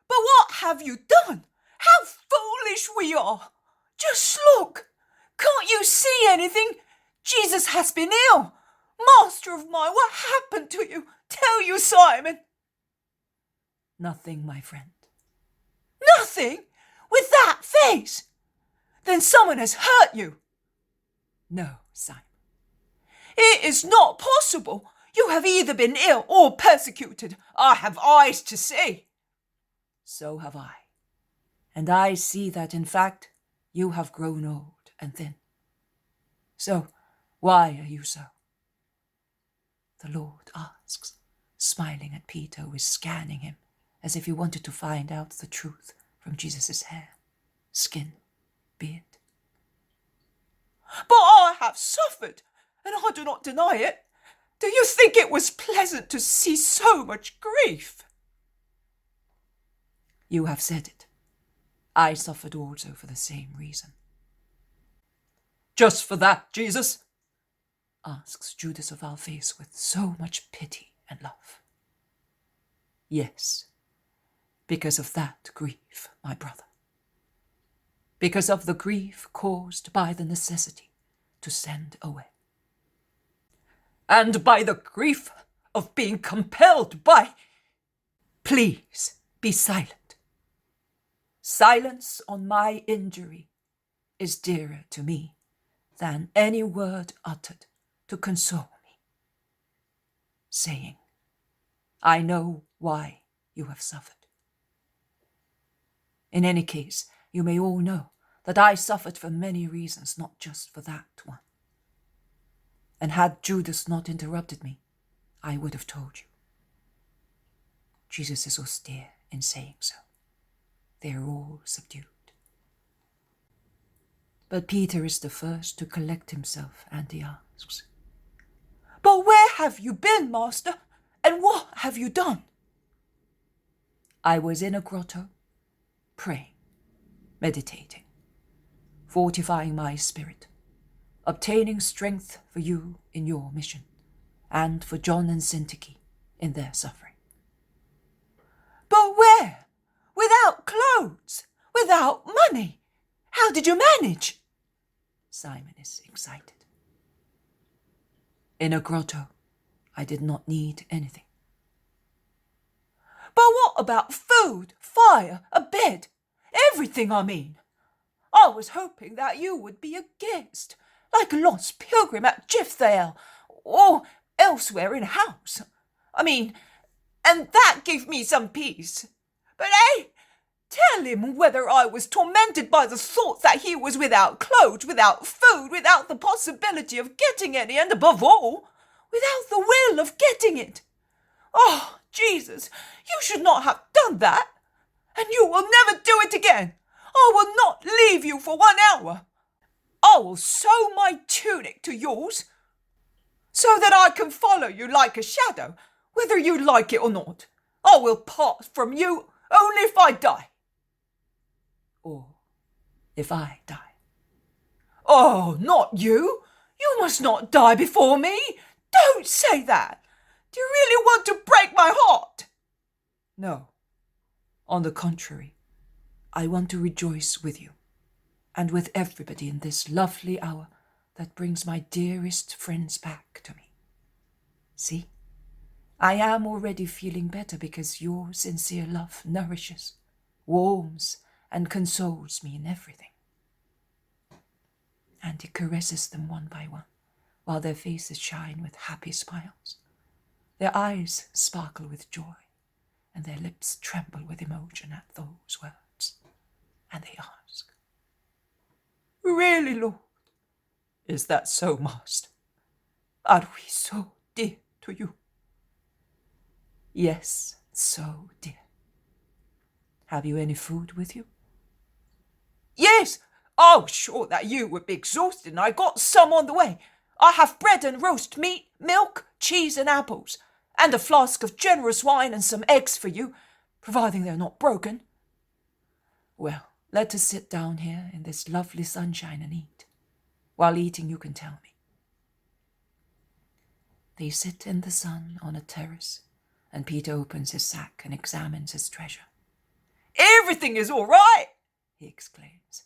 But what have you done? How foolish we are! Just look! Can't you see anything? Jesus has been ill. Master of mine, what happened to you? Tell you, Simon. Nothing, my friend. Nothing? With that face? Then someone has hurt you. No, Simon. It is not possible. You have either been ill or persecuted. I have eyes to see. So have I. And I see that, in fact, you have grown old and thin. So, why are you so? The Lord asks, smiling at Peter, who is scanning him as if he wanted to find out the truth from Jesus' hair, skin, beard. But I have suffered, and I do not deny it. Do you think it was pleasant to see so much grief? You have said it. I suffered also for the same reason. Just for that, Jesus? Asks Judas of Alphaeus with so much pity and love. Yes, because of that grief, my brother. Because of the grief caused by the necessity to send away. And by the grief of being compelled by... Please be silent. Silence on my injury is dearer to me than any word uttered to console me, saying, I know why you have suffered. In any case, you may all know that I suffered for many reasons, not just for that one. And had Judas not interrupted me, I would have told you. Jesus is austere in saying so. They are all subdued. But Peter is the first to collect himself, and he asks, But where have you been, Master? And what have you done? I was in a grotto, praying, meditating, fortifying my spirit, obtaining strength for you in your mission, and for John and Syntyche in their suffering. But where? Without clothes? Without money? How did you manage? Simon is excited. In a grotto, I did not need anything. But what about food, fire, a bed? Everything, I mean. I was hoping that you would be a guest, like a lost pilgrim at Jphthahel, or elsewhere in a house. And that gave me some peace. But tell him whether I was tormented by the thought that he was without clothes, without food, without the possibility of getting any, and above all, without the will of getting it. Oh, Jesus, you should not have done that, and you will never do it again. I will not leave you for 1 hour. I will sew my tunic to yours, so that I can follow you like a shadow, whether you like it or not. I will part from you only if I die. Or if I die. Oh, not you. You must not die before me. Don't say that. Do you really want to break my heart? No. On the contrary, I want to rejoice with you, and with everybody in this lovely hour that brings my dearest friends back to me. See, I am already feeling better because your sincere love nourishes, warms, and consoles me in everything. And he caresses them one by one, while their faces shine with happy smiles. Their eyes sparkle with joy, and their lips tremble with emotion at those words. And they ask, Really, Lord? Is that so, Master? Are we so dear to you? Yes, so dear. Have you any food with you? Yes, I was sure that you would be exhausted, and I got some on the way. I have bread and roast meat, milk, cheese and apples, and a flask of generous wine and some eggs for you, providing they're not broken. Well, Let us sit down here in this lovely sunshine and eat. While eating, you can tell me." They sit in the sun on a terrace, and Peter opens his sack and examines his treasure. "Everything is all right," he exclaims.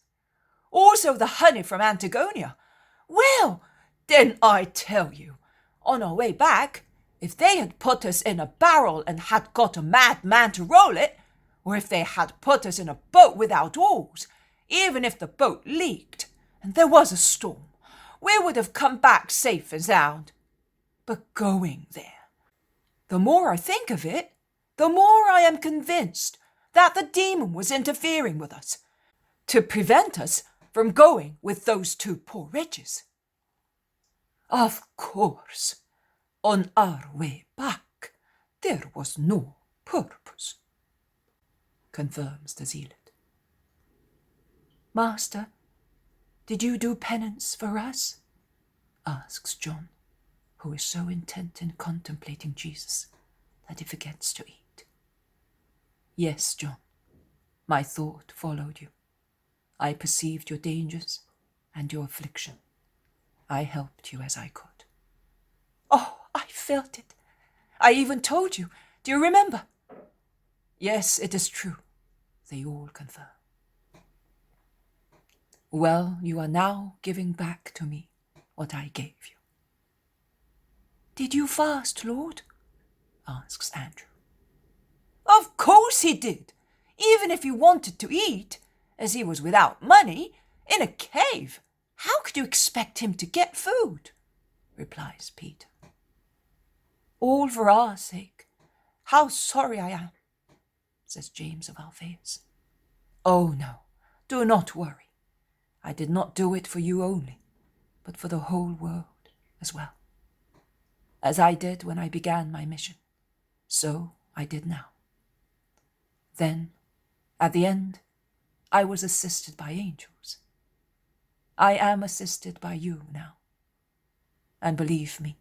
"Also the honey from Antagonia. Well, then I tell you, on our way back, if they had put us in a barrel and had got a madman to roll it, or if they had put us in a boat without oars, even if the boat leaked and there was a storm, we would have come back safe and sound. But going there, the more I think of it, the more I am convinced that the demon was interfering with us to prevent us from going with those two poor wretches. Of course, on our way back, there was no purpose," confirms the zealot. "Master, did you do penance for us?" asks John, who is so intent in contemplating Jesus that he forgets to eat. "Yes, John, my thought followed you. I perceived your dangers and your affliction. I helped you as I could." "Oh, I felt it. I even told you. Do you remember?" "Yes, it is true," they all confirm. "Well, you are now giving back to me what I gave you." "Did you fast, Lord?" asks Andrew. "Of course he did, even if he wanted to eat, as he was without money, in a cave. How could you expect him to get food?" replies Peter. "All for our sake. How sorry I am," says James of Alphaeus. "Oh no, do not worry. I did not do it for you only, but for the whole world as well. As I did when I began my mission, so I did now. Then, at the end, I was assisted by angels. I am assisted by you now. And believe me,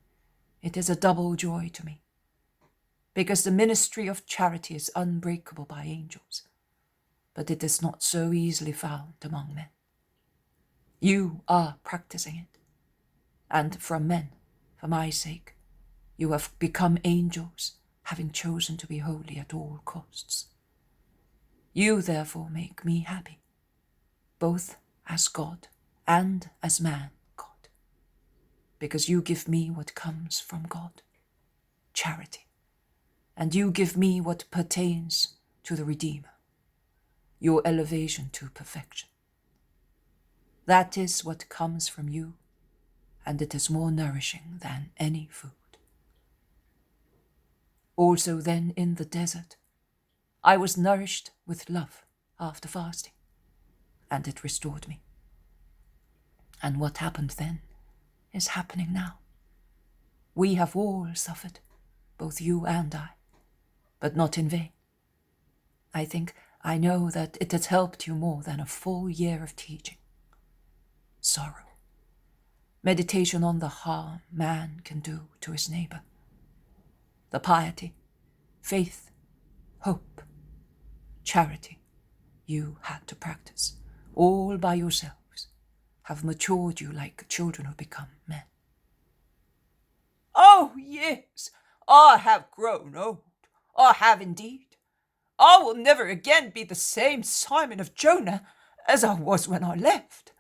it is a double joy to me, because the ministry of charity is unbreakable by angels, but it is not so easily found among men. You are practicing it, and from men, for my sake, you have become angels, having chosen to be holy at all costs. You therefore make me happy, both as God and as man God, because you give me what comes from God, charity, and you give me what pertains to the Redeemer, your elevation to perfection. That is what comes from you, and it is more nourishing than any food. Also then in the desert, I was nourished with love after fasting, and it restored me. And what happened then is happening now. We have all suffered, both you and I, but not in vain. I know that it has helped you more than a full year of teaching. Sorrow, meditation on the harm man can do to his neighbor, the piety, faith, hope, charity you had to practice, all by yourselves, have matured you like children who become men. "Oh, yes, I have grown old. I have indeed. I will never again be the same Simon of Jonah as I was when I left.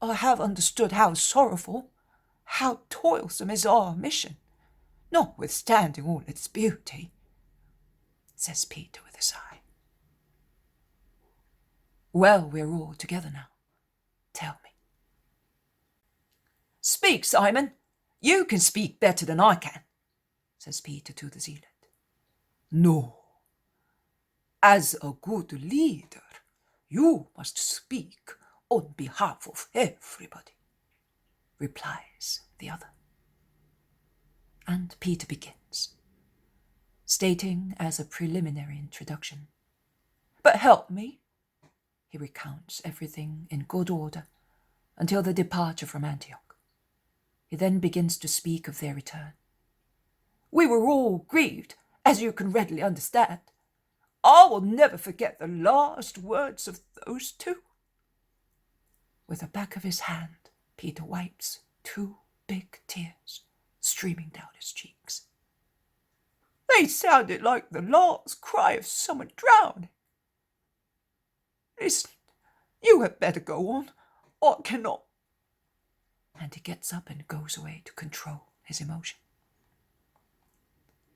I have understood how sorrowful, how toilsome is our mission, notwithstanding all its beauty," says Peter with a sigh. Well, we're all together now. Tell me. "Speak, Simon. You can speak better than I can," says Peter to the zealot. No. As a good leader, you must speak on behalf of everybody, replies the other. And Peter begins, stating as a preliminary introduction, "But help me." He recounts everything in good order until the departure from Antioch. He then begins to speak of their return. "We were all grieved, as you can readily understand. I will never forget the last words of those two." With the back of his hand, Peter wipes 2 big tears streaming down his cheeks. "They sounded like the last cry of someone drowning. Listen, you had better go on. I cannot." And he gets up and goes away to control his emotion.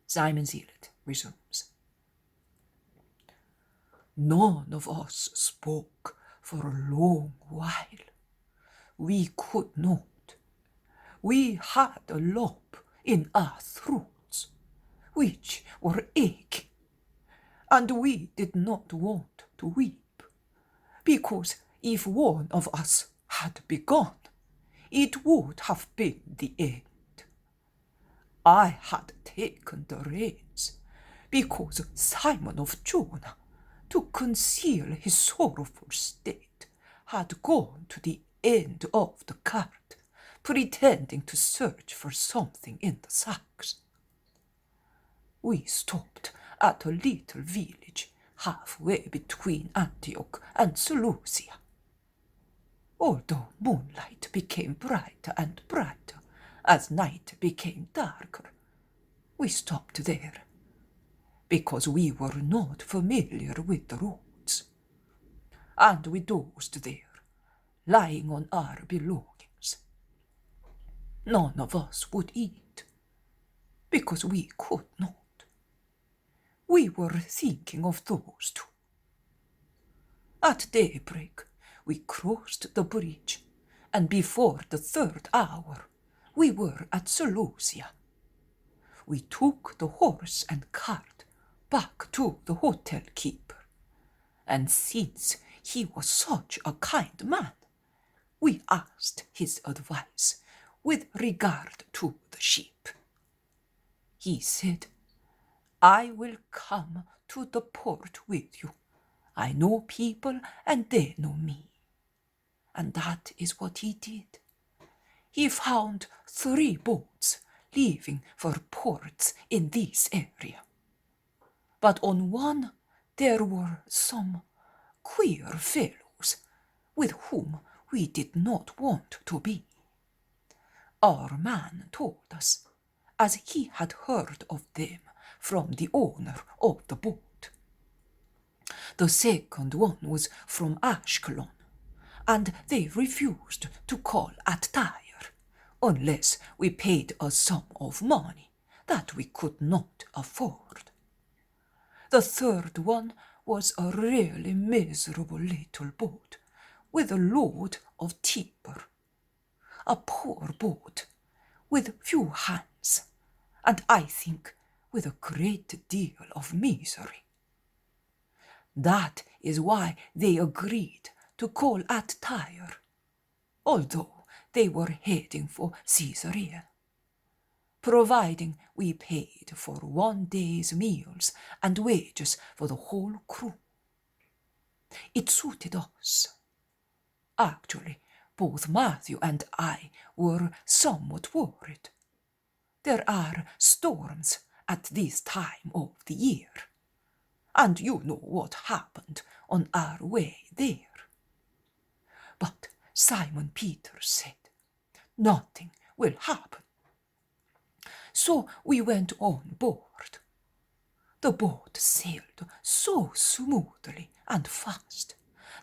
Simon Zealot resumes. "None of us spoke for a long while. We could not. We had a lump in our throats, which were aching, and we did not want to weep, because if one of us had begun, it would have been the end. I had taken the reins, because Simon of Jonah, to conceal his sorrowful state, had gone to the end of the cart, pretending to search for something in the sacks. We stopped at a little village halfway between Antioch and Seleucia. Although moonlight became brighter and brighter as night became darker, we stopped there, because we were not familiar with the roads. And we dozed there, lying on our belongings. None of us would eat, because we could not. We were thinking of those two. At daybreak, we crossed the bridge, and before the 3rd hour, we were at Seleucia. We took the horse and cart back to the hotel keeper, and since he was such a kind man, we asked his advice with regard to the ship. He said, "I will come to the port with you. I know people and they know me." And that is what he did. He found 3 boats leaving for ports in this area. But on one there were some queer fellows with whom we did not want to be. Our man told us, as he had heard of them from the owner of the boat. The second one was from Ashkelon, and they refused to call at Tyre unless we paid a sum of money that we could not afford. The third one was a really miserable little boat with a load of timber. A poor boat with few hands, and I think with a great deal of misery. That is why they agreed to call at Tyre, although they were heading for Caesarea, providing we paid for 1 day's meals and wages for the whole crew. It suited us. Actually, both Matthew and I were somewhat worried. There are storms at this time of the year, and you know what happened on our way there. But Simon Peter said, "Nothing will happen." So we went on board. The boat sailed so smoothly and fast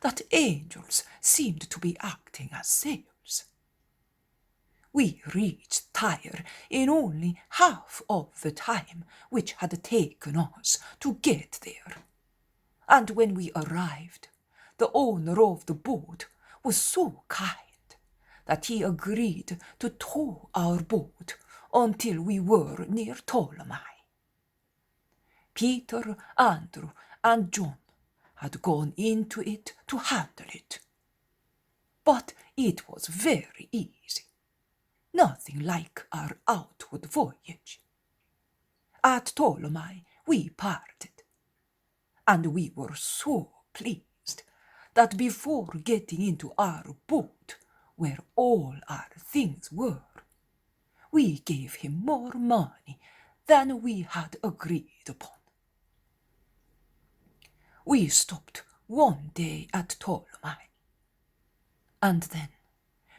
that angels seemed to be acting as sails. We reached Tyre in only half of the time which had taken us to get there. And when we arrived, the owner of the boat was so kind that he agreed to tow our boat until we were near Ptolemy. Peter, Andrew, and John had gone into it to handle it. But it was very easy. Nothing like our outward voyage. At Ptolemy we parted, and we were so pleased that before getting into our boat, where all our things were, we gave him more money than we had agreed upon. We stopped one day at Ptolemais, and then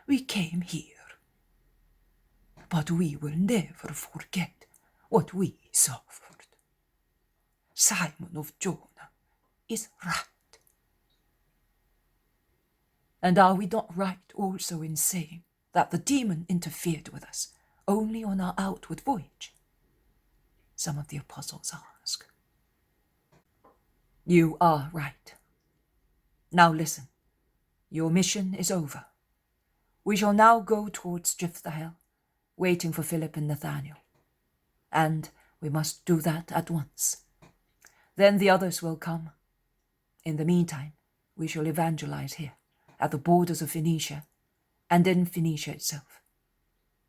we came here. But we will never forget what we suffered. Simon of Jonah is right. And are we not right also in saying that the demon interfered with us only on our outward voyage? Some of the apostles ask. You are right. Now listen, your mission is over. We shall now go towards Jphthahel, waiting for Philip and Nathanael. And we must do that at once. Then the others will come. In the meantime, we shall evangelize here, at the borders of Phoenicia, and in Phoenicia itself.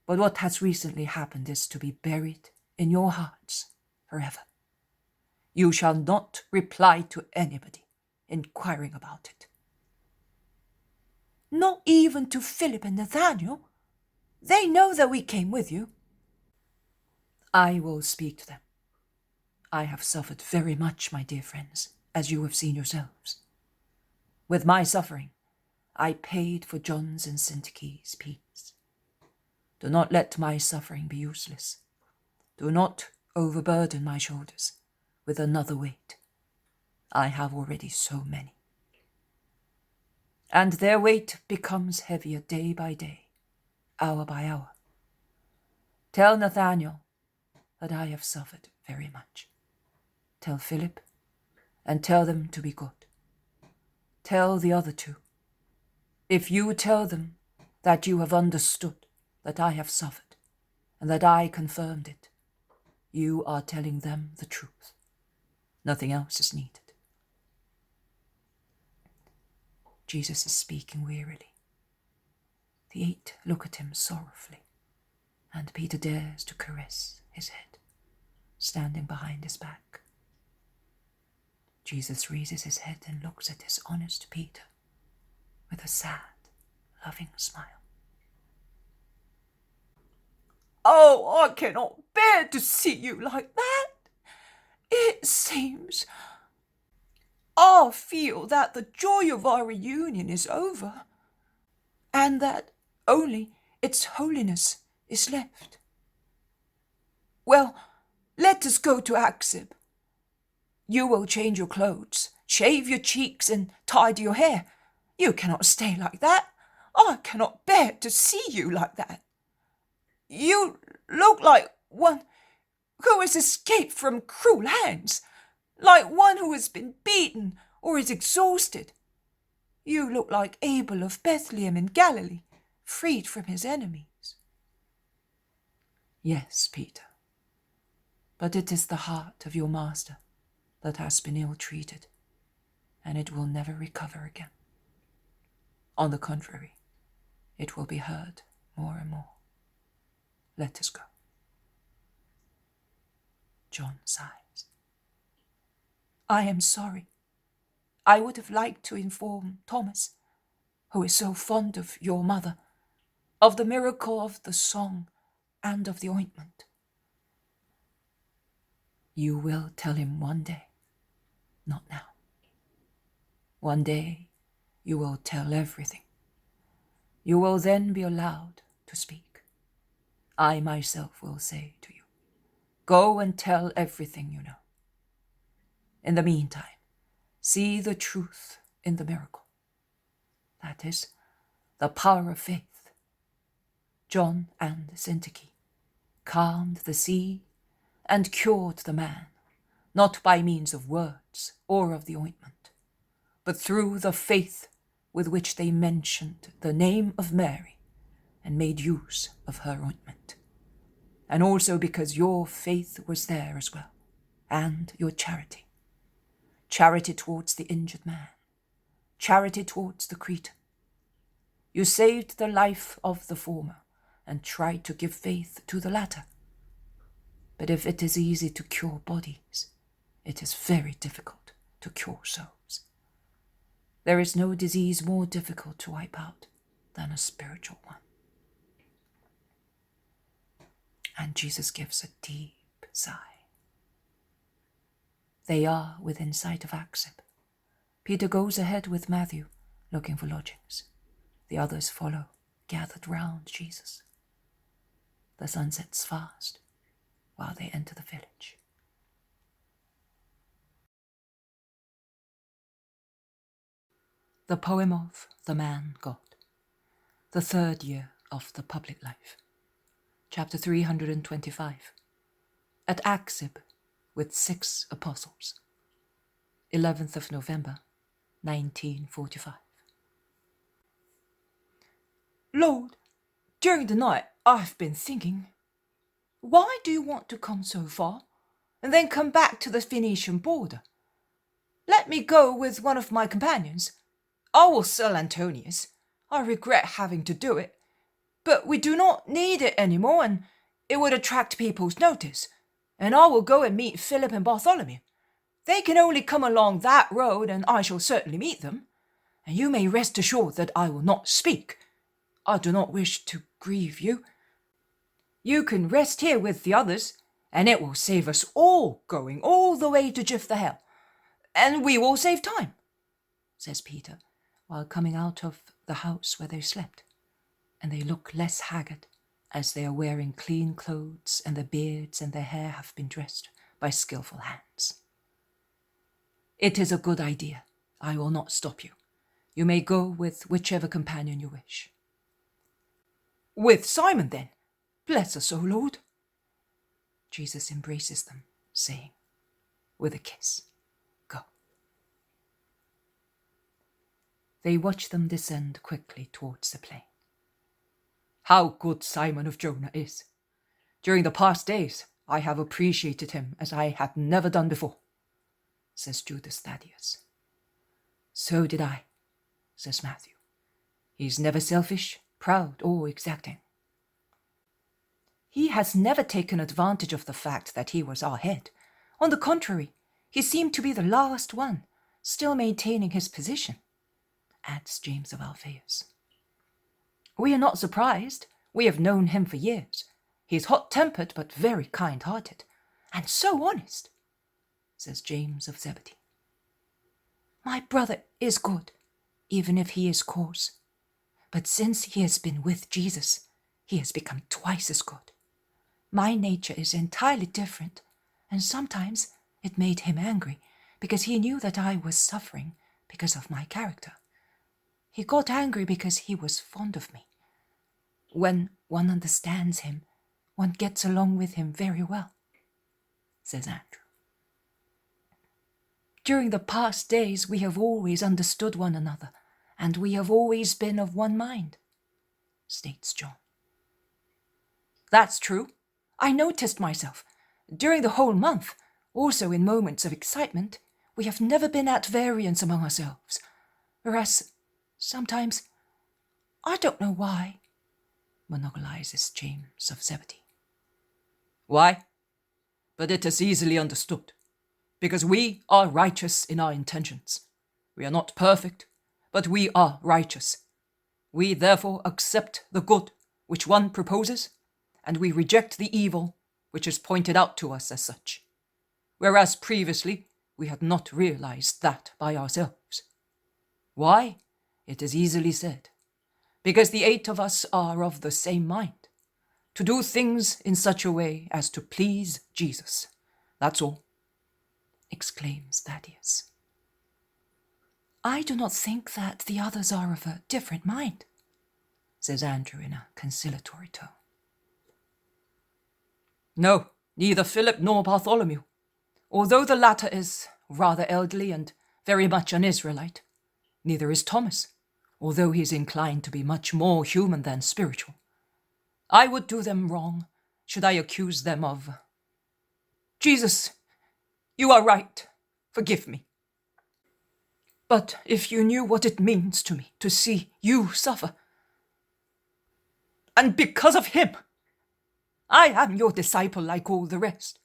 But what has recently happened is to be buried in your hearts forever. You shall not reply to anybody inquiring about it. Not even to Philip and Nathanael? They know that we came with you. I will speak to them. I have suffered very much, my dear friends, as you have seen yourselves. With my suffering, I paid for John's and Syntyche's peace. Do not let my suffering be useless. Do not overburden my shoulders with another weight. I have already so many. And their weight becomes heavier day by day, hour by hour. Tell Nathanael that I have suffered very much. Tell Philip, and tell them to be good. Tell the other two. If you tell them that you have understood that I have suffered, and that I confirmed it, you are telling them the truth. Nothing else is needed. Jesus is speaking wearily. The 8 look at him sorrowfully, and Peter dares to caress his head, standing behind his back. Jesus raises his head and looks at his honest Peter with a sad, loving smile. Oh, I cannot bear to see you like that. It seems I feel that the joy of our reunion is over, and that only its holiness is left. Well, let us go to Achzib. You will change your clothes, shave your cheeks, and tidy your hair. You cannot stay like that. I cannot bear to see you like that. You look like one who has escaped from cruel hands, like one who has been beaten or is exhausted. You look like Abel of Bethlehem in Galilee, freed from his enemies. Yes, Peter, but it is the heart of your master that has been ill-treated, and it will never recover again. On the contrary, it will be hurt more and more. Let us go. John sighs. I am sorry. I would have liked to inform Thomas, who is so fond of your mother, of the miracle of the song and of the ointment. You will tell him one day, not now. One day you will tell everything. You will then be allowed to speak. I myself will say to you, go and tell everything you know. In the meantime, see the truth in the miracle. That is, the power of faith. John and Syntyche calmed the sea and cured the man, not by means of words or of the ointment, but through the faith with which they mentioned the name of Mary and made use of her ointment. And also because your faith was there as well, and your charity. Charity towards the injured man, charity towards the Cretan. You saved the life of the former and tried to give faith to the latter. But if it is easy to cure bodies, it is very difficult to cure souls. There is no disease more difficult to wipe out than a spiritual one. And Jesus gives a deep sigh. They are within sight of Achzib, Peter goes ahead with Matthew, looking for lodgings. The others follow, gathered round Jesus. The sun sets fast while they enter the village. The poem of the man God, the third year of the public life. Chapter 325. At Achzib, with 6 apostles. 11th of November, 1945. Lord, during the night I've been thinking, why do you want to come so far and then come back to the Phoenician border? Let me go with one of my companions. I will sell Antonius. I regret having to do it, but we do not need it anymore, and it would attract people's notice. And I will go and meet Philip and Bartholomew. They can only come along that road, and I shall certainly meet them. And you may rest assured that I will not speak. I do not wish to grieve you. You can rest here with the others, and it will save us all going all the way to Jphthahel. And we will save time, says Peter, while coming out of the house where they slept, and they look less haggard, as they are wearing clean clothes and their beards and their hair have been dressed by skillful hands. It is a good idea. I will not stop you. You may go with whichever companion you wish. With Simon, then. Bless us, O Lord. Jesus embraces them, saying, with a kiss, go. They watch them descend quickly towards the plain. How good Simon of Jonah is! During the past days, I have appreciated him as I had never done before, says Judas Thaddeus. So did I, says Matthew. He's never selfish, proud, or exacting. He has never taken advantage of the fact that he was our head. On the contrary, he seemed to be the last one, still maintaining his position, adds James of Alphaeus. We are not surprised. We have known him for years. He is hot-tempered but very kind-hearted, and so honest, says James of Zebedee. My brother is good, even if he is coarse. But since he has been with Jesus, he has become twice as good. My nature is entirely different, and sometimes it made him angry because he knew that I was suffering because of my character. He got angry because he was fond of me. When one understands him, one gets along with him very well, says Andrew. During the past days we have always understood one another, and we have always been of one mind, states John. That's true. I noticed myself. During the whole month, also in moments of excitement, we have never been at variance among ourselves, whereas sometimes, I don't know why, monopolizes James of Zebedee. Why? But it is easily understood, because we are righteous in our intentions. We are not perfect, but we are righteous. We therefore accept the good which one proposes, and we reject the evil which is pointed out to us as such, whereas previously we had not realized that by ourselves. Why? It is easily said, because the 8 of us are of the same mind, to do things in such a way as to please Jesus. That's all, exclaims Thaddeus. I do not think that the others are of a different mind, says Andrew in a conciliatory tone. No, neither Philip nor Bartholomew, although the latter is rather elderly and very much an Israelite. Neither is Thomas, although he is inclined to be much more human than spiritual. I would do them wrong should I accuse them of... Jesus, you are right. Forgive me. But if you knew what it means to me to see you suffer, and because of him, I am your disciple like all the rest,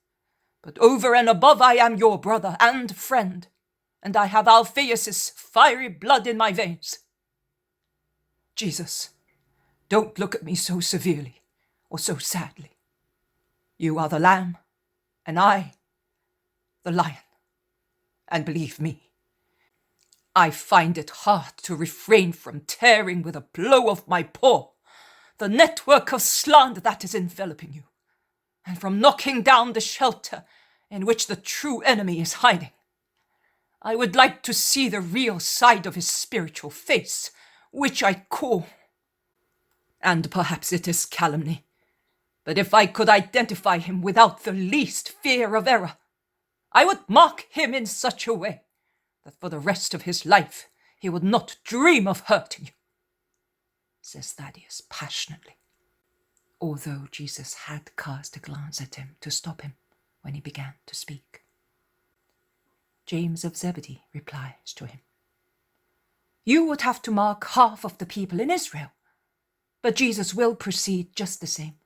but over and above I am your brother and friend, and I have Alphaeus' fiery blood in my veins. Jesus, don't look at me so severely or so sadly. You are the lamb, and I, the lion, and believe me, I find it hard to refrain from tearing with a blow of my paw the network of slander that is enveloping you, and from knocking down the shelter in which the true enemy is hiding. I would like to see the real side of his spiritual face, which I call, and perhaps it is calumny, but if I could identify him without the least fear of error, I would mark him in such a way that for the rest of his life he would not dream of hurting you, says Thaddeus passionately, although Jesus had cast a glance at him to stop him when he began to speak. James of Zebedee replies to him, "You would have to mark half of the people in Israel, but Jesus will proceed just the same.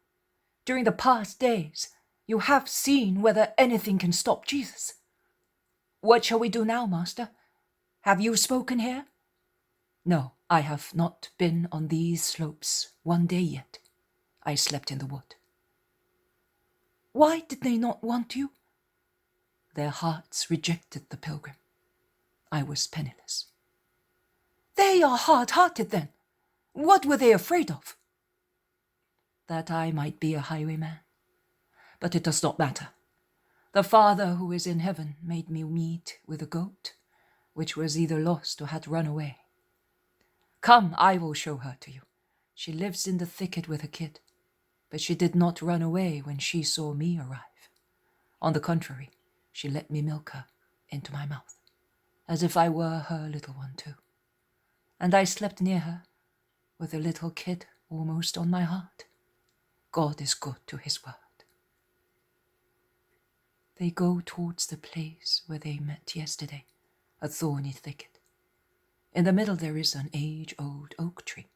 During the past days, you have seen whether anything can stop Jesus. What shall we do now, Master? Have you spoken here?" "No, I have not been on these slopes one day yet. I slept in the wood." "Why did they not want you?" "Their hearts rejected the pilgrim. I was penniless." "They are hard-hearted then. What were they afraid of?" "That I might be a highwayman. But it does not matter. The Father who is in heaven made me meet with a goat, which was either lost or had run away. Come, I will show her to you. She lives in the thicket with her kid, but she did not run away when she saw me arrive. On the contrary, she let me milk her into my mouth, as if I were her little one too. And I slept near her, with the little kid almost on my heart. God is good to his word." They go towards the place where they met yesterday, a thorny thicket. In the middle there is an age-old oak tree,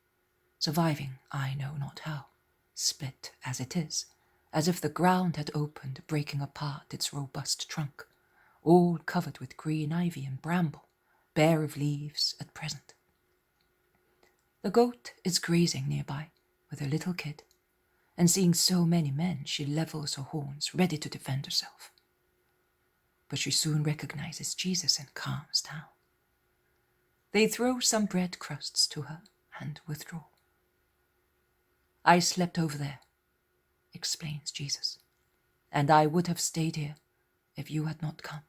surviving I know not how, split as it is, as if the ground had opened, breaking apart its robust trunk, all covered with green ivy and bramble, bare of leaves at present. The goat is grazing nearby with her little kid, and seeing so many men, she levels her horns, ready to defend herself. But she soon recognizes Jesus and calms down. They throw some bread crusts to her and withdraw. "I slept over there," explains Jesus, "and I would have stayed here if you had not come.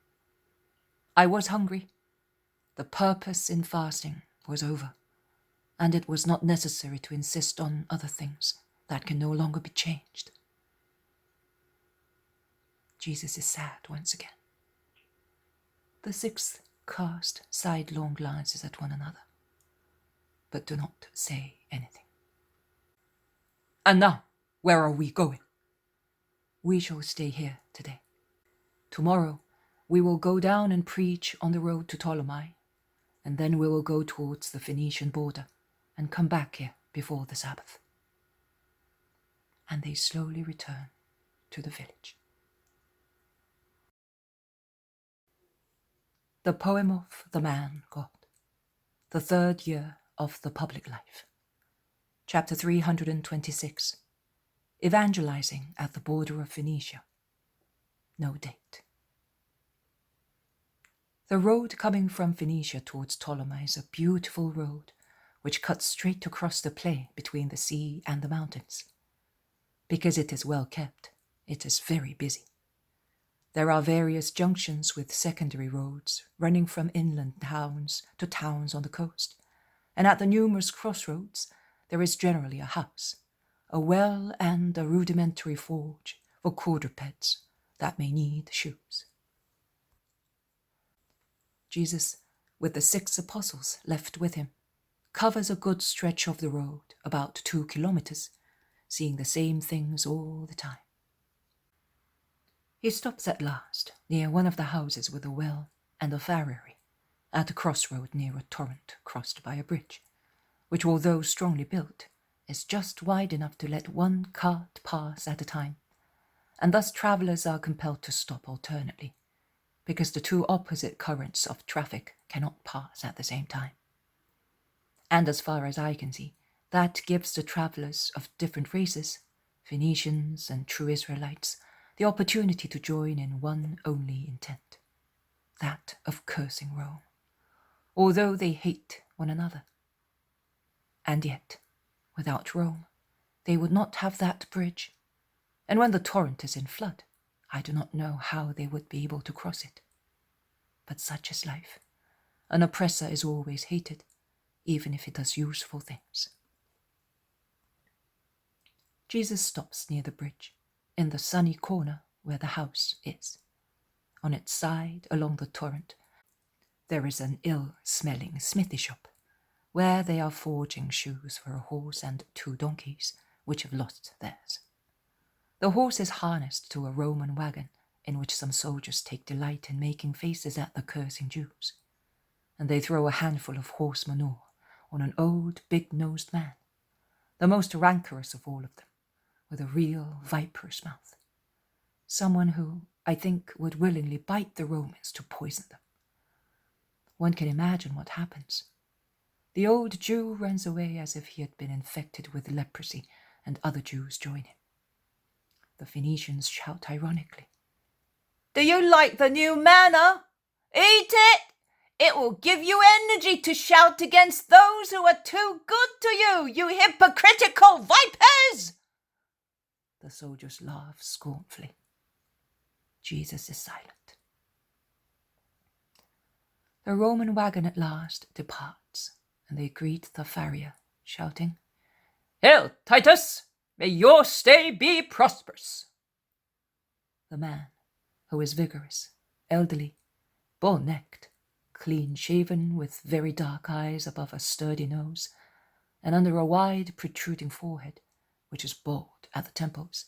I was hungry. The purpose in fasting was over, and it was not necessary to insist on other things that can no longer be changed." Jesus is sad once again. The sixth cast sidelong glances at one another, but do not say anything. "And now, where are we going?" "We shall stay here today. Tomorrow we will go down and preach on the road to Ptolemais, and then we will go towards the Phoenician border and come back here before the Sabbath." And they slowly return to the village. The poem of the man God, the third year of the public life. Chapter 326. Evangelizing at the border of Phoenicia. No date. The road coming from Phoenicia towards Ptolemy is a beautiful road which cuts straight across the plain between the sea and the mountains. Because it is well kept, it is very busy. There are various junctions with secondary roads running from inland towns to towns on the coast, and at the numerous crossroads there is generally a house, a well and a rudimentary forge for quadrupeds that may need shoes. Jesus, with the 6 apostles left with him, covers a good stretch of the road, about 2 kilometers, seeing the same things all the time. He stops at last near one of the houses with a well and a farriery, at a crossroad near a torrent crossed by a bridge, which, although strongly built, is just wide enough to let one cart pass at a time, and thus travellers are compelled to stop alternately, because the 2 opposite currents of traffic cannot pass at the same time. And as far as I can see, that gives the travellers of different races, Phoenicians and true Israelites, the opportunity to join in one only intent, that of cursing Rome, although they hate one another. And yet, without Rome, they would not have that bridge, and when the torrent is in flood, I do not know how they would be able to cross it. But such is life. An oppressor is always hated, even if it does useful things. Jesus stops near the bridge, in the sunny corner where the house is. On its side, along the torrent, there is an ill-smelling smithy shop, where they are forging shoes for a horse and 2 donkeys, which have lost theirs. The horse is harnessed to a Roman wagon, in which some soldiers take delight in making faces at the cursing Jews, and they throw a handful of horse manure on an old, big-nosed man, the most rancorous of all of them, with a real viper's mouth, someone who, I think, would willingly bite the Romans to poison them. One can imagine what happens. The old Jew runs away as if he had been infected with leprosy, and other Jews join him. The Phoenicians shout ironically, Do you like the new manna? Eat it! It will give you energy to shout against those who are too good to you, you hypocritical vipers! The soldiers laugh scornfully. Jesus is silent. The Roman wagon at last departs, and they greet the farrier, shouting, Hail, Titus! May your stay be prosperous! The man, who is vigorous, elderly, bull-necked, clean-shaven, with very dark eyes above a sturdy nose, and under a wide, protruding forehead, which is bald at the temples,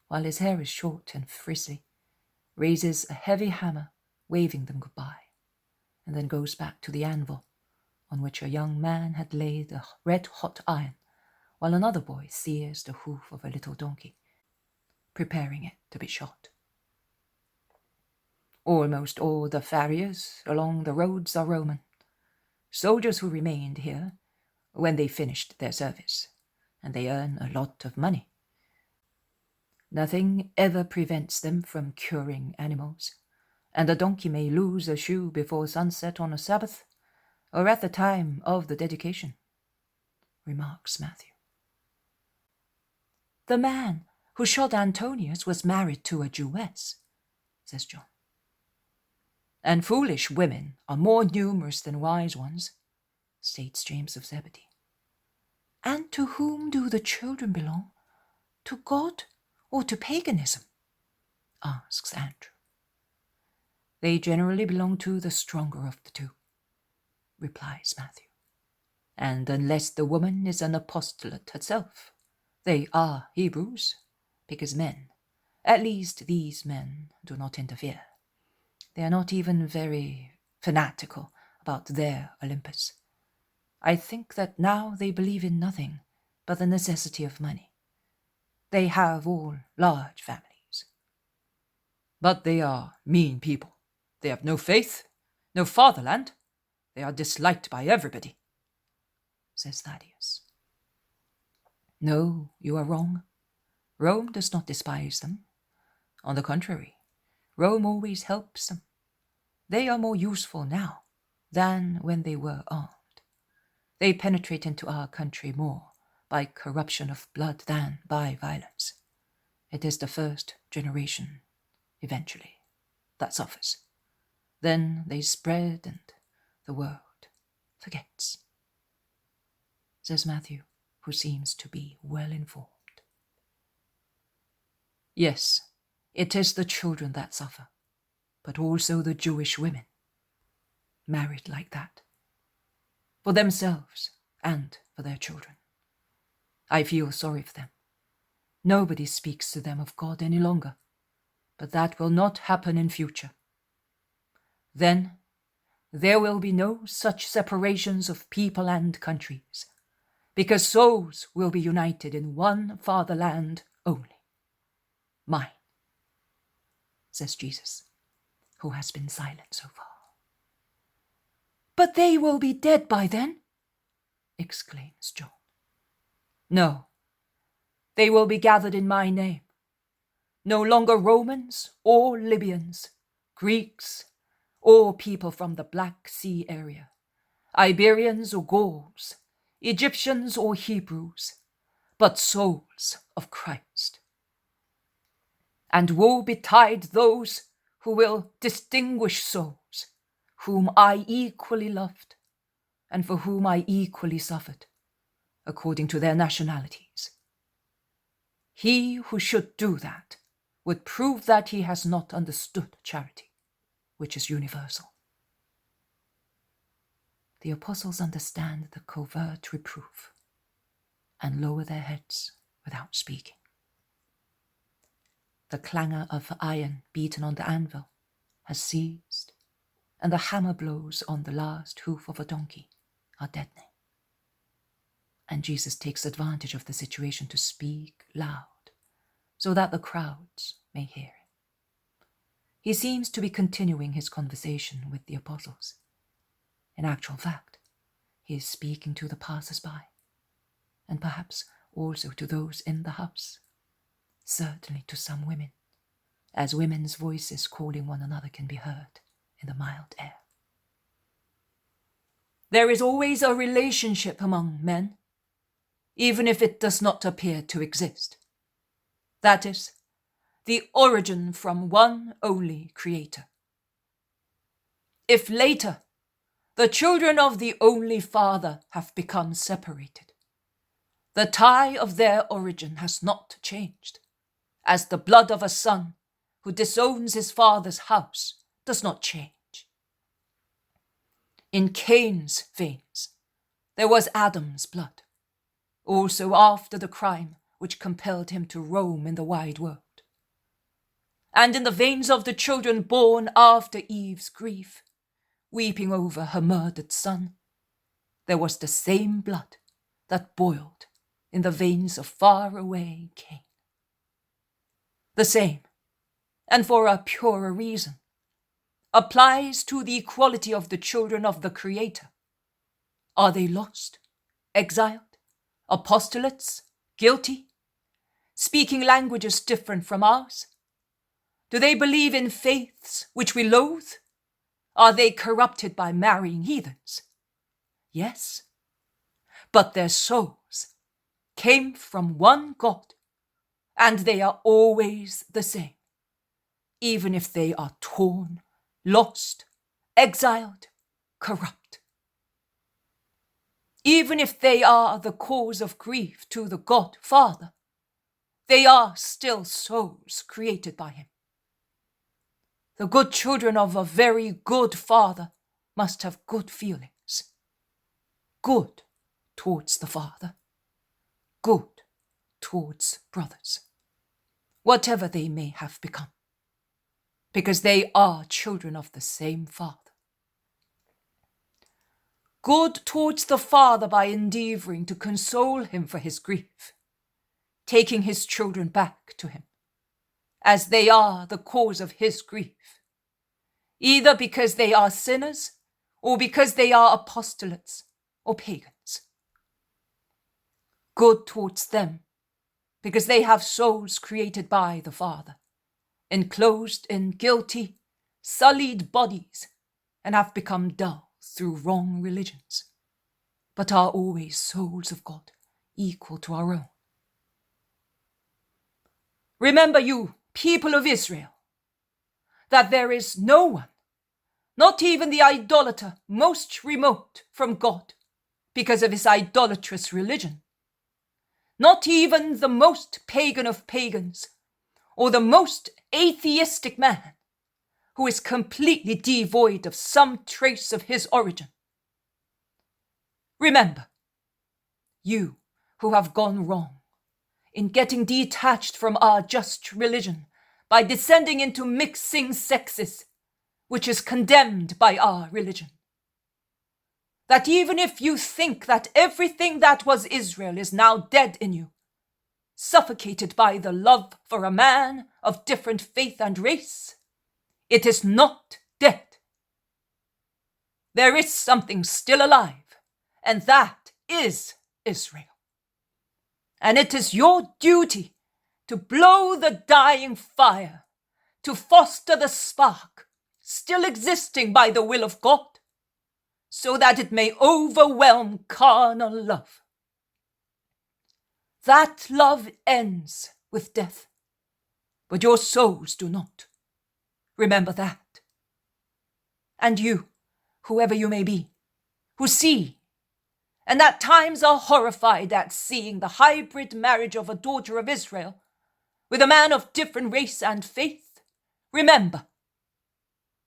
while his hair is short and frizzly, raises a heavy hammer, waving them goodbye, and then goes back to the anvil, on which a young man had laid a red-hot iron, while another boy sears the hoof of a little donkey, preparing it to be shot. Almost all the farriers along the roads are Roman, soldiers who remained here when they finished their service, and they earn a lot of money. Nothing ever prevents them from curing animals, and a donkey may lose a shoe before sunset on a Sabbath, or at the time of the dedication, remarks Matthew. The man who shot Antonius was married to a Jewess, says John. And foolish women are more numerous than wise ones, states James of Zebedee. And to whom do the children belong? To God or to paganism? Asks Andrew. They generally belong to the stronger of the two, replies Matthew. And unless the woman is an apostolate herself, they are Hebrews, because men, at least these men, do not interfere. They are not even very fanatical about their Olympus. I think that now they believe in nothing but the necessity of money. They have all large families. But they are mean people. They have no faith, no fatherland. They are disliked by everybody, says Thaddeus. No, you are wrong. Rome does not despise them. On the contrary, Rome always helps them. They are more useful now than when they were armed. They penetrate into our country more by corruption of blood than by violence. It is the first generation, eventually, that suffers. Then they spread and the world forgets, says Matthew, who seems to be well informed. Yes, it is the children that suffer, but also the Jewish women, married like that, for themselves and for their children. I feel sorry for them. Nobody speaks to them of God any longer, but that will not happen in future. Then there will be no such separations of people and countries, because souls will be united in one fatherland only. Mine, says Jesus, who has been silent so far. But they will be dead by then, exclaims John. No, they will be gathered in my name. No longer Romans or Libyans, Greeks or people from the Black Sea area, Iberians or Gauls, Egyptians or Hebrews, but souls of Christ. And woe betide those who will distinguish souls, whom I equally loved, and for whom I equally suffered, according to their nationalities. He who should do that would prove that he has not understood charity, which is universal. The apostles understand the covert reproof and lower their heads without speaking. The clangor of iron beaten on the anvil has ceased, and the hammer blows on the last hoof of a donkey are deadening. And Jesus takes advantage of the situation to speak loud, so that the crowds may hear him. He seems to be continuing his conversation with the apostles. In actual fact, he is speaking to the passers-by, and perhaps also to those in the house, certainly to some women, as women's voices calling one another can be heard in the mild air. There is always a relationship among men, even if it does not appear to exist. That is, the origin from one only Creator. If later the children of the only Father have become separated, the tie of their origin has not changed, as the blood of a son who disowns his father's house does not change. In Cain's veins, there was Adam's blood, also after the crime which compelled him to roam in the wide world. And in the veins of the children born after Eve's grief, weeping over her murdered son, there was the same blood that boiled in the veins of far-away Cain. The same, and for a purer reason, applies to the equality of the children of the Creator. Are they lost, exiled, apostolates, guilty, speaking languages different from ours? Do they believe in faiths which we loathe? Are they corrupted by marrying heathens? Yes, but their souls came from one God, and they are always the same, even if they are torn, lost, exiled, corrupt. Even if they are the cause of grief to the God Father, they are still souls created by him. The good children of a very good Father must have good feelings. Good towards the Father. Good towards brothers. Whatever they may have become. Because they are children of the same Father. Good towards the Father by endeavoring to console him for his grief, taking his children back to him, as they are the cause of his grief, either because they are sinners or because they are apostolates or pagans. Good towards them because they have souls created by the Father, enclosed in guilty, sullied bodies, and have become dull through wrong religions, but are always souls of God, equal to our own. Remember, you people of Israel, that there is no one, not even the idolater most remote from God because of his idolatrous religion, not even the most pagan of pagans or the most atheistic man who is completely devoid of some trace of his origin. Remember, you who have gone wrong in getting detached from our just religion by descending into mixing sexes, which is condemned by our religion. That even if you think that everything that was Israel is now dead in you, suffocated by the love for a man of different faith and race, it is not dead. There is something still alive, and that is Israel. And it is your duty to blow the dying fire, to foster the spark still existing by the will of God, so that it may overwhelm carnal love. That love ends with death, but your souls do not. Remember that. And you, whoever you may be, who see, and at times are horrified at seeing the hybrid marriage of a daughter of Israel with a man of different race and faith, remember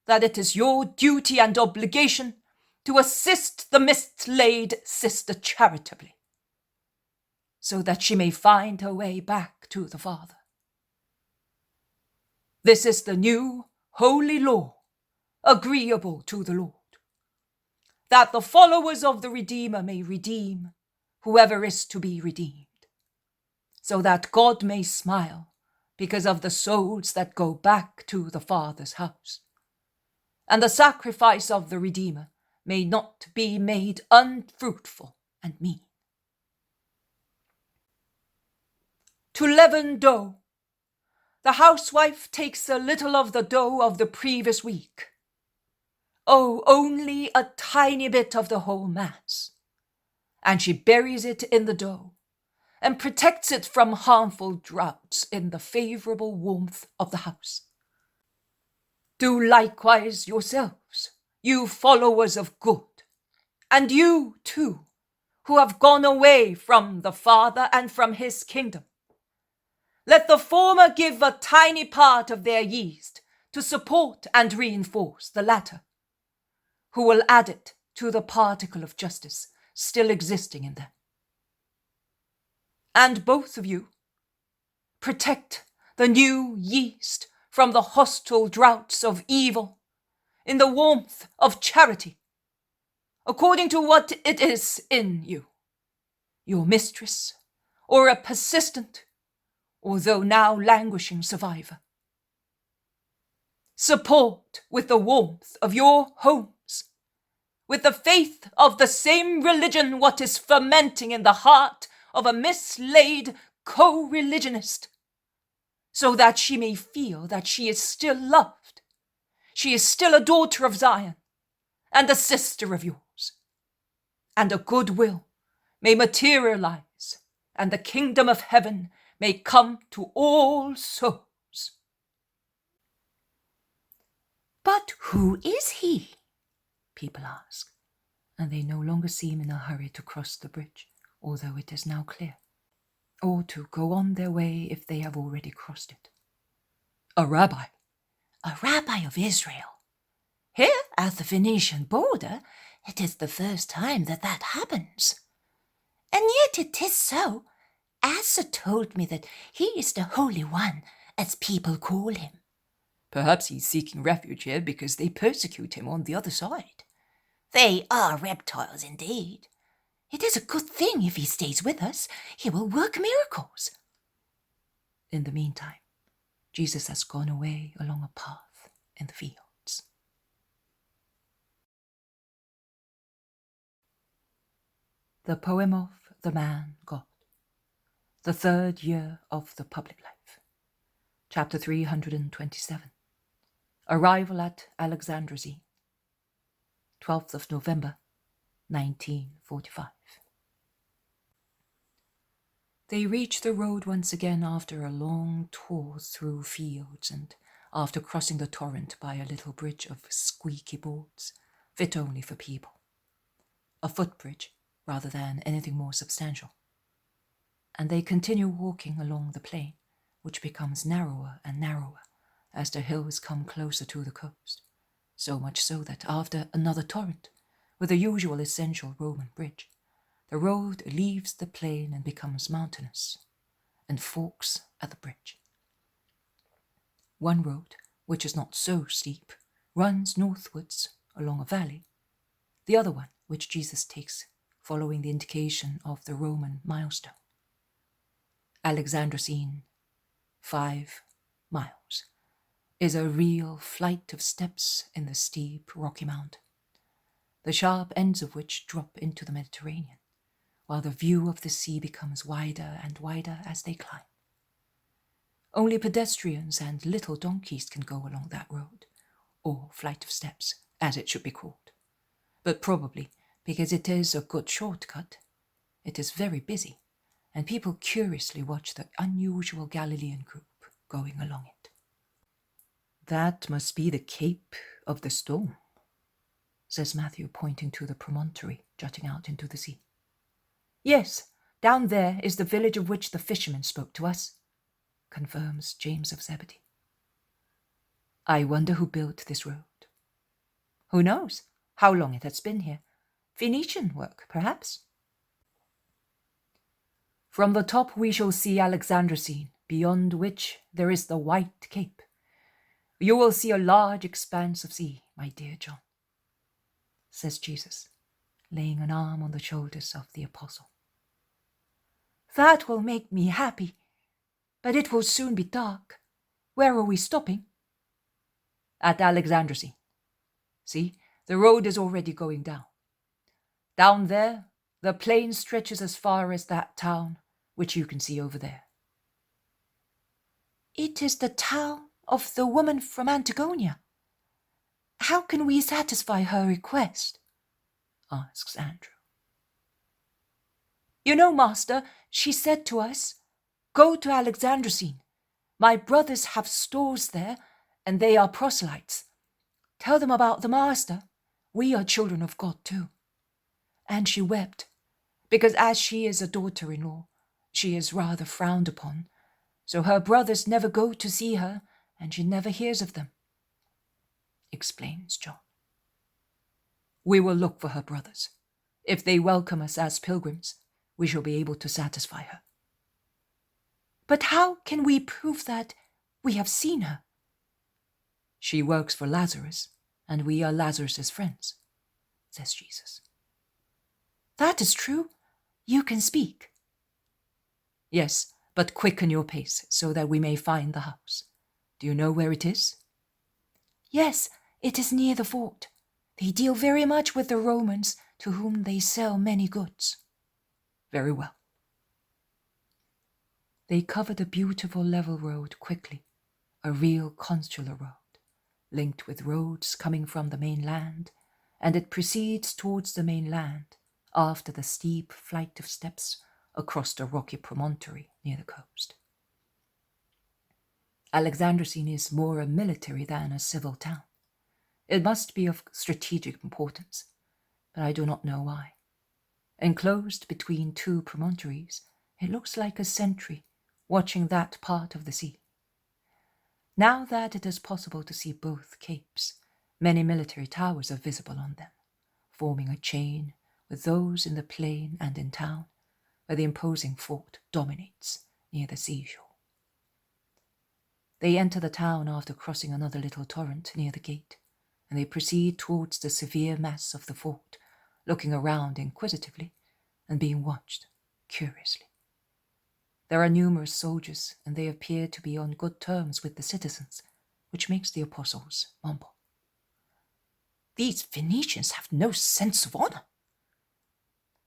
that it is your duty and obligation to assist the mislaid sister charitably, so that she may find her way back to the Father. This is the new holy law, agreeable to the Lord, that the followers of the Redeemer may redeem whoever is to be redeemed, so that God may smile because of the souls that go back to the Father's house, and the sacrifice of the Redeemer may not be made unfruitful and mean. To leaven dough, the housewife takes a little of the dough of the previous week. Oh, only a tiny bit of the whole mass. And she buries it in the dough and protects it from harmful draughts in the favorable warmth of the house. Do likewise yourselves, you followers of good, and you too, who have gone away from the Father and from his kingdom. Let the former give a tiny part of their yeast to support and reinforce the latter, who will add it to the particle of justice still existing in them. And both of you, protect the new yeast from the hostile draughts of evil in the warmth of charity, according to what it is in you, your mistress, or a persistent, although now languishing survivor. Support with the warmth of your homes, with the faith of the same religion what is fermenting in the heart of a mislaid co-religionist, so that she may feel that she is still loved, she is still a daughter of Zion, and a sister of yours, and a goodwill may materialize, and the kingdom of heaven may come to all souls. But who is he? People ask, and they no longer seem in a hurry to cross the bridge, although it is now clear, or to go on their way if they have already crossed it. A rabbi. A rabbi of Israel. Here at the Phoenician border, it is the first time that happens. And yet it is so. Asa told me that he is the Holy One, as people call him. Perhaps he's seeking refuge here because they persecute him on the other side. They are reptiles indeed. It is a good thing if he stays with us. He will work miracles. In the meantime, Jesus has gone away along a path in the fields. The poem of the man God. The third year of the public life. Chapter 327. Arrival at Alexandroscene. 12th of November, 1945. They reach the road once again after a long tour through fields and after crossing the torrent by a little bridge of squeaky boards, fit only for people. A footbridge rather than anything more substantial. And they continue walking along the plain, which becomes narrower and narrower as the hills come closer to the coast, so much so that after another torrent, with the usual essential Roman bridge, the road leaves the plain and becomes mountainous, and forks at the bridge. One road, which is not so steep, runs northwards along a valley. The other one, which Jesus takes, following the indication of the Roman milestone. Alexandroscene, 5 miles, is a real flight of steps in the steep rocky mountain, the sharp ends of which drop into the Mediterranean, while the view of the sea becomes wider and wider as they climb. Only pedestrians and little donkeys can go along that road, or flight of steps, as it should be called, but probably because it is a good shortcut. It is very busy, and people curiously watch the unusual Galilean group going along it. That must be the Cape of the Storm, says Matthew, pointing to the promontory jutting out into the sea. Yes, down there is the village of which the fishermen spoke to us, confirms James of Zebedee. I wonder who built this road. Who knows how long it has been here? Phoenician work, perhaps? From the top we shall see Alexandroscene, beyond which there is the White Cape. You will see a large expanse of sea, my dear John, says Jesus, laying an arm on the shoulders of the apostle. That will make me happy, but it will soon be dark. Where are we stopping? At Alexandroscene. See, the road is already going down. Down there, the plain stretches as far as that town, which you can see over there. It is the town of the woman from Antagonia. How can we satisfy her request? Asks Andrew. You know, Master, she said to us, go to Alexandroscene. My brothers have stores there, and they are proselytes. Tell them about the Master. We are children of God too. And she wept, because as she is a daughter-in-law, she is rather frowned upon, so her brothers never go to see her, and she never hears of them, explains John. We will look for her brothers. If they welcome us as pilgrims, we shall be able to satisfy her. But how can we prove that we have seen her? She works for Lazarus, and we are Lazarus's friends, says Jesus. That is true. You can speak. Yes, but quicken your pace so that we may find the house. Do you know where it is? Yes, it is near the fort. They deal very much with the Romans, to whom they sell many goods. Very well. They cover the beautiful level road quickly, a real consular road, linked with roads coming from the mainland, and it proceeds towards the mainland after the steep flight of steps across the rocky promontory near the coast. Alexandroscene is more a military than a civil town. It must be of strategic importance, but I do not know why. Enclosed between two promontories, it looks like a sentry watching that part of the sea. Now that it is possible to see both capes, many military towers are visible on them, forming a chain with those in the plain and in town, where the imposing fort dominates near the seashore. They enter the town after crossing another little torrent near the gate, and they proceed towards the severe mass of the fort, looking around inquisitively and being watched curiously. There are numerous soldiers, and they appear to be on good terms with the citizens, which makes the apostles mumble. These Phoenicians have no sense of honor.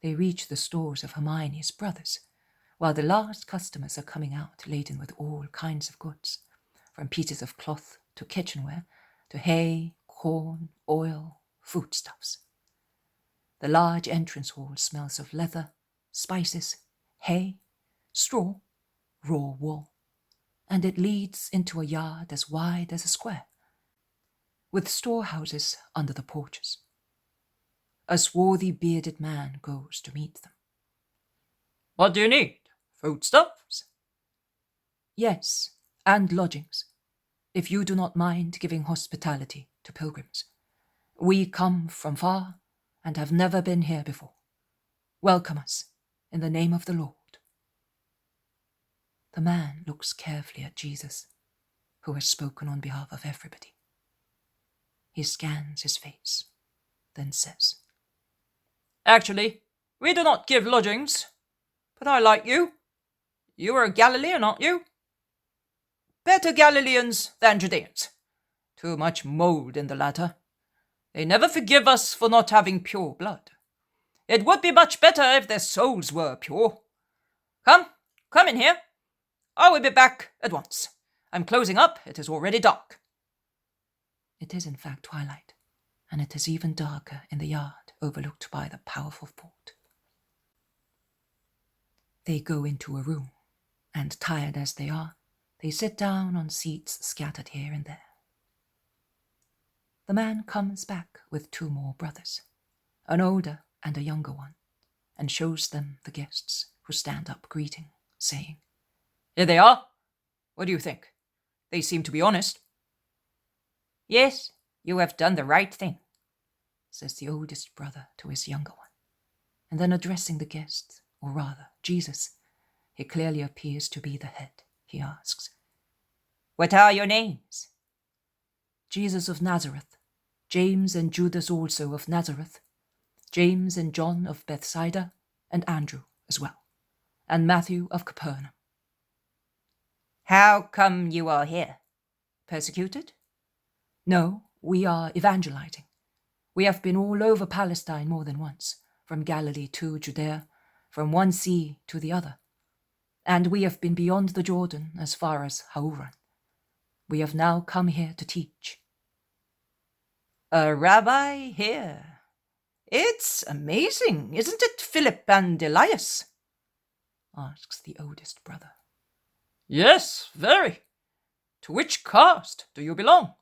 They reach the stores of Hermione's brothers, while the last customers are coming out laden with all kinds of goods, from pieces of cloth to kitchenware, to hay, corn, oil, foodstuffs. The large entrance hall smells of leather, spices, hay, straw, raw wool, and it leads into a yard as wide as a square, with storehouses under the porches. A swarthy, bearded man goes to meet them. What do you need? Foodstuffs? Yes, and lodgings, if you do not mind giving hospitality to pilgrims. We come from far and have never been here before. Welcome us in the name of the Lord. The man looks carefully at Jesus, who has spoken on behalf of everybody. He scans his face, then says, Actually, we do not give lodgings, but I like you. You are a Galilean, aren't you? Better Galileans than Judeans. Too much mold in the latter. They never forgive us for not having pure blood. It would be much better if their souls were pure. Come in here. I will be back at once. I'm closing up. It is already dark. It is in fact twilight, and it is even darker in the yard overlooked by the powerful fort. They go into a room, and tired as they are, they sit down on seats scattered here and there. The man comes back with 2 more brothers, an older and a younger one, and shows them the guests, who stand up greeting, saying, "Here they are. What do you think? They seem to be honest." "Yes, you have done the right thing," says the oldest brother to his younger one. And then addressing the guests, or rather Jesus, he clearly appears to be the head, he asks, "What are your names?" Jesus of Nazareth, James and Judas also of Nazareth, James and John of Bethsaida, and Andrew as well, and Matthew of Capernaum. "How come you are here? Persecuted?" No, we are evangelizing. We have been all over Palestine more than once, from Galilee to Judea, from one sea to the other. And we have been beyond the Jordan as far as Hauran. We have now come here to teach. "A rabbi here. It's amazing, isn't it, Philip and Elias?" asks the oldest brother. "Yes, very. To which caste do you belong?"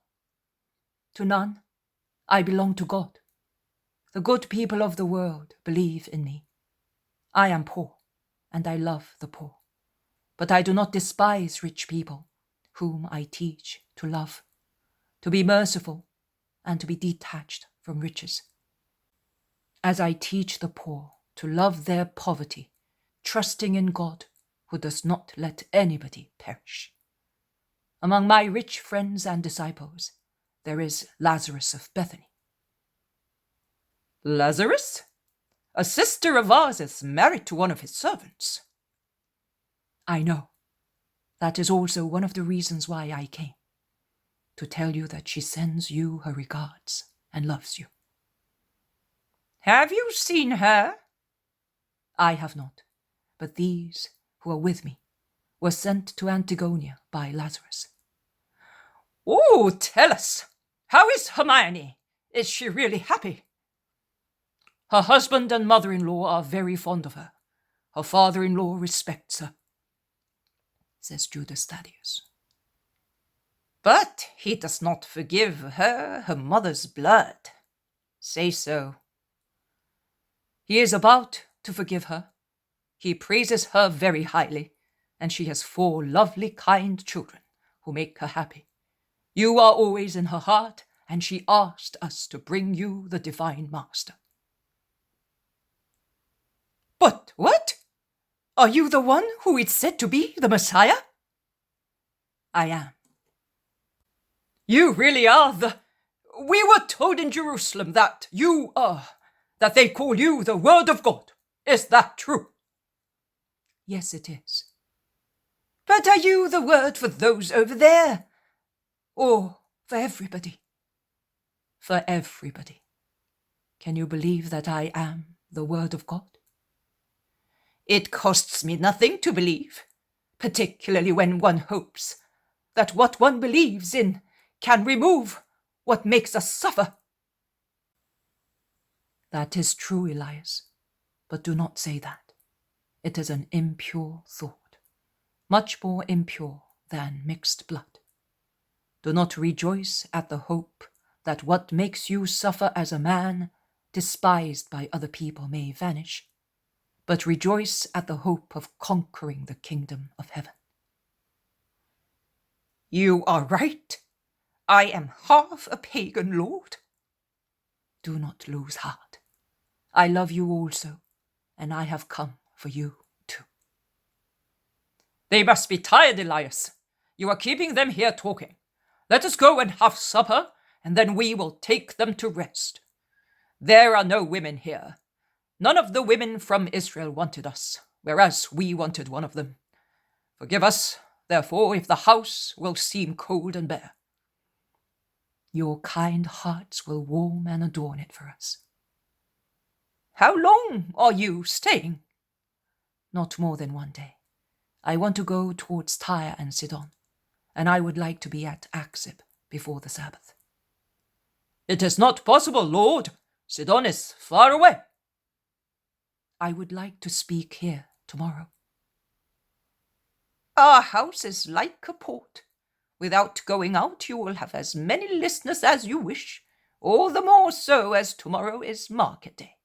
To none. I belong to God. The good people of the world believe in me. I am poor, and I love the poor. But I do not despise rich people, whom I teach to love, to be merciful, and to be detached from riches. As I teach the poor to love their poverty, trusting in God, who does not let anybody perish. Among my rich friends and disciples, there is Lazarus of Bethany. "Lazarus? A sister of ours is married to one of his servants." I know. That is also one of the reasons why I came, to tell you that she sends you her regards and loves you. "Have you seen her?" I have not, but these who are with me were sent to Antigonia by Lazarus. "Oh, tell us. How is Hermione? Is she really happy?" Her husband and mother-in-law are very fond of her. Her father-in-law respects her, says Judas Thaddeus. "But he does not forgive her mother's blood. Say so." "He is about to forgive her. He praises her very highly, and she has 4 lovely, kind children who make her happy. You are always in her heart, and she asked us to bring you the Divine Master." "But what? Are you the one who is said to be the Messiah?" I am. "You really are the... We were told in Jerusalem that you are... that they call you the Word of God. Is that true?" Yes, it is. "But are you the Word for those over there? Or for everybody? For everybody. Can you believe that I am the Word of God? It costs me nothing to believe, particularly when one hopes that what one believes in can remove what makes us suffer." That is true, Elias, but do not say that. It is an impure thought, much more impure than mixed blood. Do not rejoice at the hope that what makes you suffer as a man, despised by other people, may vanish, but rejoice at the hope of conquering the kingdom of heaven. "You are right. I am half a pagan, Lord." Do not lose heart. I love you also, and I have come for you too. "They must be tired, Elias. You are keeping them here talking. Let us go and have supper, and then we will take them to rest. There are no women here. None of the women from Israel wanted us, whereas we wanted one of them. Forgive us, therefore, if the house will seem cold and bare." Your kind hearts will warm and adorn it for us. "How long are you staying?" Not more than 1 day. I want to go towards Tyre and Sidon, and I would like to be at Achzib before the Sabbath. "It is not possible, Lord. Sidon is far away." "I would like to speak here tomorrow." "Our house is like a port. Without going out, you will have as many listeners as you wish, all the more so as tomorrow is market day."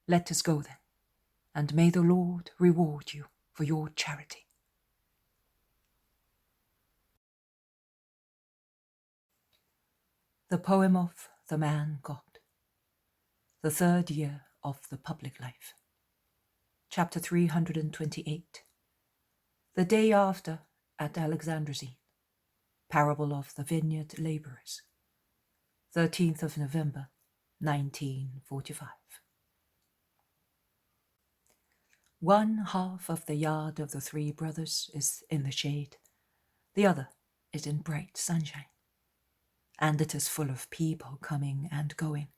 "Let us go then, and may the Lord reward you for your charity." The poem of the man God. The third year of the public life. Chapter 328. The day after at Alexandroscene. Parable of the vineyard labourers. 13th of November, 1945. One half of the yard of the three brothers is in the shade, the other is in bright sunshine, and it is full of people coming and going,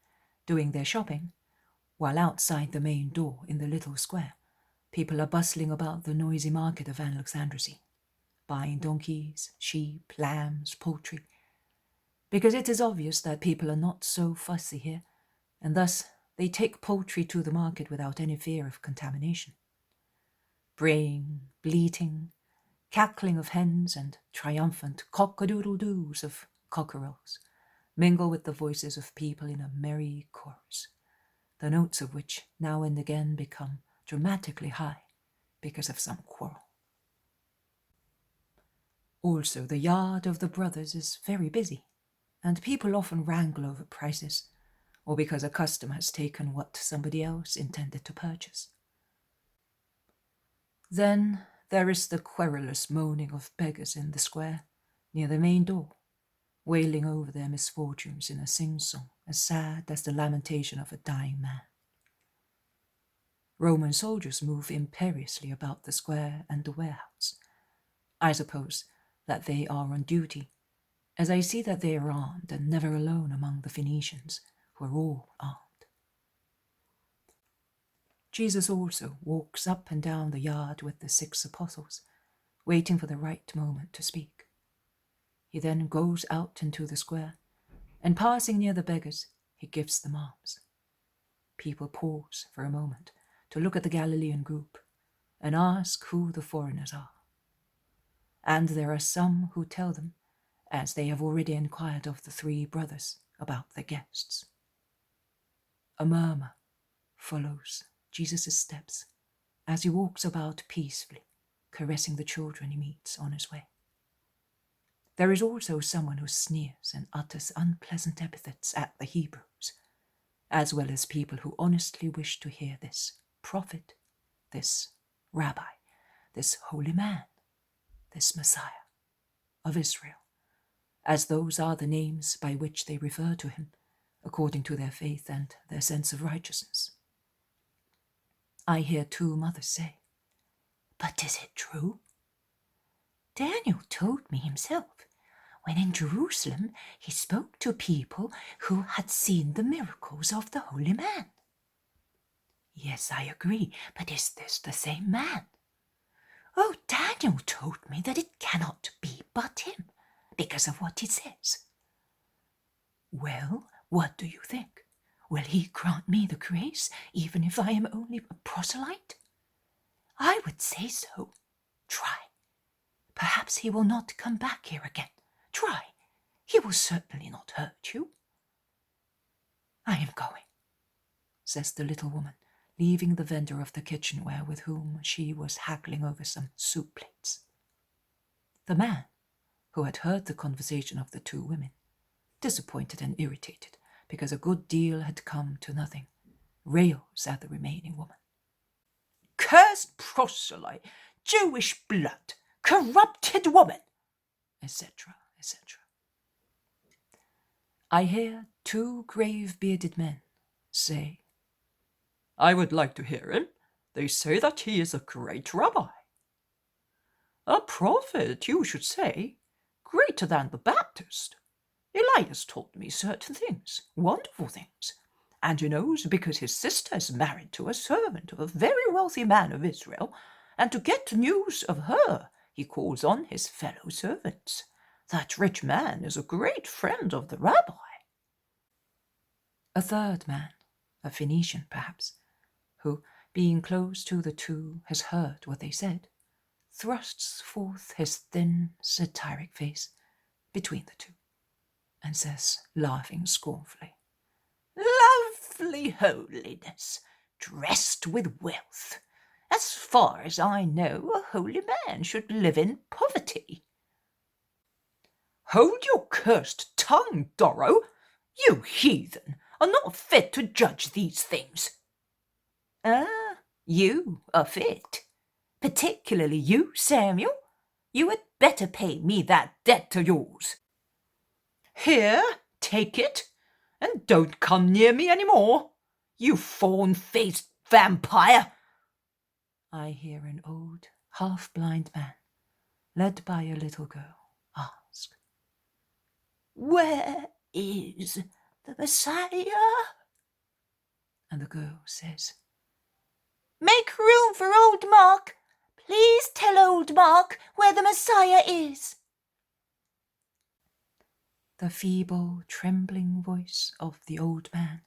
doing their shopping, while outside the main door in the little square, people are bustling about the noisy market of Alexandroscene, buying donkeys, sheep, lambs, poultry, because it is obvious that people are not so fussy here, and thus they take poultry to the market without any fear of contamination. Braying, bleating, cackling of hens, and triumphant cock-a-doodle-doos of cockerels mingle with the voices of people in a merry chorus, the notes of which now and again become dramatically high because of some quarrel. Also, the yard of the brothers is very busy, and people often wrangle over prices, or because a customer has taken what somebody else intended to purchase. Then there is the querulous moaning of beggars in the square, near the main door, wailing over their misfortunes in a sing-song as sad as the lamentation of a dying man. Roman soldiers move imperiously about the square and the warehouse. I suppose that they are on duty, as I see that they are armed and never alone among the Phoenicians, who are all armed. Jesus also walks up and down the yard with the 6 apostles, waiting for the right moment to speak. He then goes out into the square, and passing near the beggars, he gives them alms. People pause for a moment to look at the Galilean group and ask who the foreigners are. And there are some who tell them, as they have already inquired of the 3 brothers about the guests. A murmur follows Jesus' steps as he walks about peacefully, caressing the children he meets on his way. There is also someone who sneers and utters unpleasant epithets at the Hebrews, as well as people who honestly wish to hear this prophet, this rabbi, this holy man, this Messiah of Israel, as those are the names by which they refer to him, according to their faith and their sense of righteousness. I hear 2 mothers say, "But is it true? Daniel told me himself, when in Jerusalem he spoke to people who had seen the miracles of the holy man." "Yes, I agree, but is this the same man?" "Oh, Daniel told me that it cannot be but him, because of what he says." "Well, what do you think? Will he grant me the grace, even if I am only a proselyte?" "I would say so. Try. Perhaps he will not come back here again. Try. He will certainly not hurt you." "I am going," says the little woman, leaving the vendor of the kitchenware with whom she was haggling over some soup plates. The man, who had heard the conversation of the 2 women, disappointed and irritated because a good deal had come to nothing, rails at the remaining woman. "Cursed proselyte, Jewish blood, corrupted woman," etc., etc. I hear 2 grave-bearded men say, "I would like to hear him. They say that he is a great rabbi." "A prophet, you should say, greater than the Baptist. Elias told me certain things, wonderful things, and he knows because his sister is married to a servant of a very wealthy man of Israel, and to get news of her he calls on his fellow servants. That rich man is a great friend of the rabbi." A third man, a Phoenician perhaps, who, being close to the two, has heard what they said, thrusts forth his thin, satiric face between the two, and says, laughing scornfully, "Lovely holiness, dressed with wealth. As far as I know, a holy man should live in poverty." "Hold your cursed tongue, Doro! You heathen are not fit to judge these things." You are fit. Particularly you, Samuel. You had better pay me that debt of yours. Here, take it, and don't come near me any more, you fawn-faced vampire. I hear an old, half-blind man, led by a little girl, ask, "Where is the Messiah?" And the girl says, "Make room for old Mark. Please tell old Mark where the Messiah is." The feeble, trembling voice of the old man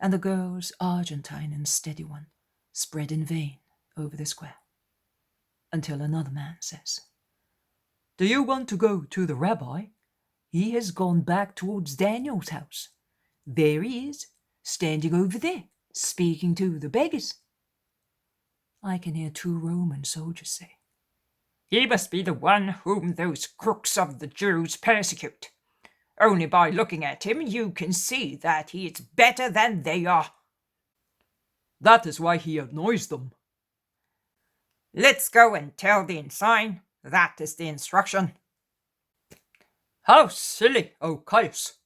and the girl's argentine and steady one spread in vain over the square, until another man says, "Do you want to go to the rabbi? He has gone back towards Daniel's house. There he is, standing over there, speaking to the beggars." I can hear 2 Roman soldiers say, "He must be the one whom those crooks of the Jews persecute. Only by looking at him you can see that he is better than they are." "That is why he annoys them." "Let's go and tell the ensign. That is the instruction." "How silly, O Caius!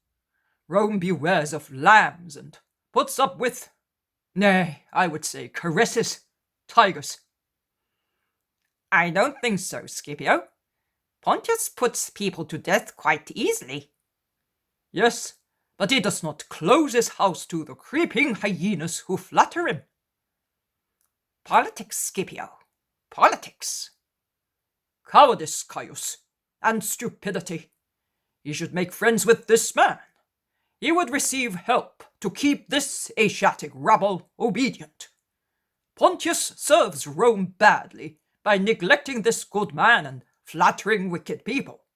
Rome bewares of lambs and puts up with, nay, I would say caresses, tigers." "I don't think so, Scipio. Pontius puts people to death quite easily." "Yes, but he does not close his house to the creeping hyenas who flatter him." "Politics, Scipio. Politics." "Cowardice, Caius, and stupidity. He should make friends with this man. He would receive help to keep this Asiatic rabble obedient. Pontius serves Rome badly by neglecting this good man and flattering wicked people."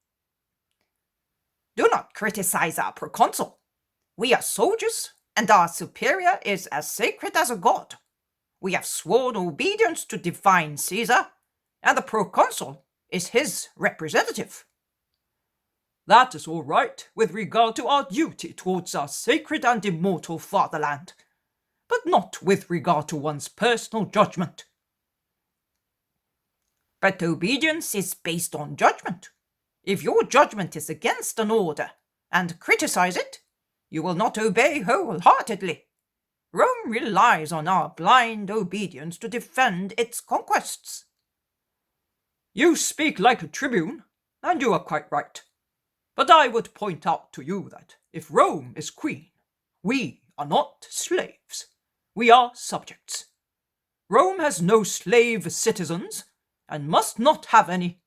"Do not criticize our proconsul. We are soldiers, and our superior is as sacred as a god. We have sworn obedience to divine Caesar, and the proconsul is his representative." "That is all right with regard to our duty towards our sacred and immortal fatherland, but not with regard to one's personal judgment." "But obedience is based on judgment. If your judgment is against an order and criticize it, you will not obey wholeheartedly. Rome relies on our blind obedience to defend its conquests." "You speak like a tribune, and you are quite right. But I would point out to you that if Rome is queen, we are not slaves. We are subjects. Rome has no slave citizens, and must not have any.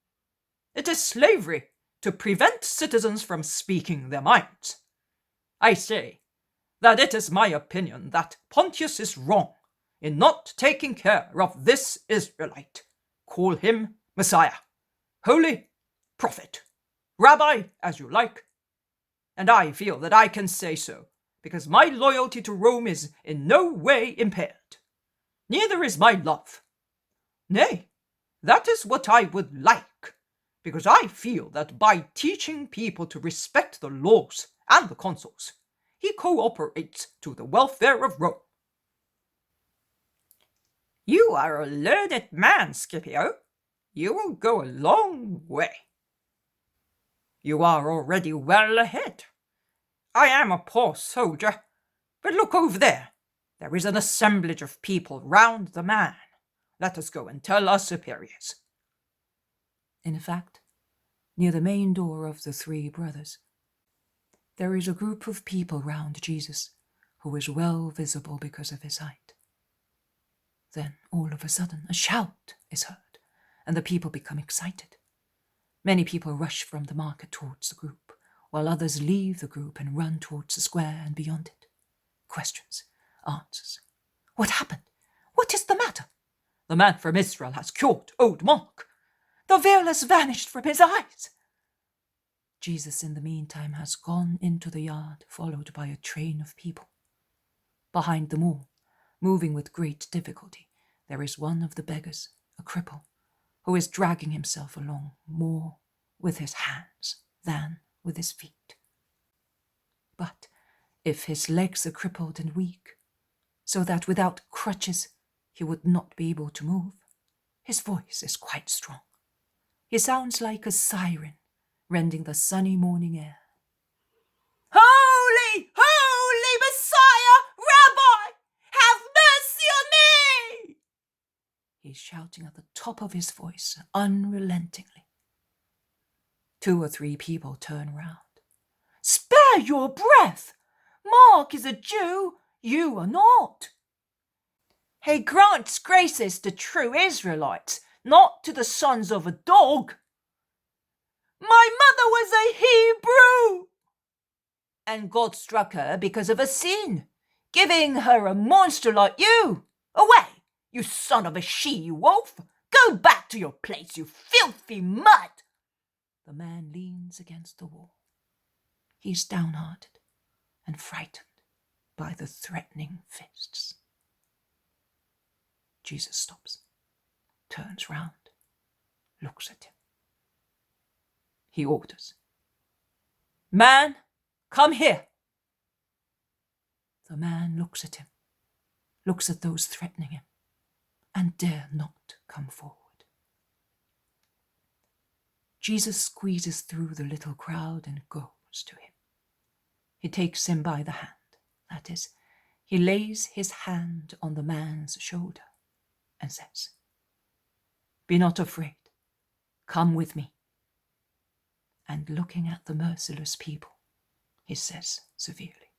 It is slavery to prevent citizens from speaking their minds. I say that it is my opinion that Pontius is wrong in not taking care of this Israelite. Call him Messiah, holy prophet, rabbi, as you like. And I feel that I can say so, because my loyalty to Rome is in no way impaired. Neither is my love. Nay, that is what I would like, because I feel that by teaching people to respect the laws and the consuls, he cooperates to the welfare of Rome." "You are a learned man, Scipio. You will go a long way." "You are already well ahead. I am a poor soldier, but look over there. There is an assemblage of people round the man. Let us go and tell our superiors." In fact, near the main door of the 3 brothers, there is a group of people round Jesus, who is well visible because of his height. Then, all of a sudden, a shout is heard, and the people become excited. Many people rush from the market towards the group, while others leave the group and run towards the square and beyond it, questions, answers. What happened? What is the matter? The man from Israel has cured old Mark. The veil has vanished from his eyes. Jesus, in the meantime, has gone into the yard, followed by a train of people. Behind them all, moving with great difficulty, there is one of the beggars, a cripple, who is dragging himself along more with his hands than with his feet. But if his legs are crippled and weak, so that without crutches he would not be able to move, his voice is quite strong. He sounds like a siren rending the sunny morning air. Holy, holy Messiah, Rabbi, have mercy on me! He's shouting at the top of his voice, unrelentingly. 2 or 3 people turn round. Spare your breath! Mark is a Jew, you are not. He grants graces to true Israelites, not to the sons of a dog. My mother was a Hebrew, and God struck her because of a sin, giving her a monster like you. Away, you son of a she-wolf! Go back to your place, you filthy mud! The man leans against the wall. He's downhearted and frightened by the threatening fists. Jesus stops, turns round, looks at him. He orders, Man, come here. The man looks at him, looks at those threatening him, and dare not come forward. Jesus squeezes through the little crowd and goes to him. He takes him by the hand, that is, he lays his hand on the man's shoulder and says, Be not afraid, come with me. And looking at the merciless people, he says severely,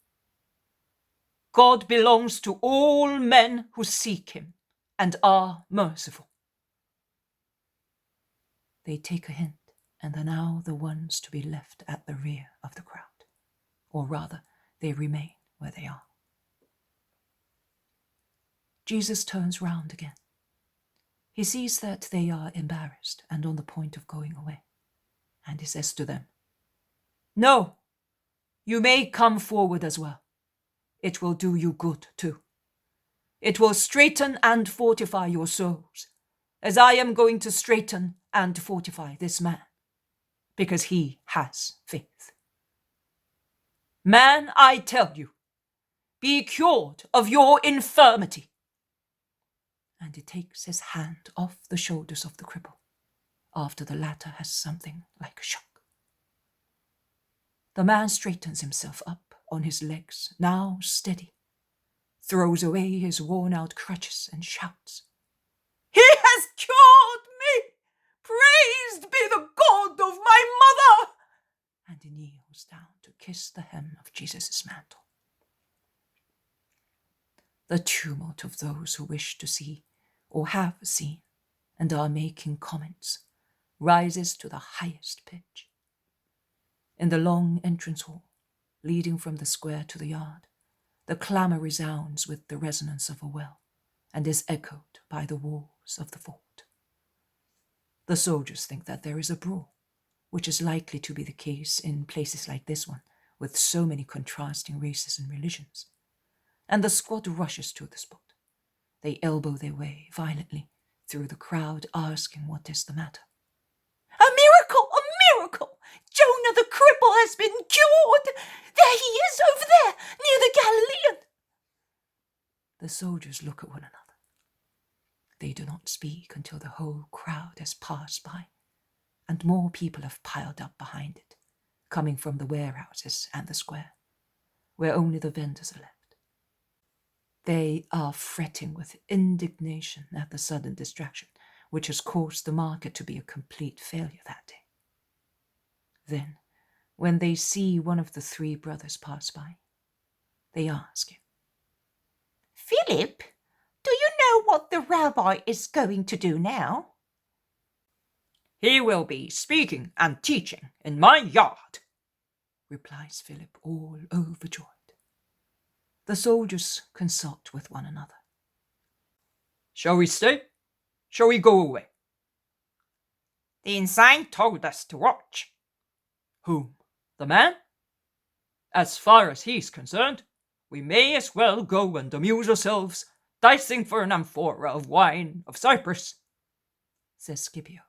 God belongs to all men who seek him and are merciful. They take a hint and are now the ones to be left at the rear of the crowd, or rather, they remain where they are. Jesus turns round again. He sees that they are embarrassed and on the point of going away, and he says to them, No, you may come forward as well. It will do you good too. It will straighten and fortify your souls, as I am going to straighten and fortify this man, because he has faith. Man, I tell you, be cured of your infirmity. And he takes his hand off the shoulders of the cripple, after the latter has something like a shock. The man straightens himself up on his legs, now steady, throws away his worn-out crutches and shouts, He has cured me! Praised be the God of my mother! And he kneels down to kiss the hem of Jesus' mantle. The tumult of those who wish to see or have seen and are making comments rises to the highest pitch. In the long entrance hall, leading from the square to the yard, the clamour resounds with the resonance of a well and is echoed by the walls of the fort. The soldiers think that there is a brawl, which is likely to be the case in places like this one, with so many contrasting races and religions, and the squad rushes to the spot. They elbow their way violently through the crowd, asking what is the matter. A miracle! A miracle! Jonah the cripple has been cured! There he is over there, near the Galilean! The soldiers look at one another. They do not speak until the whole crowd has passed by, and more people have piled up behind it, coming from the warehouses and the square, where only the vendors are left. They are fretting with indignation at the sudden distraction, which has caused the market to be a complete failure that day. Then, when they see one of the 3 brothers pass by, they ask him, Philip, do you know what the rabbi is going to do now? He will be speaking and teaching in my yard, replies Philip, all overjoyed. The soldiers consult with one another. Shall we stay? Shall we go away? The ensign told us to watch. Whom? The man? As far as he's concerned, we may as well go and amuse ourselves, dicing for an amphora of wine of Cyprus, says Scipio,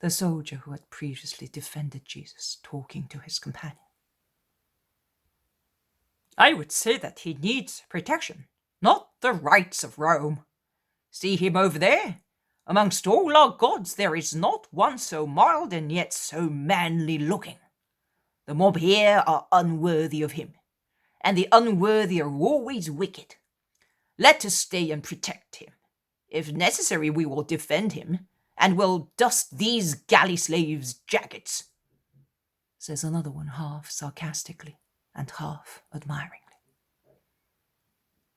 the soldier who had previously defended Jesus, talking to his companion. I would say that he needs protection, not the rights of Rome. See him over there? Amongst all our gods there is not one so mild and yet so manly looking. The mob here are unworthy of him, and the unworthy are always wicked. Let us stay and protect him. If necessary, we will defend him, and will dust these galley slaves' jackets, says another one half sarcastically and half admiringly.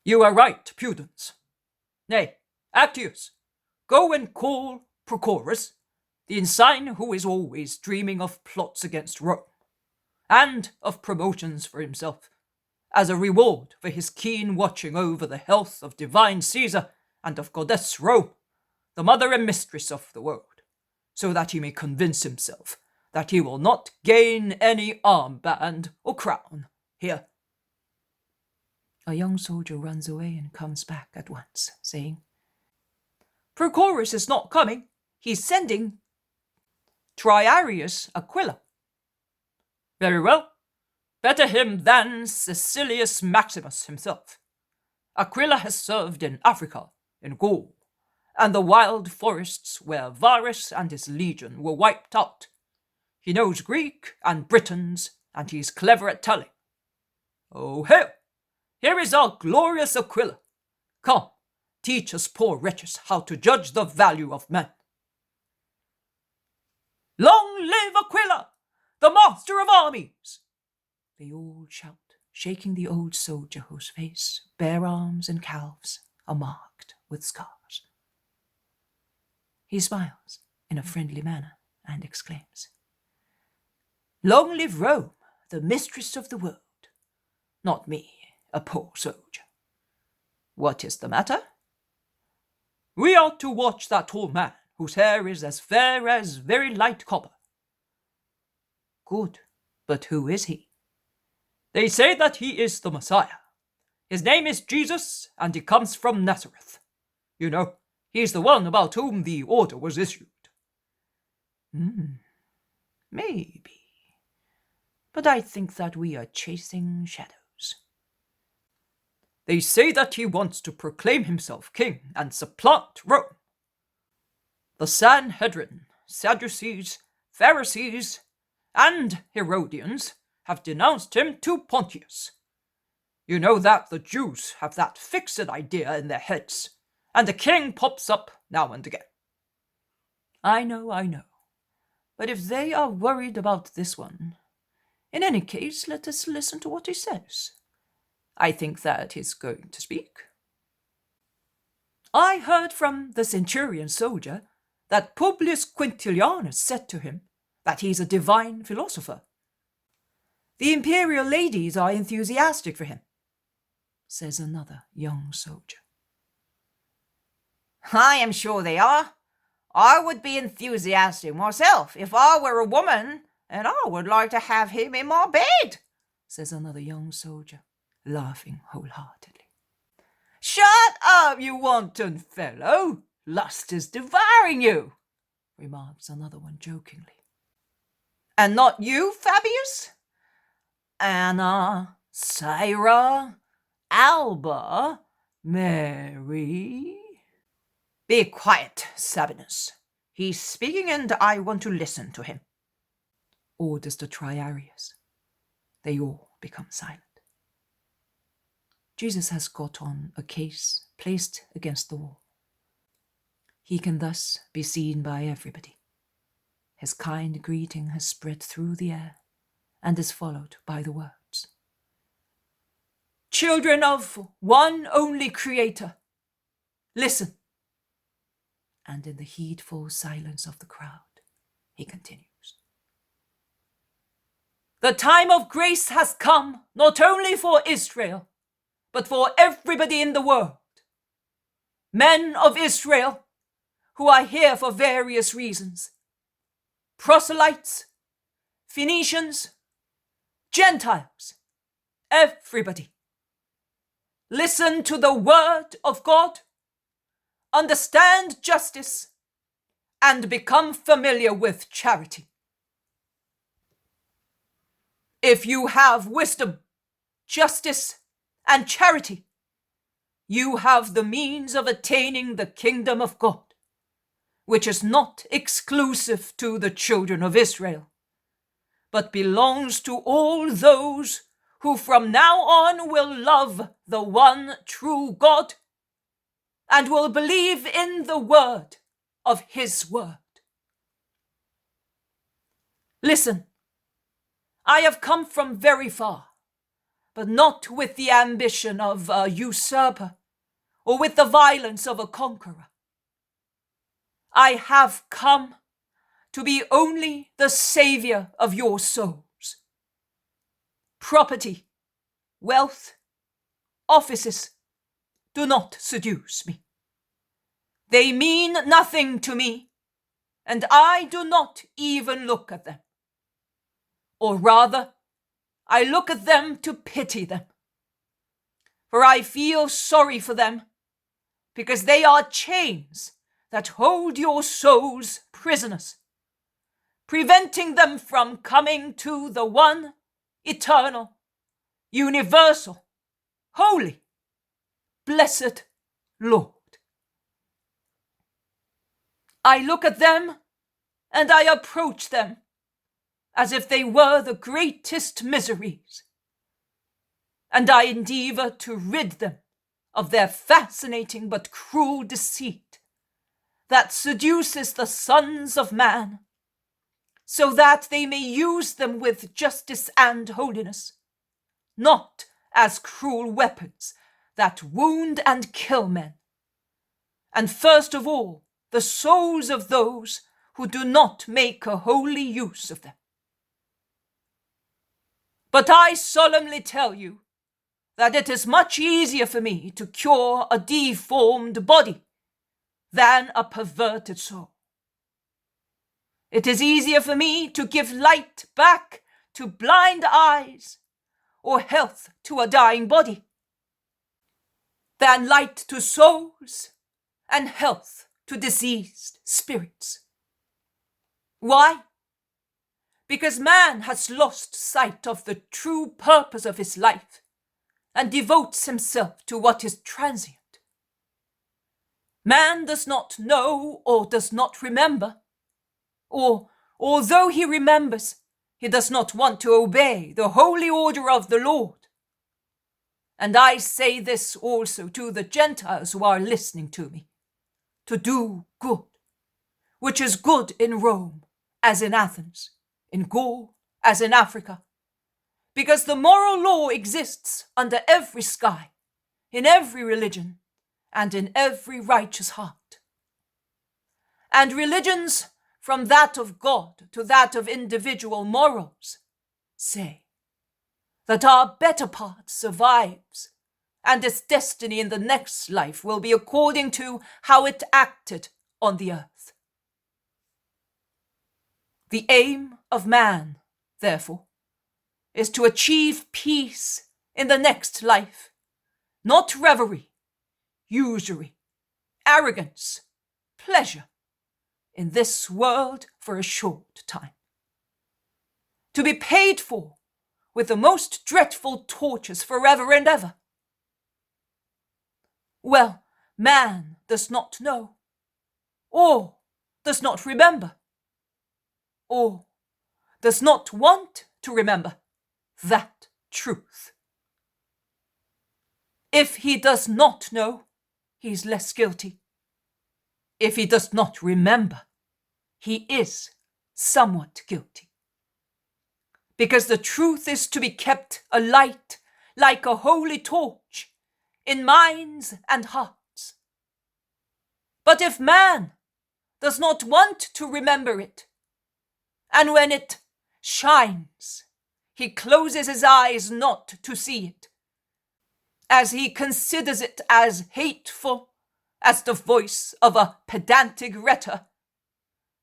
You are right, Pudens. Nay, Actius, go and call Prochorus, the ensign who is always dreaming of plots against Rome, and of promotions for himself, as a reward for his keen watching over the health of divine Caesar and of goddess Rome, the mother and mistress of the world, so that he may convince himself that he will not gain any armband or crown here. A young soldier runs away and comes back at once, saying, Prochorus is not coming. He's sending Triarius Aquila. Very well. Better him than Caecilius Maximus himself. Aquila has served in Africa, in Gaul, and the wild forests where Varus and his legion were wiped out. He knows Greek and Britons, and he's clever at telling. Oh, hail! Here is our glorious Aquila. Come, teach us poor wretches how to judge the value of men. Long live Aquila, the master of armies! They all shout, shaking the old soldier whose face, bare arms and calves are marked with scars. He smiles in a friendly manner and exclaims, Long live Rome, the mistress of the world. Not me, a poor soldier. What is the matter? We are to watch that tall man, whose hair is as fair as very light copper. Good, but who is he? They say that he is the Messiah. His name is Jesus, and he comes from Nazareth. You know, he's the one about whom the order was issued. Maybe. But I think that we are chasing shadows. They say that he wants to proclaim himself king and supplant Rome. The Sanhedrin, Sadducees, Pharisees, and Herodians have denounced him to Pontius. You know that the Jews have that fixed idea in their heads, and a king pops up now and again. I know. But if they are worried about this one, in any case, let us listen to what he says. I think that he's going to speak. I heard from the centurion soldier that Publius Quintilianus said to him that he's a divine philosopher. The imperial ladies are enthusiastic for him, says another young soldier. I am sure they are. I would be enthusiastic myself if I were a woman, and I would like to have him in my bed, says another young soldier, laughing wholeheartedly. Shut up, you wanton fellow! Lust is devouring you, remarks another one jokingly. And not you, Fabius? Anna, Sarah, Alba, Mary. Be quiet, Sabinus. He's speaking and I want to listen to him, orders the Triarius. They all become silent. Jesus has got on a case placed against the wall. He can thus be seen by everybody. His kind greeting has spread through the air and is followed by the words, Children of one only Creator, listen. And in the heedful silence of the crowd, he continues. The time of grace has come not only for Israel, but for everybody in the world. Men of Israel, who are here for various reasons. Proselytes, Phoenicians, Gentiles, everybody. Listen to the word of God, understand justice, and become familiar with charity. If you have wisdom, justice, and charity, you have the means of attaining the kingdom of God, which is not exclusive to the children of Israel, but belongs to all those who from now on will love the one true God and will believe in the word of his word. Listen, I have come from very far, but not with the ambition of a usurper or with the violence of a conqueror. I have come to be only the savior of your souls. Property, wealth, offices do not seduce me. They mean nothing to me, and I do not even look at them. Or rather, I look at them to pity them. For I feel sorry for them, because they are chains that hold your souls prisoners, preventing them from coming to the one, eternal, universal, holy, blessed Lord. I look at them and I approach them as if they were the greatest miseries, and I endeavor to rid them of their fascinating but cruel deceit that seduces the sons of man, so that they may use them with justice and holiness, not as cruel weapons that wound and kill men, and first of all, the souls of those who do not make a holy use of them. But I solemnly tell you that it is much easier for me to cure a deformed body than a perverted soul. It is easier for me to give light back to blind eyes or health to a dying body than light to souls and health to diseased spirits. Why? Because man has lost sight of the true purpose of his life and devotes himself to what is transient. Man does not know or does not remember, or although he remembers, he does not want to obey the holy order of the Lord. And I say this also to the Gentiles who are listening to me, to do good, which is good in Rome as in Athens, in Gaul as in Africa, because the moral law exists under every sky, in every religion, and in every righteous heart. And religions, from that of God to that of individual morals, say that our better part survives, and its destiny in the next life will be according to how it acted on the earth. The aim of man, therefore, is to achieve peace in the next life, not revelry, usury, arrogance, pleasure, in this world for a short time. To be paid for with the most dreadful tortures forever and ever. Well, man does not know, or does not remember, or does not want to remember that truth. If he does not know, he is less guilty. If he does not remember, he is somewhat guilty. Because the truth is to be kept alight like a holy torch in minds and hearts. But if man does not want to remember it, and when it shines, he closes his eyes not to see it, as he considers it as hateful as the voice of a pedantic rhetor,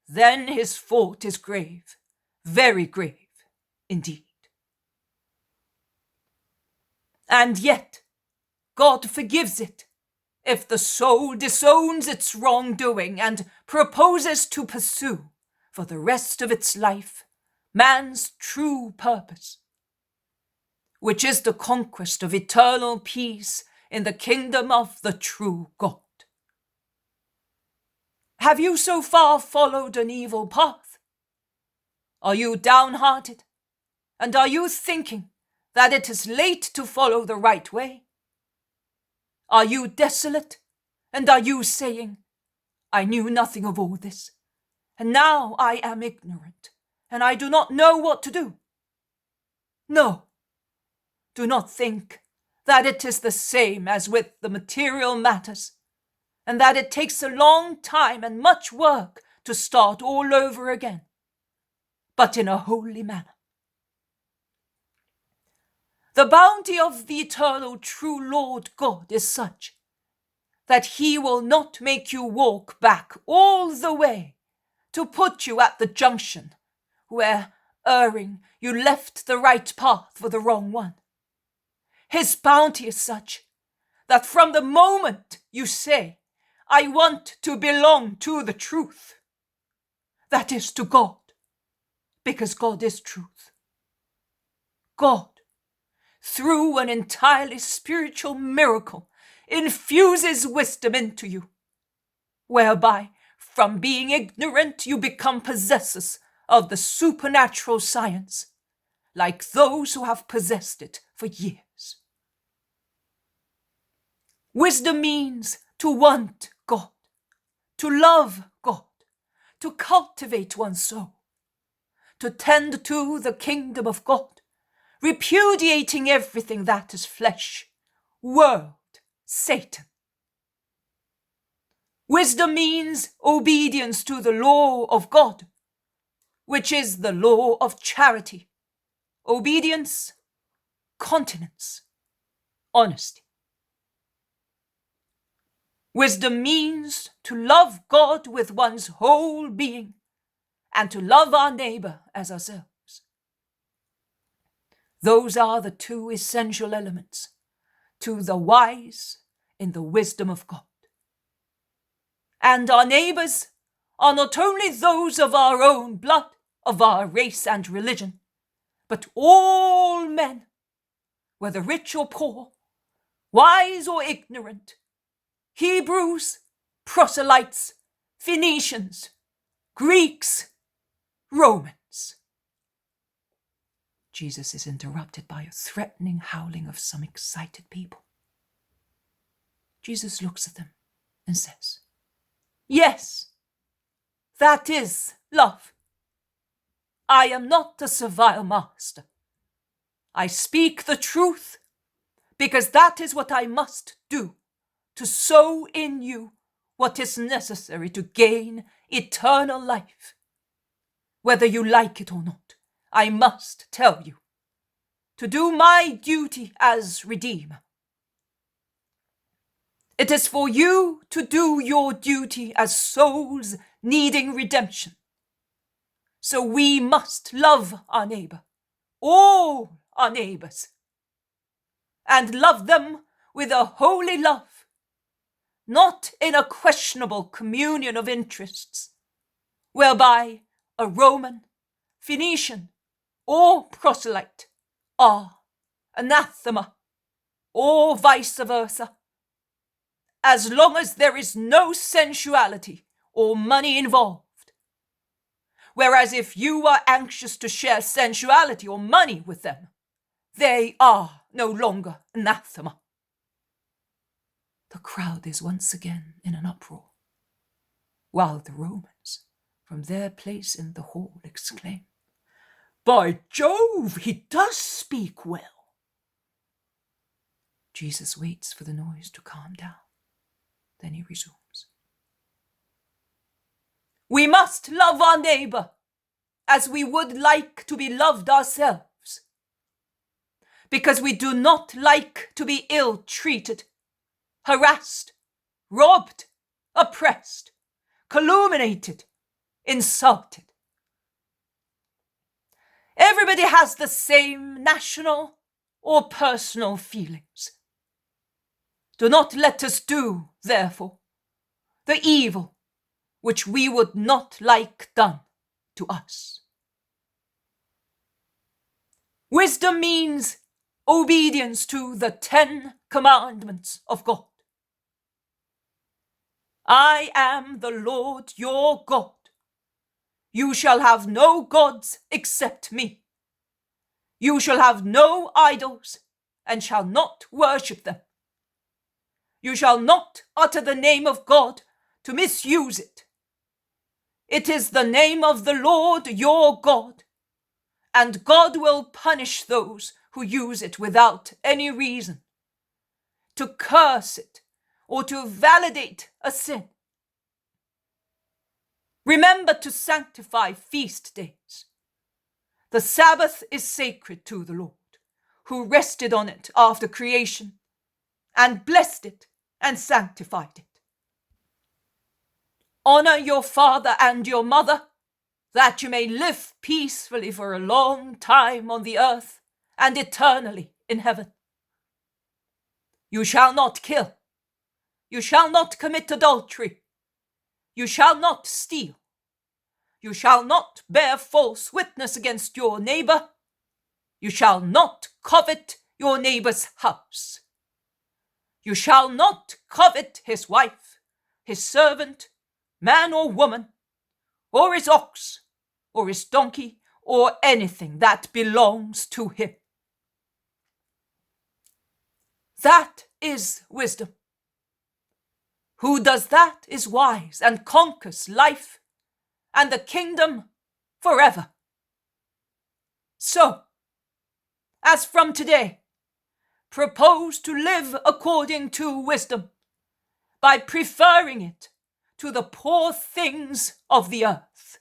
then his fault is grave, very grave indeed. And yet, God forgives it if the soul disowns its wrongdoing and proposes to pursue, for the rest of its life, man's true purpose, which is the conquest of eternal peace in the kingdom of the true God. Have you so far followed an evil path? Are you downhearted? And are you thinking that it is late to follow the right way? Are you desolate? And are you saying, I knew nothing of all this, and now I am ignorant, and I do not know what to do? No, do not think that it is the same as with the material matters, and that it takes a long time and much work to start all over again, but in a holy manner. The bounty of the eternal true Lord God is such that he will not make you walk back all the way to put you at the junction where, erring, you left the right path for the wrong one. His bounty is such that from the moment you say, I want to belong to the truth, that is to God, because God is truth. God, through an entirely spiritual miracle, infuses wisdom into you, whereby, from being ignorant, you become possessors of the supernatural science, like those who have possessed it for years. Wisdom means to want God, to love God, to cultivate one's soul, to tend to the kingdom of God, repudiating everything that is flesh, world, Satan. Wisdom means obedience to the law of God, which is the law of charity, obedience, continence, honesty. Wisdom means to love God with one's whole being and to love our neighbor as ourselves. Those are the two essential elements to the wise in the wisdom of God. And our neighbors are not only those of our own blood, of our race and religion, but all men, whether rich or poor, wise or ignorant, Hebrews, proselytes, Phoenicians, Greeks, Romans. Jesus is interrupted by a threatening howling of some excited people. Jesus looks at them and says, yes, that is love. I am not a servile master. I speak the truth because that is what I must do, to sow in you what is necessary to gain eternal life. Whether you like it or not, I must tell you, to do my duty as Redeemer. It is for you to do your duty as souls needing redemption. So we must love our neighbor, all our neighbors, and love them with a holy love, not in a questionable communion of interests, whereby a Roman, Phoenician, or proselyte are anathema, or vice versa, as long as there is no sensuality or money involved. Whereas if you are anxious to share sensuality or money with them, they are no longer anathema. The crowd is once again in an uproar, while the Romans, from their place in the hall, exclaim, by Jove, he does speak well. Jesus waits for the noise to calm down. Then he resumes. We must love our neighbor as we would like to be loved ourselves, because we do not like to be ill-treated, harassed, robbed, oppressed, calumniated, insulted. Everybody has the same national or personal feelings. Do not let us do, therefore, the evil which we would not like done to us. Wisdom means obedience to the 10 commandments of God. I am the Lord your God. You shall have no gods except me. You shall have no idols and shall not worship them. You shall not utter the name of God to misuse it. It is the name of the Lord your God, and God will punish those who use it without any reason, to curse it or to validate a sin. Remember to sanctify feast days. The Sabbath is sacred to the Lord, who rested on it after creation, and blessed it and sanctified it. Honor your father and your mother, that you may live peacefully for a long time on the earth and eternally in heaven. You shall not kill. You shall not commit adultery. You shall not steal. You shall not bear false witness against your neighbor. You shall not covet your neighbor's house. You shall not covet his wife, his servant, man or woman, or his ox, or his donkey, or anything that belongs to him. That is wisdom. Who does that is wise and conquers life and the kingdom forever. So, as from today, propose to live according to wisdom by preferring it to the poor things of the earth.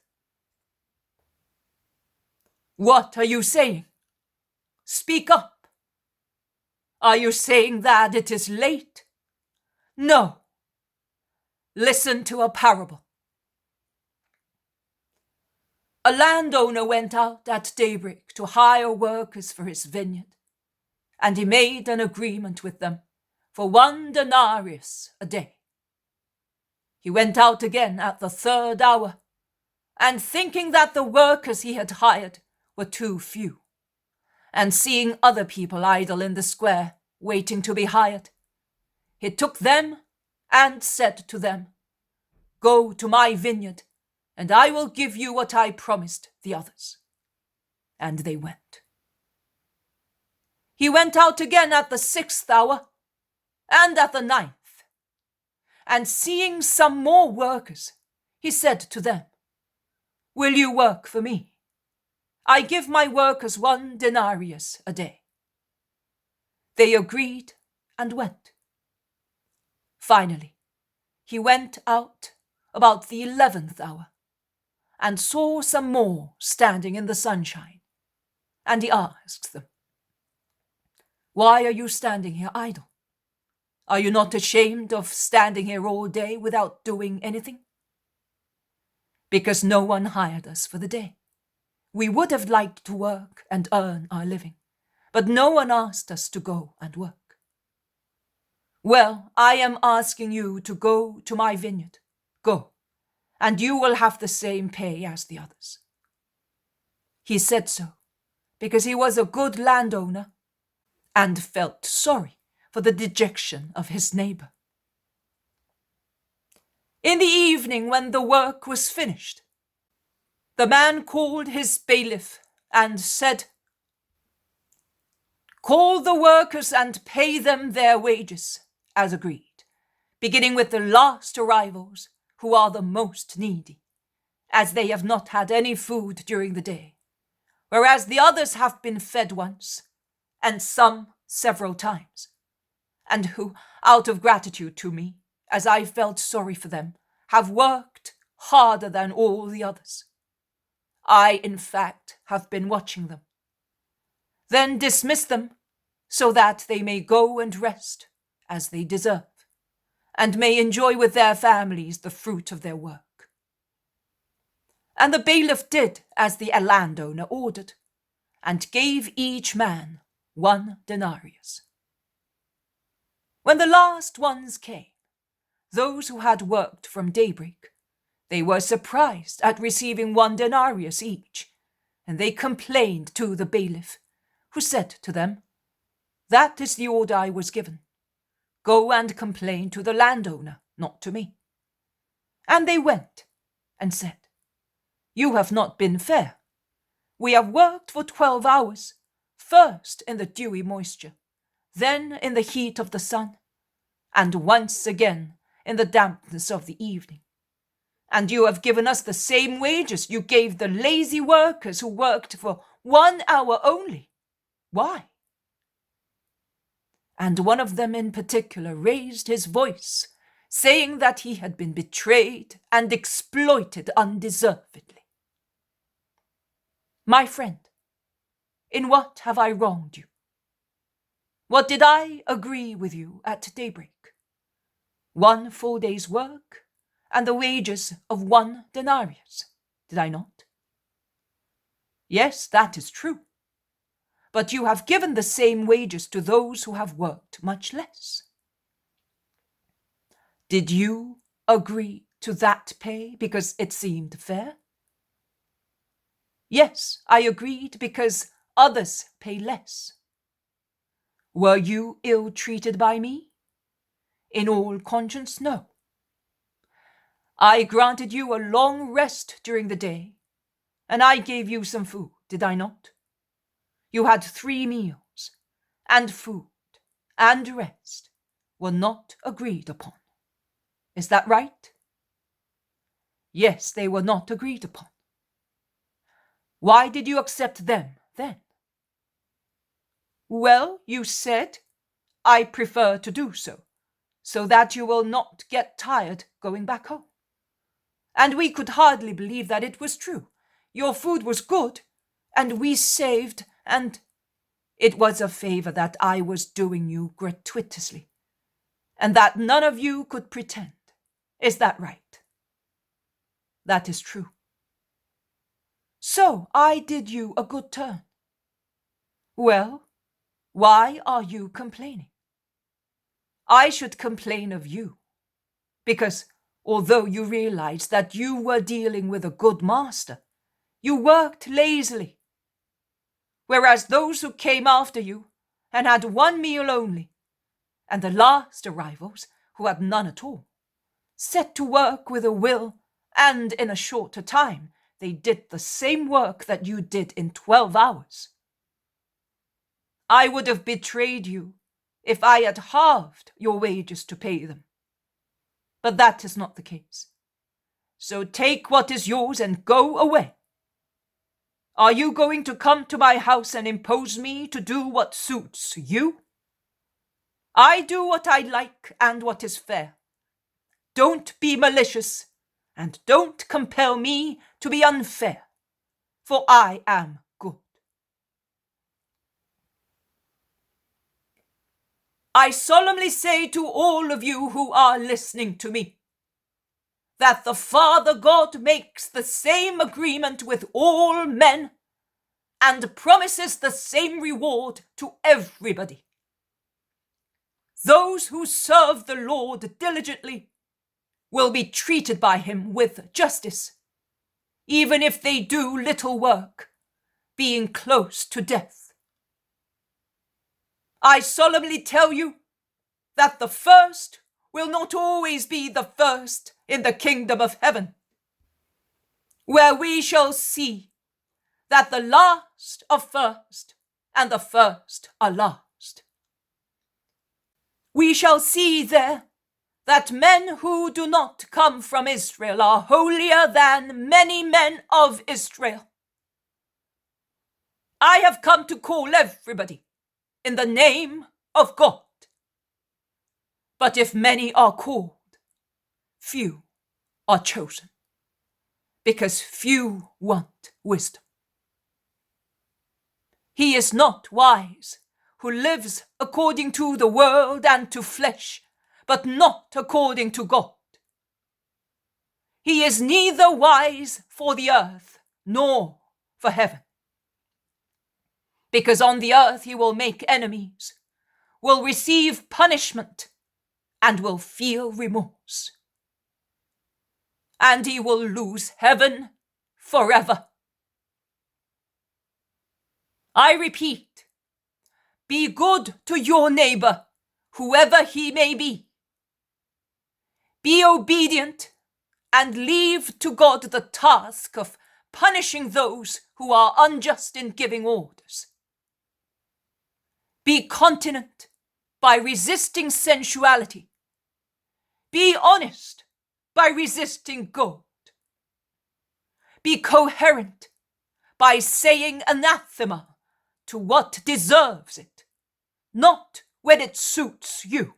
What are you saying? Speak up. Are you saying that it is late? No. Listen to a parable. A landowner went out at daybreak to hire workers for his vineyard, and he made an agreement with them for 1 denarius a day. He went out again at the 3rd hour, and thinking that the workers he had hired were too few, and seeing other people idle in the square waiting to be hired, he took them and said to them, "Go to my vineyard, and I will give you what I promised the others." And they went. He went out again at the 6th hour, and at the 9th, and seeing some more workers, he said to them, "Will you work for me? I give my workers 1 denarius a day." They agreed and went. Finally, he went out about the 11th hour, and saw some more standing in the sunshine, and he asked them, "Why are you standing here idle? Are you not ashamed of standing here all day without doing anything?" "Because no one hired us for the day. We would have liked to work and earn our living, but no one asked us to go and work." "Well, I am asking you to go to my vineyard. Go, and you will have the same pay as the others." He said so because he was a good landowner and felt sorry for the dejection of his neighbor. In the evening, when the work was finished, the man called his bailiff and said, "Call the workers and pay them their wages, as agreed, beginning with the last arrivals, who are the most needy, as they have not had any food during the day, whereas the others have been fed once, and some several times, and who, out of gratitude to me, as I felt sorry for them, have worked harder than all the others. I, in fact, have been watching them. Then dismiss them so that they may go and rest as they deserve, and may enjoy with their families the fruit of their work. And the bailiff did as the landowner ordered, and gave each man 1 denarius. When the last ones came, those who had worked from daybreak, they were surprised at receiving 1 denarius each, and they complained to the bailiff, who said to them, "That is the order I was given. Go and complain to the landowner, not to me." And they went and said, "You have not been fair. We have worked for 12 hours, first in the dewy moisture, then in the heat of the sun, and once again in the dampness of the evening. And you have given us the same wages you gave the lazy workers who worked for 1 hour only. Why?" And one of them in particular raised his voice, saying that he had been betrayed and exploited undeservedly. "My friend, in what have I wronged you? What did I agree with you at daybreak? 1 full day's work and the wages of 1 denarius, did I not? Yes, that is true. But you have given the same wages to those who have worked much less. Did you agree to that pay because it seemed fair? Yes, I agreed because others pay less. Were you ill-treated by me? In all conscience, no. I granted you a long rest during the day, and I gave you some food, did I not? You had 3 meals, and food and rest were not agreed upon. Is that right? Yes, they were not agreed upon. Why did you accept them then? Well, you said, I prefer to do so that you will not get tired going back home. And we could hardly believe that it was true. Your food was good, and we saved, and it was a favor that I was doing you gratuitously, and that none of you could pretend. Is that right? That is true. So I did you a good turn. Well, why are you complaining? I should complain of you, because although you realized that you were dealing with a good master, you worked lazily, whereas those who came after you and had 1 meal only, and the last arrivals, who had none at all, set to work with a will, and in a shorter time they did the same work that you did in 12 hours. I would have betrayed you if I had halved your wages to pay them. But that is not the case. So take what is yours and go away. Are you going to come to my house and impose me to do what suits you? I do what I like and what is fair. Don't be malicious, and don't compel me to be unfair, for I am good. I solemnly say to all of you who are listening to me, that the Father God makes the same agreement with all men and promises the same reward to everybody. Those who serve the Lord diligently will be treated by him with justice, even if they do little work, being close to death. I solemnly tell you that the first will not always be the first in the kingdom of heaven, where we shall see that the last are first and the first are last. We shall see there that men who do not come from Israel are holier than many men of Israel. I have come to call everybody in the name of God. But if many are called, few are chosen, because few want wisdom. He is not wise who lives according to the world and to flesh, but not according to God. He is neither wise for the earth nor for heaven. Because on the earth he will make enemies, will receive punishment, and will feel remorse. And he will lose heaven forever. I repeat, be good to your neighbor, whoever he may be. Be obedient and leave to God the task of punishing those who are unjust in giving orders. Be continent by resisting sensuality. Be honest by resisting gold. Be coherent by saying anathema to what deserves it, not when it suits you.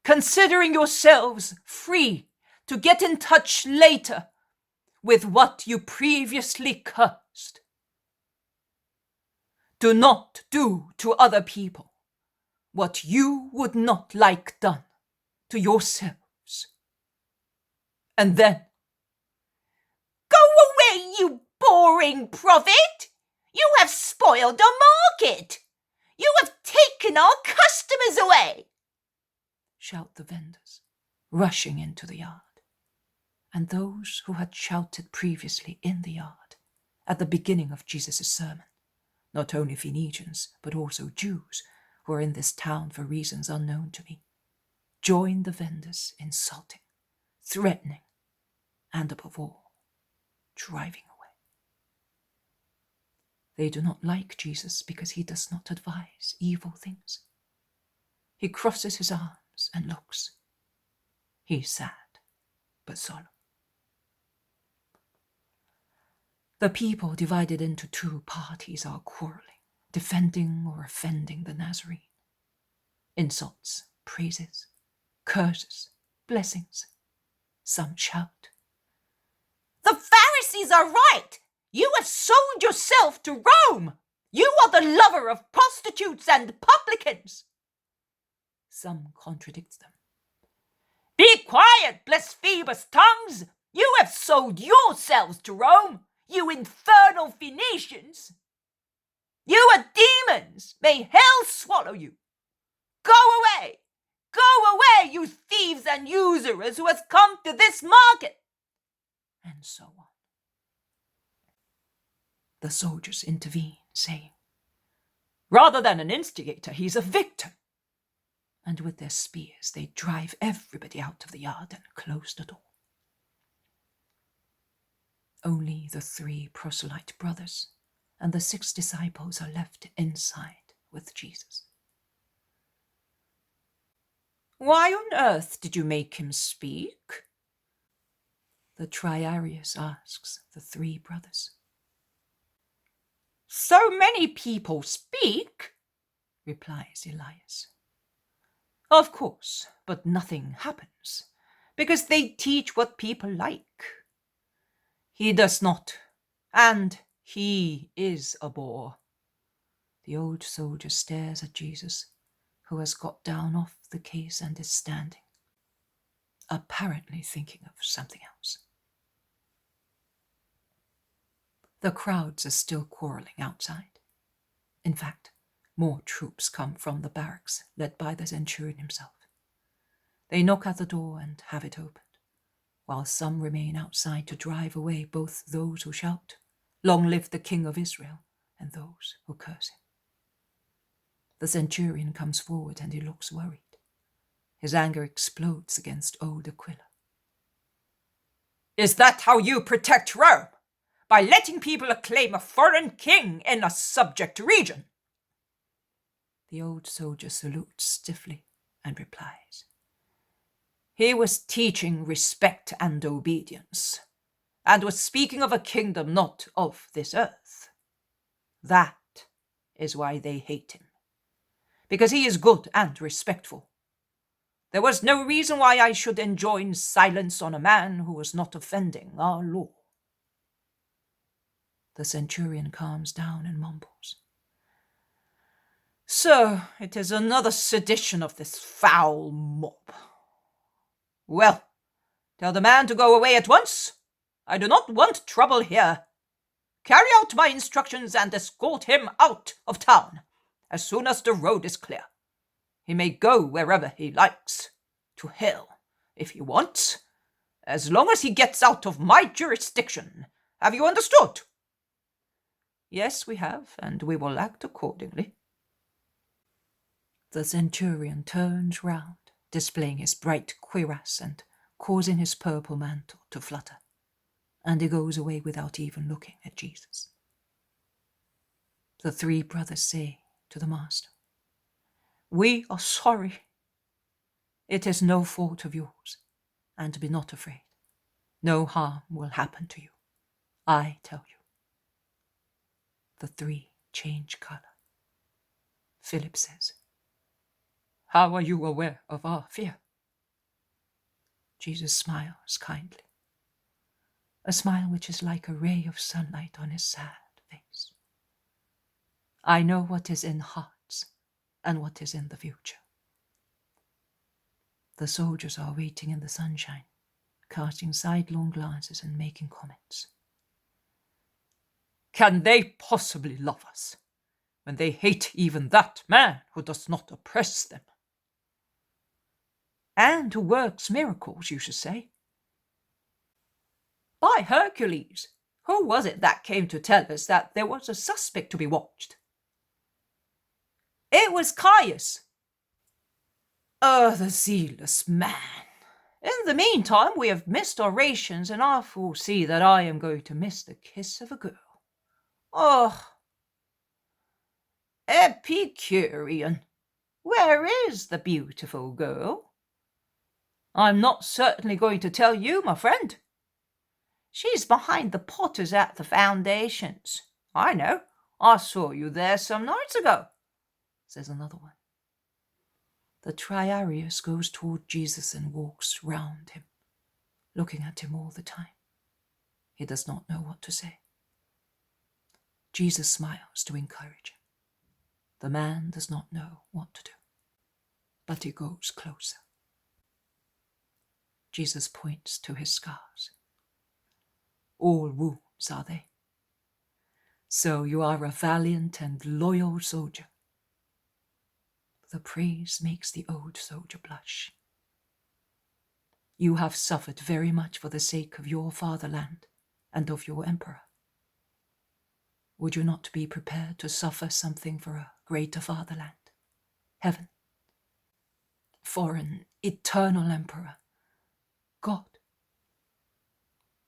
Considering yourselves free to get in touch later with what you previously cursed. Do not do to other people what you would not like done to yourselves. And then, go away, you boring prophet! You have spoiled the market! You have taken our customers away! Shout the vendors, rushing into the yard. And those who had shouted previously in the yard at the beginning of Jesus' sermon, not only Phoenicians, but also Jews who are in this town for reasons unknown to me, joined the vendors insulting, threatening, and above all, driving away. They do not like Jesus because he does not advise evil things. He crosses his arms and looks. He is sad, but solemn. The people divided into two parties are quarreling, defending or offending the Nazarene. Insults, praises, curses, blessings. Some shout, the Pharisees are right! You have sold yourself to Rome! You are the lover of prostitutes and publicans! Some contradict them. Be quiet, blasphemous tongues! You have sold yourselves to Rome, you infernal Phoenicians! You are demons! May hell swallow you! Go away! Go away, you thieves and usurers who has come to this market! And so on. The soldiers intervene, saying, rather than an instigator, he's a victim. And with their spears they drive everybody out of the yard and close the door. Only the 3 proselyte brothers and the 6 disciples are left inside with Jesus. Why on earth did you make him speak? The Triarius asks the 3 brothers. So many people speak, replies Elias. Of course, but nothing happens, because they teach what people like. He does not, and he is a bore. The old soldier stares at Jesus, who has got down off the case and is standing, apparently thinking of something else. The crowds are still quarreling outside. In fact, more troops come from the barracks, led by the centurion himself. They knock at the door and have it opened, while some remain outside to drive away both those who shout, "Long live the King of Israel," and those who curse him. The centurion comes forward and he looks worried. His anger explodes against old Aquila. Is that how you protect Rome? By letting people acclaim a foreign king in a subject region? The old soldier salutes stiffly and replies, He was teaching respect and obedience, and was speaking of a kingdom not of this earth. That is why they hate him, because he is good and respectful. There was no reason why I should enjoin silence on a man who was not offending our law. The centurion calms down and mumbles, So it is another sedition of this foul mob. Well, tell the man to go away at once. I do not want trouble here. Carry out my instructions and escort him out of town as soon as the road is clear. He may go wherever he likes, to hell if he wants, as long as he gets out of my jurisdiction. Have you understood? Yes, we have, and we will act accordingly. The centurion turns round, displaying his bright cuirass and causing his purple mantle to flutter, and he goes away without even looking at Jesus. The three brothers say to the master, "We are sorry. It is no fault of yours, and be not afraid. No harm will happen to you, I tell you." The three change colour. Philip says, "How are you aware of our fear?" Jesus smiles kindly, a smile which is like a ray of sunlight on his sad face. "I know what is in hearts and what is in the future." The soldiers are waiting in the sunshine, casting sidelong glances and making comments. Can they possibly love us, when they hate even that man who does not oppress them? And who works miracles, you should say. By Hercules, who was it that came to tell us that there was a suspect to be watched? It was Caius. Oh, the zealous man. In the meantime, we have missed our rations, and I foresee that I am going to miss the kiss of a girl. Oh, Epicurean, where is the beautiful girl? I'm not certainly going to tell you, my friend. She's behind the potters at the foundations. I know, I saw you there some nights ago, says another one. The Triarius goes toward Jesus and walks round him, looking at him all the time. He does not know what to say. Jesus smiles to encourage him. The man does not know what to do, but he goes closer. Jesus points to his scars. All wounds are they. So you are a valiant and loyal soldier. The praise makes the old soldier blush. You have suffered very much for the sake of your fatherland and of your emperor. Would you not be prepared to suffer something for a greater fatherland, heaven, for an eternal emperor, God?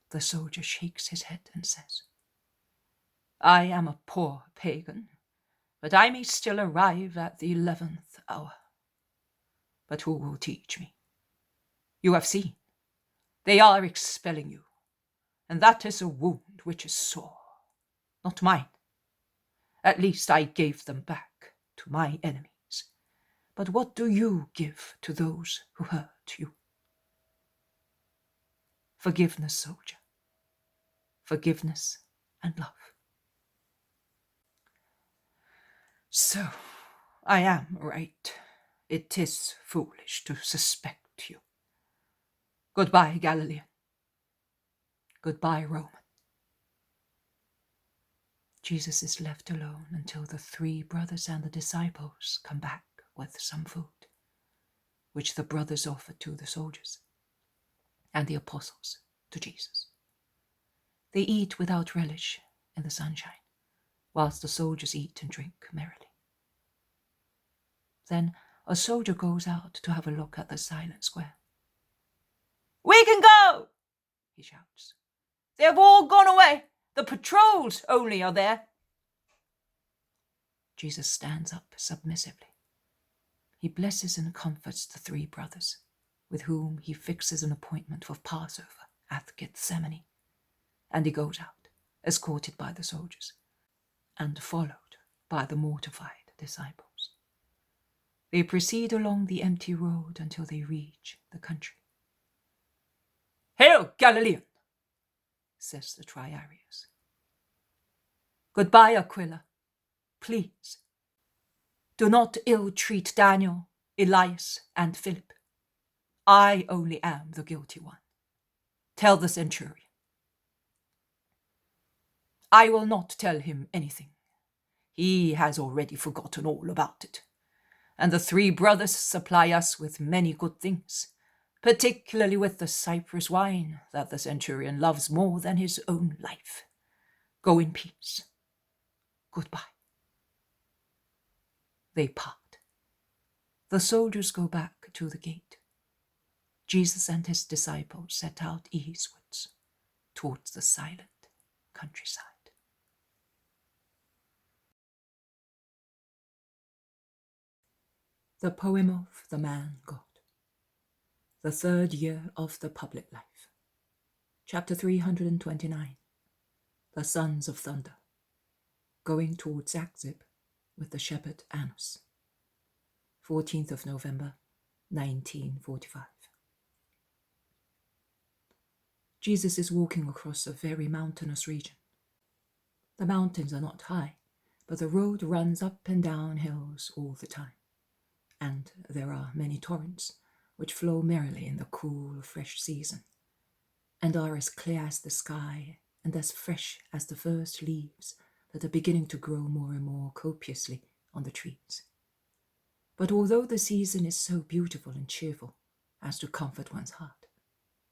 The soldier shakes his head and says, "I am a poor pagan, but I may still arrive at the 11th hour. But who will teach me? You have seen, they are expelling you, and that is a wound which is sore. Not mine. At least I gave them back to my enemies. But what do you give to those who hurt you? Forgiveness, soldier. Forgiveness and love." So, I am right. It is foolish to suspect you. Goodbye, Galilean. Goodbye, Roman. Jesus is left alone until the three brothers and the disciples come back with some food, which the brothers offer to the soldiers, and the apostles to Jesus. They eat without relish in the sunshine, whilst the soldiers eat and drink merrily. Then a soldier goes out to have a look at the silent square. "We can go!" he shouts. "They have all gone away. The patrols only are there." Jesus stands up submissively. He blesses and comforts the three brothers, with whom he fixes an appointment for Passover at Gethsemane, and he goes out, escorted by the soldiers, and followed by the mortified disciples. They proceed along the empty road until they reach the country. "Hail, Galilean!" says the Triarius. "Goodbye, Aquila. Please." Do not ill-treat Daniel, Elias, and Philip. I only am the guilty one. Tell the centurion. I will not tell him anything. He has already forgotten all about it. And the 3 brothers supply us with many good things, particularly with the cypress wine that the centurion loves more than his own life. Go in peace. Goodbye. They part. The soldiers go back to the gate. Jesus and his disciples set out eastwards, towards the silent countryside. The poem of the man God. The 3rd year of the public life. Chapter 329. The sons of thunder. Going towards Achzib with the shepherd Annas. 14th of November, 1945. Jesus is walking across a very mountainous region. The mountains are not high, but the road runs up and down hills all the time, and there are many torrents which flow merrily in the cool, fresh season, and are as clear as the sky and as fresh as the first leaves that are beginning to grow more and more copiously on the trees. But although the season is so beautiful and cheerful as to comfort one's heart,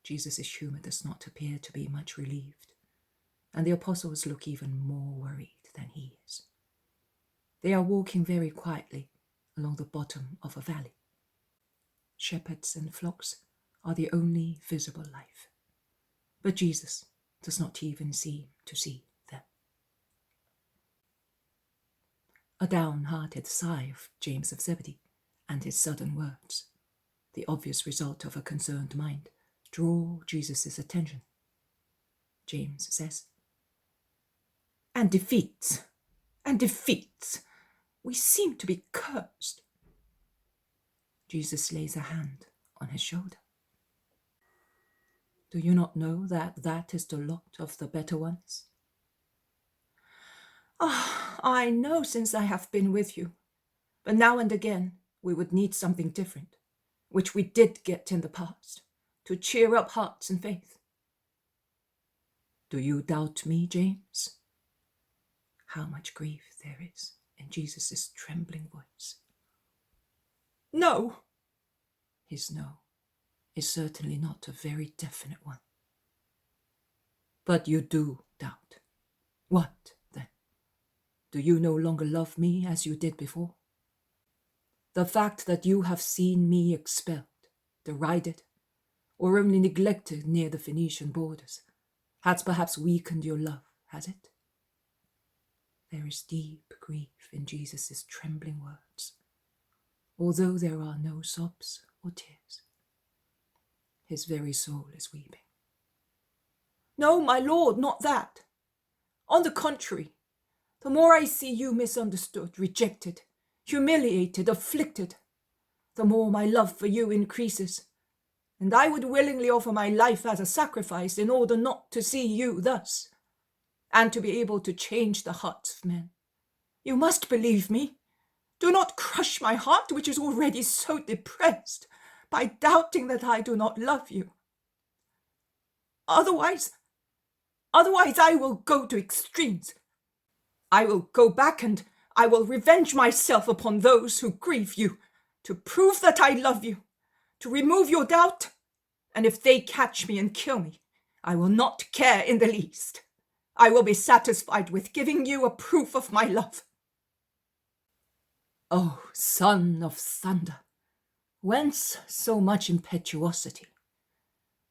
Jesus' humour does not appear to be much relieved, and the apostles look even more worried than he is. They are walking very quietly along the bottom of a valley. Shepherds and flocks are the only visible life, but Jesus does not even seem to see them. A downhearted sigh of James of Zebedee and his sudden words, the obvious result of a concerned mind, draw Jesus' attention. James says, "And defeats, and defeats. We seem to be cursed." Jesus lays a hand on his shoulder. Do you not know that that is the lot of the better ones? I know since I have been with you, but now and again we would need something different, which we did get in the past, to cheer up hearts and faith. Do you doubt me, James? How much grief there is in Jesus' trembling voice. No. His no is certainly not a very definite one. But you do doubt. What, then? Do you no longer love me as you did before? The fact that you have seen me expelled, derided, or only neglected near the Phoenician borders has perhaps weakened your love, has it? There is deep grief in Jesus' trembling words, although there are no sobs or tears. His very soul is weeping. No, my Lord, not that. On the contrary, the more I see you misunderstood, rejected, humiliated, afflicted, the more my love for you increases, and I would willingly offer my life as a sacrifice in order not to see you thus, and to be able to change the hearts of men. You must believe me. Do not crush my heart, which is already so depressed, by doubting that I do not love you. Otherwise I will go to extremes. I will go back and I will revenge myself upon those who grieve you, to prove that I love you, to remove your doubt, and if they catch me and kill me, I will not care in the least. I will be satisfied with giving you a proof of my love. Oh, son of thunder, whence so much impetuosity?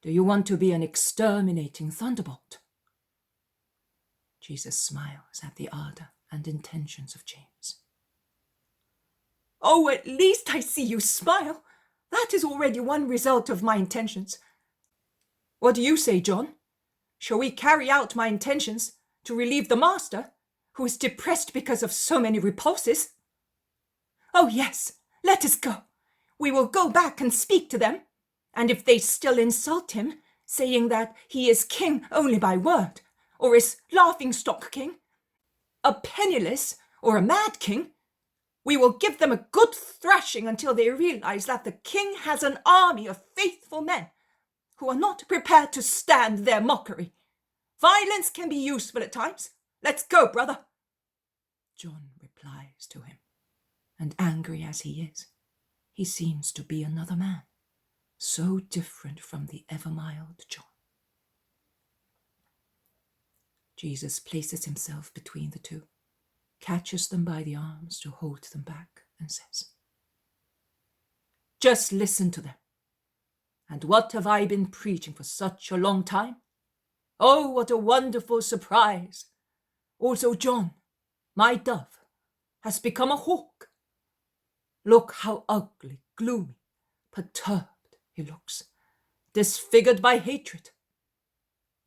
Do you want to be an exterminating thunderbolt? Jesus smiles at the ardor and intentions of James. Oh, at least I see you smile. That is already one result of my intentions. What do you say, John? Shall we carry out my intentions to relieve the master, who is depressed because of so many repulses? Oh, yes, let us go. We will go back and speak to them, and if they still insult him, saying that he is king only by word, or is laughing-stock king, a penniless or a mad king, We will give them a good thrashing until they realize that the king has an army of faithful men who are not prepared to stand their mockery. Violence can be useful at times. Let's go, brother. John replies to him, and angry as he is, he seems to be another man, so different from the ever-mild John. Jesus places himself between the two, catches them by the arms to hold them back, and says, "Just listen to them. And what have I been preaching for such a long time? Oh, what a wonderful surprise! Also John, my dove, has become a hawk. Look how ugly, gloomy, perturbed he looks, disfigured by hatred.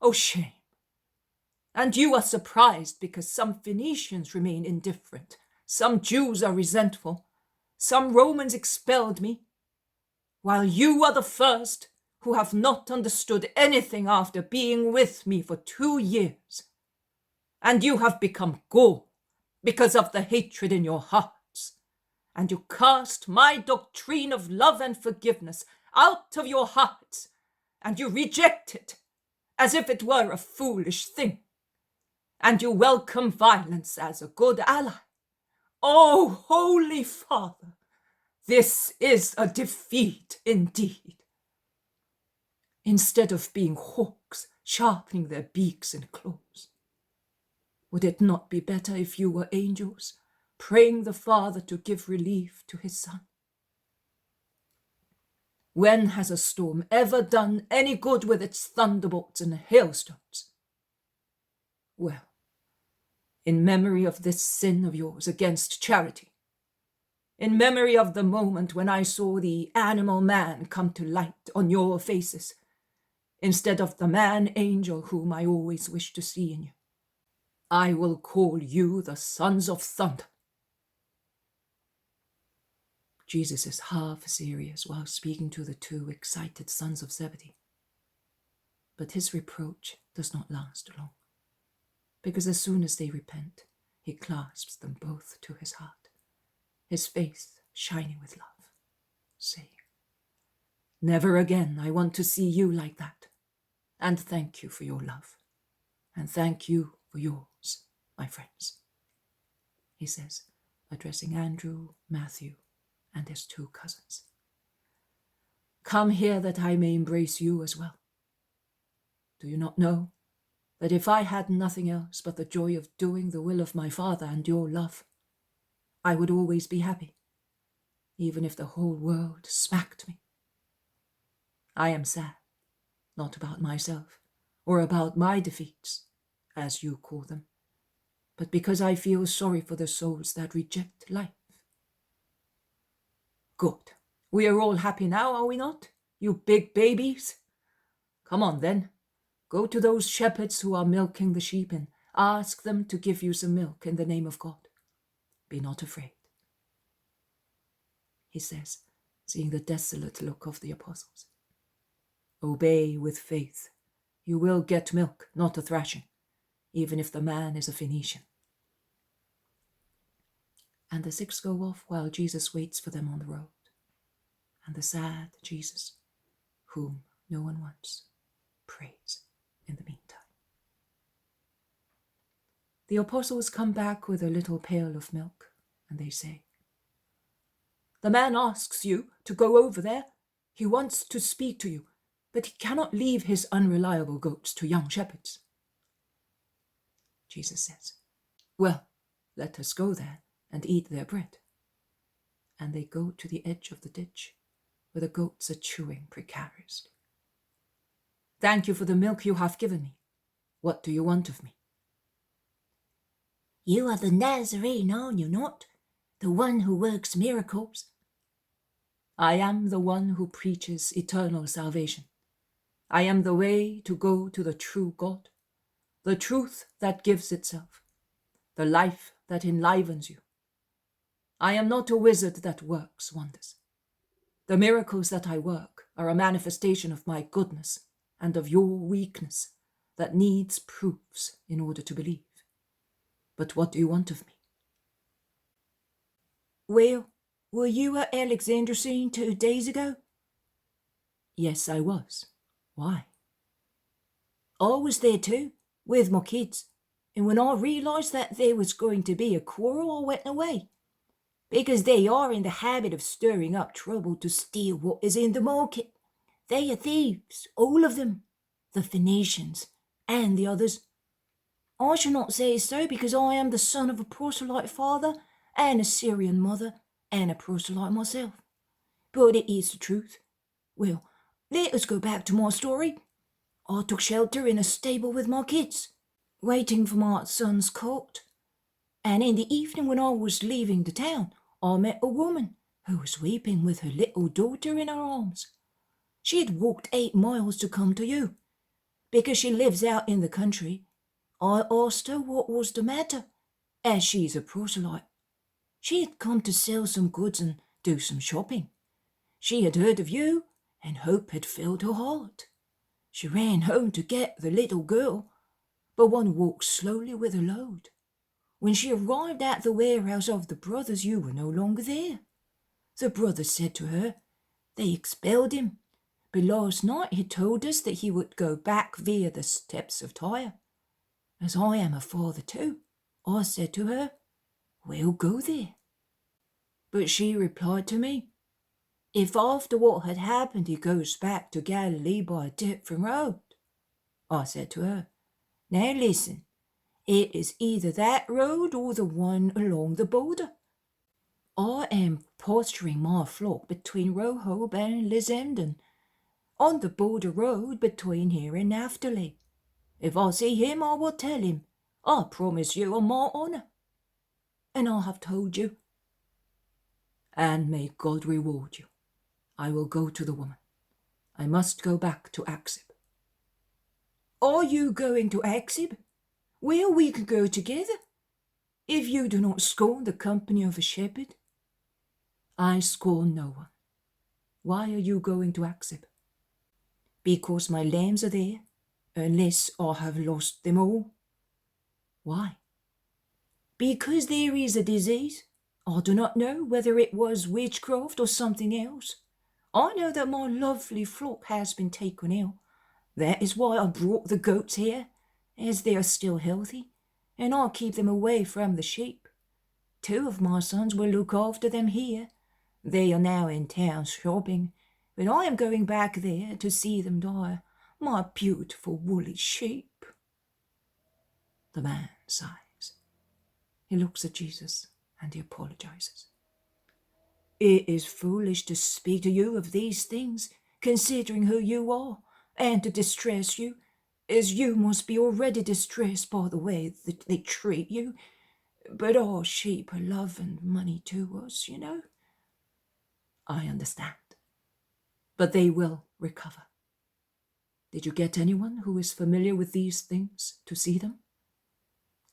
Oh, shame! And you are surprised because some Phoenicians remain indifferent, some Jews are resentful, some Romans expelled me, while you are the first who have not understood anything after being with me for 2 years. And you have become gall because of the hatred in your hearts, and you cast my doctrine of love and forgiveness out of your hearts, and you reject it as if it were a foolish thing. And you welcome violence as a good ally. Oh, Holy Father, this is a defeat indeed. Instead of being hawks sharpening their beaks and claws, would it not be better if you were angels, praying the Father to give relief to his Son? When has a storm ever done any good with its thunderbolts and hailstones? Well, in memory of this sin of yours against charity, in memory of the moment when I saw the animal man come to light on your faces, instead of the man-angel whom I always wished to see in you, I will call you the sons of thunder." Jesus is half serious while speaking to the 2 excited sons of Zebedee. But his reproach does not last long, because as soon as they repent, he clasps them both to his heart, his face shining with love, saying, "Never again I want to see you like that, and thank you for your love, and thank you for yours, my friends," he says, addressing Andrew, Matthew, and his 2 cousins. "Come here that I may embrace you as well. Do you not know that if I had nothing else but the joy of doing the will of my Father and your love, I would always be happy, even if the whole world smacked me? I am sad, not about myself, or about my defeats, as you call them, but because I feel sorry for the souls that reject life." "Good. We are all happy now, are we not, you big babies? Come on then. Go to those shepherds who are milking the sheep and ask them to give you some milk in the name of God. Be not afraid," he says, seeing the desolate look of the apostles. "Obey with faith. You will get milk, not a thrashing, even if the man is a Phoenician." And the 6 go off while Jesus waits for them on the road. And the sad Jesus, whom no one wants, prays in the meantime. The apostles come back with a little pail of milk, and they say, "The man asks you to go over there. He wants to speak to you, but he cannot leave his unreliable goats to young shepherds." Jesus says, "Well, let us go there and eat their bread." And they go to the edge of the ditch, where the goats are chewing precariously. "Thank you for the milk you have given me. What do you want of me?" You are the Nazarene, are you not? The one who works miracles? "I am the one who preaches eternal salvation. I am the way to go to the true God, the truth that gives itself, the life that enlivens you. I am not a wizard that works wonders. The miracles that I work are a manifestation of my goodness and of your weakness that needs proofs in order to believe. But what do you want of me?" Well, were you at Alexandroscene 2 days ago? Yes, I was. Why? I was there too, with my kids, and when I realised that there was going to be a quarrel, I went away. Because they are in the habit of stirring up trouble to steal what is in the market. They are thieves, all of them, the Phoenicians and the others. I shall not say so because I am the son of a proselyte father and a Syrian mother and a proselyte myself. But it is the truth. Well, let us go back to my story. I took shelter in a stable with my kids, waiting for my son's colt. And in the evening when I was leaving the town, I met a woman who was weeping with her little daughter in her arms. She had walked 8 miles to come to you. Because she lives out in the country, I asked her what was the matter, as she's a proselyte. She had come to sell some goods and do some shopping. She had heard of you, and hope had filled her heart. She ran home to get the little girl, but one walked slowly with a load. When she arrived at the warehouse of the brothers, you were no longer there. The brothers said to her, they expelled him, but last night he told us that he would go back via the steps of Tyre. As I am a father too, I said to her, we'll go there. But she replied to me, if after what had happened he goes back to Galilee by a different road. I said to her, now listen, it is either that road or the one along the border. I am pasturing my flock between Rehob and Lysandon, on the border road between here and Naphtali. If I see him, I will tell him. I promise you on my honour. And I have told you. And may God reward you. I will go to the woman. I must go back to Achzib. Are you going to Achzib? Well, we can go together, if you do not scorn the company of a shepherd. I scorn no one. Why are you going to Achzib? Because my lambs are there, unless I have lost them all. Why? Because there is a disease. I do not know whether it was witchcraft or something else. I know that my lovely flock has been taken ill. That is why I brought the goats here, as they are still healthy, and I'll keep them away from the sheep. 2 of my sons will look after them here. They are now in town shopping, but I am going back there to see them die, my beautiful woolly sheep. The man sighs. He looks at Jesus and he apologizes. It is foolish to speak to you of these things, considering who you are, and to distress you, as you must be already distressed by the way that they treat you. But our sheep are love and money to us, you know. I understand. But they will recover. Did you get anyone who is familiar with these things to see them?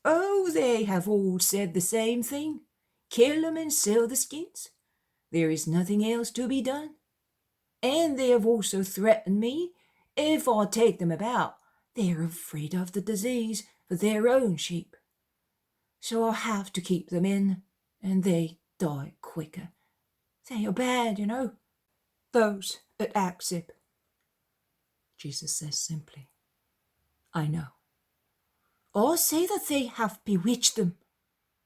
Oh, they have all said the same thing. Kill them and sell the skins. There is nothing else to be done. And they have also threatened me. If I take them about, they are afraid of the disease for their own sheep. So I have to keep them in, and they die quicker. They are bad, you know. Those at Achzib. Jesus says simply, I know. I say that they have bewitched them.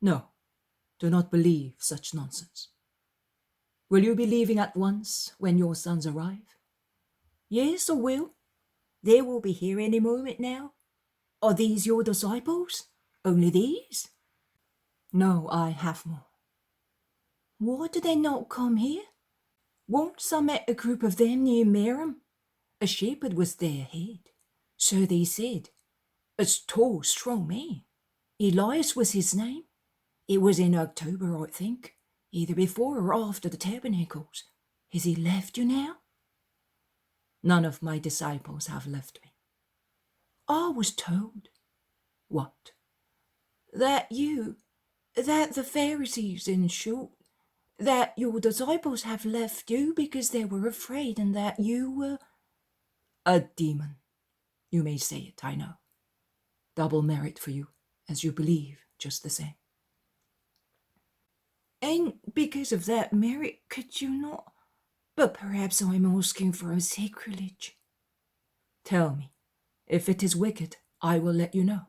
No, do not believe such nonsense. Will you be leaving at once when your sons arrive? Yes, I will. They will be here any moment now. Are these your disciples? Only these? No, I have more. Why do they not come here? Once I met a group of them near Merom. A shepherd was their head. So they said. A tall, strong man. Elias was his name. It was in October, I think, either before or after the tabernacles. Has he left you now? None of my disciples have left me. I was told. What? That the Pharisees, in short, that your disciples have left you because they were afraid and that you were... A demon. You may say it, I know. Double merit for you, as you believe just the same. And because of that merit, could you not? But perhaps I'm asking for a sacrilege. Tell me, if it is wicked, I will let you know.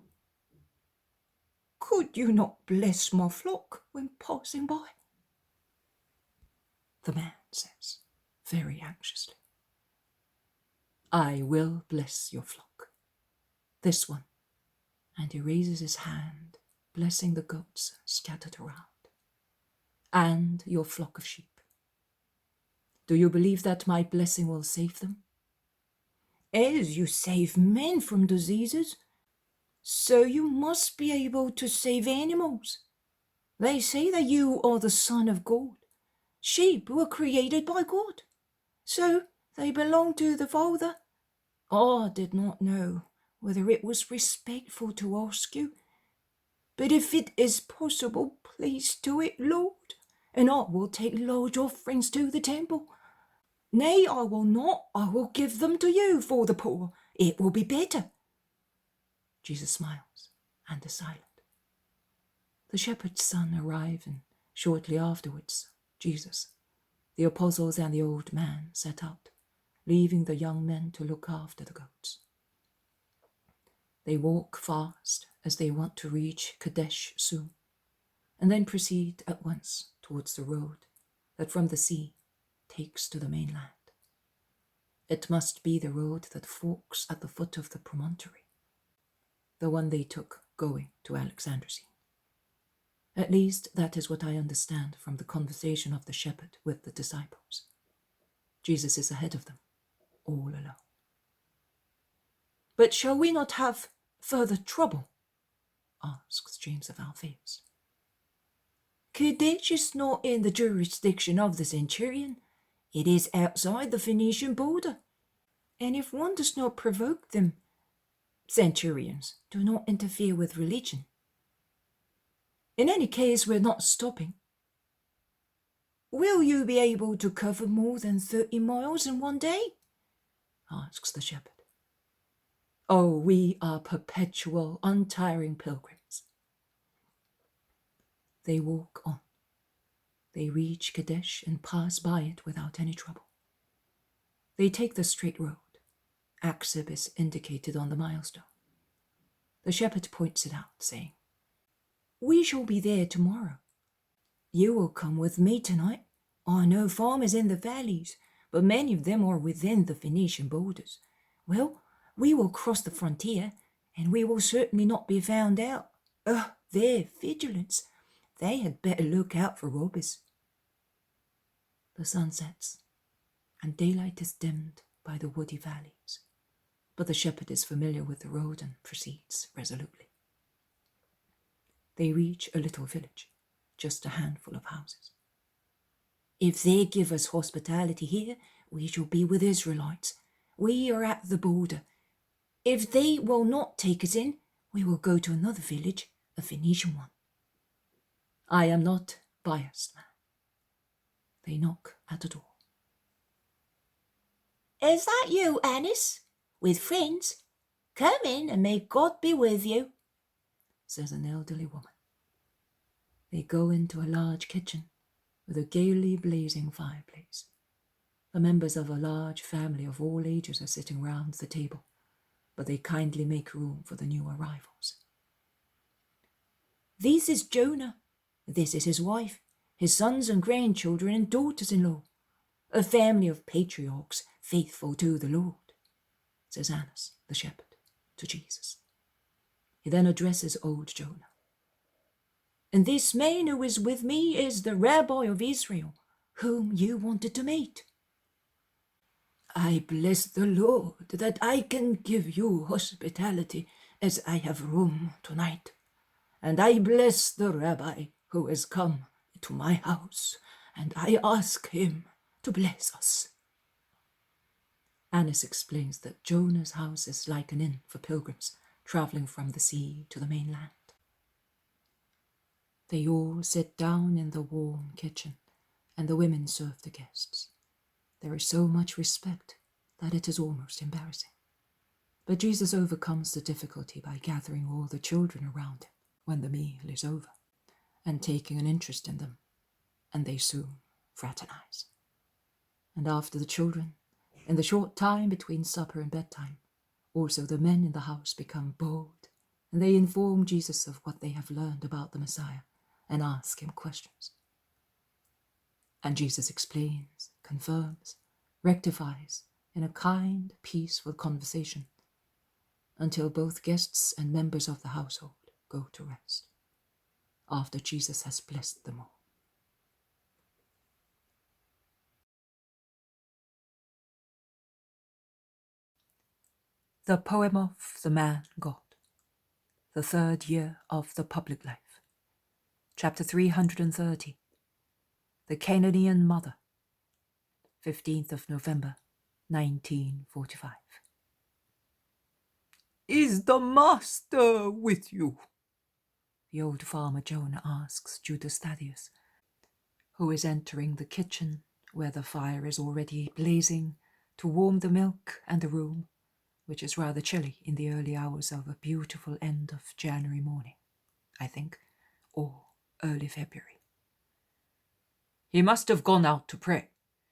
Could you not bless my flock when passing by? The man says, very anxiously. I will bless your flock. This one. And he raises his hand, blessing the goats scattered around. And your flock of sheep. Do you believe that my blessing will save them? As you save men from diseases, so you must be able to save animals. They say that you are the Son of God. Sheep were created by God, so they belong to the Father. I did not know whether it was respectful to ask you, but if it is possible, please do it, Lord, and I will take large offerings to the temple. Nay, I will not. I will give them to you for the poor. It will be better. Jesus smiles and is silent. The shepherd's son arrived, and shortly afterwards, Jesus, the apostles, and the old man set out, leaving the young men to look after the goats. They walk fast as they want to reach Kadesh soon, and then proceed at once towards the road that from the sea takes to the mainland. It must be the road that forks at the foot of the promontory, the one they took going to Alexandroscene. At least that is what I understand from the conversation of the shepherd with the disciples. Jesus is ahead of them, all alone. But shall we not have further trouble? Asks James of Alphaeus. Kadesh is not in the jurisdiction of the centurion. It is outside the Phoenician border. And if one does not provoke them, centurions do not interfere with religion. In any case, we're not stopping. Will you be able to cover more than 30 miles in one day? Asks the shepherd. Oh, we are perpetual, untiring pilgrims. They walk on. They reach Kadesh and pass by it without any trouble. They take the straight road. Achzib is indicated on the milestone. The shepherd points it out, saying, We shall be there tomorrow. You will come with me tonight. I know farmers in the valleys, but many of them are within the Phoenician borders. Well, we will cross the frontier, and we will certainly not be found out. Their vigilance. They had better look out for robbers. The sun sets, and daylight is dimmed by the woody valleys, but the shepherd is familiar with the road and proceeds resolutely. They reach a little village, just a handful of houses. If they give us hospitality here, we shall be with Israelites. We are at the border. If they will not take us in, we will go to another village, a Phoenician one. I am not biased, man. They knock at a door. Is that you, Annis? With friends? Come in and may God be with you, says an elderly woman. They go into a large kitchen with a gaily blazing fireplace. The members of a large family of all ages are sitting round the table, but they kindly make room for the new arrivals. This is Jonah. This is his wife, his sons and grandchildren and daughters-in-law, a family of patriarchs faithful to the Lord, says Annas, the shepherd, to Jesus. He then addresses old Jonah. And this man who is with me is the rabbi of Israel, whom you wanted to meet. I bless the Lord that I can give you hospitality as I have room tonight. And I bless the rabbi who has come to my house, and I ask him to bless us. Annas explains that Jonah's house is like an inn for pilgrims travelling from the sea to the mainland. They all sit down in the warm kitchen, and the women serve the guests. There is so much respect that it is almost embarrassing. But Jesus overcomes the difficulty by gathering all the children around him when the meal is over, and taking an interest in them, and they soon fraternize. And after the children, in the short time between supper and bedtime, also the men in the house become bold, and they inform Jesus of what they have learned about the Messiah and ask him questions. And Jesus explains, confirms, rectifies in a kind, peaceful conversation until both guests and members of the household go to rest, after Jesus has blessed them all. The Poem of the Man God, the third year of the public life. Chapter 330. The Canaanian Mother, 15th of November, 1945. Is the master with you? The old farmer Jonah asks Judas Thaddeus, who is entering the kitchen where the fire is already blazing to warm the milk and the room, which is rather chilly in the early hours of a beautiful end of January morning, I think, or early February. He must have gone out to pray.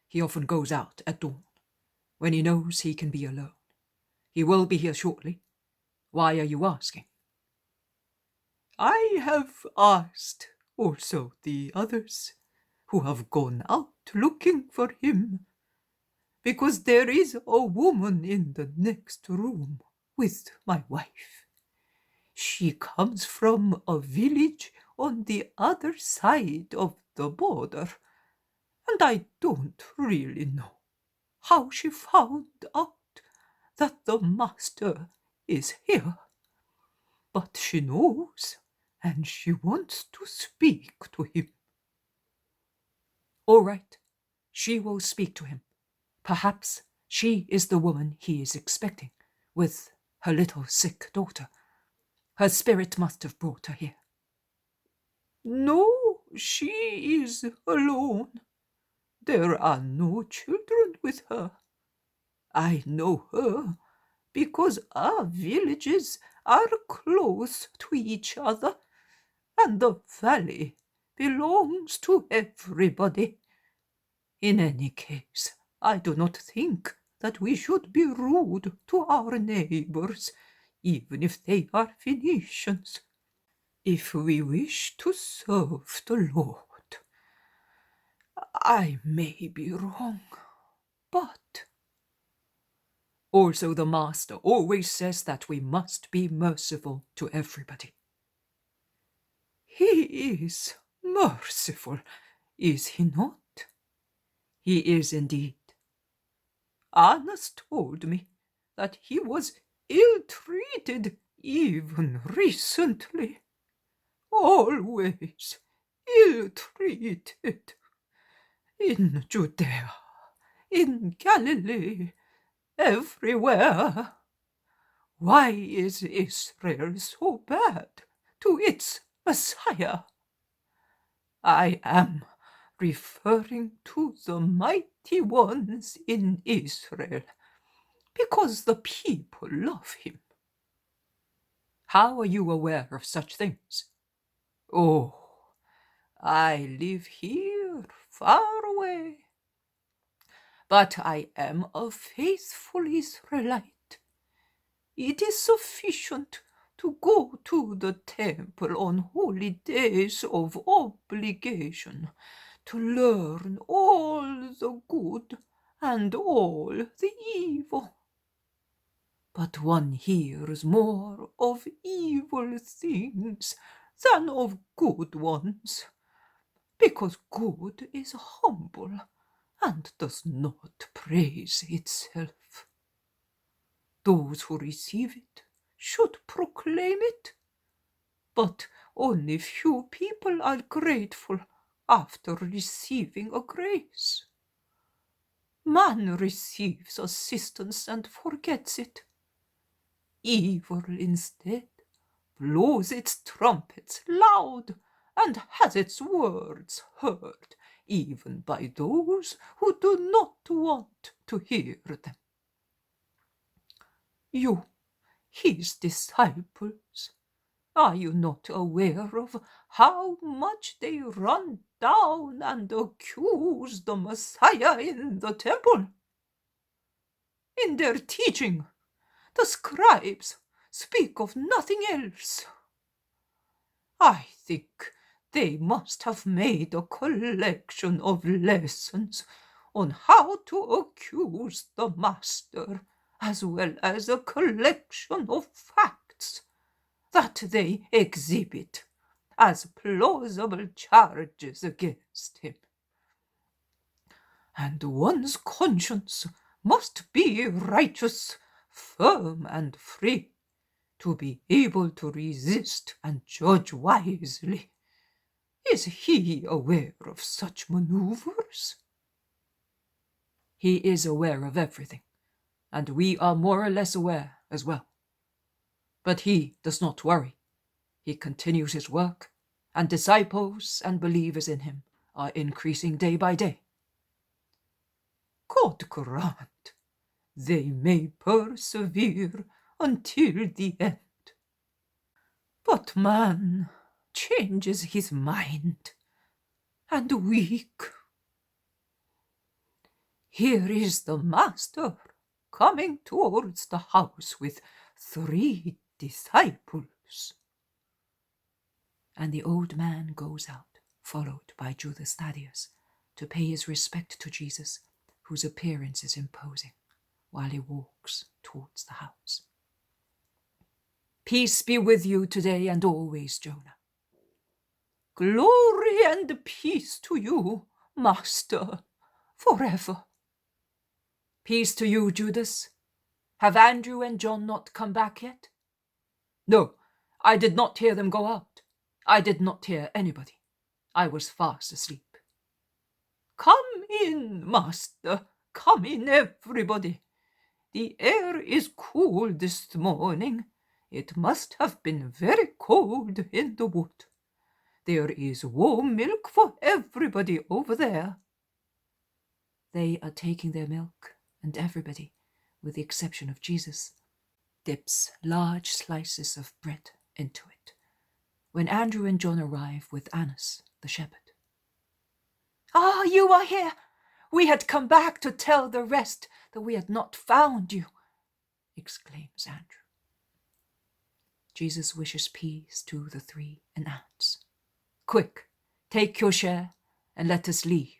He often goes out at dawn, when he knows he can be alone. He will be here shortly. Why are you asking? I have asked also the others who have gone out looking for him, because there is a woman in the next room with my wife. She comes from a village on the other side of the border, and I don't really know how she found out that the master is here. But she knows, and she wants to speak to him. All right, she will speak to him. Perhaps she is the woman he is expecting, with her little sick daughter. Her spirit must have brought her here. No, she is alone. There are no children with her. I know her because our villages are close to each other, and the valley belongs to everybody. In any case, I do not think that we should be rude to our neighbors, even if they are Phoenicians. If we wish to serve the Lord, I may be wrong, but... Also, the master always says that we must be merciful to everybody. He is merciful, is he not? He is indeed. Annas told me that he was ill-treated even recently. Always ill-treated. In Judea, in Galilee, everywhere. Why is Israel so bad to its Messiah? I am referring to the mighty ones in Israel, because the people love him. How are you aware of such things? Oh, I live here, far away. But I am a faithful Israelite. It is sufficient to go to the temple on holy days of obligation, to learn all the good and all the evil. But one hears more of evil things than of good ones, because good is humble and does not praise itself. Those who receive it should proclaim it, but only few people are grateful after receiving a grace. Man receives assistance and forgets it. Evil instead blows its trumpets loud and has its words heard even by those who do not want to hear them. You, his disciples, are you not aware of how much they run down and accuse the Messiah in the temple. In their teaching, the scribes speak of nothing else. I think they must have made a collection of lessons on how to accuse the Master, as well as a collection of facts that they exhibit as plausible charges against him. And one's conscience must be righteous, firm, and free, to be able to resist and judge wisely. Is he aware of such maneuvers? He is aware of everything, and we are more or less aware as well. But he does not worry. He continues his work, and disciples and believers in him are increasing day by day. God grant they may persevere until the end. But man changes his mind, and weak. Here is the Master coming towards the house with 3 disciples. And the old man goes out, followed by Judas Thaddeus, to pay his respect to Jesus, whose appearance is imposing, while he walks towards the house. Peace be with you today and always, Jonah. Glory and peace to you, Master, forever. Peace to you, Judas. Have Andrew and John not come back yet? No, I did not hear them go out. I did not hear anybody. I was fast asleep. Come in, Master. Come in, everybody. The air is cool this morning. It must have been very cold in the wood. There is warm milk for everybody over there. They are taking their milk, and everybody, with the exception of Jesus, dips large slices of bread into it, when Andrew and John arrive with Annas, the shepherd. Ah, you are here! We had come back to tell the rest that we had not found you, exclaims Andrew. Jesus wishes peace to the 3 and adds, Quick, take your share and let us leave,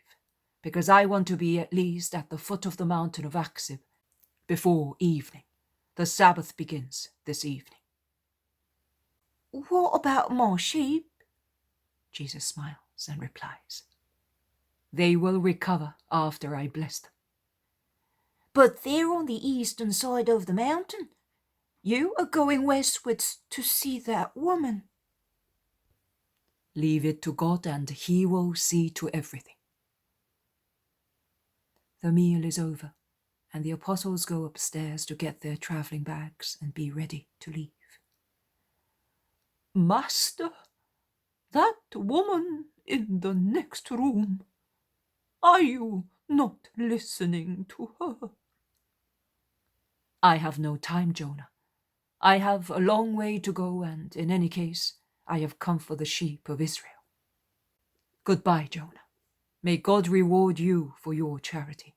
because I want to be at least at the foot of the mountain of Achzib before evening. The Sabbath begins this evening. What about my sheep? Jesus smiles and replies, They will recover after I bless them. But they're on the eastern side of the mountain. You are going westwards to see that woman. Leave it to God, and he will see to everything. The meal is over, and the apostles go upstairs to get their travelling bags and be ready to leave. Master, that woman in the next room, are you not listening to her? I have no time, Jonah. I have a long way to go, and in any case, I have come for the sheep of Israel. Goodbye, Jonah. May God reward you for your charity.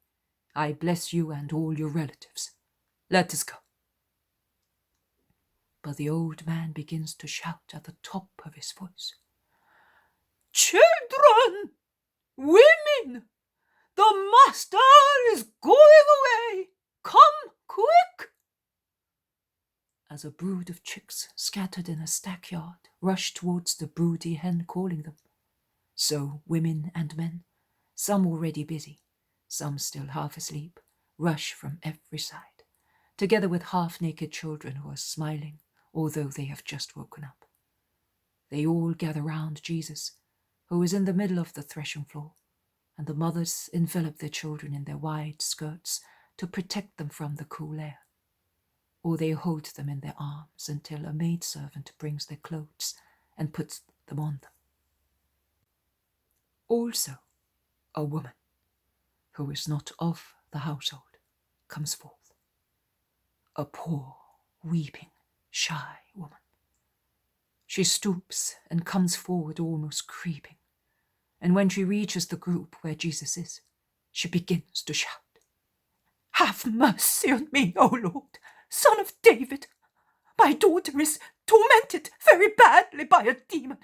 I bless you and all your relatives. Let us go. But the old man begins to shout at the top of his voice. Children! Women! The Master is going away! Come quick! As a brood of chicks scattered in a stackyard rush towards the broody hen calling them, so women and men, some already busy, some still half asleep, rush from every side, together with half-naked children who are smiling, although they have just woken up. They all gather round Jesus, who is in the middle of the threshing floor, and the mothers envelop their children in their wide skirts to protect them from the cool air, or they hold them in their arms until a maidservant brings their clothes and puts them on them. Also, a woman, who is not of the household, comes forth. A poor, weeping, shy woman. She stoops and comes forward almost creeping, and when she reaches the group where Jesus is, she begins to shout, "Have mercy on me, O Lord, Son of David! My daughter is tormented very badly by a demon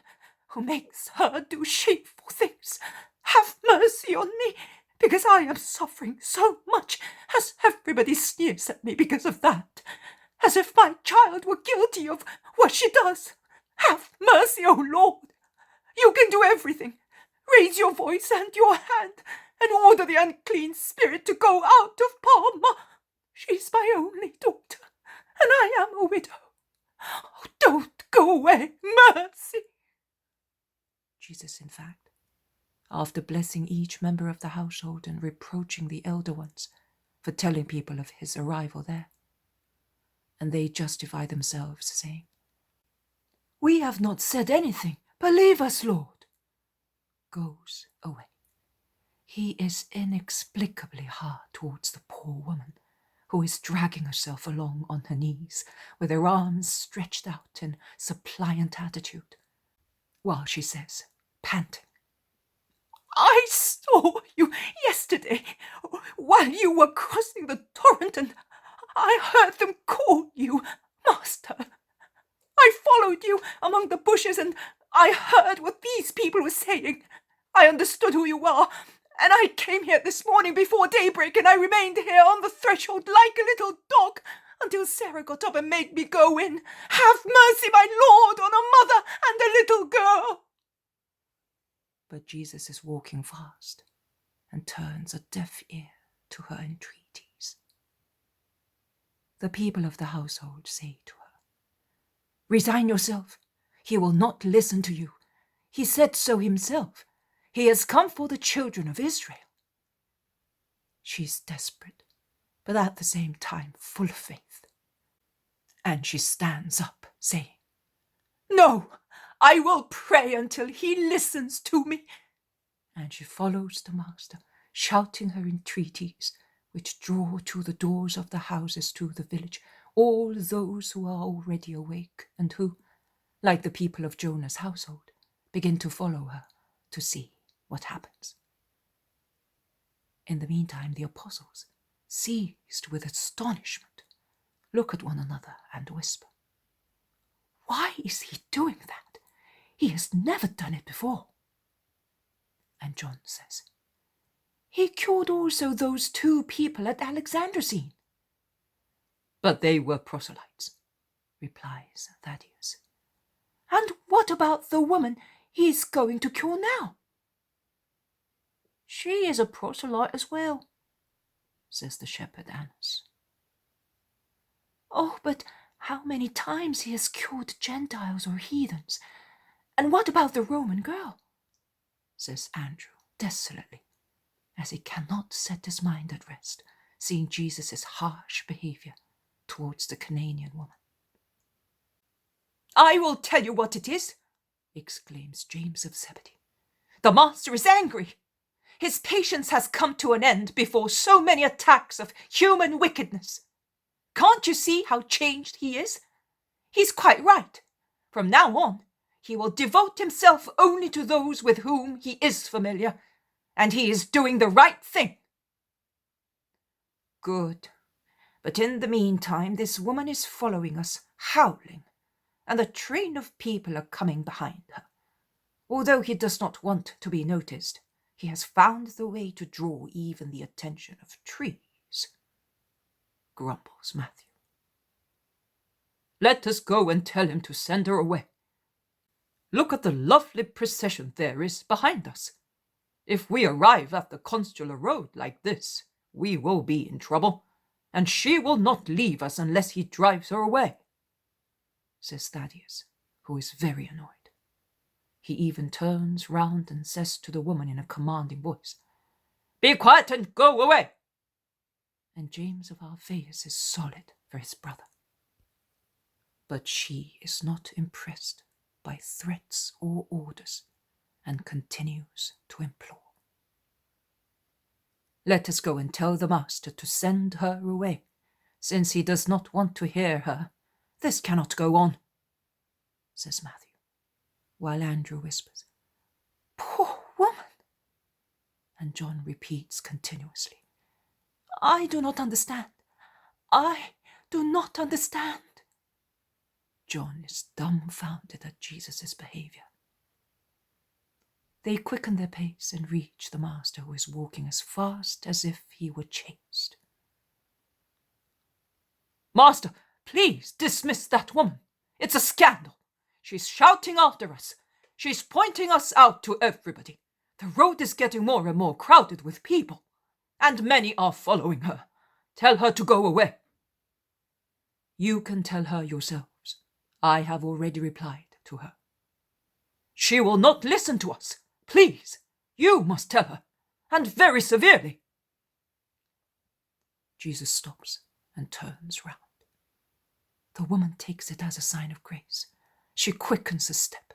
who makes her do shameful things. Have mercy on me, because I am suffering so much, as everybody sneers at me because of that, as if my child were guilty of what she does. Have mercy, O Lord! You can do everything. Raise your voice and your hand, and order the unclean spirit to go out of Palma. She's my only daughter, and I am a widow. Oh, don't go away, mercy!" Jesus, in fact, after blessing each member of the household and reproaching the elder ones for telling people of his arrival there, and they justify themselves, saying, "We have not said anything. Believe us, Lord," goes away. He is inexplicably hard towards the poor woman, who is dragging herself along on her knees, with her arms stretched out in suppliant attitude, while she says, panting, "I saw you yesterday while you were crossing the torrent, and I heard them call you Master. I followed you among the bushes, and I heard what these people were saying. I understood who you are, and I came here this morning before daybreak, and I remained here on the threshold like a little dog until Sarah got up and made me go in. Have mercy, my Lord, on a mother and a little girl." but Jesus is walking fast and turns a deaf ear to her entreaties. The people of the household say to her, "Resign yourself. He will not listen to you. He said so himself. He has come for the children of Israel." She's desperate, but at the same time full of faith. And she stands up, saying, "No, I will pray until he listens to me." and she follows the master, shouting her entreaties, which draw to the doors of the houses to the village all those who are already awake, and who, like the people of Jonah's household, begin to follow her to see what happens. In the meantime, the apostles, seized with astonishment, look at one another and whisper, "Why is he doing that? He has never done it before." And John says, "He cured also those 2 people at Alexandroscene." "But they were proselytes," replies Thaddeus. "And what about the woman he's going to cure now?" "She is a proselyte as well," says the shepherd Annas. "Oh, but how many times he has cured Gentiles or heathens? And what about the Roman girl?" says Andrew desolately, as he cannot set his mind at rest, seeing Jesus' harsh behaviour towards the Canaan woman. "I will tell you what it is," exclaims James of Zebedee. "The master is angry. His patience has come to an end before so many attacks of human wickedness. Can't you see how changed he is? He's quite right. From now on, he will devote himself only to those with whom he is familiar, and he is doing the right thing." "Good. But in the meantime, this woman is following us, howling, and a train of people are coming behind her. Although he does not want to be noticed, he has found the way to draw even the attention of trees," grumbles Matthew. Let us go and tell him to send her away. Look at the lovely procession there is behind us. If we arrive at the consular road like this, we will be in trouble, and she will not leave us unless he drives her away," says Thaddeus, who is very annoyed. He even turns round and says to the woman in a commanding voice, "Be quiet and go away." And James of Alphaeus is solid for his brother. But she is not impressed by threats or orders, and continues to implore. "Let us go and tell the master to send her away, since he does not want to hear her. This cannot go on," says Matthew, while Andrew whispers, "Poor woman! And John repeats continuously, I do not understand. I do not understand. John is dumbfounded at Jesus' behavior. They quicken their pace and reach the master, who is walking as fast as if he were chased. Master, please dismiss that woman. It's a scandal. She's shouting after us. She's pointing us out to everybody. The road is getting more and more crowded with people, and many are following her. Tell her to go away. You can tell her yourselves. I have already replied to her. She will not listen to us. Please, you must tell her, and very severely. Jesus stops and turns round. The woman takes it as a sign of grace. She quickens a step.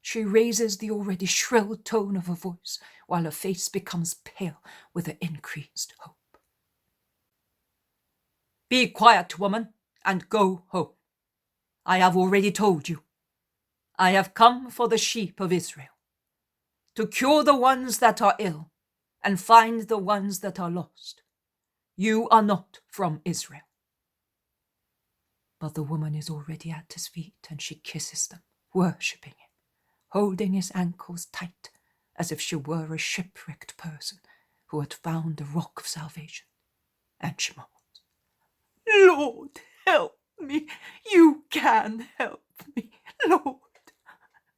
She raises the already shrill tone of her voice, while her face becomes pale with her increased hope. Be quiet, woman, and go home. I have already told you. I have come for the sheep of Israel, to cure the ones that are ill, and find the ones that are lost. You are not from Israel. But the woman is already at his feet, and she kisses them, worshipping him, holding his ankles tight, as if she were a shipwrecked person who had found the rock of salvation. And she moans, Lord, help me. You can help me, Lord.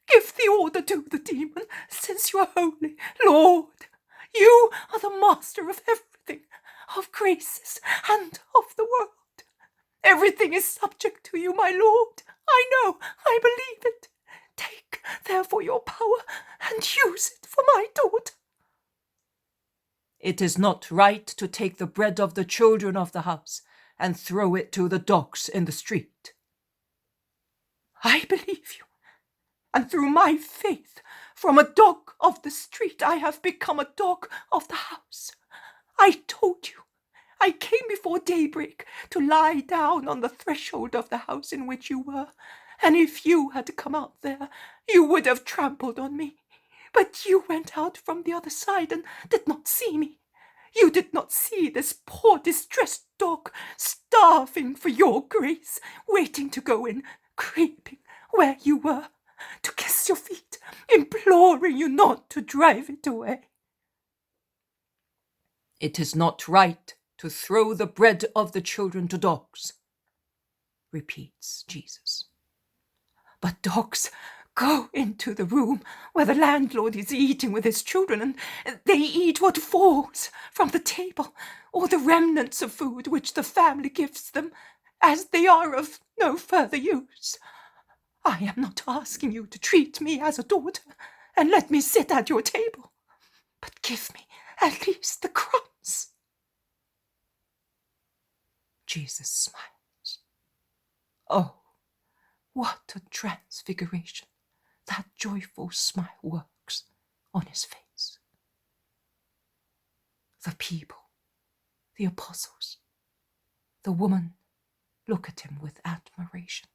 Give the order to the demon, since you are holy. Lord, you are the master of everything, of graces and of the world. Everything is subject to you, my Lord. I know, I believe it. Take, therefore, your power and use it for my daughter. It is not right to take the bread of the children of the house and throw it to the dogs in the street. I believe you, and through my faith, from a dog of the street I have become a dog of the house. I told you, I came before daybreak to lie down on the threshold of the house in which you were, and if you had come out there, you would have trampled on me. But you went out from the other side and did not see me. You did not see this poor distressed dog, starving for your grace, waiting to go in, creeping where you were, to kiss your feet, imploring you not to drive it away. It is not right to throw the bread of the children to dogs, repeats Jesus. But dogs go into the room where the landlord is eating with his children, and they eat what falls from the table, or the remnants of food which the family gives them, as they are of no further use. I am not asking you to treat me as a daughter and let me sit at your table, but give me at least the crumbs. Jesus smiles. Oh, what a transfiguration that joyful smile works on his face. The people, the apostles, the woman look at him with admiration.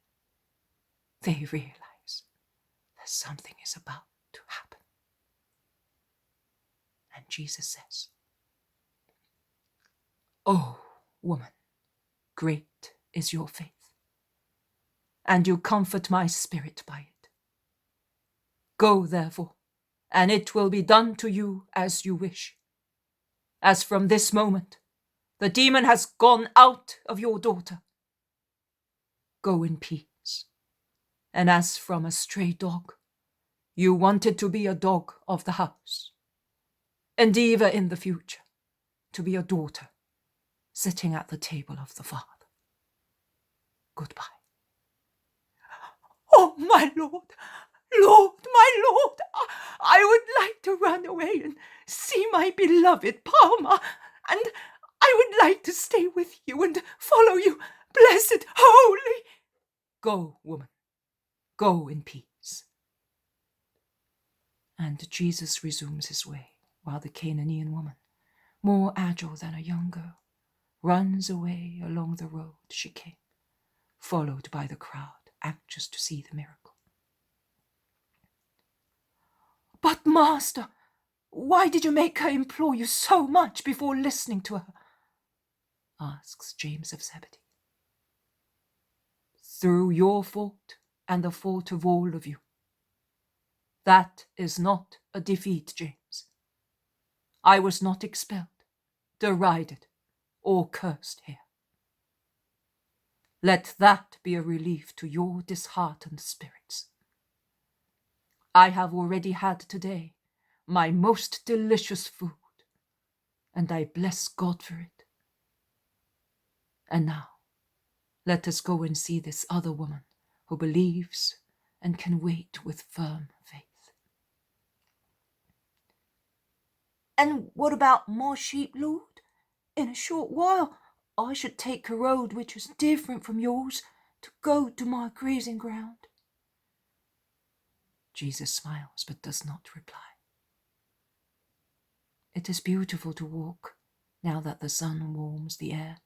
They realize that something is about to happen. And Jesus says, "Oh, woman, great is your faith, and you comfort my spirit by it. Go, therefore, and it will be done to you as you wish. As from this moment, the demon has gone out of your daughter. Go in peace. And as from a stray dog, you wanted to be a dog of the house, endeavor in the future to be a daughter sitting at the table of the Father. Goodbye." Oh, my Lord, Lord, my Lord, I would like to run away and see my beloved Palma, and I would like to stay with you and follow you, blessed, holy. Go, woman, go in peace. And Jesus resumes his way, while the Canaanian woman, more agile than a young girl, runs away along the road she came, followed by the crowd, anxious to see the miracle. But, Master, Why did you make her implore you so much before listening to her? Asks James of Zebedee. Through your fault and the fault of all of you. That is not a defeat, James. I was not expelled, derided, or cursed here. Let that be a relief to your disheartened spirits. I have already had today my most delicious food, and I bless God for it. And now, let us go and see this other woman who believes and can wait with firm faith. And what about my sheep, Lord? In a short while, I should take a road which is different from yours to go to my grazing ground. Jesus smiles but does not reply. It is beautiful to walk now that the sun warms the air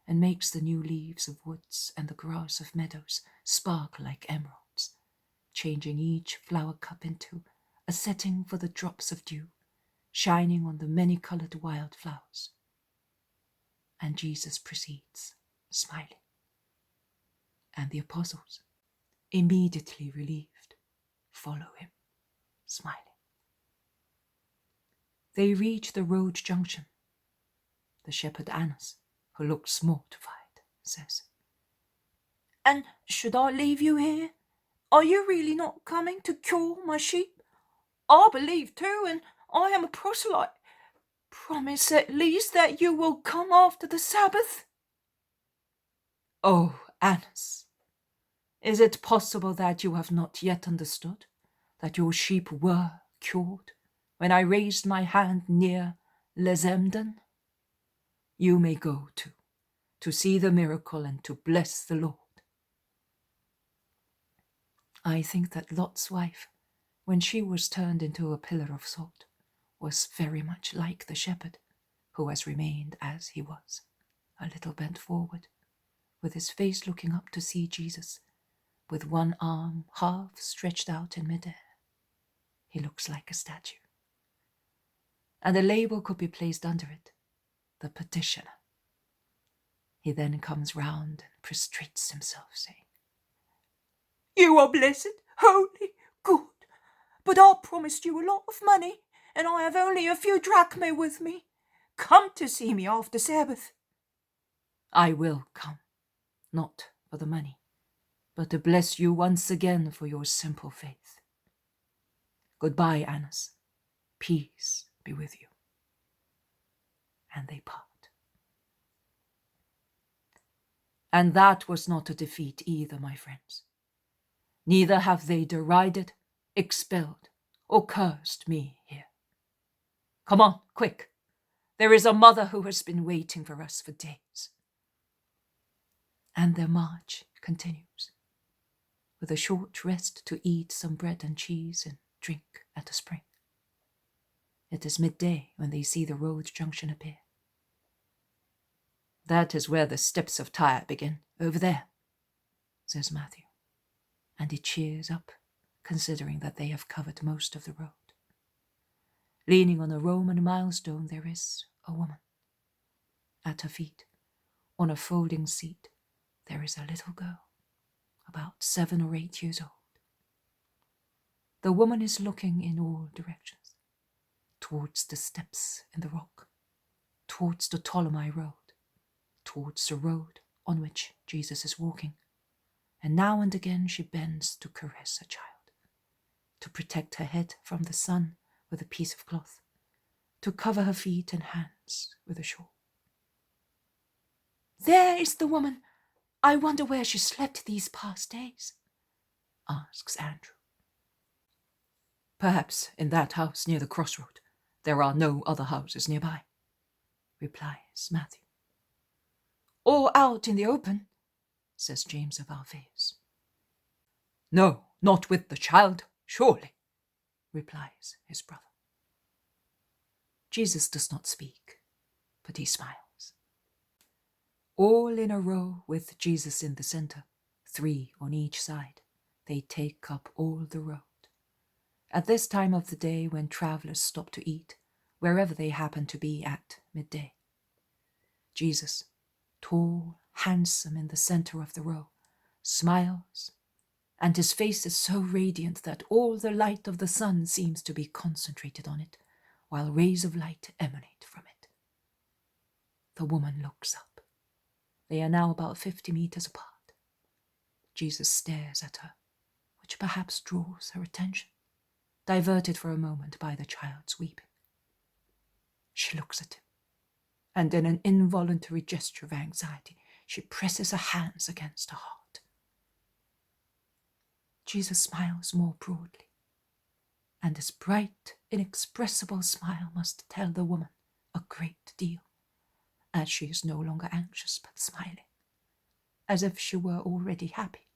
and makes the new leaves of woods and the grass of meadows sparkle like emeralds, changing each flower cup into a setting for the drops of dew, shining on the many-coloured wildflowers. And Jesus proceeds, smiling. And the apostles, immediately relieved, follow him, smiling. They reach the road junction. The shepherd Annas, who looks mortified, says, And should I leave you here? Are you really not coming to cure my sheep? I believe too, and I am a proselyte. Promise at least that you will come after the Sabbath. Oh, Annas, is it possible that you have not yet understood that your sheep were cured when I raised my hand near Lezemden? You may go too, to see the miracle and to bless the Lord. I think that Lot's wife, when she was turned into a pillar of salt, was very much like the shepherd, who has remained as he was, a little bent forward, with his face looking up to see Jesus, with one arm half stretched out in midair. He looks like a statue. And a label could be placed under it, the petitioner. He then comes round and prostrates himself, saying, You are blessed, holy, good, but I promised you a lot of money, and I have only a few drachmae with me. Come to see me after Sabbath. I will come, not for the money, but to bless you once again for your simple faith. Goodbye, Annas. Peace be with you. And they part. And that was not a defeat either, my friends. Neither have they derided, expelled, or cursed me here. Come on, quick. There is a mother who has been waiting for us for days. And their march continues, with a short rest to eat some bread and cheese and drink at a spring. It is midday when they see the road junction appear. That is where the steps of Tyre begin, over there, says Matthew, and he cheers up, considering that they have covered most of the road. Leaning on a Roman milestone there is a woman. At her feet, on a folding seat, there is a little girl, about 7 or 8 years old. The woman is looking in all directions, towards the steps in the rock, towards the Ptolemais road, towards the road on which Jesus is walking, and now and again she bends to caress a child, to protect her head from the sun with a piece of cloth, to cover her feet and hands with a shawl. There is the woman. I wonder where she slept these past days, asks Andrew. Perhaps in that house near the crossroad. There are no other houses nearby, replies Matthew. Or out in the open, says James of Alphaeus. No, not with the child, surely, replies his brother. Jesus does not speak, but he smiles. All in a row with Jesus in the center, 3 on each side, they take up all the road. at this time of the day when travellers stop to eat, wherever they happen to be at midday. Jesus, tall, handsome in the centre of the row, smiles, and his face is so radiant that all the light of the sun seems to be concentrated on it, while rays of light emanate from it. The woman looks up. They are now about 50 meters apart. Jesus stares at her, which perhaps draws her attention, diverted for a moment by the child's weeping. She looks at him, and in an involuntary gesture of anxiety, she presses her hands against her heart. Jesus smiles more broadly, and his bright, inexpressible smile must tell the woman a great deal, as she is no longer anxious but smiling, as if she were already happy.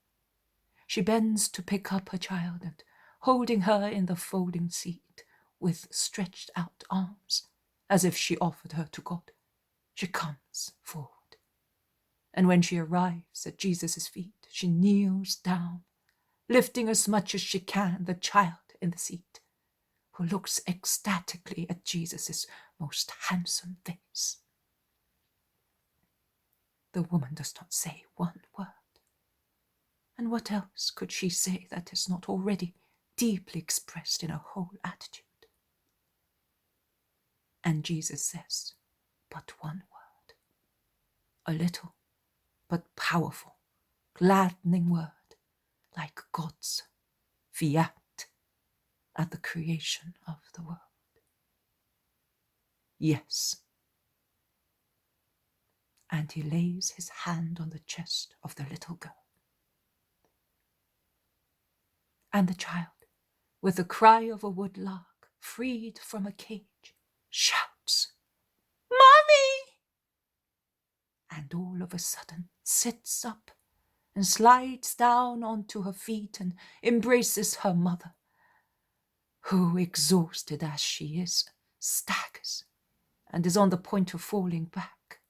She bends to pick up her child, and holding her in the folding seat with stretched out arms, as if she offered her to God, she comes forward. And when she arrives at Jesus' feet, she kneels down, lifting as much as she can the child in the seat, who looks ecstatically at Jesus' most handsome face. The woman does not say one word. And what else could she say that is not already deeply expressed in her whole attitude? And Jesus says but one word, a little but powerful, gladdening word, like God's fiat at the creation of the world. Yes. And he lays his hand on the chest of the little girl. And the child, with the cry of a woodlark freed from a cage, shouts, "Mommy!" And all of a sudden sits up and slides down onto her feet and embraces her mother, who, exhausted as she is, staggers and is on the point of falling back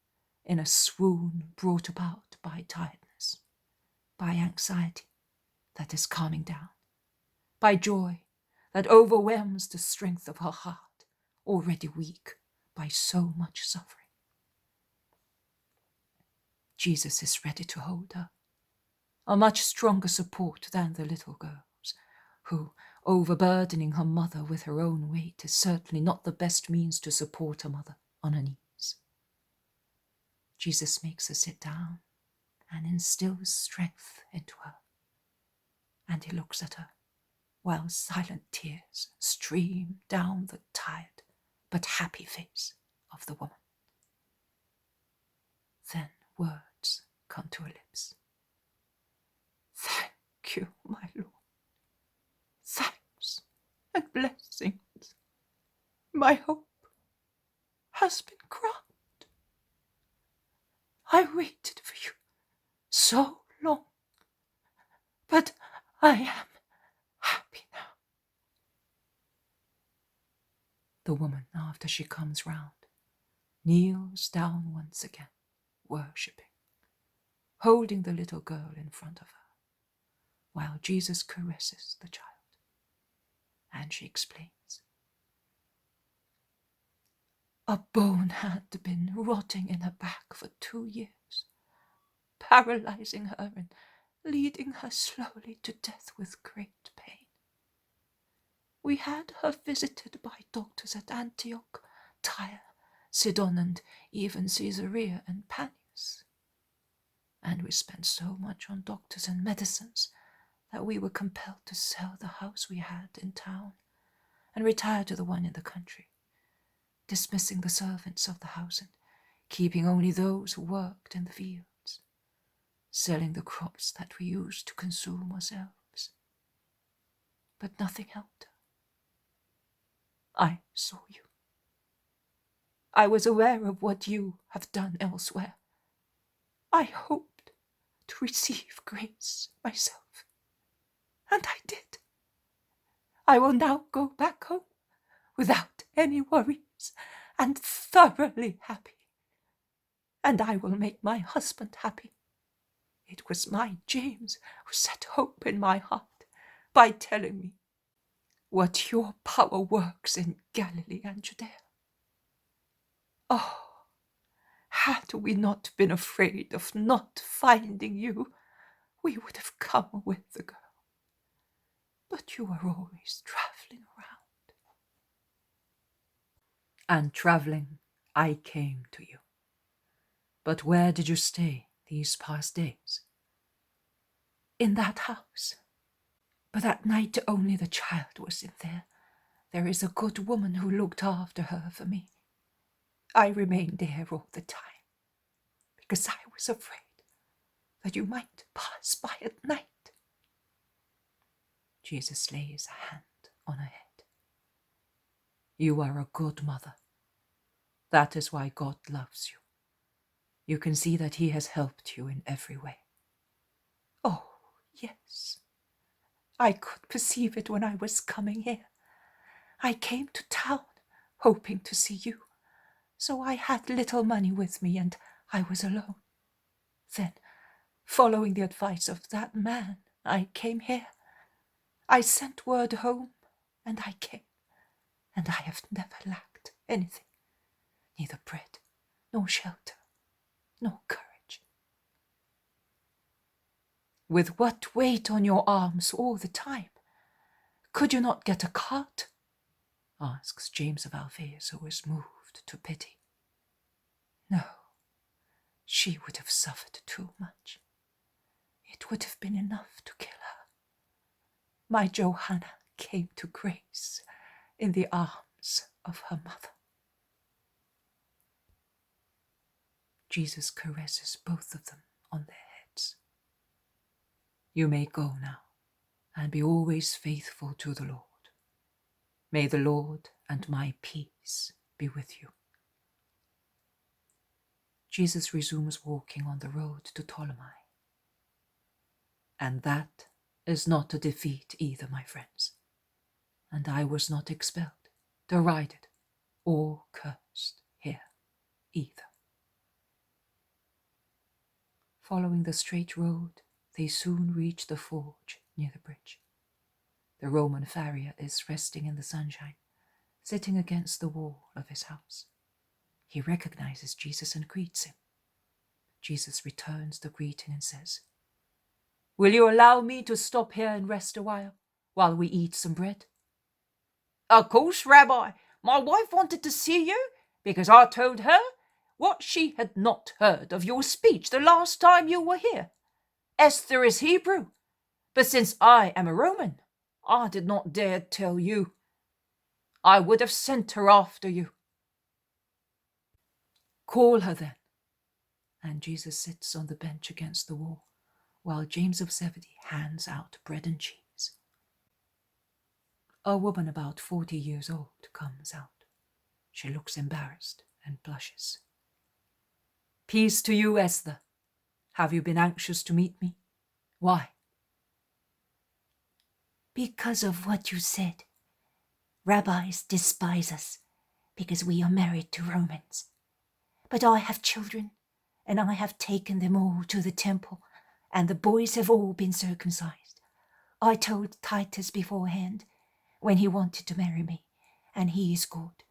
in a swoon brought about by tiredness, by anxiety that is calming down, by joy that overwhelms the strength of her heart, already weak by so much suffering. Jesus is ready to hold her, a much stronger support than the little girl's, who, overburdening her mother with her own weight, is certainly not the best means to support a mother on her knees. Jesus makes her sit down and instills strength into her, and he looks at her, while silent tears stream down the tired but happy face of the woman. Then words come to her lips. "Thank you, my Lord. Thanks and blessings. My hope has been granted. I waited for you so long, but I am happy now." The woman, after she comes round, kneels down once again, worshipping, holding the little girl in front of her, while Jesus caresses the child. And she explains. A bone had been rotting in her back for 2 years, paralyzing her and leading her slowly to death with great pain. We had her visited by doctors at Antioch, Tyre, Sidon, and even Caesarea and Penance. And we spent so much on doctors and medicines that we were compelled to sell the house we had in town and retire to the one in the country, dismissing the servants of the house and keeping only those who worked in the fields, selling the crops that we used to consume ourselves. But nothing helped her. I saw you. I was aware of what you have done elsewhere. I hoped to receive grace myself, and I did. I will now go back home without any worries and thoroughly happy. And I will make my husband happy. It was my James who set hope in my heart by telling me, what your power works in Galilee and Judea. Oh, had we not been afraid of not finding you, we would have come with the girl. But you are always travelling around. And travelling, I came to you. But where did you stay these past days? In that house. But at night only the child was in there. There is a good woman who looked after her for me. I remained there all the time, because I was afraid that you might pass by at night. Jesus lays a hand on her head. You are a good mother. That is why God loves you. You can see that he has helped you in every way. Oh, yes. I could perceive it when I was coming here. I came to town, hoping to see you, so I had little money with me and I was alone. Then, following the advice of that man, I came here. I sent word home, and I came, and I have never lacked anything, neither bread, nor shelter, nor courage. With what weight on your arms all the time? Could you not get a cart? Asks James of Alphaeus, who is moved to pity. No, she would have suffered too much. It would have been enough to kill her. My Johanna came to grace in the arms of her mother. Jesus caresses both of them on their heads. You may go now, and be always faithful to the Lord. May the Lord and my peace be with you. Jesus resumes walking on the road to Ptolemy. And that is not a defeat either, my friends. And I was not expelled, derided, or cursed here either. Following the straight road, they soon reach the forge near the bridge. The Roman farrier is resting in the sunshine, sitting against the wall of his house. He recognizes Jesus and greets him. Jesus returns the greeting and says, "Will you allow me to stop here and rest a while we eat some bread?" "Of course, Rabbi. My wife wanted to see you because I told her what she had not heard of your speech the last time you were here. Esther is Hebrew, but since I am a Roman, I did not dare tell you. I would have sent her after you." "Call her then." And Jesus sits on the bench against the wall, while James of Zebedee hands out bread and cheese. A woman about 40 years old comes out. She looks embarrassed and blushes. "Peace to you, Esther. Have you been anxious to meet me? Why?" "Because of what you said. Rabbis despise us because we are married to Romans. But I have children, and I have taken them all to the temple, and the boys have all been circumcised. I told Titus beforehand when he wanted to marry me, and he is good.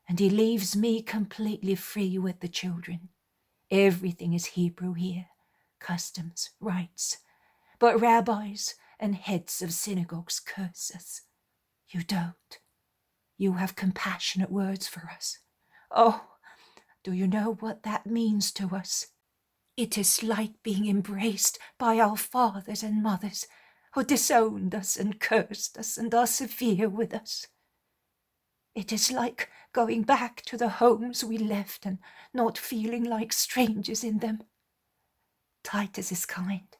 And he leaves me completely free with the children. Everything is Hebrew here, customs, rites. But rabbis and heads of synagogues curse us. You don't. You have compassionate words for us. Oh, do you know what that means to us? It is like being embraced by our fathers and mothers who disowned us and cursed us and are severe with us. It is like going back to the homes we left and not feeling like strangers in them. Titus is kind.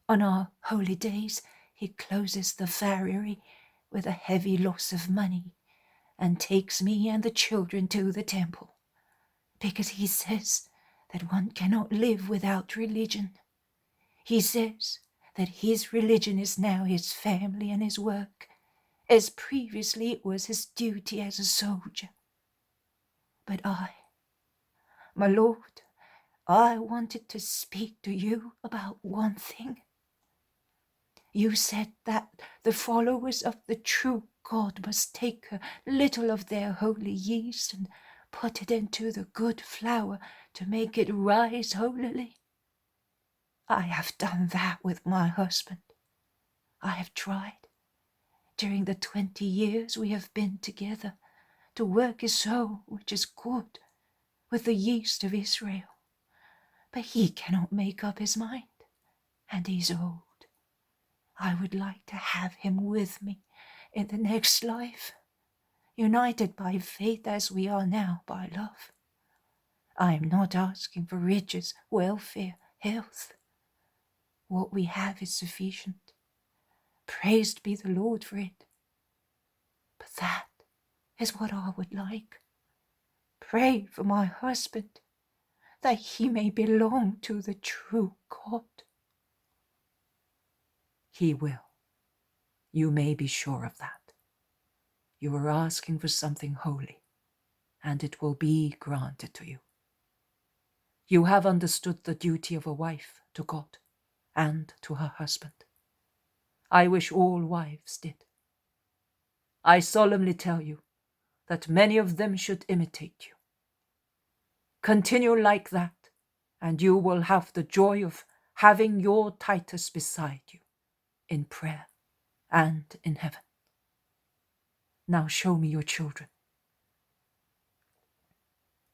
On our holy days, he closes the farriery with a heavy loss of money and takes me and the children to the temple, because he says that one cannot live without religion. He says that his religion is now his family and his work, as previously it was his duty as a soldier. But my Lord, I wanted to speak to you about one thing. You said that the followers of the true God must take a little of their holy yeast and put it into the good flour to make it rise holily. I have done that with my husband. I have tried, during the 20 years we have been together, to work his soul, which is good, with the yeast of Israel. But he cannot make up his mind, and he's old. I would like to have him with me in the next life, united by faith as we are now by love. I am not asking for riches, welfare, health. What we have is sufficient. Praised be the Lord for it. But that is what I would like. Pray for my husband, that he may belong to the true God. He will. You may be sure of that. You are asking for something holy, and it will be granted to you. You have understood the duty of a wife to God and to her husband. I wish all wives did. I solemnly tell you that many of them should imitate you. Continue like that, and you will have the joy of having your Titus beside you in prayer and in heaven. Now show me your children.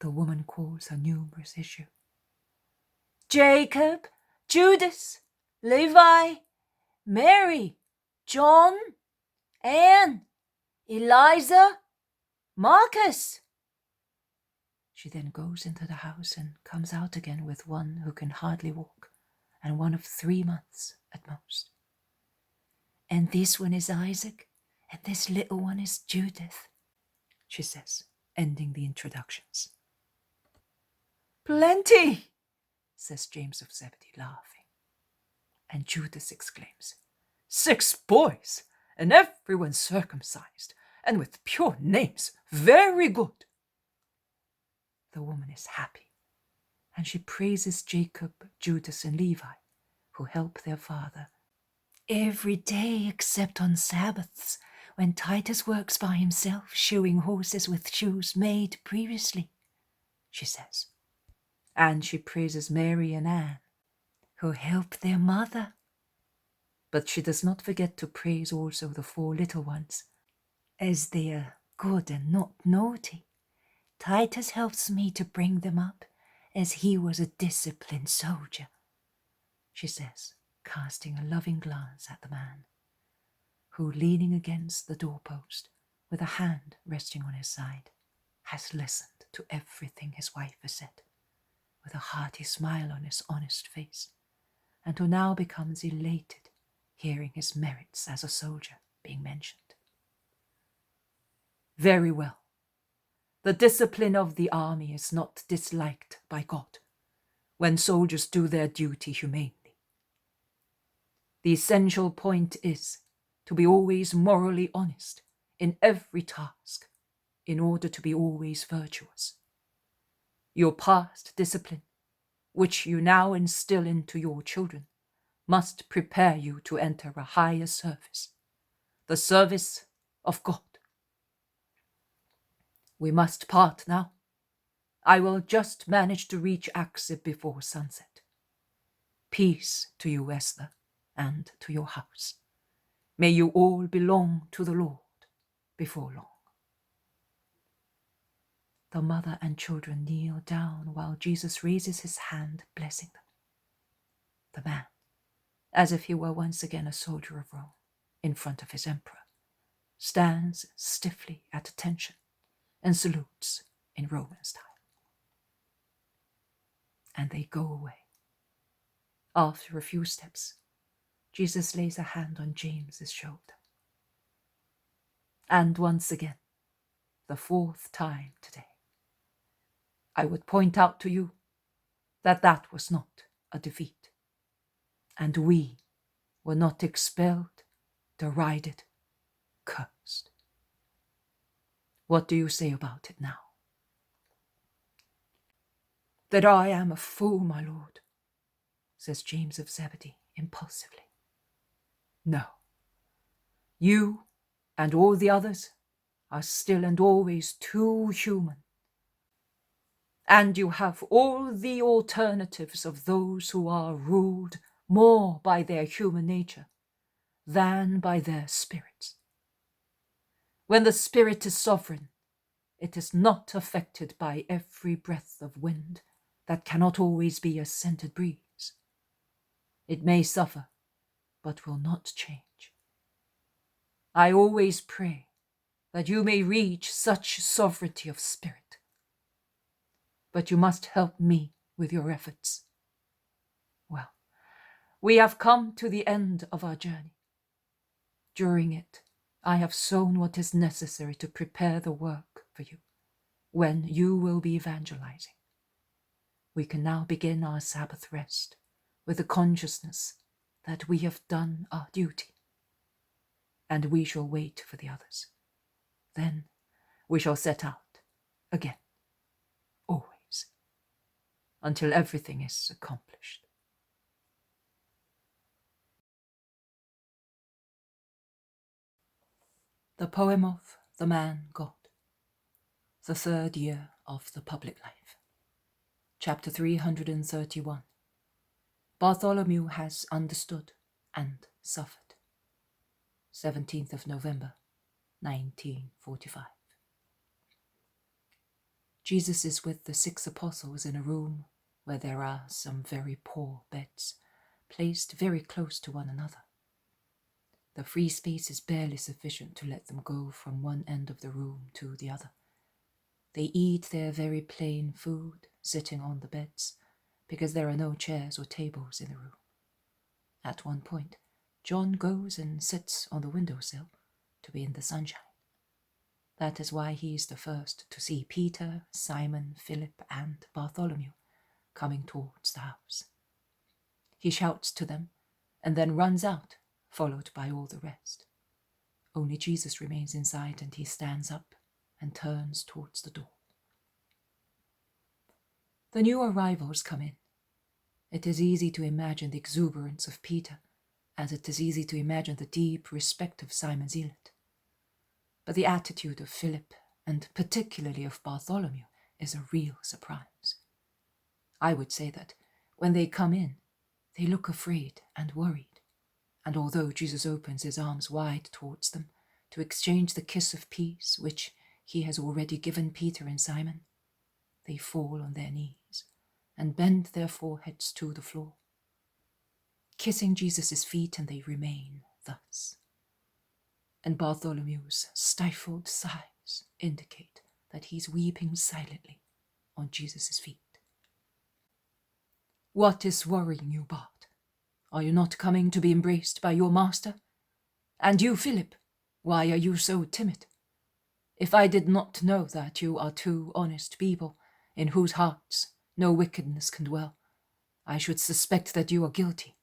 The woman calls her numerous issue. Jacob, Judas, Levi, Mary, John, Anne, Eliza, Marcus. She then goes into the house and comes out again with one who can hardly walk, and one of 3 months at most. And this one is Isaac, and this little one is Judith, she says, ending the introductions. Plenty, says James of Zebedee, laughing. And Judas exclaims, 6 boys, and everyone circumcised, and with pure names, very good. The woman is happy, and she praises Jacob, Judas, and Levi, who help their father every day except on Sabbaths, when Titus works by himself, shoeing horses with shoes made previously, she says. And she praises Mary and Anne, who help their mother. But she does not forget to praise also the 4 little ones, as they are good and not naughty. Titus helps me to bring them up, as he was a disciplined soldier, she says, casting a loving glance at the man, who, leaning against the doorpost, with a hand resting on his side, has listened to everything his wife has said, with a hearty smile on his honest face, and who now becomes elated, hearing his merits as a soldier being mentioned. Very well. The discipline of the army is not disliked by God, when soldiers do their duty humanely. The essential point is to be always morally honest in every task, in order to be always virtuous. Your past discipline, which you now instill into your children, must prepare you to enter a higher service, the service of God. We must part now. I will just manage to reach Achzib before sunset. Peace to you, Esther, and to your house. May you all belong to the Lord before long. The mother and children kneel down while Jesus raises his hand, blessing them. The man, as if he were once again a soldier of Rome, in front of his emperor, stands stiffly at attention and salutes in Roman style. And they go away. After a few steps, Jesus lays a hand on James's shoulder. And once again, the 4th time today, I would point out to you that that was not a defeat, and we were not expelled, derided, cursed. What do you say about it now? That I am a fool, my lord, says James of Zebedee impulsively. No, you and all the others are still and always too human. And you have all the alternatives of those who are ruled more by their human nature than by their spirits. When the spirit is sovereign, it is not affected by every breath of wind that cannot always be a scented breeze. It may suffer, but will not change. I always pray that you may reach such sovereignty of spirit. But you must help me with your efforts. Well, we have come to the end of our journey. During it, I have sown what is necessary to prepare the work for you, when you will be evangelizing. We can now begin our Sabbath rest with the consciousness that we have done our duty, and we shall wait for the others. Then we shall set out again, always, until everything is accomplished. The poem of the Man God, the third year of the public life. Chapter 331. Bartholomew has understood and suffered. 17th of November, 1945. Jesus is with the 6 apostles in a room where there are some very poor beds, placed very close to one another. The free space is barely sufficient to let them go from one end of the room to the other. They eat their very plain food, sitting on the beds, because there are no chairs or tables in the room. At one point, John goes and sits on the windowsill to be in the sunshine. That is why he is the first to see Peter, Simon, Philip, and Bartholomew coming towards the house. He shouts to them and then runs out, followed by all the rest. Only Jesus remains inside, and he stands up and turns towards the door. The new arrivals come in. It is easy to imagine the exuberance of Peter, as it is easy to imagine the deep respect of Simon Zealot. But the attitude of Philip, and particularly of Bartholomew, is a real surprise. I would say that when they come in, they look afraid and worried, and although Jesus opens his arms wide towards them to exchange the kiss of peace which he has already given Peter and Simon, they fall on their knees and bend their foreheads to the floor, kissing Jesus' feet, and they remain thus. And Bartholomew's stifled sighs indicate that he's weeping silently on Jesus' feet. What is worrying you, Bart? Are you not coming to be embraced by your master? And you, Philip, why are you so timid? If I did not know that you are two honest people, in whose hearts no wickedness can dwell, I should suspect that you are guilty.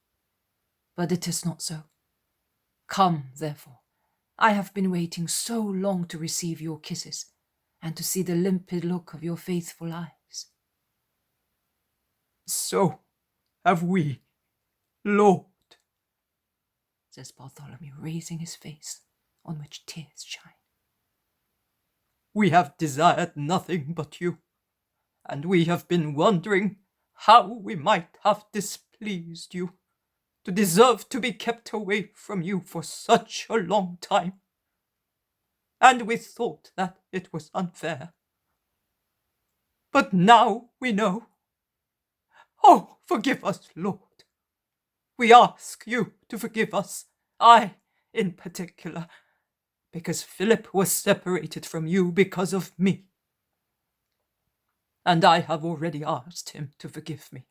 But it is not so. Come, therefore. I have been waiting so long to receive your kisses, and to see the limpid look of your faithful eyes. So have we, Lord, says Bartholomew, raising his face, on which tears shine. We have desired nothing but you, and we have been wondering how we might have displeased you, to deserve to be kept away from you for such a long time. And we thought that it was unfair. But now we know. Oh, forgive us, Lord. We ask you to forgive us, I in particular, because Philip was separated from you because of me. And I have already asked him to forgive me.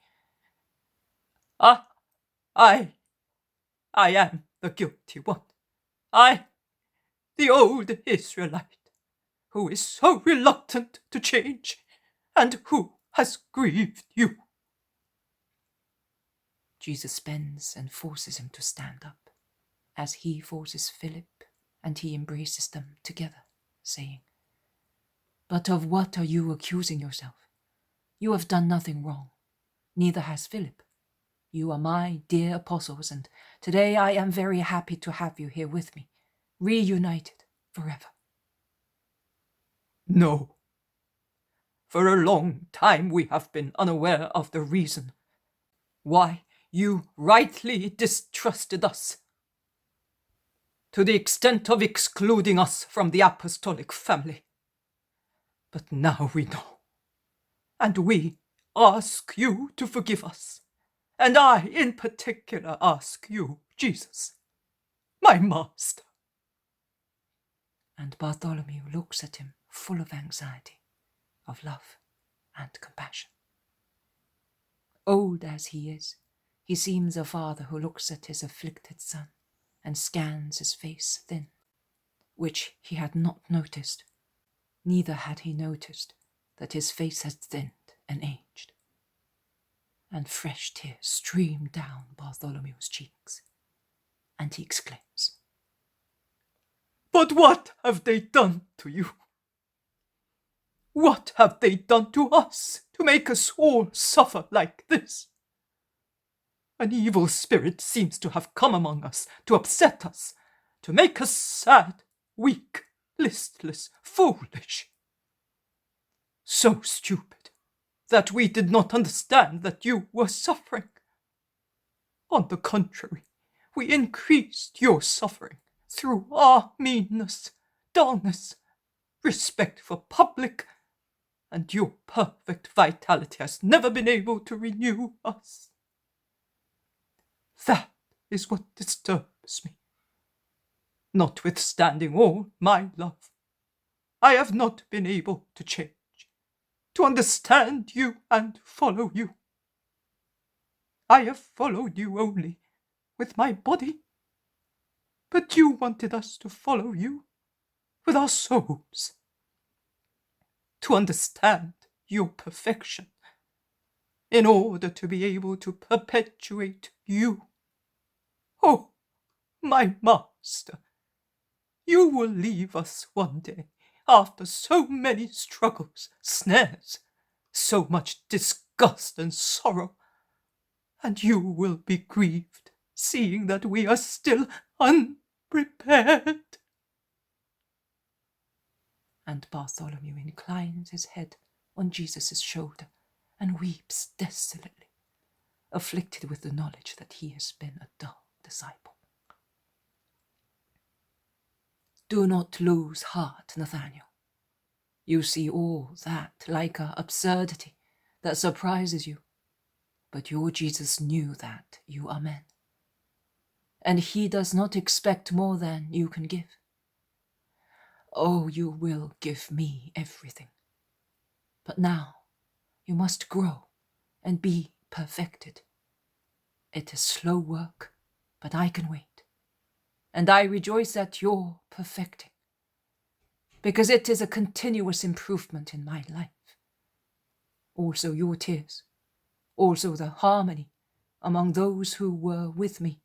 I am the guilty one. I, the old Israelite, who is so reluctant to change, and who has grieved you. Jesus bends and forces him to stand up, as he forces Philip, and he embraces them together, saying, But of what are you accusing yourself? You have done nothing wrong, neither has Philip. You are my dear apostles, and today I am very happy to have you here with me, reunited forever. No. For a long time we have been unaware of the reason why you rightly distrusted us, to the extent of excluding us from the apostolic family. But now we know, and we ask you to forgive us, and I in particular ask you, Jesus, my master. And Bartholomew looks at him full of anxiety, of love and compassion. Old as he is, he seems a father who looks at his afflicted son and scans his face thin, which he had not noticed. Neither had he noticed that his face had thinned and aged. And fresh tears streamed down Bartholomew's cheeks, and he exclaims, But what have they done to you? What have they done to us to make us all suffer like this? An evil spirit seems to have come among us to upset us, to make us sad, weak, listless, foolish. So stupid that we did not understand that you were suffering. On the contrary, we increased your suffering through our meanness, dullness, respect for public, and your perfect vitality has never been able to renew us. That is what disturbs me. Notwithstanding all my love, I have not been able to change, to understand you and follow you. I have followed you only with my body, but you wanted us to follow you with our souls, to understand your perfection, in order to be able to perpetuate you. Oh, my master, you will leave us one day after so many struggles, snares, so much disgust and sorrow, and you will be grieved, seeing that we are still unprepared. and Bartholomew inclines his head on Jesus' shoulder and weeps desolately, afflicted with the knowledge that he has been a dull disciple. Do not lose heart, Nathaniel. You see all that like a absurdity that surprises you, but your Jesus knew that you are men, and he does not expect more than you can give. Oh, you will give me everything, but now you must grow and be perfected. It is slow work, but I can wait, and I rejoice at your perfecting, because it is a continuous improvement in my life. Also your tears, also the harmony among those who were with me,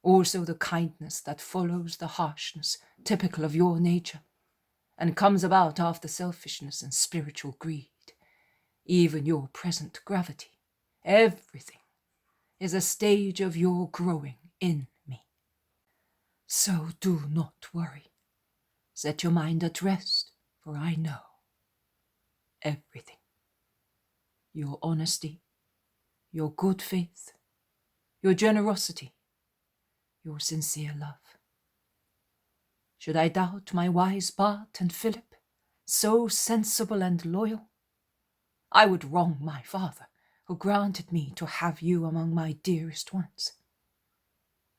also the kindness that follows the harshness typical of your nature, and comes about after selfishness and spiritual greed. Even your present gravity, everything, is a stage of your growing in me. So do not worry. Set your mind at rest, for I know everything. Your honesty, your good faith, your generosity, your sincere love. Should I doubt my wise Bart and Philip, so sensible and loyal? I would wrong my father, who granted me to have you among my dearest ones.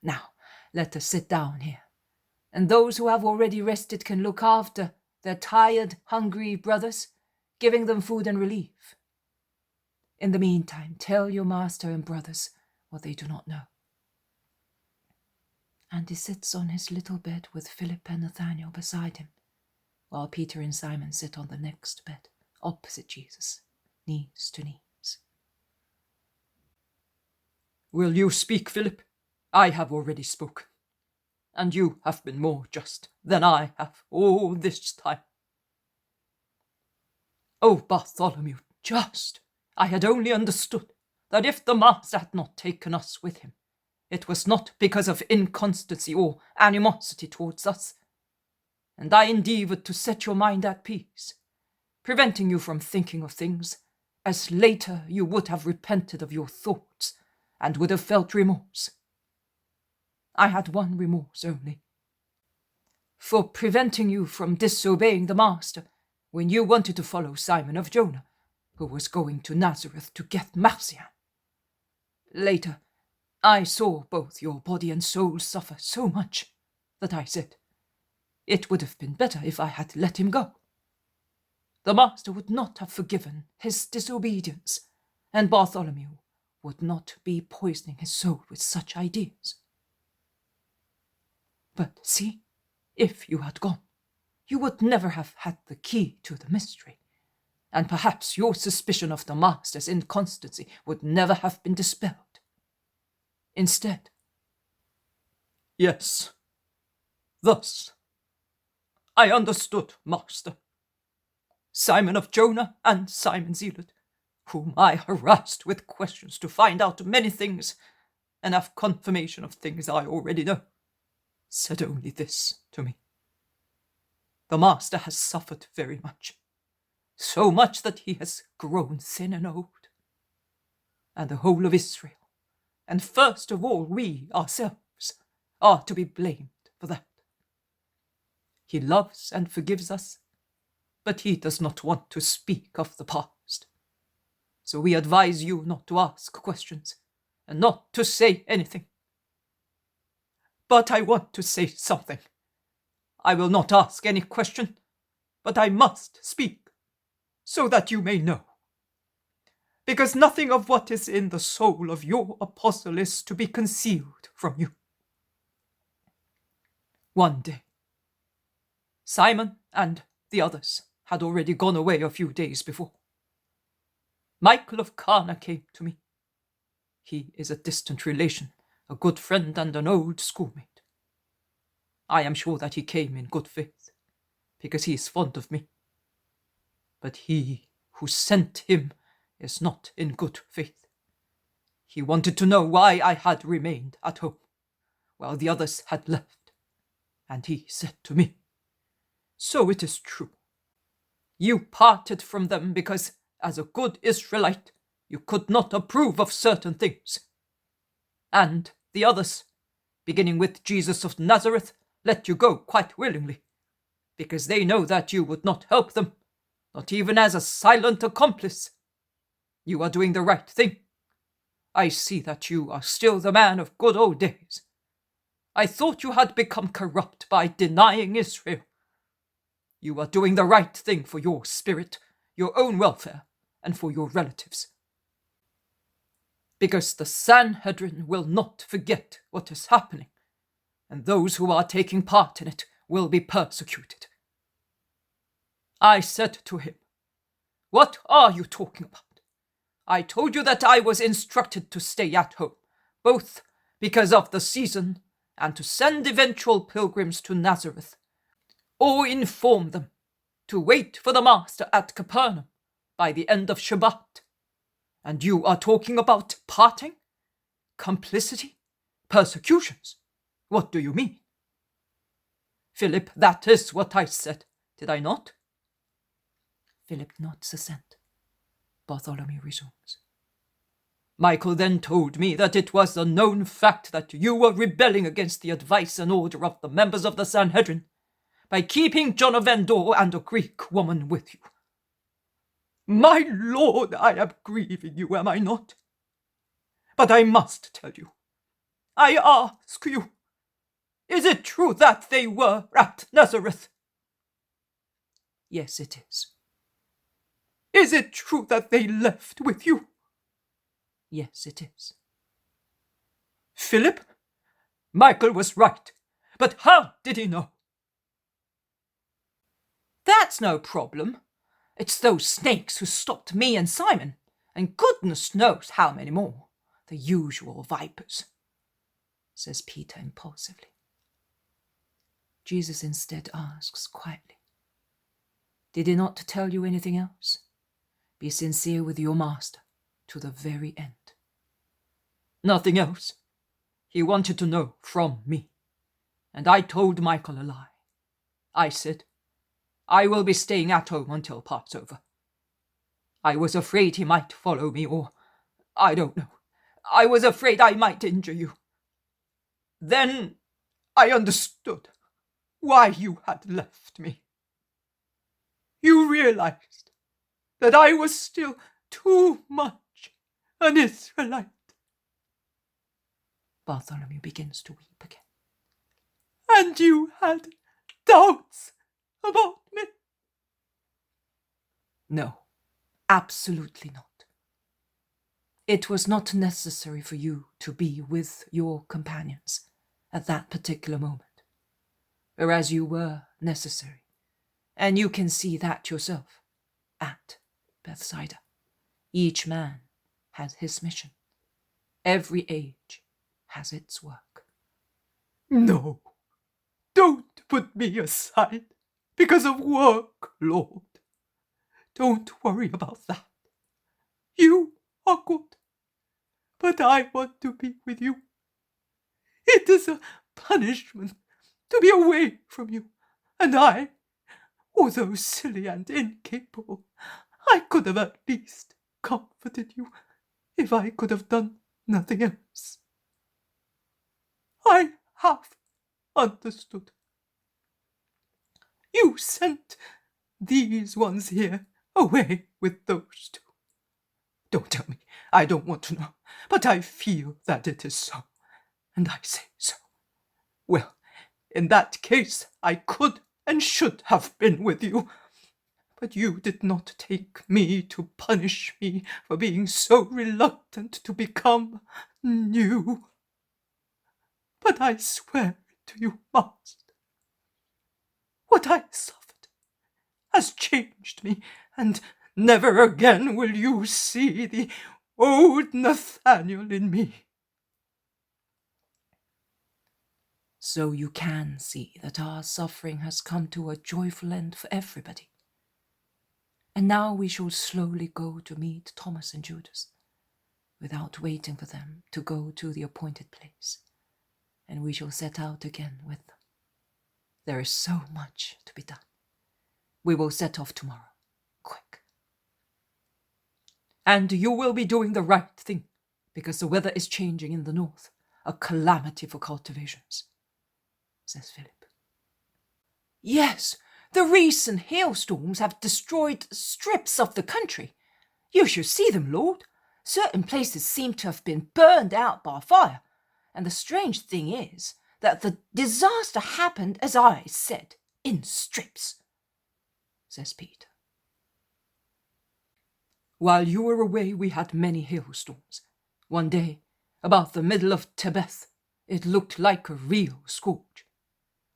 Now, let us sit down here, and those who have already rested can look after their tired, hungry brothers, giving them food and relief. In the meantime, tell your master and brothers what they do not know. And he sits on his little bed with Philip and Nathaniel beside him, while Peter and Simon sit on the next bed, opposite Jesus, knees to knees. Will you speak, Philip? I have already spoken, and you have been more just than I have all this time. Oh, Bartholomew, just! I had only understood that if the master had not taken us with him, it was not because of inconstancy or animosity towards us. and I endeavoured to set your mind at peace, preventing you from thinking of things, as later you would have repented of your thoughts and would have felt remorse. I had one remorse only, for preventing you from disobeying the Master when you wanted to follow Simon of Jonah, who was going to Nazareth to get Marcian. Later, I saw both your body and soul suffer so much that I said, it would have been better if I had let him go. The Master would not have forgiven his disobedience, and Bartholomew would not be poisoning his soul with such ideas. But see, if you had gone, you would never have had the key to the mystery, and perhaps your suspicion of the Master's inconstancy would never have been dispelled. Instead, yes, thus I understood, Master. Simon of Jonah and Simon Zealot, whom I harassed with questions to find out many things and have confirmation of things I already know, said only this to me. The Master has suffered very much, so much that he has grown thin and old, and the whole of Israel, and first of all we ourselves, are to be blamed for that. He loves and forgives us, but he does not want to speak of the past. So we advise you not to ask questions, and not to say anything. But I want to say something. I will not ask any question, but I must speak, so that you may know. Because nothing of what is in the soul of your apostle is to be concealed from you. One day, Simon and the others had already gone away a few days before. Michael of Cana came to me. He is a distant relation, a good friend and an old schoolmate. I am sure that he came in good faith, because he is fond of me. But he who sent him is not in good faith. He wanted to know why I had remained at home, while the others had left, and he said to me, "So it is true. You parted from them because, as a good Israelite, you could not approve of certain things. And the others, beginning with Jesus of Nazareth, let you go quite willingly, because they know that you would not help them, not even as a silent accomplice. You are doing the right thing. I see that you are still the man of good old days. I thought you had become corrupt by denying Israel. You are doing the right thing for your spirit, your own welfare, and for your relatives. Because the Sanhedrin will not forget what is happening, and those who are taking part in it will be persecuted." I said to him, "What are you talking about? I told you that I was instructed to stay at home, both because of the season and to send eventual pilgrims to Nazareth, or inform them to wait for the Master at Capernaum by the end of Shabbat. And you are talking about parting, complicity, persecutions. What do you mean?" "Philip, that is what I said, did I not?" Philip nods assent. Bartholomew resumes. "Michael then told me that it was a known fact that you were rebelling against the advice and order of the members of the Sanhedrin by keeping John of Vendor and a Greek woman with you." "My lord, I am grieving you, am I not? But I must tell you. I ask you, is it true that they were at Nazareth?" "Yes, it is." "Is it true that they left with you?" "Yes, it is." "Philip, Michael was right, but how did he know?" "That's no problem. It's those snakes who stopped me and Simon, and goodness knows how many more. The usual vipers," says Peter impulsively. Jesus instead asks quietly, "Did he not tell you anything else? Be sincere with your Master to the very end." "Nothing else. He wanted to know from me, and I told Michael a lie. I said. I will be staying at home until Passover. I was afraid he might follow me, or I don't know. I was afraid I might injure you. Then I understood why you had left me. You realized that I was still too much an Israelite. Bartholomew begins to weep again. And you had doubts about me? No, absolutely not. It was not necessary for you to be with your companions at that particular moment, whereas you were necessary, and you can see that yourself at Bethsaida. Each man has his mission. Every age has its work. No, don't put me aside because of work, Lord. Don't worry about that. You are good, but I want to be with you. It is a punishment to be away from you, and I, although silly and incapable, I could have at least comforted you if I could have done nothing else. I have understood. You sent these ones here away with those two. Don't tell me. I don't want to know. But I feel that it is so. And I say so. Well, in that case, I could and should have been with you. But you did not take me to punish me for being so reluctant to become new. But I swear to you, Master, what I suffered has changed me, and never again will you see the old Nathaniel in me. So you can see that our suffering has come to a joyful end for everybody. And now we shall slowly go to meet Thomas and Judas, without waiting for them to go to the appointed place, and we shall set out again with them. There is so much to be done. We will set off tomorrow, quick. And you will be doing the right thing, because the weather is changing in the north, a calamity for cultivations, says Philip. Yes, the recent hailstorms have destroyed strips of the country. You should see them, Lord. Certain places seem to have been burned out by fire. And the strange thing is that the disaster happened, as I said, in strips, says Peter. While you were away, we had many hailstorms. One day, about the middle of Tebeth, it looked like a real scourge.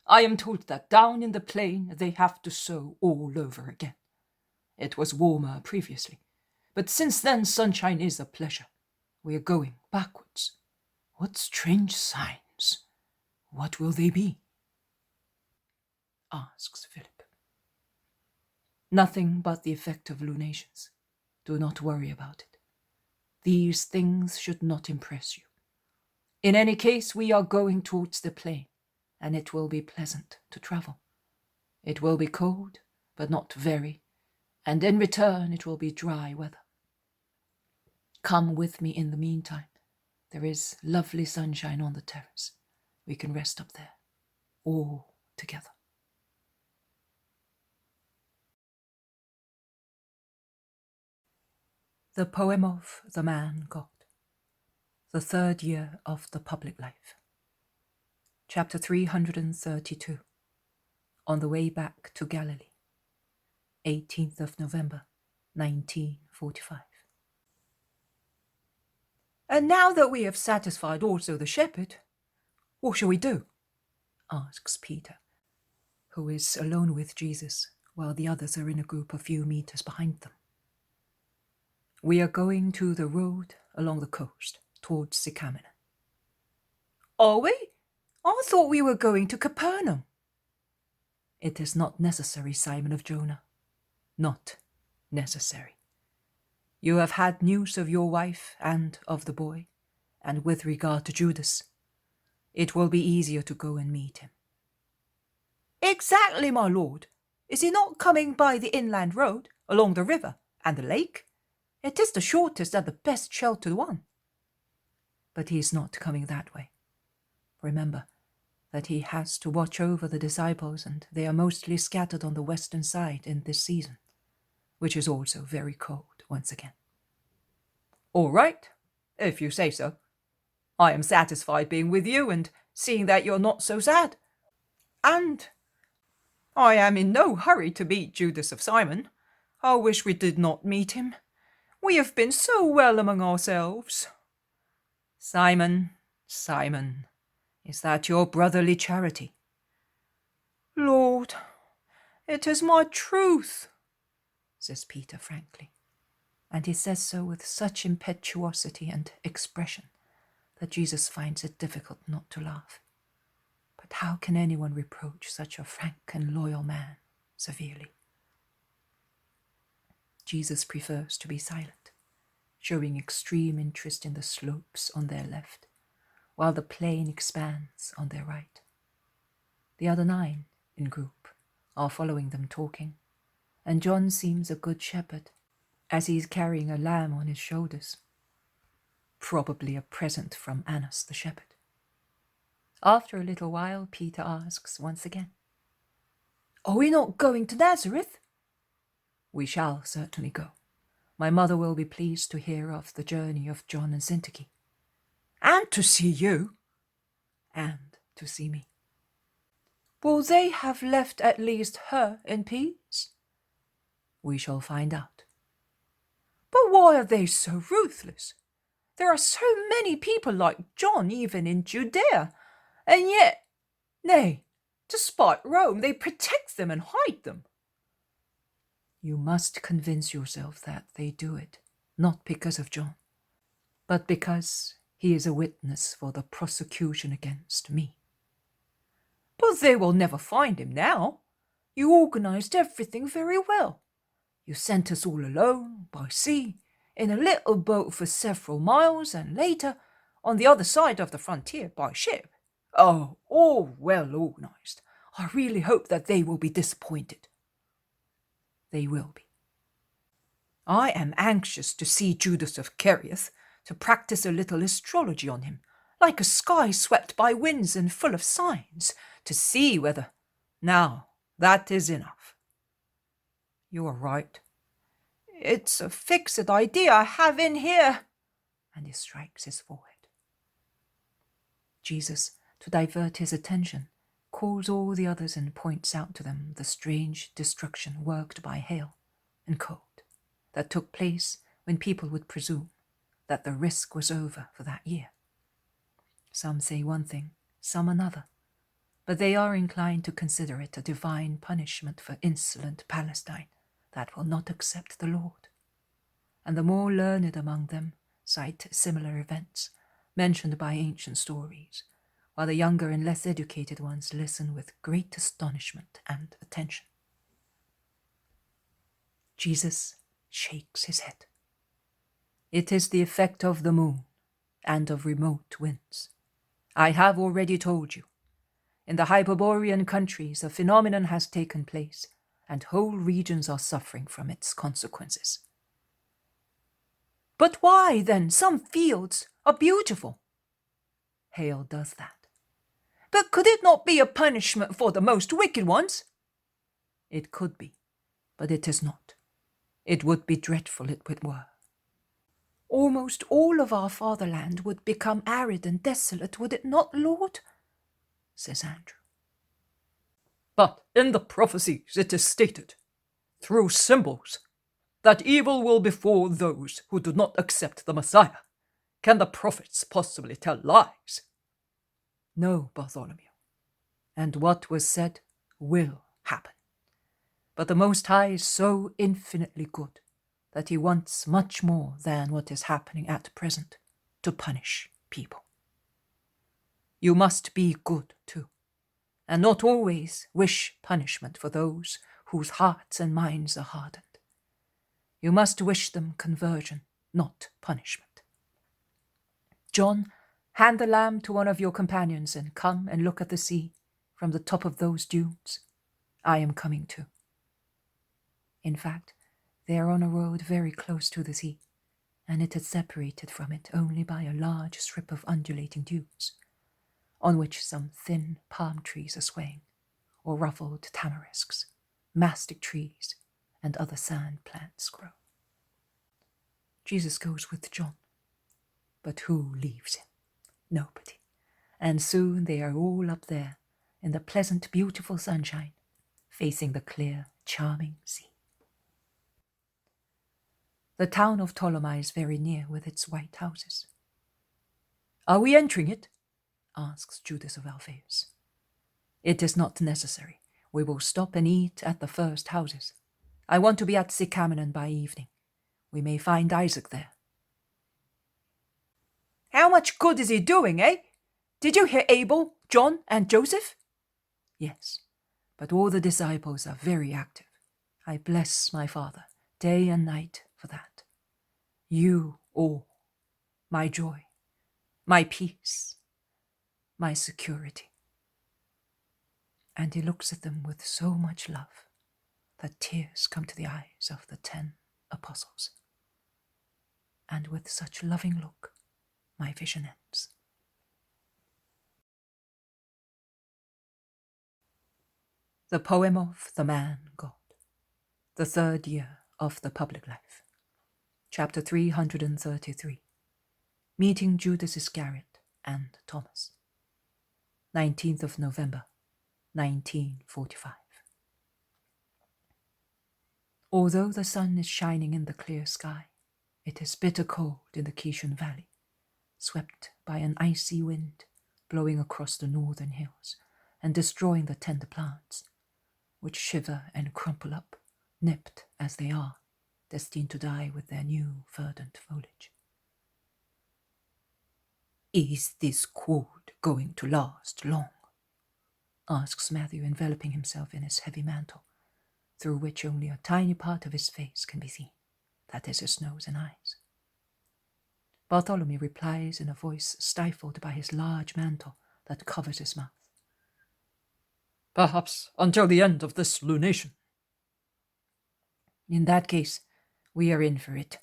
I am told that down in the plain they have to sow all over again. It was warmer previously, but since then sunshine is a pleasure. We are going backwards. What strange signs? What will they be? Asks Philip. Nothing but the effect of lunations. Do not worry about it. These things should not impress you. In any case, we are going towards the plain, and it will be pleasant to travel. It will be cold, but not very, and in return it will be dry weather. Come with me in the meantime. There is lovely sunshine on the terrace. We can rest up there, all together. The poem of the man God. The third year of the public life. Chapter 332. On the way back to Galilee. 18th of November, 1945. And now that we have satisfied also the shepherd, what shall we do? Asks Peter, who is alone with Jesus while the others are in a group a few meters behind them. We are going to the road along the coast towards Sycamina. Are we? I thought we were going to Capernaum. It is not necessary, Simon of Jonah. Not necessary. You have had news of your wife and of the boy, and with regard to Judas, it will be easier to go and meet him. Exactly, my lord. Is he not coming by the inland road, along the river and the lake? It is the shortest and the best sheltered one. But he is not coming that way. Remember that he has to watch over the disciples, and they are mostly scattered on the western side in this season, which is also very cold once again. All right, if you say so. I am satisfied being with you and seeing that you're not so sad. And I am in no hurry to meet Judas of Simon. I wish we did not meet him. We have been so well among ourselves. Simon, Simon, is that your brotherly charity? Lord, it is my truth, says Peter frankly, and he says so with such impetuosity and expression that Jesus finds it difficult not to laugh. But how can anyone reproach such a frank and loyal man severely? Jesus prefers to be silent, showing extreme interest in the slopes on their left, while the plain expands on their right. The other 9, in group, are following them talking, and John seems a good shepherd, as he is carrying a lamb on his shoulders, probably a present from Annas the shepherd. After a little while, Peter asks once again, "Are we not going to Nazareth?" "We shall certainly go. My mother will be pleased to hear of the journey of John and Zacchie." "And to see you." "And to see me." "Will they have left at least her in peace?" "We shall find out." "But why are they so ruthless? There are so many people like John even in Judea, and yet, nay, despite Rome, they protect them and hide them." "You must convince yourself that they do it, not because of John, but because he is a witness for the prosecution against me." "But they will never find him now. You organized everything very well. You sent us all alone, by sea, in a little boat for several miles, and later, on the other side of the frontier, by ship. Oh, all well organized. I really hope that they will be disappointed." "They will be." "I am anxious to see Judas of Kerioth, to practice a little astrology on him, like a sky swept by winds and full of signs, to see whether... Now, that is enough." "You are right." "It's a fixed idea I have in here," and he strikes his forehead. Jesus, to divert his attention, calls all the others and points out to them the strange destruction worked by hail and cold that took place when people would presume that the risk was over for that year. Some say one thing, some another, but they are inclined to consider it a divine punishment for insolent Palestine that will not accept the Lord. And the more learned among them cite similar events mentioned by ancient stories, while the younger and less educated ones listen with great astonishment and attention. Jesus shakes his head. "It is the effect of the moon and of remote winds. I have already told you. In the Hyperborean countries, a phenomenon has taken place, and whole regions are suffering from its consequences." "But why, then, some fields are beautiful?" "Hail does that." "But could it not be a punishment for the most wicked ones?" "It could be, but it is not. It would be dreadful if it were." "Almost all of our fatherland would become arid and desolate, would it not, Lord?" says Andrew. But in the prophecies it is stated, through symbols, that evil will befall those who do not accept the Messiah. Can the prophets possibly tell lies? "No, Bartholomew. And what was said will happen. But the Most High is so infinitely good that he wants much more than what is happening at present to punish people. You must be good too, and not always wish punishment for those whose hearts and minds are hardened. You must wish them conversion, not punishment. John, hand the lamb to one of your companions and come and look at the sea from the top of those dunes. I am coming too. In fact, they are on a road very close to the sea, and it is separated from it only by a large strip of undulating dunes, on which some thin palm trees are swaying, or ruffled tamarisks, mastic trees, and other sand plants grow. Jesus goes with John, but who leaves him? Nobody. And soon they are all up there, in the pleasant, beautiful sunshine, facing the clear, charming sea. The town of Ptolemais is very near with its white houses. Are we entering it? Asks Judas of Alphaeus. It is not necessary. We will stop and eat at the first houses. I want to be at Sycamnon by evening. We may find Isaac there. How much good is he doing, eh? Did you hear Abel, John, and Joseph? Yes, but all the disciples are very active. I bless my Father day and night for that. You all, my joy, my peace, my security. And he looks at them with so much love that tears come to the eyes of the 10 apostles. And with such loving look, my vision ends. The poem of the man God, the 3rd year of the public life. Chapter 333. Meeting Judas Iscariot and Thomas. 19th of November, 1945. Although the sun is shining in the clear sky, it is bitter cold in the Kishon Valley, swept by an icy wind blowing across the northern hills and destroying the tender plants, which shiver and crumple up, nipped as they are, destined to die with their new verdant foliage. Is this cold going to last long? Asks Matthew, enveloping himself in his heavy mantle, through which only a tiny part of his face can be seen, that is his nose and eyes. Bartholomew replies in a voice stifled by his large mantle that covers his mouth. Perhaps until the end of this lunation. In that case, we are in for it.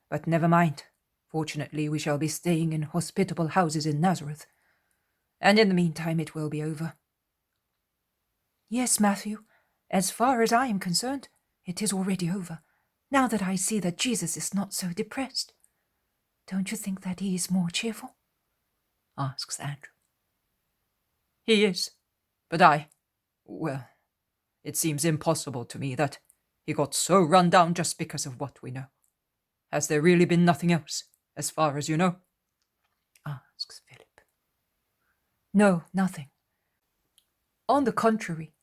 But never mind. Fortunately, we shall be staying in hospitable houses in Nazareth, and in the meantime it will be over. Yes, Matthew, as far as I am concerned, it is already over, now that I see that Jesus is not so depressed. Don't you think that he is more cheerful? Asks Andrew. He is, but well, it seems impossible to me that he got so run down just because of what we know. Has there really been nothing else, as far as you know? Asks Philip. No, nothing. On the contrary,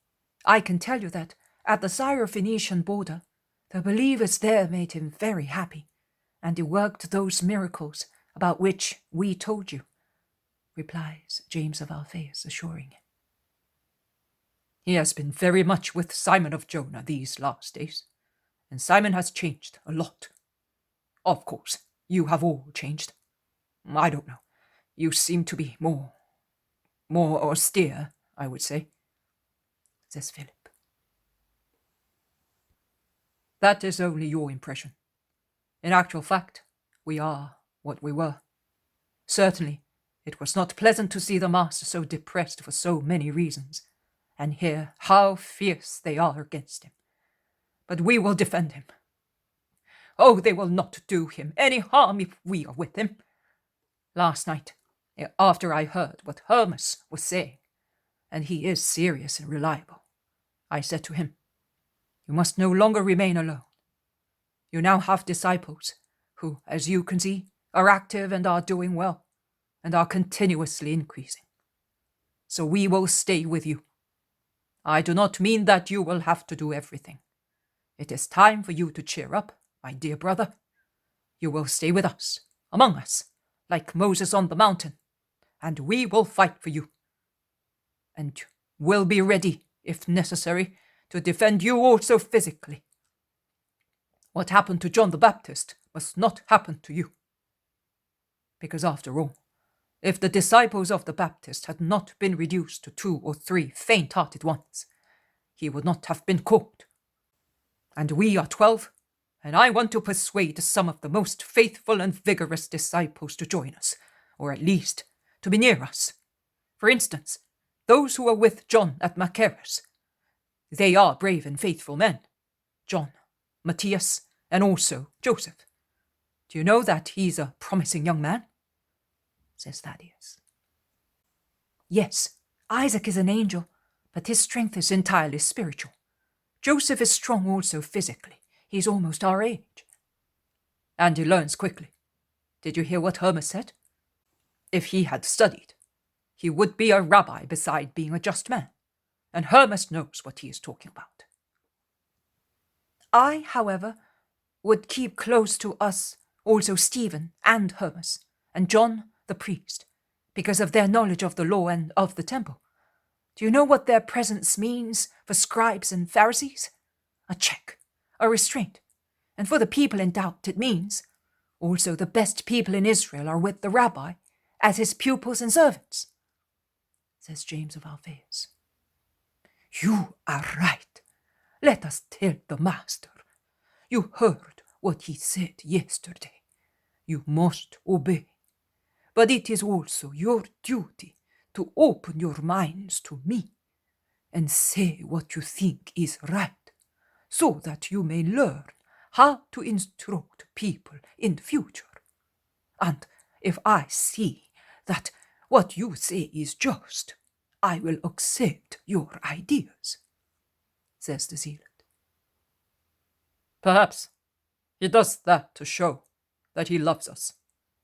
I can tell you that at the Syro-Phoenician border, the believers there made him very happy, and he worked those miracles about which we told you, replies James of Alphaeus, assuring him. He has been very much with Simon of Jonah these last days, and Simon has changed a lot. Of course, you have all changed. I don't know. You seem to be more austere, I would say, says Philip. That is only your impression. In actual fact, we are what we were. Certainly, it was not pleasant to see the master so depressed for so many reasons, and hear how fierce they are against him. But we will defend him. Oh, they will not do him any harm if we are with him. Last night, after I heard what Hermas was saying, and he is serious and reliable, I said to him, "You must no longer remain alone. You now have disciples who, as you can see, are active and are doing well, and are continuously increasing. So we will stay with you. I do not mean that you will have to do everything. It is time for you to cheer up, my dear brother. You will stay with us, among us, like Moses on the mountain, and we will fight for you. And will be ready, if necessary, to defend you also physically. What happened to John the Baptist must not happen to you. Because after all, if the disciples of the Baptist had not been reduced to 2 or 3 faint-hearted ones, he would not have been caught. And we are 12, and I want to persuade some of the most faithful and vigorous disciples to join us, or at least to be near us. For instance, those who were with John at Machaerus. They are brave and faithful men. John, Matthias, and also Joseph. Do you know that he's a promising young man? Says Thaddeus. Yes, Isaac is an angel, but his strength is entirely spiritual. Joseph is strong also physically. He's almost our age. And he learns quickly. Did you hear what Hermas said? If he had studied, he would be a rabbi beside being a just man. And Hermas knows what he is talking about. I, however, would keep close to us also Stephen and Hermas, and John the priest, because of their knowledge of the law and of the temple. Do you know what their presence means for scribes and Pharisees? A check, a restraint. And for the people in doubt it means also the best people in Israel are with the rabbi as his pupils and servants, says James of Alphaeus. You are right. Let us tell the master. You heard what he said yesterday. You must obey. But it is also your duty to open your minds to me and say what you think is right, so that you may learn how to instruct people in the future. And if I see that what you say is just, I will accept your ideas, says the zealot. Perhaps he does that to show that he loves us,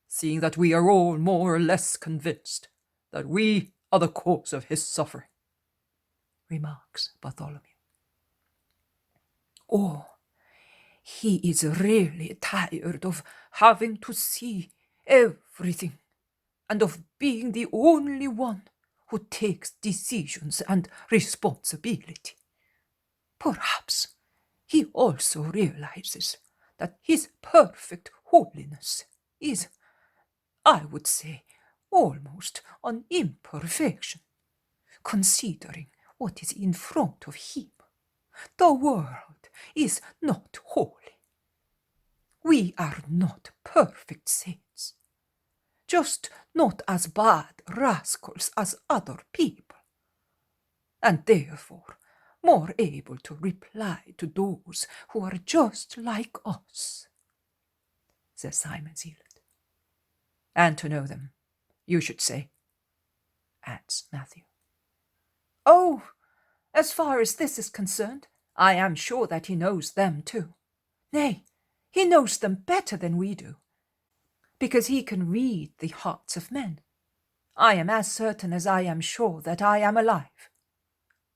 seeing that we are all more or less convinced that we are the cause of his suffering, remarks Bartholomew. Oh, he is really tired of having to see everything, and of being the only one who takes decisions and responsibility. Perhaps he also realizes that his perfect holiness is, I would say, almost an imperfection, considering what is in front of him. The world is not holy. We are not perfect saints, just not as bad rascals as other people, and therefore more able to reply to those who are just like us, says Simon Zealot. And to know them, you should say, adds Matthew. Oh, as far as this is concerned, I am sure that he knows them too. Nay, he knows them better than we do, because he can read the hearts of men. I am as certain as I am sure that I am alive,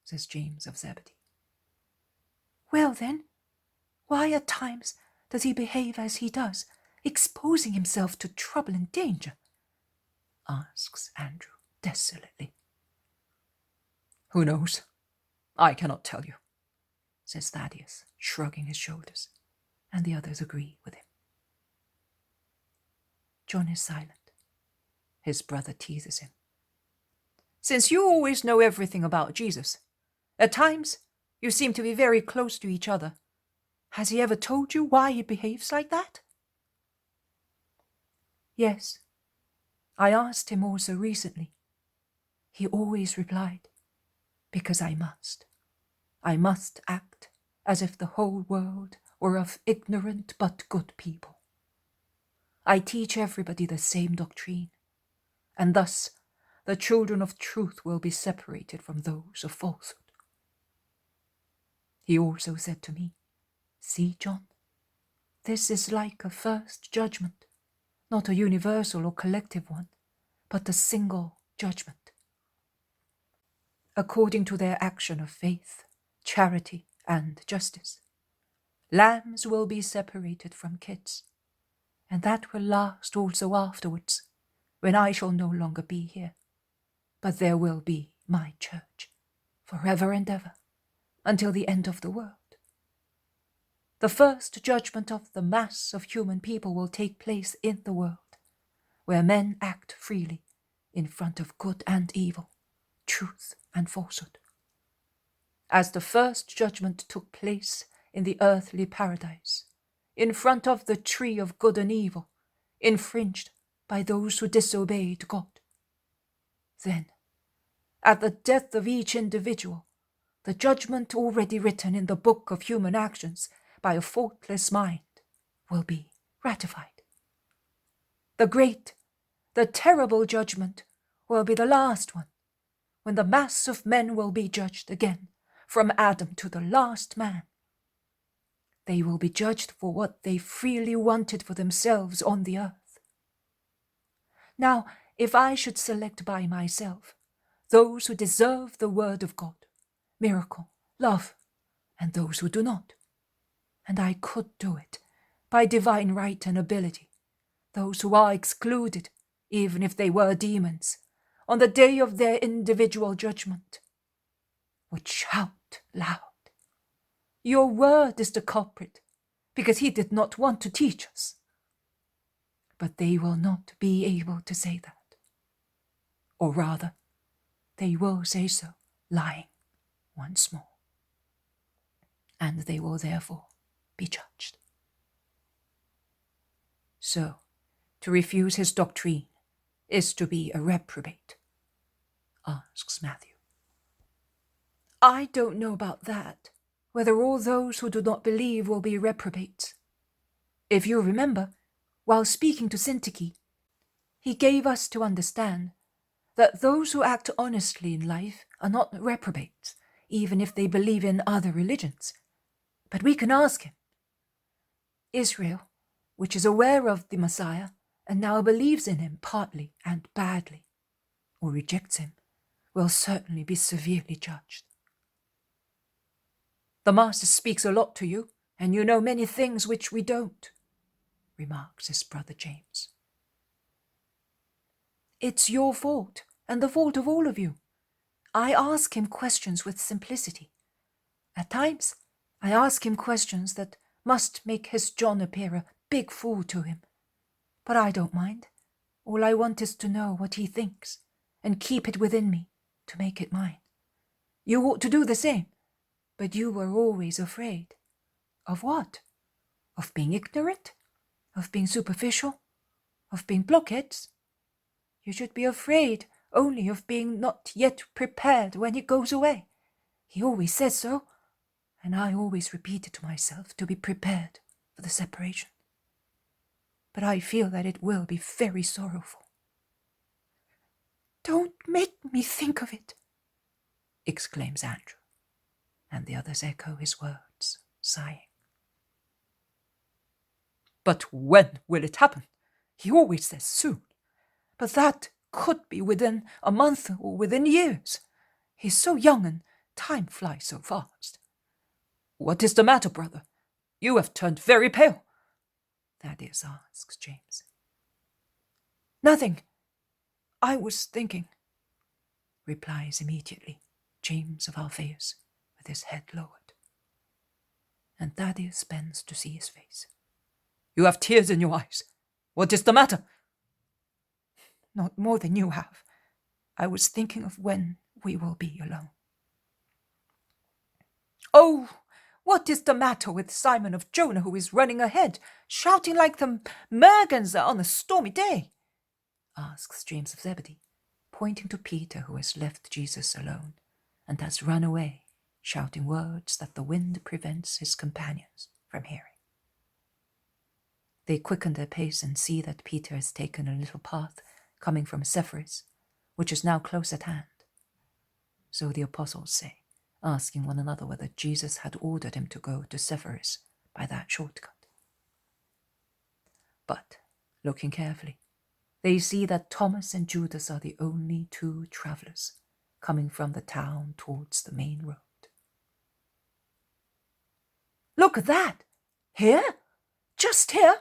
says James of Zebedee. Well then, why at times does he behave as he does, exposing himself to trouble and danger? Asks Andrew desolately. Who knows? I cannot tell you, says Thaddeus, shrugging his shoulders, and the others agree with him. John is silent. His brother teases him. Since you always know everything about Jesus, at times you seem to be very close to each other. Has he ever told you why he behaves like that? Yes, I asked him also recently. He always replied, because I must. I must act as if the whole world were of ignorant but good people. I teach everybody the same doctrine, and thus the children of truth will be separated from those of falsehood. He also said to me, See, John, this is like a first judgment, not a universal or collective one, but a single judgment. According to their action of faith, charity, and justice, lambs will be separated from kids, and that will last also afterwards, when I shall no longer be here, but there will be my church, forever and ever, until the end of the world. The first judgment of the mass of human people will take place in the world, where men act freely in front of good and evil, truth and falsehood. as the first judgment took place in the earthly paradise, in front of the tree of good and evil, infringed by those who disobeyed God. Then, at the death of each individual, the judgment already written in the book of human actions by a faultless mind will be ratified. The great, the terrible judgment will be the last one, when the mass of men will be judged again, from Adam to the last man. They will be judged for what they freely wanted for themselves on the earth. Now, if I should select by myself those who deserve the word of God, miracle, love, and those who do not, and I could do it by divine right and ability, those who are excluded, even if they were demons, on the day of their individual judgment, would shout loud, "Your word is the culprit, because he did not want to teach us." But they will not be able to say that. Or rather, they will say so, lying once more. And they will therefore be judged. So, to refuse his doctrine is to be a reprobate, asks Matthew. I don't know about that, whether all those who do not believe will be reprobates. If you remember, while speaking to Syntyche, he gave us to understand that those who act honestly in life are not reprobates, even if they believe in other religions. But we can ask him. Israel, which is aware of the Messiah and now believes in him partly and badly, or rejects him, will certainly be severely judged. The Master speaks a lot to you, and you know many things which we don't, remarks his brother James. It's your fault, and the fault of all of you. I ask him questions with simplicity. At times, I ask him questions that must make his John appear a big fool to him. But I don't mind. All I want is to know what he thinks, and keep it within me to make it mine. You ought to do the same, but you were always afraid. Of what? Of being ignorant? Of being superficial? Of being blockheads? You should be afraid only of being not yet prepared when he goes away. He always says so, and I always repeat it to myself to be prepared for the separation. But I feel that it will be very sorrowful. Don't make me think of it, exclaims Andrew, and the others echo his words, sighing. But when will it happen? He always says soon. But that could be within a month or within years. He's so young and time flies so fast. What is the matter, brother? You have turned very pale. Thaddeus asks James. Nothing. I was thinking, replies immediately James of Alphaeus with his head lowered. And Thaddeus bends to see his face. You have tears in your eyes. What is the matter? Not more than you have. I was thinking of when we will be alone. Oh, what is the matter with Simon of Jonah, who is running ahead, shouting like the merganser on a stormy day? Asks James of Zebedee, pointing to Peter, who has left Jesus alone and has run away, shouting words that the wind prevents his companions from hearing. They quicken their pace and see that Peter has taken a little path coming from Sepphoris, which is now close at hand. So the apostles say, asking one another whether Jesus had ordered him to go to Sepphoris by that shortcut. But, looking carefully, they see that Thomas and Judas are the only two travellers coming from the town towards the main road. Look at that! Here? Just here?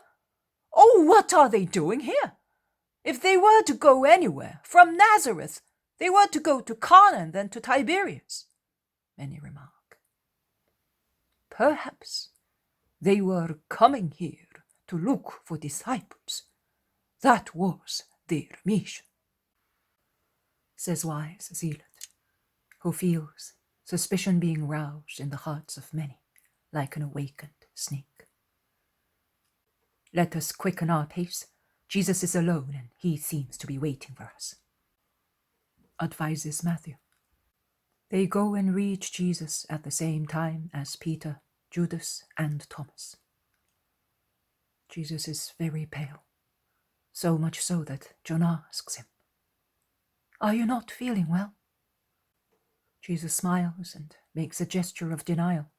Oh, what are they doing here? If they were to go anywhere, from Nazareth, they were to go to Canaan than to Tiberias, many remark. Perhaps they were coming here to look for disciples. That was their mission, says wise Zealot, who feels suspicion being roused in the hearts of many like an awakened snake. Let us quicken our pace. Jesus is alone, and he seems to be waiting for us, advises Matthew. They go and reach Jesus at the same time as Peter, Judas, and Thomas. Jesus is very pale, so much so that John asks him, "Are you not feeling well?" Jesus smiles and makes a gesture of denial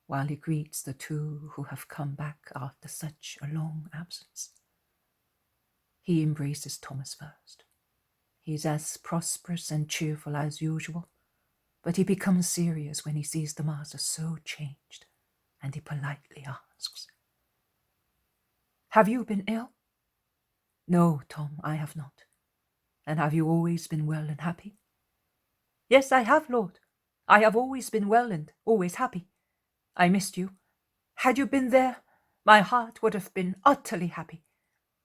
while he greets the two who have come back after such a long absence. He embraces Thomas first. He is as prosperous and cheerful as usual, but he becomes serious when he sees the master so changed, and he politely asks, "Have you been ill?" "No, Tom, I have not. And have you always been well and happy?" "Yes, I have, Lord. I have always been well and always happy. I missed you. Had you been there, my heart would have been utterly happy.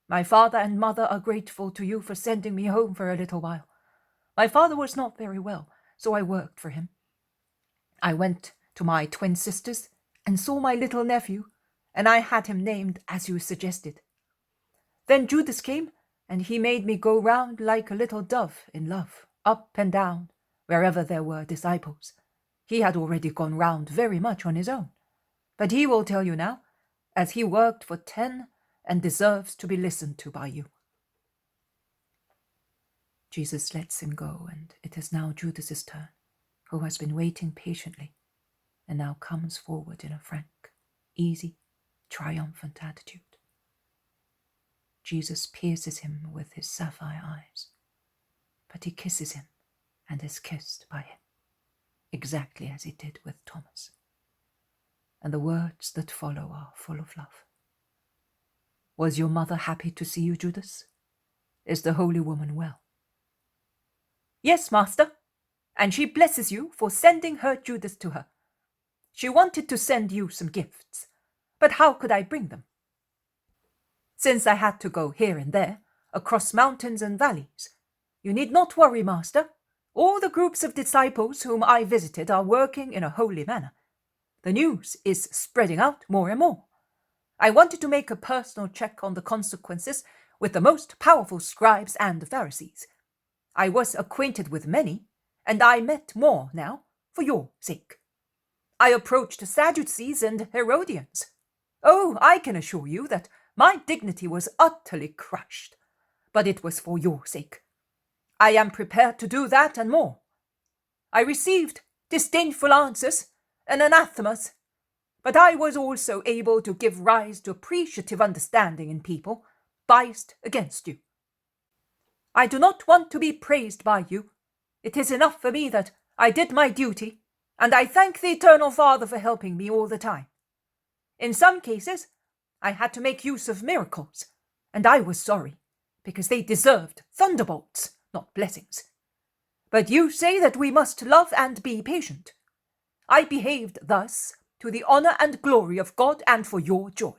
My father and mother are grateful to you for sending me home for a little while. My father was not very well, so I worked for him. I went to my twin sisters and saw my little nephew, and I had him named as you suggested. Then Judas came, and he made me go round like a little dove in love, up and down, wherever there were disciples. He had already gone round very much on his own, but he will tell you now, as he worked for 10 and deserves to be listened to by you." Jesus lets him go, and it is now Judas's turn, who has been waiting patiently, and now comes forward in a frank, easy, triumphant attitude. Jesus pierces him with his sapphire eyes, but he kisses him and is kissed by him, exactly as he did with Thomas. And the words that follow are full of love. "Was your mother happy to see you, Judas? Is the holy woman well?" "Yes, Master, and she blesses you for sending her Judas to her. She wanted to send you some gifts, but how could I bring them? Since I had to go here and there, across mountains and valleys. You need not worry, Master. All the groups of disciples whom I visited are working in a holy manner. The news is spreading out more and more. I wanted to make a personal check on the consequences with the most powerful scribes and Pharisees. I was acquainted with many, and I met more now for your sake. I approached Sadducees and Herodians. Oh, I can assure you that my dignity was utterly crushed, but it was for your sake. I am prepared to do that and more. I received disdainful answers and anathemas, but I was also able to give rise to appreciative understanding in people biased against you. I do not want to be praised by you. It is enough for me that I did my duty, and I thank the Eternal Father for helping me all the time. In some cases, I had to make use of miracles, and I was sorry, because they deserved thunderbolts, not blessings. But you say that we must love and be patient. I behaved thus to the honor and glory of God and for your joy.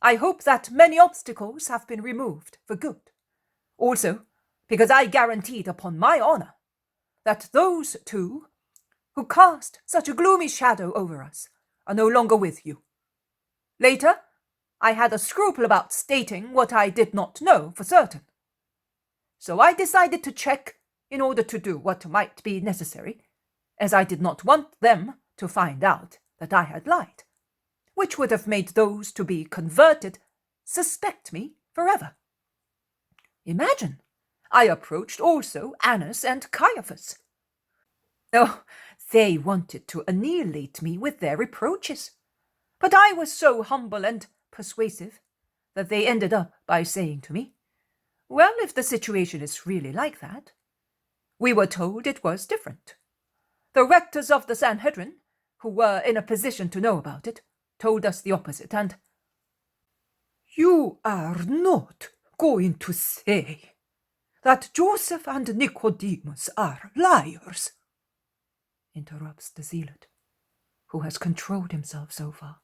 I hope that many obstacles have been removed for good. Also, because I guaranteed upon my honor that those two who cast such a gloomy shadow over us are no longer with you. Later, I had a scruple about stating what I did not know for certain. So I decided to check in order to do what might be necessary, as I did not want them to find out that I had lied, which would have made those to be converted suspect me forever. Imagine, I approached also Annas and Caiaphas. Oh, they wanted to annihilate me with their reproaches, but I was so humble and persuasive that they ended up by saying to me, "Well, if the situation is really like that." We were told it was different. The rectors of the Sanhedrin, who were in a position to know about it, told us the opposite, and "You are not going to say that Joseph and Nicodemus are liars?" interrupts the zealot, who has controlled himself so far,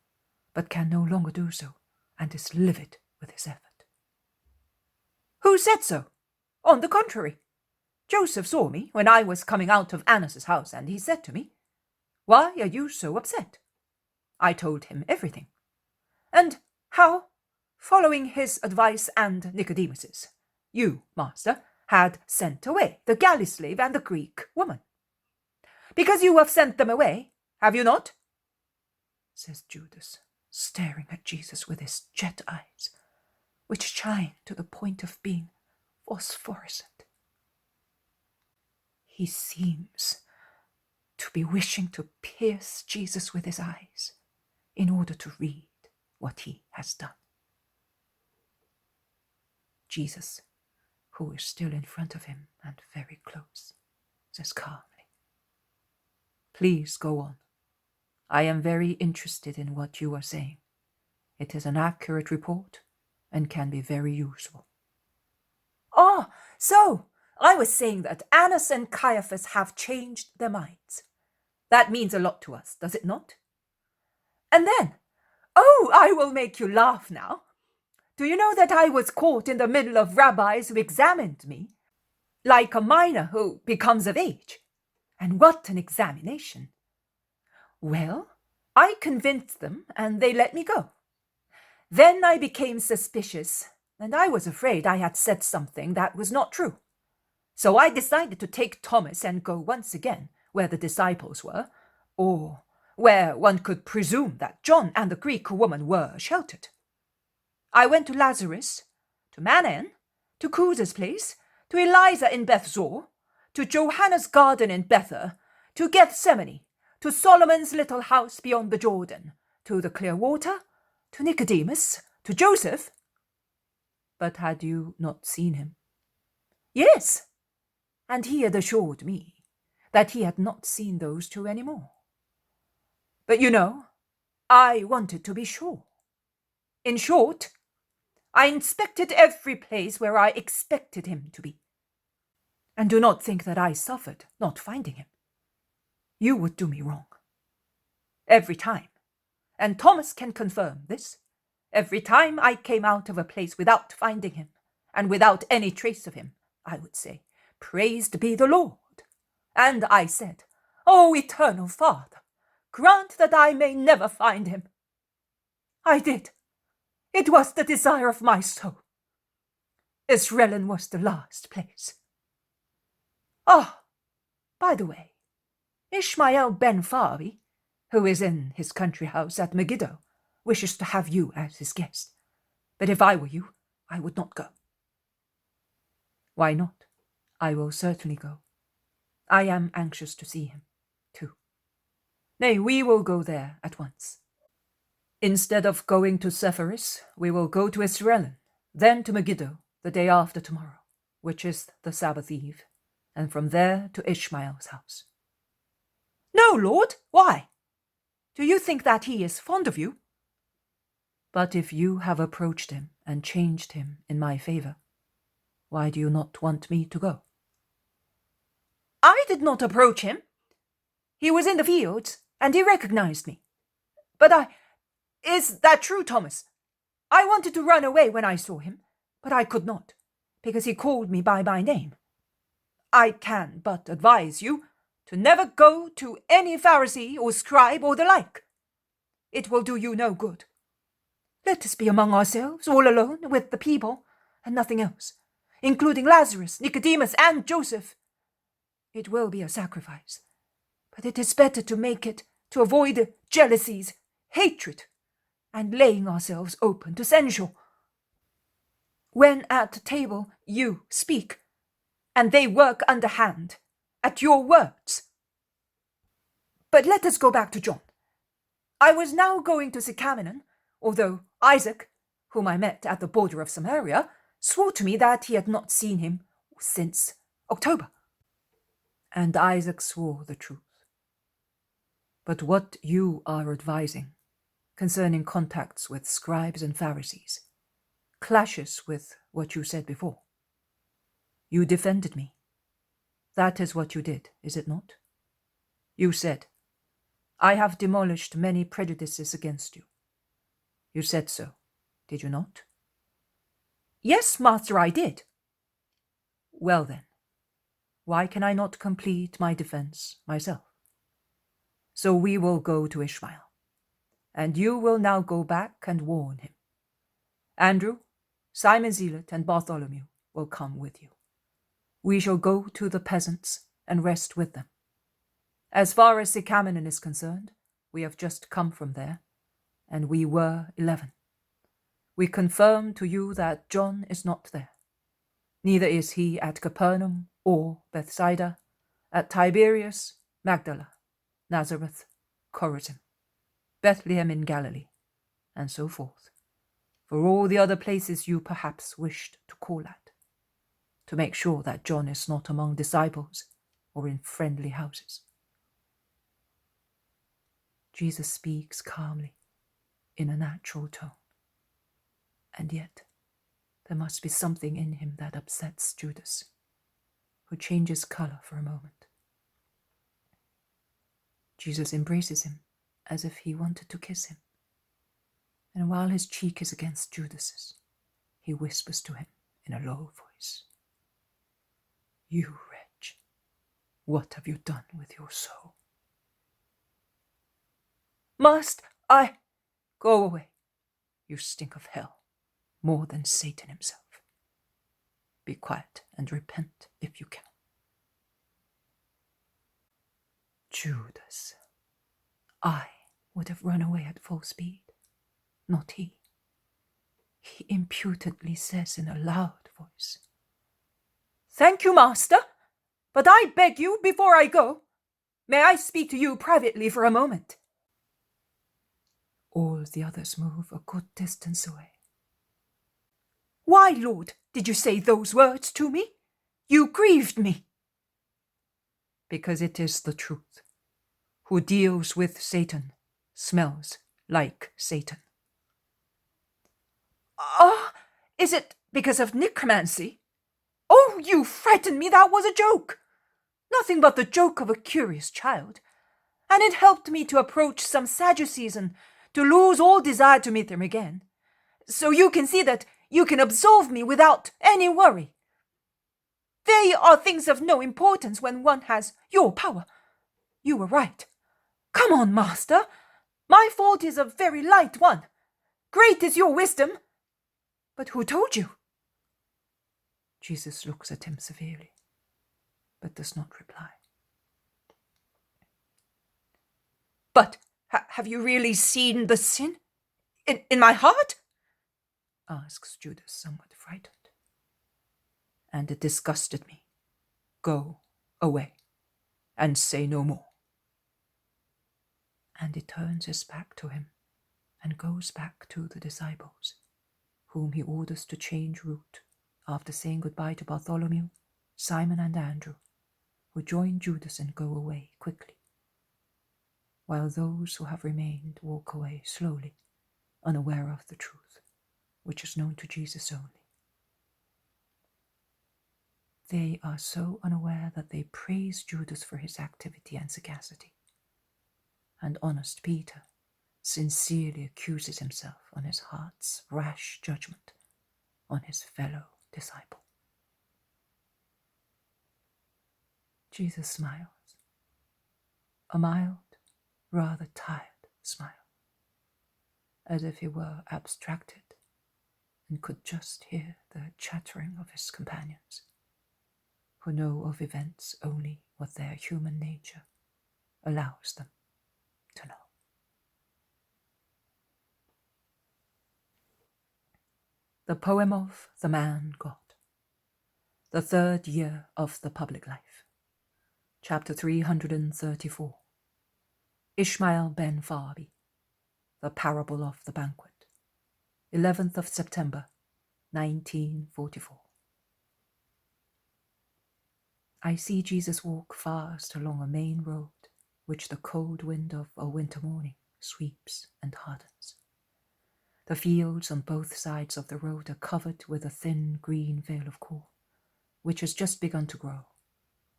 but can no longer do so, and is livid with his effort. "Who said so? On the contrary, Joseph saw me when I was coming out of Annas' house, and he said to me, Why are you so upset? I told him everything. And how, following his advice and Nicodemus's, you, master, had sent away the galley slave and the Greek woman. Because you have sent them away, have you not? Says Judas, staring at Jesus with his jet eyes, which shine to the point of being phosphorescent. He seems to be wishing to pierce Jesus with his eyes in order to read what he has done. Jesus, who is still in front of him and very close, says calmly, "Please go on. I am very interested in what you are saying. It is an accurate report and can be very useful." "Ah, so I was saying that Annas and Caiaphas have changed their minds. That means a lot to us, does it not? And then, oh, I will make you laugh now. Do you know that I was caught in the middle of rabbis who examined me, like a minor who becomes of age? And what an examination! Well, I convinced them and they let me go. Then I became suspicious, and I was afraid I had said something that was not true. So I decided to take Thomas and go once again where the disciples were, or where one could presume that John and the Greek woman were sheltered. I went to Lazarus, to Manan, to Cus's place, to Eliza in Bethzor, to Johanna's garden in Bethel, to Gethsemane, to Solomon's little house beyond the Jordan, to the clear water, to Nicodemus, to Joseph. But had you not seen him? Yes, and he had assured me that he had not seen those two any more. But you know, I wanted to be sure. In short, I inspected every place where I expected him to be. And do not think that I suffered not finding him. You would do me wrong. Every time, and Thomas can confirm this, every time I came out of a place without finding him, and without any trace of him, I would say, "Praised be the Lord." And I said, "O eternal Father, grant that I may never find him." I did. It was the desire of my soul. Israelin was the last place. Ah, by the way, Ishmael ben Fari, who is in his country house at Megiddo, wishes to have you as his guest. But if I were you, I would not go. Why not? I will certainly go. I am anxious to see him, too. Nay, we will go there at once. Instead of going to Sepphoris, we will go to Israelin, then to Megiddo the day after tomorrow, which is the Sabbath eve, and from there to Ishmael's house. No, Lord, why? Do you think that he is fond of you? But if you have approached him and changed him in my favor, why do you not want me to go? I did not approach him. He was in the fields, and he recognized me. But is that true, Thomas? I wanted to run away when I saw him, but I could not, because he called me by my name. I can but advise you to never go to any Pharisee or scribe or the like. It will do you no good. Let us be among ourselves, all alone, with the people, and nothing else, including Lazarus, Nicodemus, and Joseph. It will be a sacrifice, but it is better to make it to avoid jealousies, hatred, and laying ourselves open to censure. When at table you speak, and they work underhand at your words. But let us go back to John. I was now going to Sycamnon, although Isaac, whom I met at the border of Samaria, swore to me that he had not seen him since October. And Isaac swore the truth. But what you are advising concerning contacts with scribes and Pharisees clashes with what you said before. You defended me. That is what you did, is it not? You said, "I have demolished many prejudices against you." You said so, did you not? Yes, master, I did. Well then, why can I not complete my defense myself? So we will go to Ishmael, and you will now go back and warn him. Andrew, Simon Zealot, and Bartholomew will come with you. We shall go to the peasants and rest with them. As far as Sycamnon is concerned, we have just come from there, and we were 11. We confirm to you that John is not there. Neither is he at Capernaum or Bethsaida, at Tiberias, Magdala, Nazareth, Chorazin, Bethlehem in Galilee, and so forth, for all the other places you perhaps wished to call at, to make sure that John is not among disciples or in friendly houses. Jesus speaks calmly, in a natural tone, and yet there must be something in him that upsets Judas, who changes colour for a moment. Jesus embraces him as if he wanted to kiss him, and while his cheek is against Judas's, he whispers to him in a low voice, "You wretch, what have you done with your soul?" Must I? Go away, you stink of hell, more than Satan himself. Be quiet and repent if you can. Judas, I would have run away at full speed, not he. He impudently says in a loud voice, Thank you, master, but I beg you, before I go, may I speak to you privately for a moment? All the others move a good distance away. Why, Lord, did you say those words to me? You grieved me. Because it is the truth. Who deals with Satan smells like Satan. Ah, is it because of necromancy? Oh, you frightened me, that was a joke. Nothing but the joke of a curious child. And it helped me to approach some Sadducees and to lose all desire to meet them again. So you can see that you can absolve me without any worry. They are things of no importance when one has your power. You were right. Come on, master. My fault is a very light one. Great is your wisdom. But who told you? Jesus looks at him severely, but does not reply. But have you really seen the sin? In my heart? Asks Judas, somewhat frightened. And it disgusted me. Go away, and say no more. And he turns his back to him, and goes back to the disciples, whom he orders to change route after saying goodbye to Bartholomew, Simon, and Andrew, who join Judas and go away quickly, while those who have remained walk away slowly, unaware of the truth, which is known to Jesus only. They are so unaware that they praise Judas for his activity and sagacity, and honest Peter sincerely accuses himself on his heart's rash judgment on his fellow disciple. Jesus smiles, a mild, rather tired smile, as if he were abstracted and could just hear the chattering of his companions, who know of events only what their human nature allows them to know. The poem of the man God, the third year of the public life, chapter 334, Ishmael ben Farbi, the parable of the banquet, 11th of September, 1944. I see Jesus walk fast along a main road, which the cold wind of a winter morning sweeps and hardens. The fields on both sides of the road are covered with a thin green veil of corn, which has just begun to grow,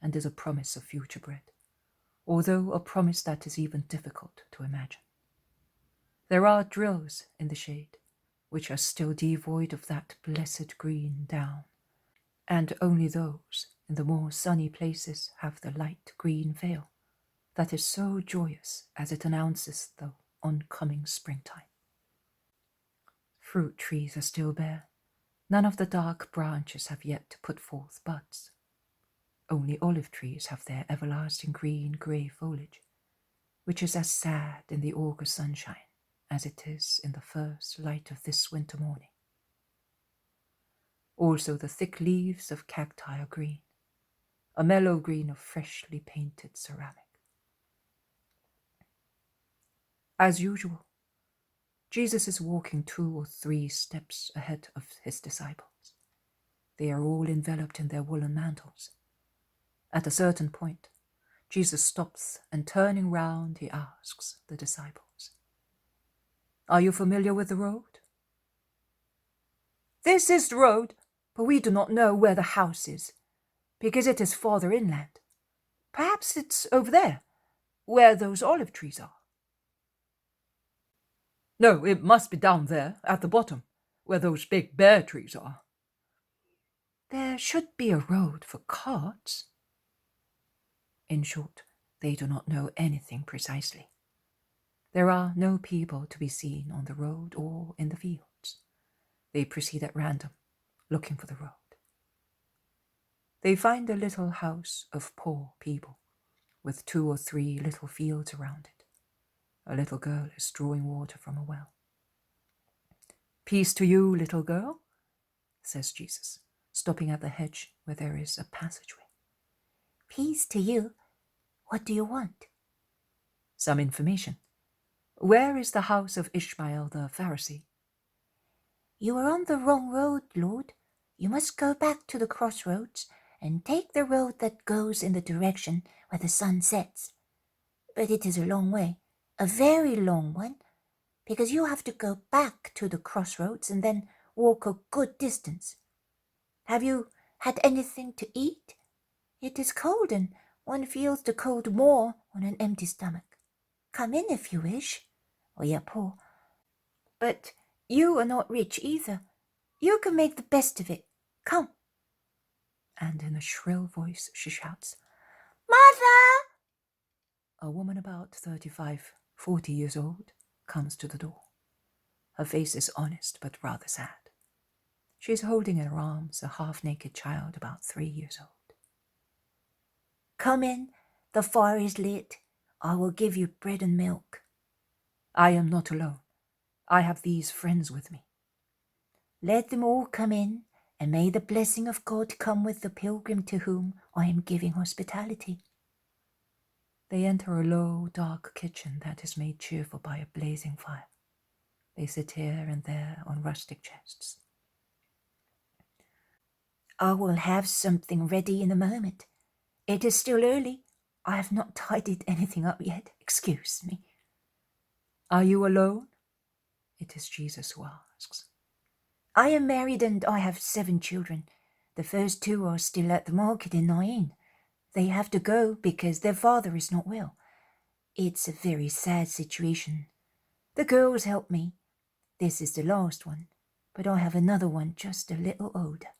and is a promise of future bread, although a promise that is even difficult to imagine. There are drills in the shade, which are still devoid of that blessed green down, and only those in the more sunny places have the light green veil, that is so joyous as it announces the oncoming springtime. Fruit trees are still bare. None of the dark branches have yet put forth buds. Only olive trees have their everlasting green-grey foliage, which is as sad in the August sunshine as it is in the first light of this winter morning. Also the thick leaves of cacti are green, a mellow green of freshly painted ceramic. As usual, Jesus is walking 2 or 3 steps ahead of his disciples. They are all enveloped in their woolen mantles. At a certain point, Jesus stops and turning round, he asks the disciples, "Are you familiar with the road?" "This is the road, but we do not know where the house is, because it is farther inland. Perhaps it's over there, where those olive trees are." No, it must be down there, at the bottom, where those big bare trees are. There should be a road for carts. In short, they do not know anything precisely. There are no people to be seen on the road or in the fields. They proceed at random, looking for the road. They find a little house of poor people, with 2 or 3 little fields around it. A little girl is drawing water from a well. "Peace to you, little girl," says Jesus, stopping at the hedge where there is a passageway. "Peace to you. What do you want?" "Some information. Where is the house of Ishmael the Pharisee?" "You are on the wrong road, Lord. You must go back to the crossroads and take the road that goes in the direction where the sun sets. But it is a long way, a very long one, because you have to go back to the crossroads and then walk a good distance. Have you had anything to eat? It is cold, and one feels the cold more on an empty stomach. Come in if you wish. We are poor, but you are not rich either. You can make the best of it. Come." And in a shrill voice she shouts, "Mother!" A woman about 35, 40 years old comes to the door. Her face is honest but rather sad. She is holding in her arms a half-naked child about 3 years old. "Come in, the fire is lit. I will give you bread and milk." "I am not alone. I have these friends with me." "Let them all come in, and may the blessing of God come with the pilgrim to whom I am giving hospitality." They enter a low, dark kitchen that is made cheerful by a blazing fire. They sit here and there on rustic chests. "I will have something ready in a moment. It is still early. I have not tidied anything up yet. Excuse me." "Are you alone?" It is Jesus who asks. "I am married and I have 7 children. The first 2 are still at the market in Nain. They have to go because their father is not well. It's a very sad situation. The girls help me. This is the last one, but I have another one just a little older."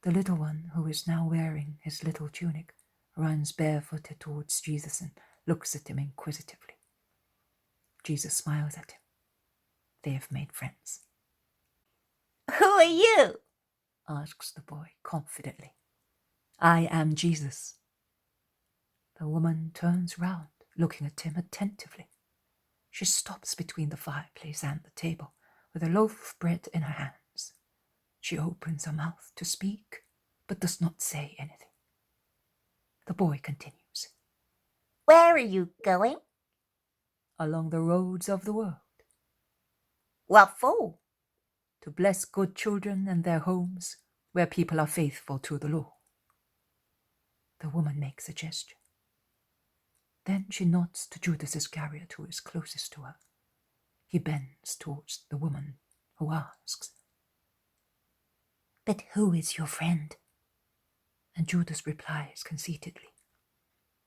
The little one, who is now wearing his little tunic, runs barefooted towards Jesus and looks at him inquisitively. Jesus smiles at him. They have made friends. "Who are you?" asks the boy confidently. "I am Jesus." The woman turns round, looking at him attentively. She stops between the fireplace and the table, with a loaf of bread in her hands. She opens her mouth to speak, but does not say anything. The boy continues. "Where are you going?" "Along the roads of the world, "What for?" to bless good children and their homes, where people are faithful to the law." The woman makes a gesture. Then she nods to Judas Iscariot, who is closest to her. He bends towards the woman, who asks, "But who is your friend?" And Judas replies conceitedly.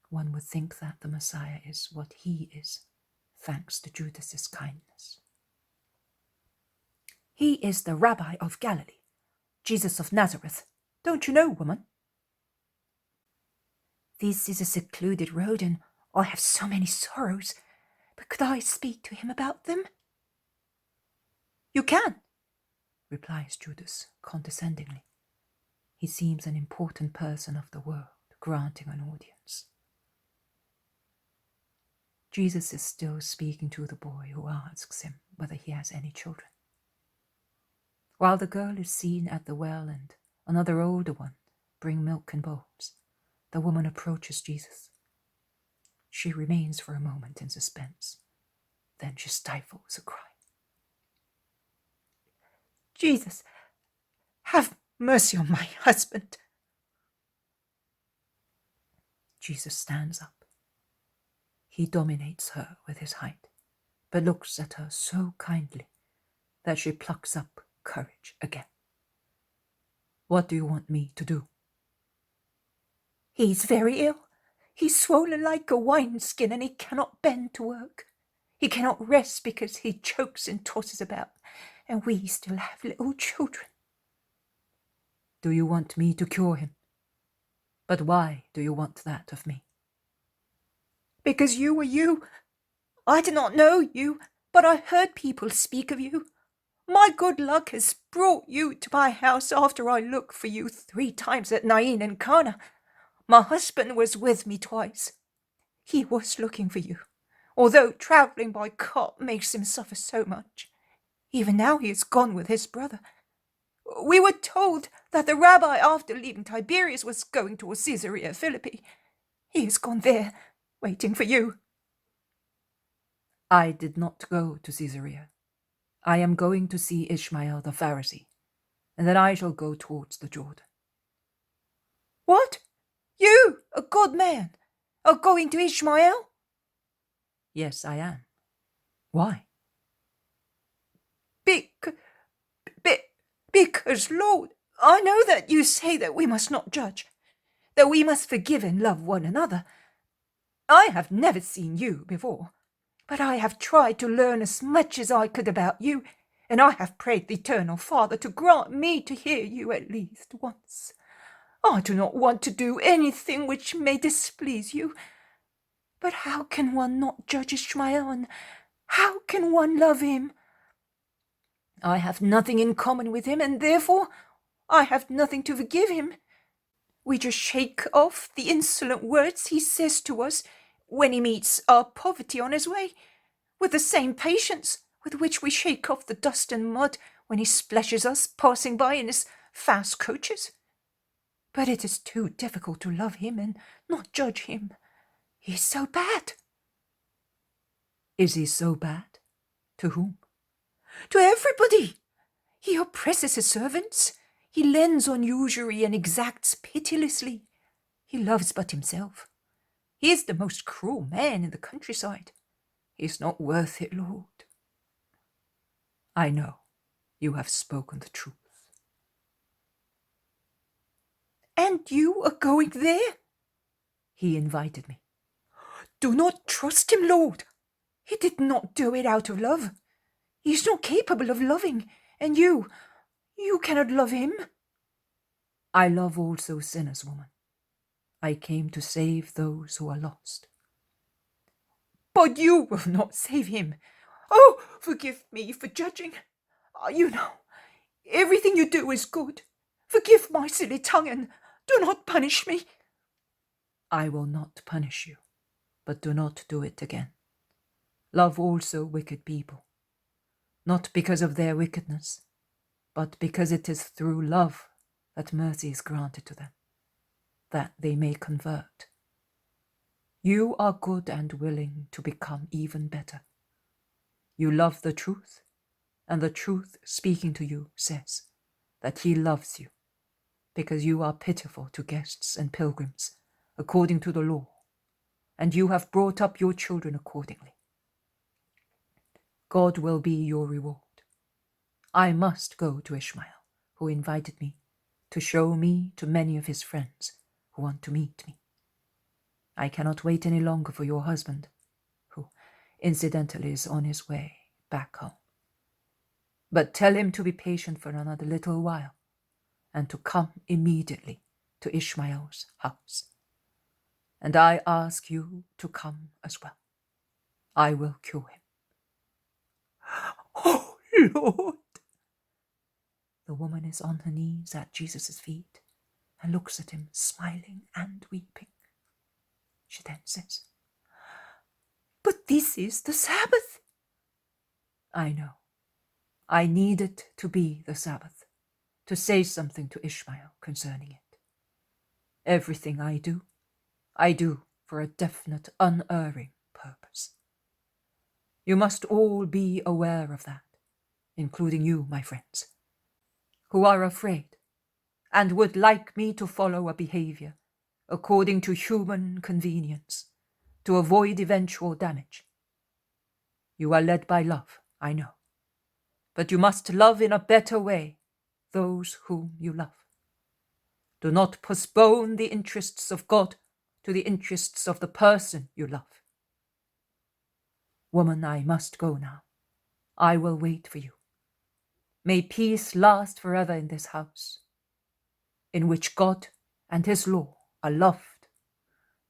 One would think that the Messiah is what he is, thanks to Judas's kindness. "He is the Rabbi of Galilee, Jesus of Nazareth. Don't you know, woman?" This is a secluded road, and I have so many sorrows. But could I speak to him about them? You can, replies Judas condescendingly. He seems an important person of the world, granting an audience. Jesus is still speaking to the boy, who asks him whether he has any children. While the girl is seen at the well and another older one bring milk in bowls, the woman approaches Jesus. She remains for a moment in suspense. Then she stifles a cry. Jesus, have mercy on my husband. Jesus stands up. He dominates her with his height, but looks at her so kindly that she plucks up courage again. What do you want me to do? He's very ill. He's swollen like a wineskin, and he cannot bend to work. He cannot rest because he chokes and tosses about, and we still have little children. Do you want me to cure him? But why do you want that of me? Because you were you. I did not know you, but I heard people speak of you. My good luck has brought you to my house after I looked for you 3 times at Nain and Cana. My husband was with me twice. He was looking for you, although travelling by cart makes him suffer so much. Even now he is gone with his brother. We were told that the rabbi, after leaving Tiberias, was going to Caesarea Philippi. He is gone there, waiting for you. I did not go to Caesarea. I am going to see Ishmael the Pharisee, and then I shall go towards the Jordan. What? You, a good man, are going to Ishmael? Yes, I am. Why? Because, Lord, I know that you say that we must not judge, that we must forgive and love one another. I have never seen you before, but I have tried to learn as much as I could about you, and I have prayed the Eternal Father to grant me to hear you at least once. I do not want to do anything which may displease you. But how can one not judge Ishmael, and how can one love him? I have nothing in common with him, and therefore I have nothing to forgive him. We just shake off the insolent words he says to us when he meets our poverty on his way, with the same patience with which we shake off the dust and mud when he splashes us passing by in his fast coaches. But it is too difficult to love him and not judge him. He is so bad. Is he so bad? To whom? To everybody. He oppresses his servants. He lends on usury and exacts pitilessly. He loves but himself. He is the most cruel man in the countryside. He is not worth it, Lord. I know. You have spoken the truth. And you are going there? He invited me. Do not trust him, Lord. He did not do it out of love. He is not capable of loving, and you cannot love him. I love also sinners, woman. I came to save those who are lost. But you will not save him. Oh, forgive me for judging. You know, everything you do is good. Forgive my silly tongue and do not punish me. I will not punish you, but do not do it again. Love also wicked people, not because of their wickedness, but because it is through love that mercy is granted to them, that they may convert. You are good and willing to become even better. You love the truth, and the truth speaking to you says that he loves you, because you are pitiful to guests and pilgrims, according to the law, and you have brought up your children accordingly. God will be your reward. I must go to Ishmael, who invited me, to show me to many of his friends who want to meet me. I cannot wait any longer for your husband, who incidentally is on his way back home. But tell him to be patient for another little while, and to come immediately to Ishmael's house. and I ask you to come as well. I will cure him." "Oh, Lord!" The woman is on her knees at Jesus' feet and looks at him, smiling and weeping. She then says, "But this is the Sabbath." "I know. I need it to be the Sabbath, to say something to Ishmael concerning it. Everything I do for a definite, unerring purpose. You must all be aware of that, including you, my friends, who are afraid and would like me to follow a behavior according to human convenience to avoid eventual damage. You are led by love, I know, but you must love in a better way those whom you love. Do not postpone the interests of God to the interests of the person you love. Woman, I must go now. I will wait for you. May peace last forever in this house, in which God and his law are loved,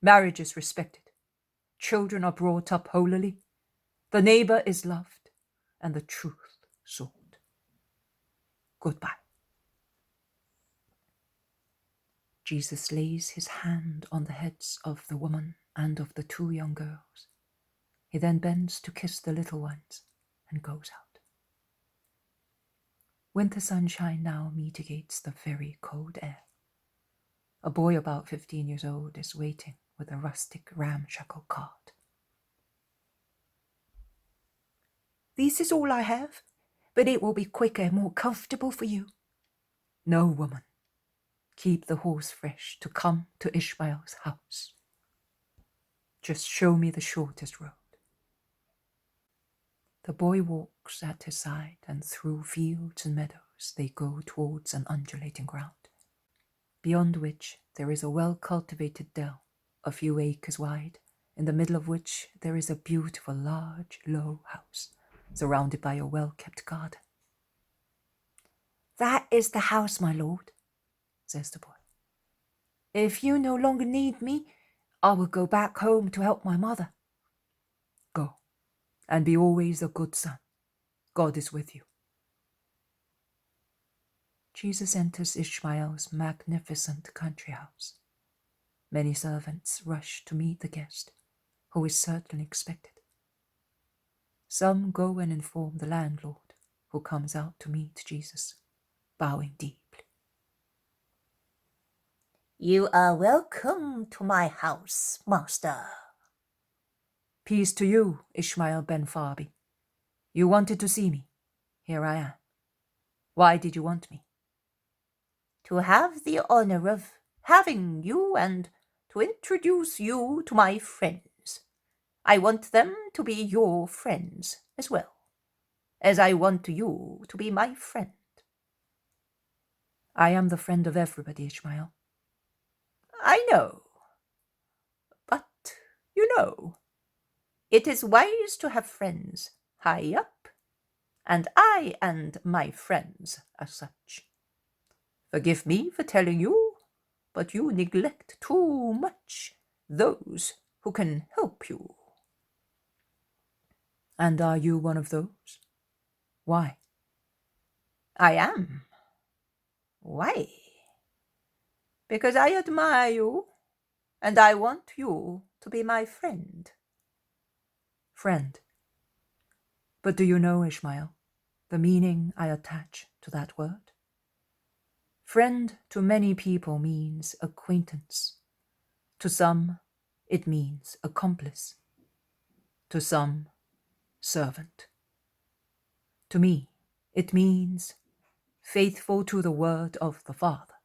marriage is respected, children are brought up holily, the neighbor is loved, and the truth sought. Goodbye." Jesus lays his hand on the heads of the woman and of the 2 young girls. He then bends to kiss the little ones and goes out. Winter sunshine now mitigates the very cold air. A boy about 15 years old is waiting with a rustic ramshackle cart. "This is all I have, but it will be quicker and more comfortable for you." "No, woman. Keep the horse fresh to come to Ishmael's house. Just show me the shortest road." The boy walks at his side, and through fields and meadows they go towards an undulating ground, beyond which there is a well-cultivated dell, a few acres wide, in the middle of which there is a beautiful, large, low house, surrounded by a well-kept garden. "That is the house, my lord," says the boy. "If you no longer need me, I will go back home to help my mother." Go, and be always a good son. God is with you. Jesus enters Ishmael's magnificent country house. Many servants rush to meet the guest, who is certainly expected. Some go and inform the landlord, who comes out to meet Jesus, bowing deeply. You are welcome to my house, master. "Peace to you, Ishmael ben Farbi. You wanted to see me. Here I am. Why did you want me?" To have the honor of having you and to introduce you to my friends. I want them to be your friends as well, as I want you to be my friend. "I am the friend of everybody, Ishmael." I know. But, it is wise to have friends high up, and I and my friends are such. Forgive me for telling you, but you neglect too much those who can help you. "And are you one of those? Why?" I am. Why? Because I admire you, and I want you to be my friend. Friend. But do you know, Ishmael, the meaning I attach to that word? Friend to many people means acquaintance. To some, it means accomplice. To some, servant. To me, it means faithful to the word of the Father.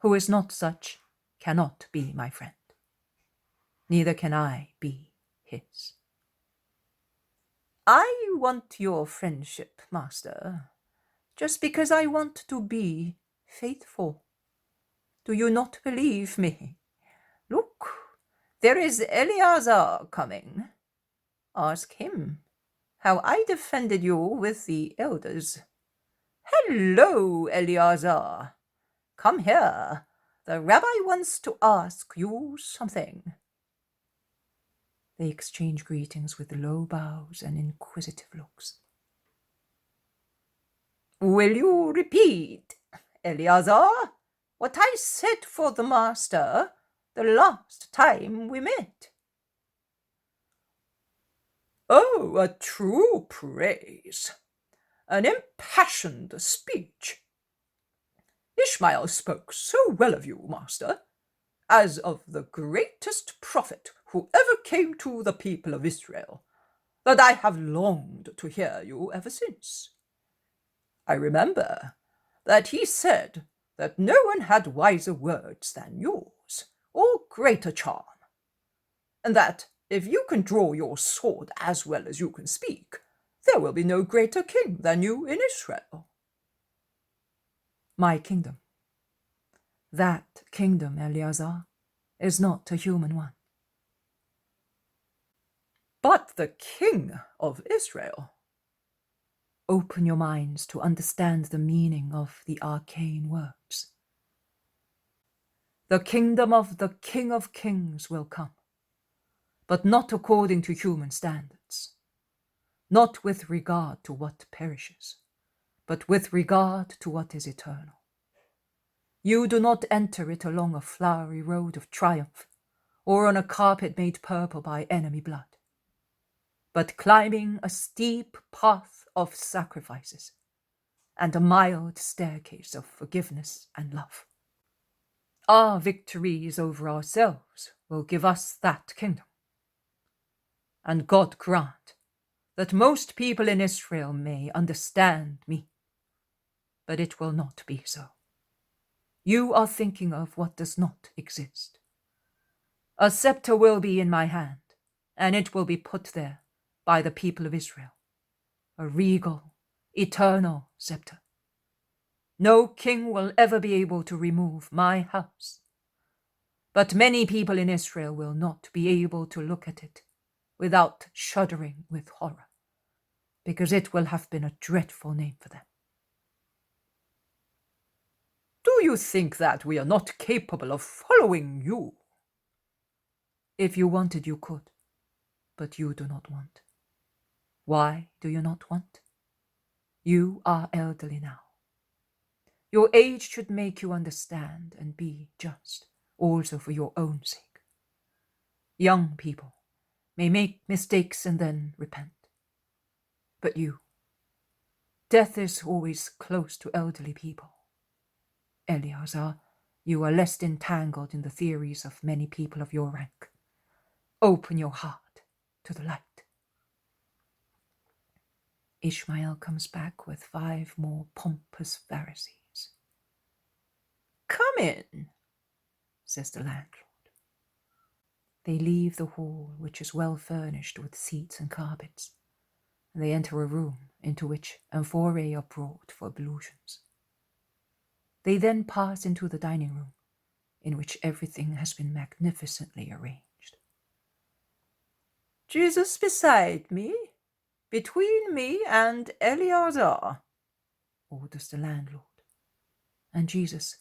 Who is not such cannot be my friend. Neither can I be his. I want your friendship, master, just because I want to be faithful. Do you not believe me? Look, there is Eleazar coming. Ask him how I defended you with the elders. Hello, Eleazar. Come here. the rabbi wants to ask you something. They exchange greetings with low bows and inquisitive looks. Will you repeat, Eleazar, what I said for the master the last time we met? Oh, a true praise, an impassioned speech. Ishmael spoke so well of you, master, as of the greatest prophet who ever came to the people of Israel, that I have longed to hear you ever since. I remember that he said that no one had wiser words than yours, or greater charm, and that if you can draw your sword as well as you can speak, there will be no greater king than you in Israel. My kingdom, that kingdom, Eleazar, is not a human one. But the king of Israel. Open your minds to understand the meaning of the arcane words. The kingdom of the King of Kings will come, but not according to human standards, not with regard to what perishes, but with regard to what is eternal. You do not enter it along a flowery road of triumph, or on a carpet made purple by enemy blood, but climbing a steep path of sacrifices and a mild staircase of forgiveness and love. Our victories over ourselves will give us that kingdom. And God grant that most people in Israel may understand me, but it will not be so. You are thinking of what does not exist. A scepter will be in my hand, and it will be put there by the people of Israel, a regal, eternal scepter. No king will ever be able to remove my house, but many people in Israel will not be able to look at it without shuddering with horror, because it will have been a dreadful name for them. Do you think that we are not capable of following you? If you wanted, you could, but you do not want. Why do you not want? You are elderly now. Your age should make you understand and be just, also for your own sake. Young people may make mistakes and then repent. But you, death is always close to elderly people. Eleazar, you are less entangled in the theories of many people of your rank. Open your heart to the light. Ishmael comes back with 5 more pompous Pharisees. Come in, says the landlord. They leave the hall, which is well furnished with seats and carpets, and they enter a room into which amphorae are brought for ablutions. They then pass into the dining room, in which everything has been magnificently arranged. Jesus beside me, between me and Eleazar, orders the landlord, and Jesus,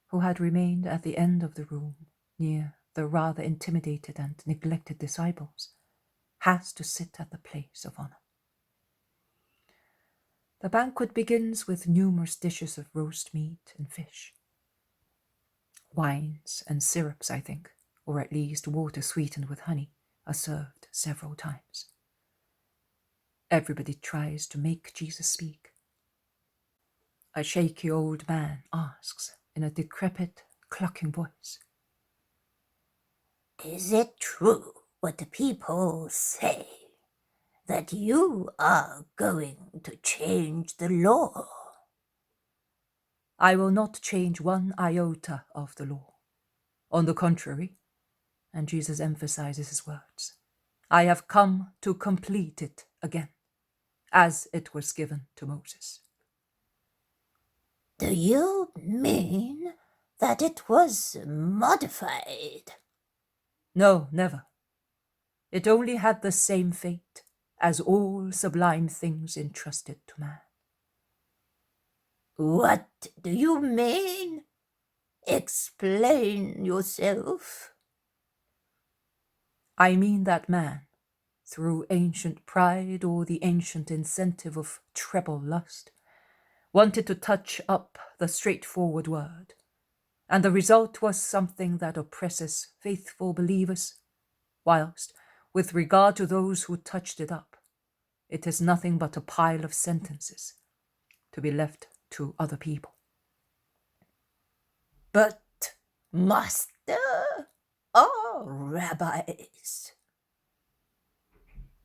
who had remained at the end of the room near the rather intimidated and neglected disciples, has to sit at the place of honor. The banquet begins with numerous dishes of roast meat and fish. Wines and syrups, I think, or at least water sweetened with honey, are served several times. Everybody tries to make Jesus speak. A shaky old man asks in a decrepit, clucking voice, Is it true what the people say, that you are going to change the law? I will not change one iota of the law. On the contrary, and Jesus emphasizes his words, I have come to complete it again, as it was given to Moses. Do you mean that it was modified? No, never. It only had the same fate as all sublime things entrusted to man. What do you mean? Explain yourself. I mean that man, through ancient pride or the ancient incentive of treble lust, wanted to touch up the straightforward word, and the result was something that oppresses faithful believers, whilst, with regard to those who touched it up, it is nothing but a pile of sentences to be left to other people. But, master, are rabbis.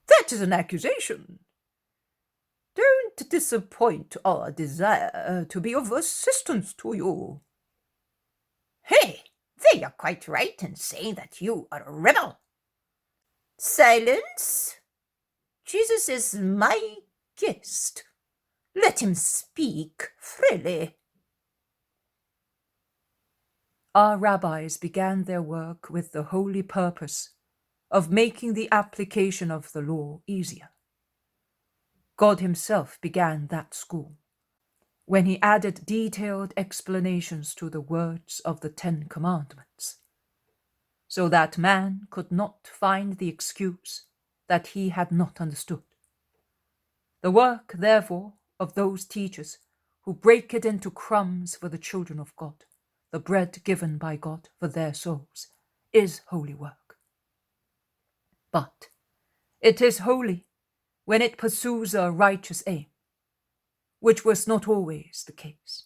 That is an accusation. Don't disappoint our desire to be of assistance to you. Hey, they are quite right in saying that you are a rebel. Silence! Jesus is my guest. Let him speak freely. Our rabbis began their work with the holy purpose of making the application of the law easier. God himself began that school when he added detailed explanations to the words of the 10 Commandments, so that man could not find the excuse that he had not understood. The work, therefore, of those teachers who break it into crumbs for the children of God, the bread given by God for their souls, is holy work. But it is holy when it pursues a righteous aim, which was not always the case,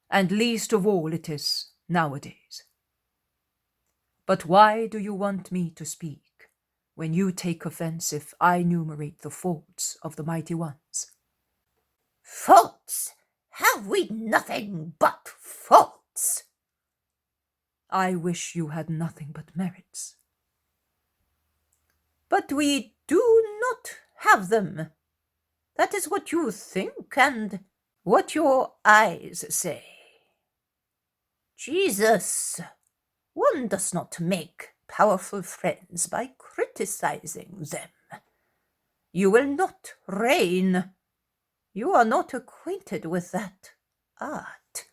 and least of all it is nowadays. But why do you want me to speak when you take offense if I enumerate the faults of the mighty ones? Faults? Have we nothing but faults? I wish you had nothing but merits. But we do not have them. That is what you think and what your eyes say. Jesus, one does not make powerful friends by criticizing them. You will not reign. You are not acquainted with that art.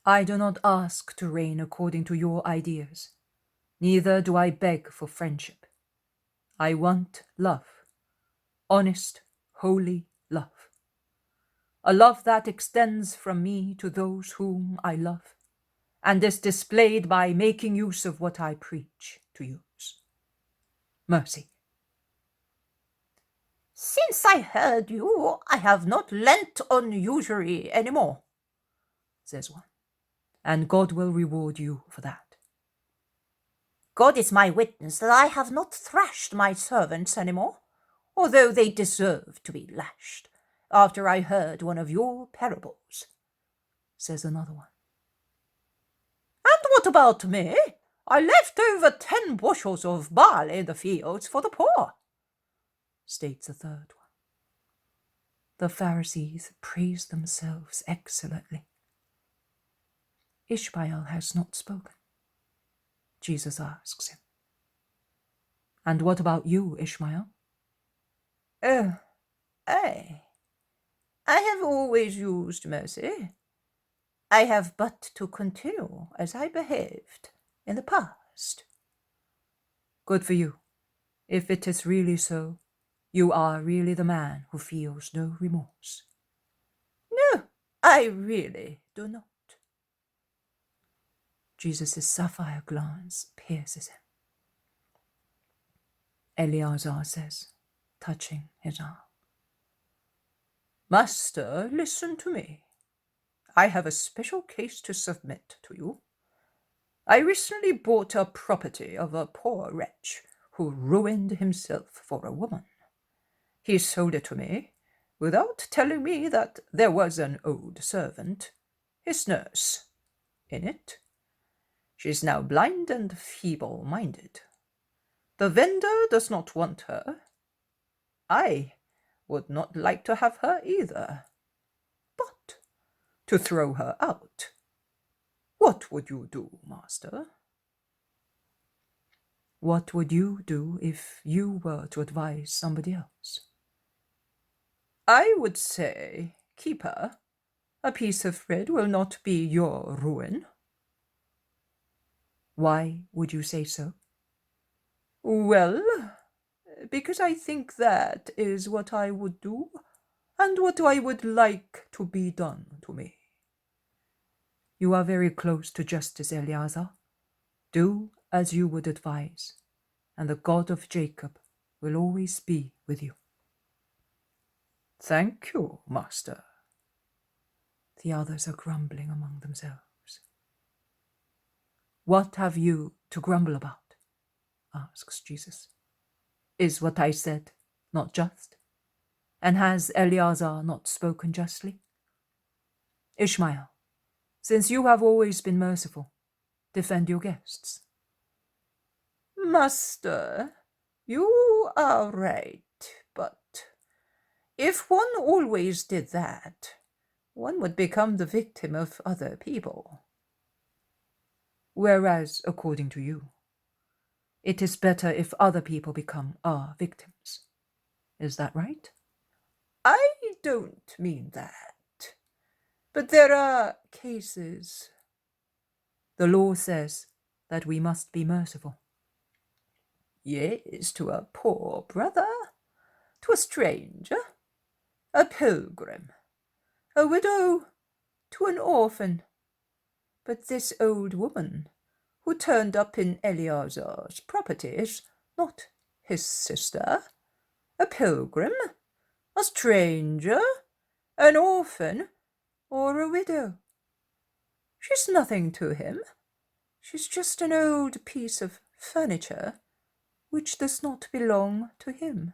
I do not ask to reign according to your ideas. Neither do I beg for friendship. I want love. Honest, holy love. A love that extends from me to those whom I love, and is displayed by making use of what I preach to use. Mercy. Since I heard you, I have not lent on usury any more, says one, and God will reward you for that. God is my witness that I have not thrashed my servants any more, although they deserve to be lashed, after I heard one of your parables, says another one. And what about me? I left over 10 bushels of barley in the fields for the poor, states a third one. The Pharisees praise themselves excellently. Ishmael has not spoken. Jesus asks him. And what about you, Ishmael? Oh, I have always used mercy. I have but to continue as I behaved in the past. Good for you. If it is really so, you are really the man who feels no remorse. No, I really do not. Jesus' sapphire glance pierces him. Eleazar says, touching his arm. Master, listen to me. I have a special case to submit to you. I recently bought a property of a poor wretch who ruined himself for a woman. He sold it to me without telling me that there was an old servant, his nurse, in it. She is now blind and feeble-minded. The vendor does not want her. I would not like to have her either. But to throw her out, what would you do, master? What would you do if you were to advise somebody else? I would say, keep her, A piece of bread will not be your ruin. Why would you say so? Well, because I think that is what I would do, and what I would like to be done to me. You are very close to Justice Eleazar. Do as you would advise, and the God of Jacob will always be with you. Thank you, master. The others are grumbling among themselves. What have you to grumble about? Asks Jesus. Is what I said not just? And has Eleazar not spoken justly? Ishmael, since you have always been merciful, defend your guests. Master, you are right, but if one always did that, one would become the victim of other people. Whereas, according to you, it is better if other people become our victims. Is that right? I don't mean that. But there are cases. The law says that we must be merciful. Yes, to a poor brother, to a stranger, a pilgrim, a widow, to an orphan. But this old woman who turned up in Eleazar's property is not his sister, a pilgrim, a stranger, an orphan, or a widow. She's nothing to him. She's just an old piece of furniture which does not belong to him,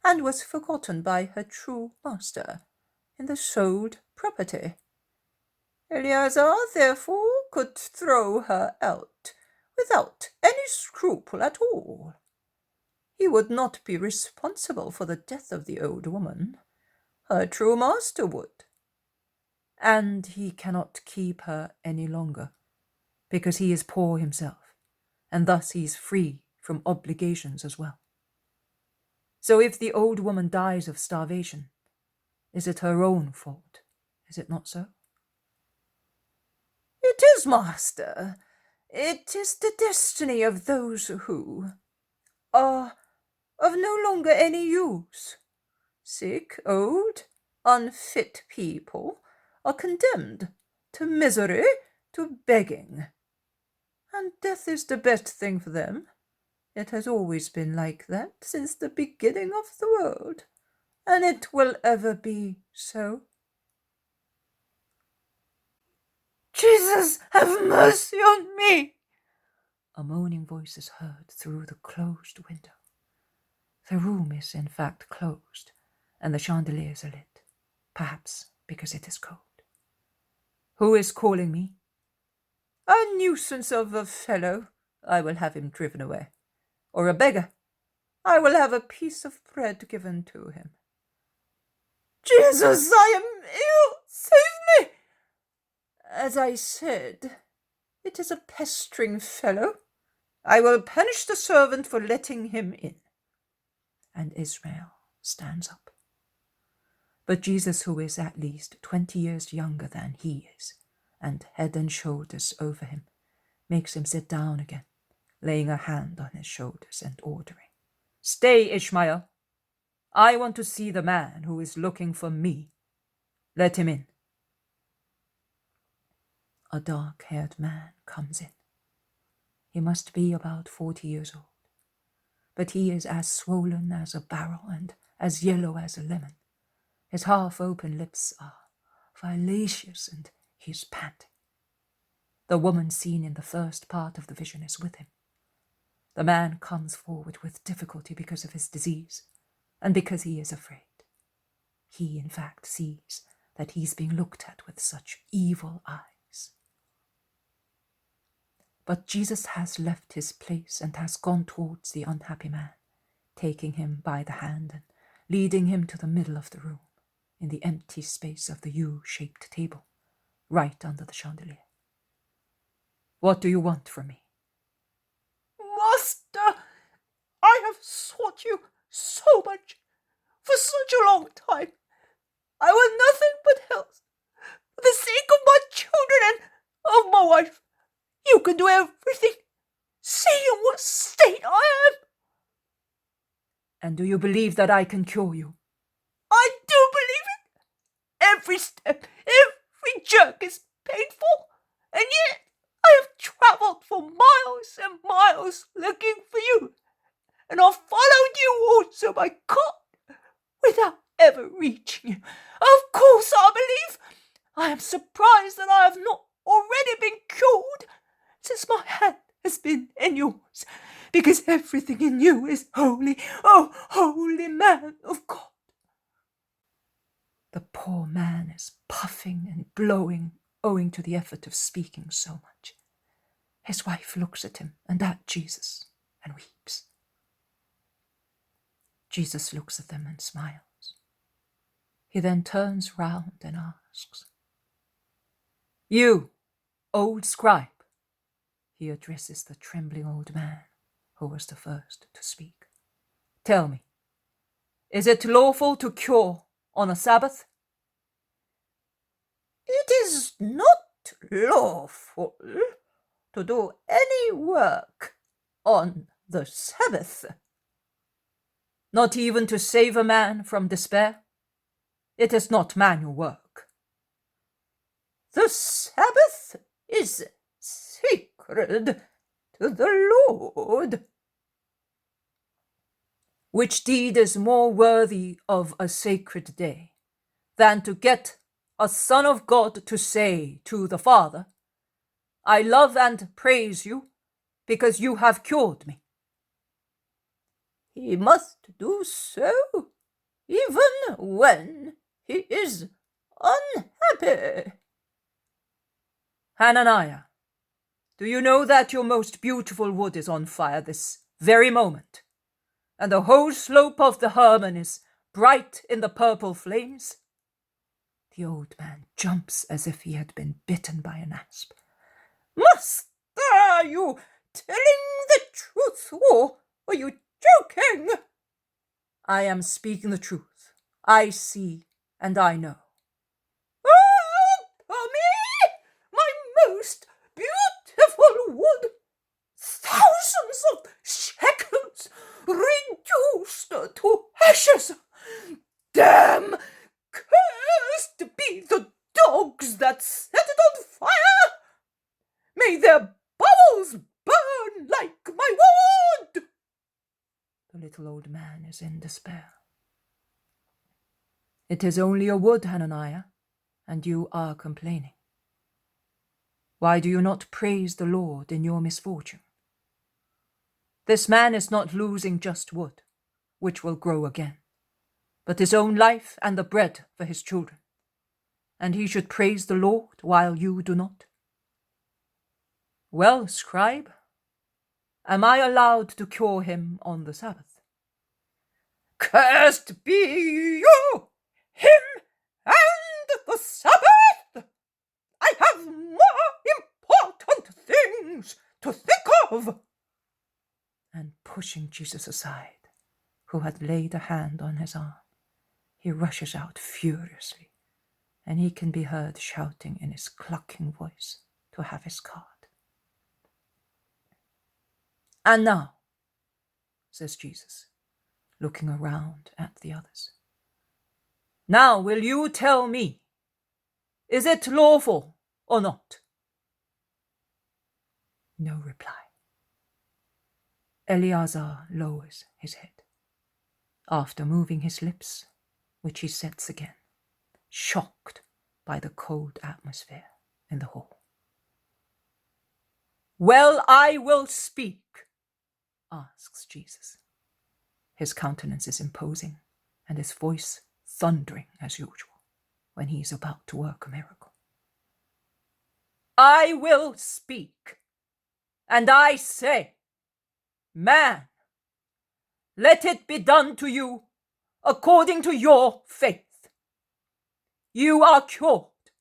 and was forgotten by her true master in the sold property. Eleazar, therefore, could throw her out without any scruple at all. He would not be responsible for the death of the old woman. Her true master would. And he cannot keep her any longer, because he is poor himself, and thus he is free from obligations as well. So if the old woman dies of starvation, is it her own fault? Is it not so? It is, master. It is the destiny of those who are of no longer any use. Sick, old, unfit people are condemned to misery, to begging. And death is the best thing for them. It has always been like that since the beginning of the world, and it will ever be so. Jesus, have mercy on me! A moaning voice is heard through the closed window. The room is in fact closed, and the chandeliers are lit, perhaps because it is cold. Who is calling me? A nuisance of a fellow. I will have him driven away. Or a beggar. I will have a piece of bread given to him. Jesus, I am ill! Save me! As I said, it is a pestering fellow. I will punish the servant for letting him in. And Israel stands up. But Jesus, who is at least 20 years younger than he is, and head and shoulders over him, makes him sit down again, laying a hand on his shoulders and ordering, "Stay, Ishmael. I want to see the man who is looking for me. Let him in." A dark-haired man comes in. He must be about 40 years old, but he is as swollen as a barrel and as yellow as a lemon. His half-open lips are vivacious and he is panting. The woman seen in the first part of the vision is with him. The man comes forward with difficulty because of his disease and because he is afraid. He, in fact, sees that he's being looked at with such evil eyes. But Jesus has left his place and has gone towards the unhappy man, taking him by the hand and leading him to the middle of the room, in the empty space of the U-shaped table, right under the chandelier. "What do you want from me?" Master, I have sought you so much, for such a long time. I want nothing but health, For the sake of my children and of my wife, you can do everything. See in what state I am. And do you believe that I can cure you? I do believe it. Every step, every jerk is painful, and yet I have travelled for miles and miles looking for you, and I've followed you also by cart without ever reaching you. Of course I believe. I am surprised that I have not already been cured, since my hand has been in yours, because everything in you is holy, oh, holy man of God. The poor man is puffing and blowing owing to the effort of speaking so much. His wife looks at him and at Jesus and weeps. Jesus looks at them and smiles. He then turns round and asks, "You, old scribe," he addresses the trembling old man who was the first to speak. "Tell me, is it lawful to cure on a Sabbath?" It is not lawful to do any work on the Sabbath. Not even to save a man from despair? It is not manual work. The Sabbath is sacred to the Lord. Which deed is more worthy of a sacred day than to get a Son of God to say to the Father, "I love and praise you because you have cured me"? He must do so even when he is unhappy. Hananiah, do you know that your most beautiful wood is on fire this very moment, and the whole slope of the Hermon is bright in the purple flames? The old man jumps as if he had been bitten by an asp. Master, are you telling the truth, or are you joking? I am speaking the truth. I see and I know. Me, my most beautiful wood, thousands of shekels reduced to ashes. Damn, cursed be the dogs that set it on fire. May their bowels burn like my wood. The little old man is in despair. It is only a wood, Hananiah, and you are complaining. Why do you not praise the Lord in your misfortune? This man is not losing just wood, which will grow again, but his own life and the bread for his children, and he should praise the Lord while you do not. Well, scribe, am I allowed to cure him on the Sabbath? Cursed be you, him, and the Sabbath! I have more important things to think of. And pushing Jesus aside, who had laid a hand on his arm, he rushes out furiously, and he can be heard shouting in his clucking voice to have his cart. "And now," says Jesus, looking around at the others, "now will you tell me, is it lawful or not?" No reply. Eleazar lowers his head, after moving his lips, which he sets again, shocked by the cold atmosphere in the hall. "Well, I will speak," asks Jesus. His countenance is imposing, and his voice thundering as usual when he is about to work a miracle. "I will speak, and I say, man, let it be done to you according to your faith. You are cured.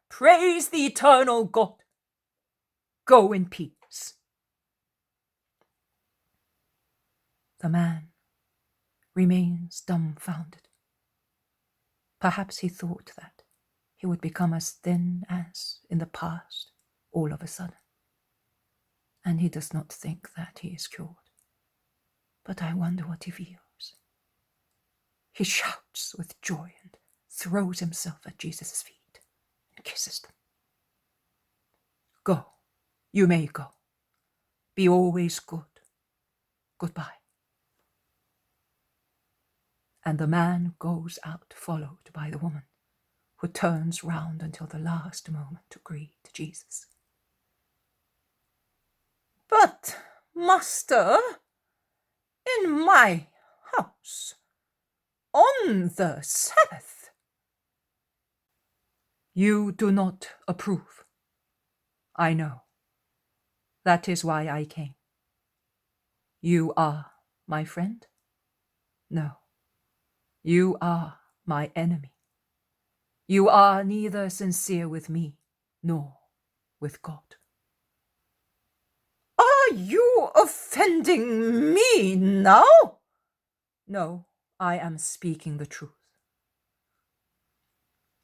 Praise the eternal God. Go in peace." The man remains dumbfounded. Perhaps he thought that he would become as thin as in the past, all of a sudden. And he does not think that he is cured. But I wonder what he feels. He shouts with joy and throws himself at Jesus' feet and kisses them. Go, you may go. Be always good. Goodbye. And the man goes out, followed by the woman, who turns round until the last moment to greet Jesus. But, master, in my house, on the Sabbath. You do not approve. I know. That is why I came. You are my friend? No. You are my enemy. You are neither sincere with me nor with God. Are you offending me now? No, I am speaking the truth.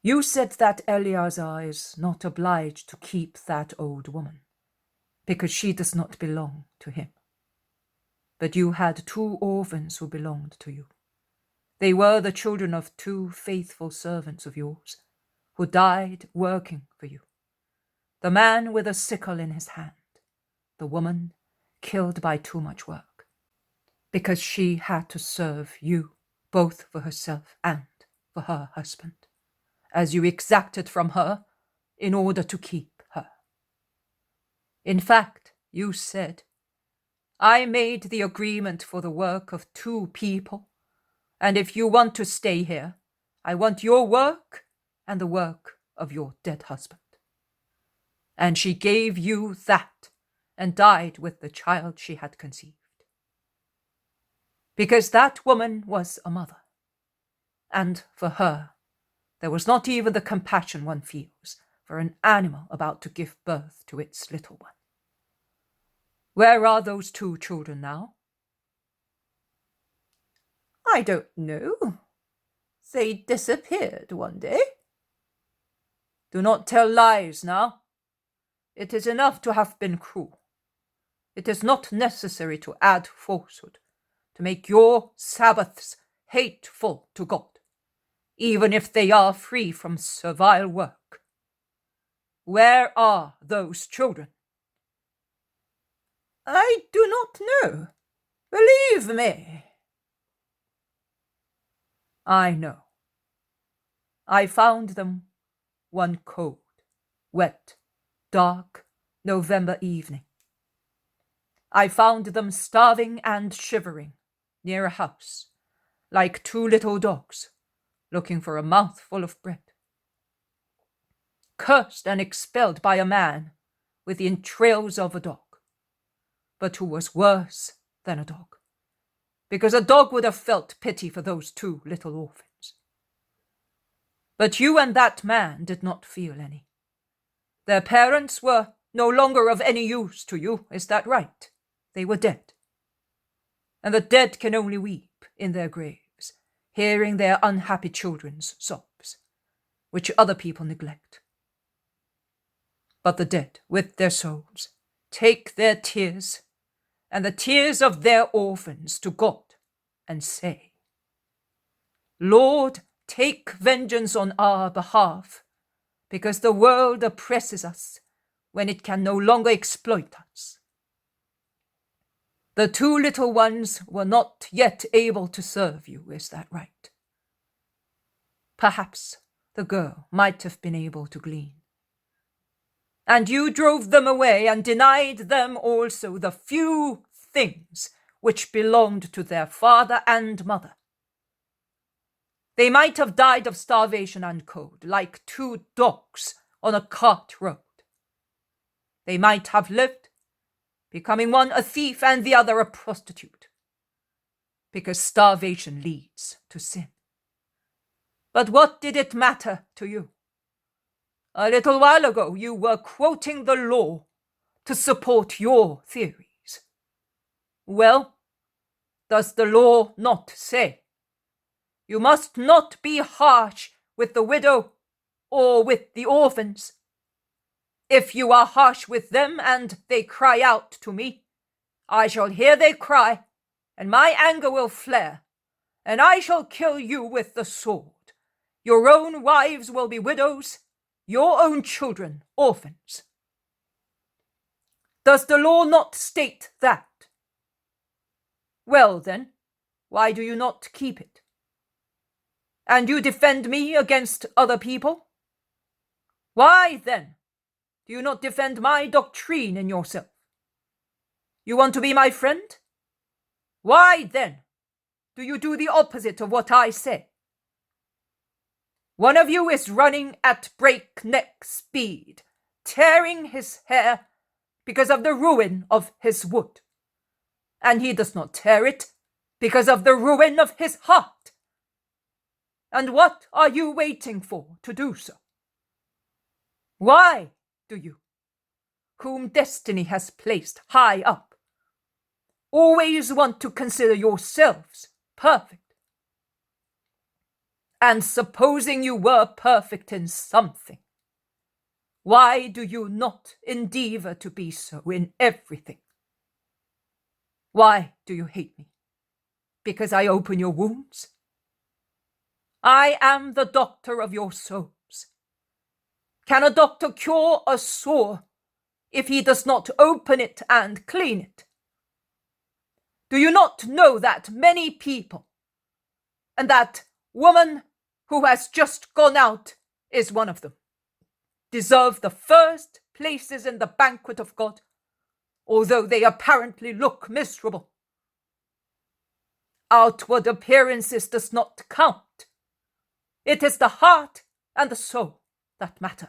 You said that Eleazar is not obliged to keep that old woman, because she does not belong to him. But you had 2 orphans who belonged to you. They were the children of 2 faithful servants of yours, who died working for you. The man with a sickle in his hand, the woman killed by too much work, because she had to serve you, both for herself and for her husband, as you exacted from her in order to keep her. In fact, you said, I made the agreement for the work of 2 people, and if you want to stay here, I want your work and the work of your dead husband. And she gave you that and died with the child she had conceived. Because that woman was a mother, and for her, there was not even the compassion one feels for an animal about to give birth to its little one. Where are those 2 children now? I don't know. They disappeared one day. Do not tell lies now. It is enough to have been cruel. It is not necessary to add falsehood to make your Sabbaths hateful to God, even if they are free from servile work. Where are those children? I do not know. Believe me. I know. I found them one cold, wet, dark November evening. I found them starving and shivering near a house, like 2 little dogs looking for a mouthful of bread. Cursed and expelled by a man with the entrails of a dog, but who was worse than a dog, because a dog would have felt pity for those 2 little orphans. But you and that man did not feel any. Their parents were no longer of any use to you, is that right? They were dead. And the dead can only weep in their graves, hearing their unhappy children's sobs, which other people neglect. But the dead, with their souls, take their tears and the tears of their orphans to God and say, Lord, take vengeance on our behalf, because the world oppresses us when it can no longer exploit us. The 2 little ones were not yet able to serve you, is that right? Perhaps the girl might have been able to glean. And you drove them away and denied them also the few things which belonged to their father and mother. They might have died of starvation and cold, like 2 dogs on a cart road. They might have lived, becoming one a thief and the other a prostitute, because starvation leads to sin. But what did it matter to you? A little while ago you were quoting the law to support your theories. Well, does the law not say, you must not be harsh with the widow or with the orphans. If you are harsh with them and they cry out to me, I shall hear their cry, and my anger will flare, and I shall kill you with the sword. Your own wives will be widows, your own children orphans. Does the law not state that? Well then, why do you not keep it? And you defend me against other people? Why then do you not defend my doctrine in yourself? You want to be my friend? Why then do you do the opposite of what I say? One of you is running at breakneck speed, tearing his hair because of the ruin of his wood. And he does not tear it because of the ruin of his heart. And what are you waiting for to do so? Why do you, whom destiny has placed high up, always want to consider yourselves perfect? And supposing you were perfect in something, why do you not endeavor to be so in everything? Why do you hate me? Because I open your wounds? I am the doctor of your souls. Can a doctor cure a sore if he does not open it and clean it? Do you not know that many people, and that woman who has just gone out is one of them, deserve the first places in the banquet of God, although they apparently look miserable? Outward appearances does not count. It is the heart and the soul that matter.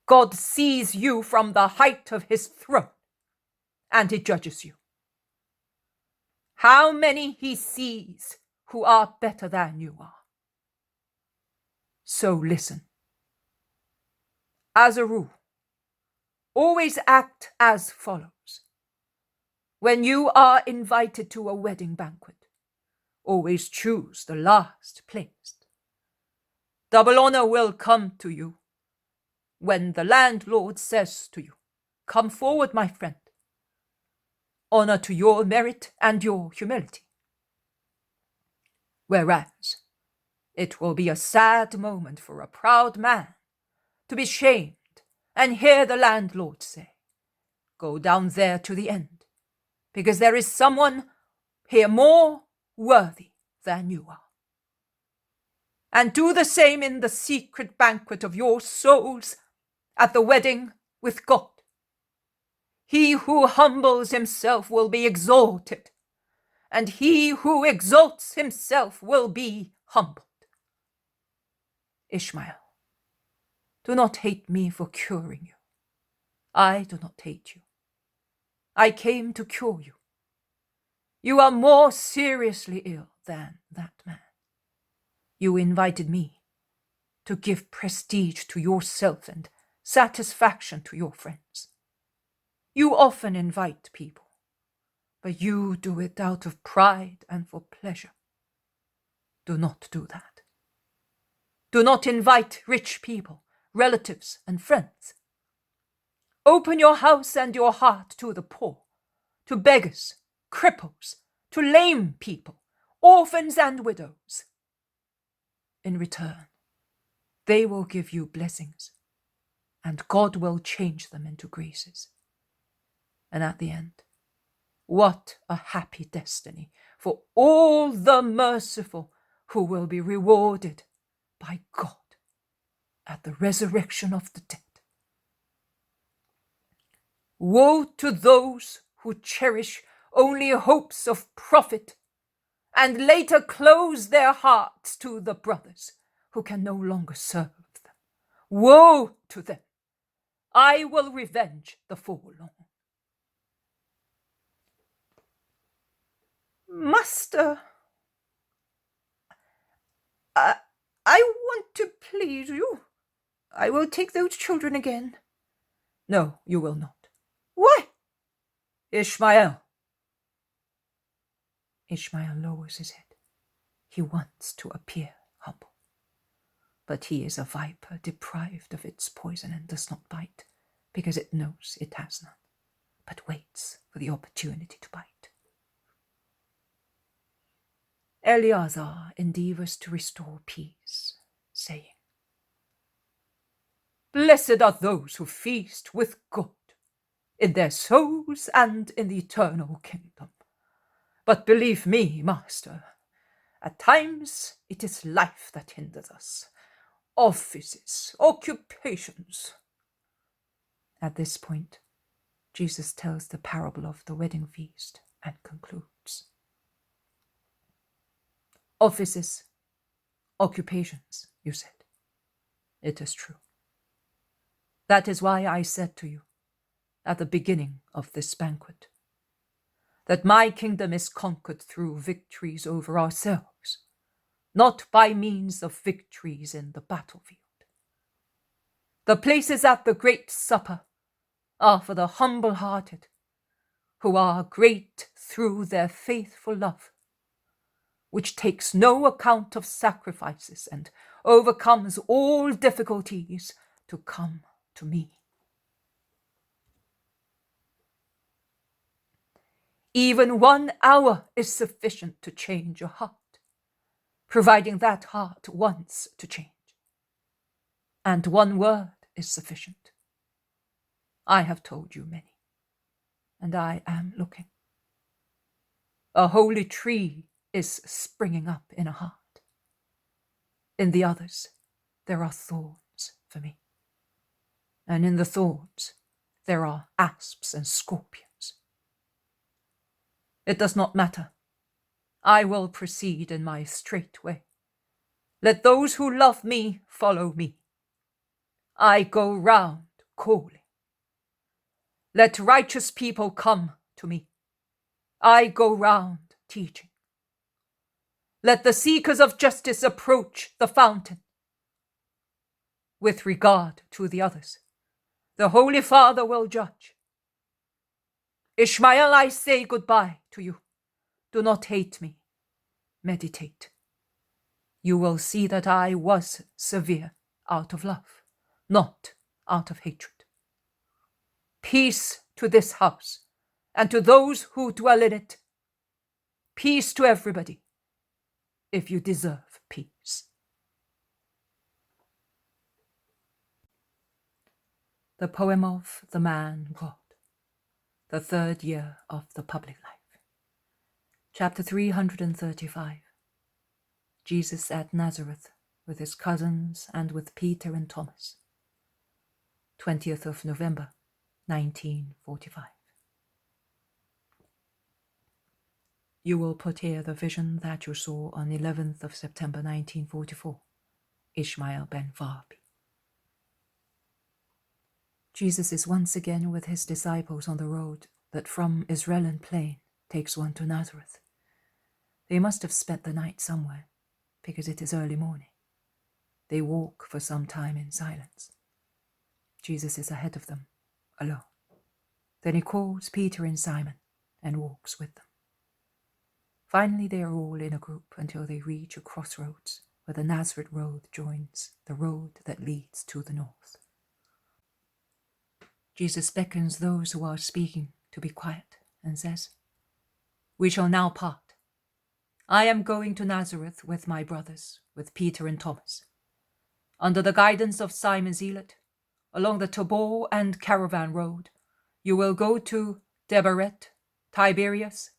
God sees you from the height of his throne, and he judges you. How many he sees who are better than you are. So listen. As a rule, always act as follows. When you are invited to a wedding banquet, always choose the last place. Double honor will come to you when the landlord says to you, "Come forward, my friend." Honor to your merit and your humility. Whereas it will be a sad moment for a proud man to be shamed and hear the landlord say, "Go down there to the end, because there is someone here more worthy than you are." And do the same in the secret banquet of your souls at the wedding with God. He who humbles himself will be exalted, and he who exalts himself will be humbled. Ishmael, do not hate me for curing you. I do not hate you. I came to cure you. You are more seriously ill than that man. You invited me to give prestige to yourself and satisfaction to your friends. You often invite people, but you do it out of pride and for pleasure. Do not do that. Do not invite rich people, relatives, and friends. Open your house and your heart to the poor, to beggars, cripples, to lame people, orphans and widows. In return, they will give you blessings, and God will change them into graces. And at the end, what a happy destiny for all the merciful who will be rewarded by God at the resurrection of the dead. Woe to those who cherish only hopes of profit and later close their hearts to the brothers who can no longer serve them. Woe to them! I will revenge the forlorn. Master, I want to please you. I will take those children again. No, you will not. Why? Ishmael. Ishmael lowers his head. He wants to appear humble. But he is a viper deprived of its poison and does not bite, because it knows it has none, but waits for the opportunity to bite. Eleazar endeavors to restore peace, saying, "Blessed are those who feast with God in their souls and in the eternal kingdom. But believe me, master, at times it is life that hinders us, offices, occupations." At this point, Jesus tells the parable of the wedding feast and concludes. Offices, occupations, you said. It is true. That is why I said to you at the beginning of this banquet that my kingdom is conquered through victories over ourselves, not by means of victories in the battlefield. The places at the great supper are for the humble-hearted, who are great through their faithful love, which takes no account of sacrifices and overcomes all difficulties to come to me. Even 1 hour is sufficient to change a heart, providing that heart wants to change. And 1 word is sufficient. I have told you many, and I am looking. A holy tree is springing up in a heart. In the others, there are thorns for me. And in the thorns, there are asps and scorpions. It does not matter. I will proceed in my straight way. Let those who love me follow me. I go round calling. Let righteous people come to me. I go round teaching. Let the seekers of justice approach the fountain. With regard to the others, the Holy Father will judge. Ishmael, I say goodbye to you. Do not hate me. Meditate. You will see that I was severe out of love, not out of hatred. Peace to this house and to those who dwell in it. Peace to everybody, if you deserve peace. The poem of the man God, the 3rd year of the public life. Chapter 335. Jesus at Nazareth with his cousins and with Peter and Thomas. 20th of November, 1945. You will put here the vision that you saw on 11th of September 1944, Ishmael ben Varbi. Jesus is once again with his disciples on the road that from Israel plain takes one to Nazareth. They must have spent the night somewhere, because it is early morning. They walk for some time in silence. Jesus is ahead of them, alone. Then he calls Peter and Simon and walks with them. Finally, they are all in a group until they reach a crossroads where the Nazareth road joins the road that leads to the north. Jesus beckons those who are speaking to be quiet and says, "We shall now part. I am going to Nazareth with my brothers, with Peter and Thomas. Under the guidance of Simon Zealot, along the Tabor and Caravan road, you will go to Debaret, Tiberias,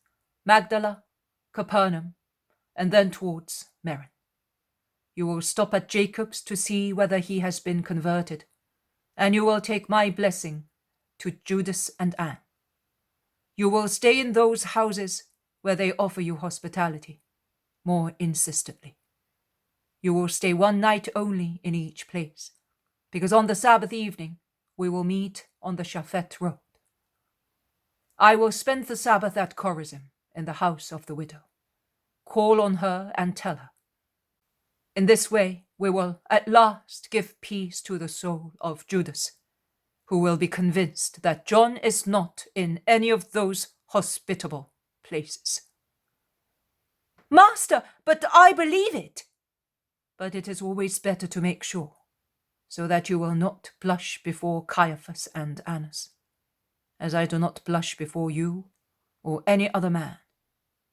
Magdala, Capernaum, and then towards Meron. You will stop at Jacob's to see whether he has been converted, and you will take my blessing to Judas and Anne. You will stay in those houses where they offer you hospitality, more insistently. You will stay 1 night only in each place, because on the Sabbath evening we will meet on the Shaphat road. I will spend the Sabbath at Chorazin, in the house of the widow. Call on her and tell her. In this way we will at last give peace to the soul of Judas, who will be convinced that John is not in any of those hospitable places." "Master, but I believe it," but it is always better to make sure, so that you will not blush before Caiaphas and Annas, as I do not blush before you or any other man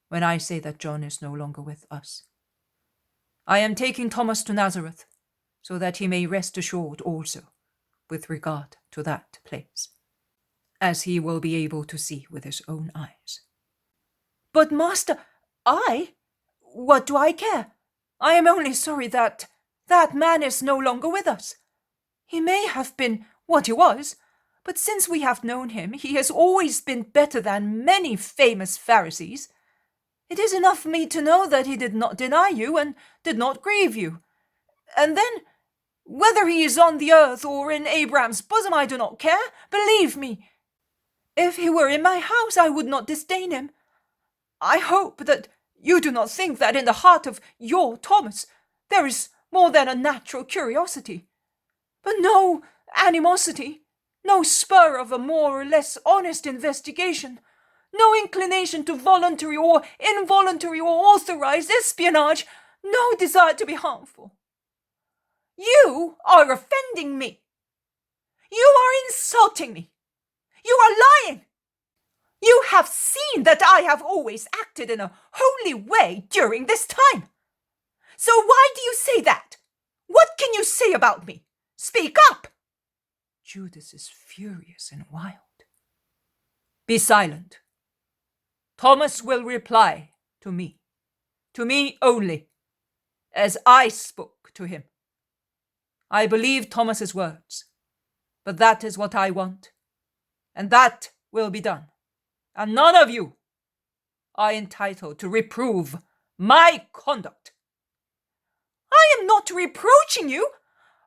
when I say that John is no longer with us. I am taking Thomas to Nazareth, so that he may rest assured also with regard to that place, as he will be able to see with his own eyes. But master, what do I care? I am only sorry that man is no longer with us. He may have been what he was, but since we have known him, he has always been better than many famous Pharisees. It is enough for me to know that he did not deny you and did not grieve you. And then, whether he is on the earth or in Abraham's bosom, I do not care. Believe me, if he were in my house, I would not disdain him. I hope that you do not think that in the heart of your Thomas there is more than a natural curiosity, but no animosity, no spur of a more or less honest investigation, no inclination to voluntary or involuntary or authorized espionage, no desire to be harmful. You are offending me. You are insulting me. You are lying. You have seen that I have always acted in a holy way during this time. So why do you say that? What can you say about me? Speak up! Judas is furious and wild. Be silent. Thomas will reply to me only, as I spoke to him. I believe Thomas's words, but that is what I want, and that will be done. And none of you are entitled to reprove my conduct. I am not reproaching you,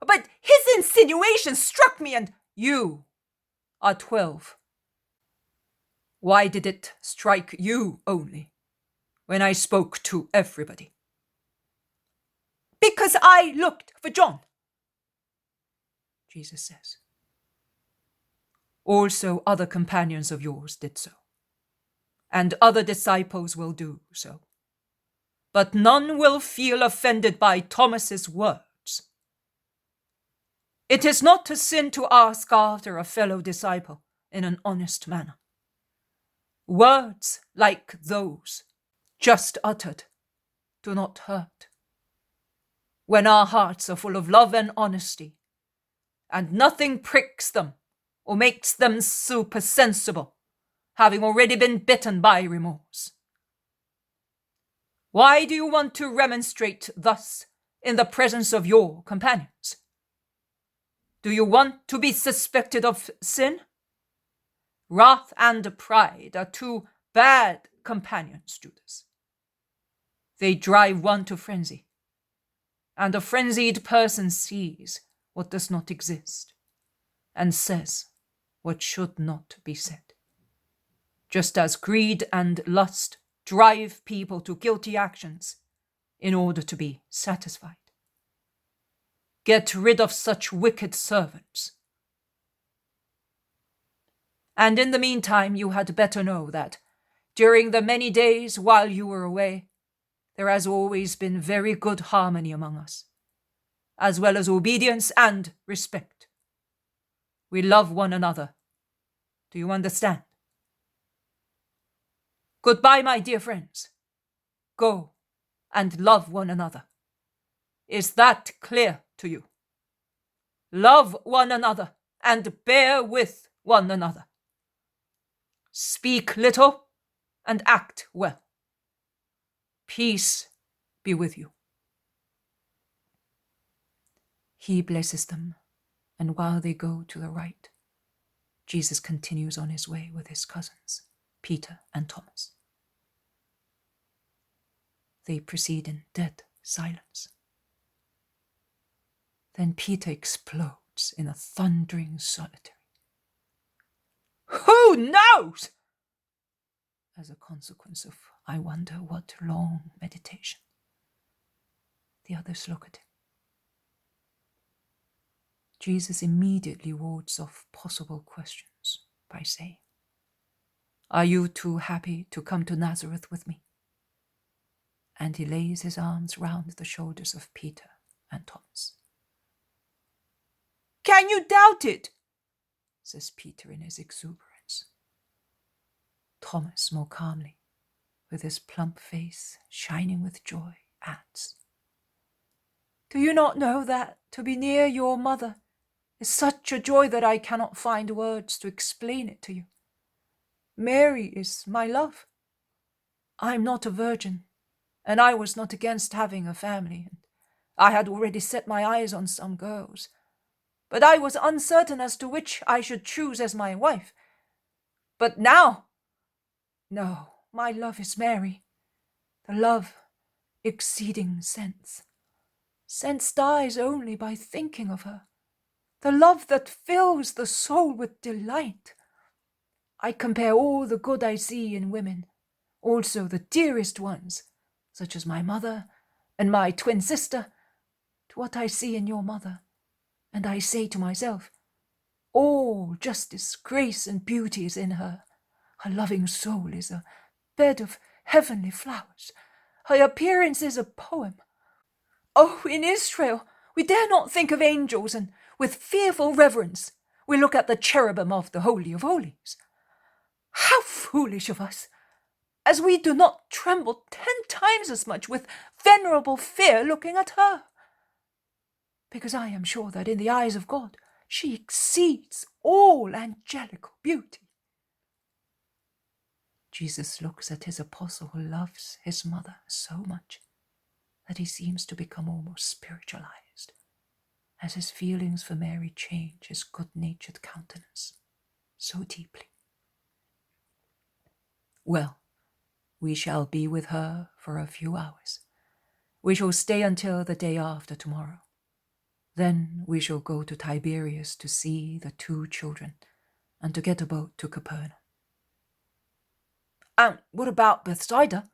but his insinuation struck me, and you are 12. Why did it strike you only when I spoke to everybody? Because I looked for John, Jesus says. Also other companions of yours did so, and other disciples will do so. But none will feel offended by Thomas's words. It is not a sin to ask after a fellow disciple in an honest manner. Words like those, just uttered, do not hurt. When our hearts are full of love and honesty, and nothing pricks them or makes them supersensible, having already been bitten by remorse. Why do you want to remonstrate thus in the presence of your companions? Do you want to be suspected of sin? Wrath and pride are two bad companions, Judas. They drive one to frenzy, and a frenzied person sees what does not exist and says what should not be said. Just as greed and lust drive people to guilty actions in order to be satisfied. Get rid of such wicked servants. And in the meantime, you had better know that during the many days while you were away, there has always been very good harmony among us, as well as obedience and respect. We love one another. Do you understand? Goodbye, my dear friends. Go and love one another. Is that clear to you? Love one another and bear with one another. Speak little and act well. Peace be with you. He blesses them, and while they go to the right, Jesus continues on his way with his cousins, Peter and Thomas. They proceed in dead silence. Then Peter explodes in a thundering solitary. Who knows? As a consequence of, I wonder what long meditation. The others look at him. Jesus immediately wards off possible questions by saying, Are you too happy to come to Nazareth with me? And he lays his arms round the shoulders of Peter and Thomas. Can you doubt it? Says Peter in his exuberance. Thomas more calmly, with his plump face shining with joy, adds, Do you not know that to be near your mother is such a joy that I cannot find words to explain it to you? Mary is my love. I am not a virgin, and I was not against having a family, and I had already set my eyes on some girls, but I was uncertain as to which I should choose as my wife. But now, no, my love is Mary, the love exceeding sense. Sense dies only by thinking of her, the love that fills the soul with delight. I compare all the good I see in women, also the dearest ones, such as my mother and my twin sister, to what I see in your mother, and I say to myself, all justice, grace, and beauty is in her. Her loving soul is a bed of heavenly flowers. Her appearance is a poem. Oh, in Israel, we dare not think of angels, and with fearful reverence we look at the cherubim of the Holy of Holies. How foolish of us, as we do not tremble 10 times as much with venerable fear looking at her. Because I am sure that in the eyes of God she exceeds all angelical beauty. Jesus looks at his apostle who loves his mother so much that he seems to become almost spiritualized, as his feelings for Mary change his good-natured countenance so deeply. Well, we shall be with her for a few hours. We shall stay until the day after tomorrow. Then we shall go to Tiberias to see the 2 children and to get a boat to Capernaum. And what about Bethsaida?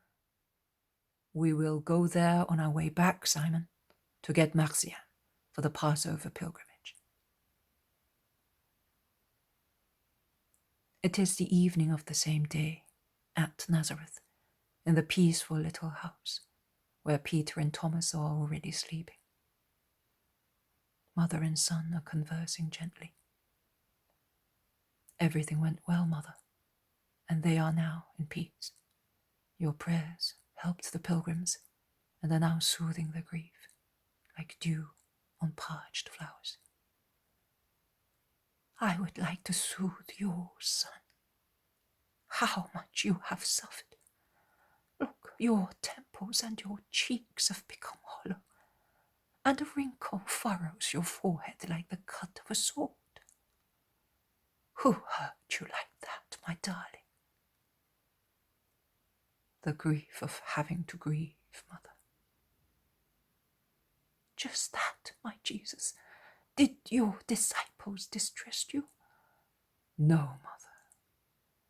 We will go there on our way back, Simon, to get Marcian for the Passover pilgrimage. It is the evening of the same day, at Nazareth, in the peaceful little house, where Peter and Thomas are already sleeping. Mother and son are conversing gently. Everything went well, Mother, and they are now in peace. Your prayers helped the pilgrims and are now soothing their grief, like dew on parched flowers. I would like to soothe yours, son. How much you have suffered. Look, your temples and your cheeks have become hollow, and a wrinkle furrows your forehead like the cut of a sword. Who hurt you like that, my darling? The grief of having to grieve, Mother. Just that, my Jesus. Did your disciples distress you? No, Mother.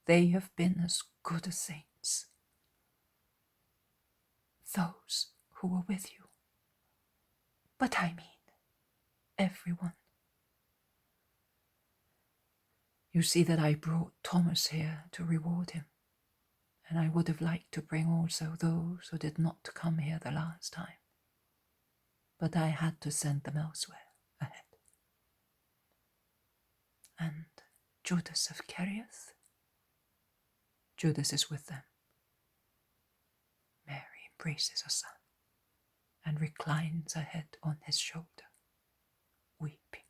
They have been as good as saints. Those who were with you. But I mean, everyone. You see that I brought Thomas here to reward him, and I would have liked to bring also those who did not come here the last time. But I had to send them elsewhere ahead. And Judas of Kerioth? Judas is with them. Mary embraces her son and reclines her head on his shoulder, weeping.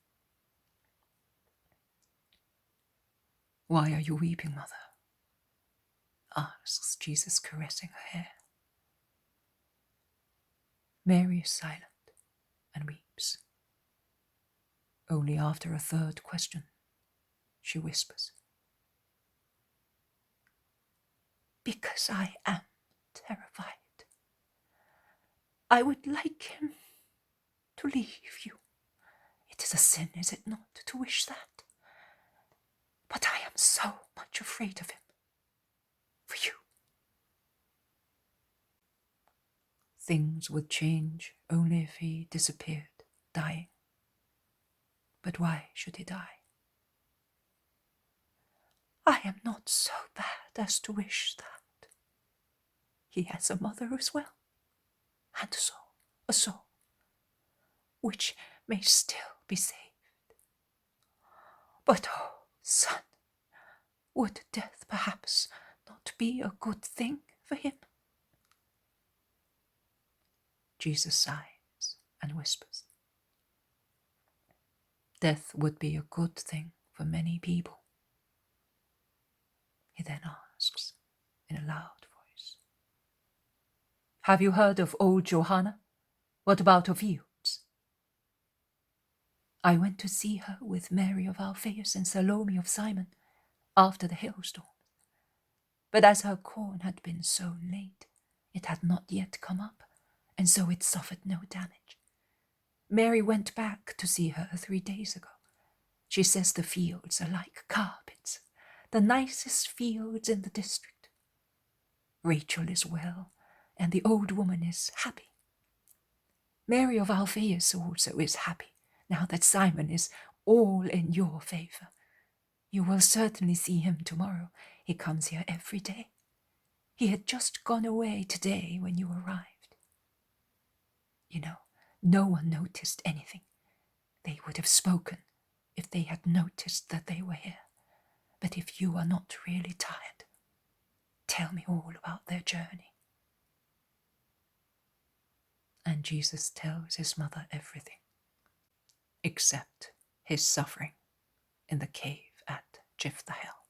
Why are you weeping, Mother? Asks Jesus, caressing her hair. Mary is silent and weeps. Only after a third question, she whispers, Because I am terrified. I would like him to leave you. It is a sin, is it not, to wish that? But I am so much afraid of him. For you. Things would change only if he disappeared, dying. But why should he die? I am not so bad as to wish that. He has a mother as well, and a soul. which may still be saved. But, oh, son, would death perhaps not be a good thing for him? Jesus sighs and whispers, "Death would be a good thing for many people." He then asks in a loud voice, "Have you heard of old Johanna? What about her fields?" I went to see her with Mary of Alphaeus and Salome of Simon after the hailstorm. But as her corn had been sown late, it had not yet come up, and so it suffered no damage. Mary went back to see her 3 days ago. She says the fields are like carpets, the nicest fields in the district. Rachel is well, and the old woman is happy. Mary of Alphaeus also is happy, now that Simon is all in your favor. You will certainly see him tomorrow. He comes here every day. He had just gone away today when you arrived. You know, no one noticed anything. They would have spoken if they had noticed that they were here. But if you are not really tired, tell me all about their journey." And Jesus tells his mother everything, except his suffering in the cave at Jphthahel.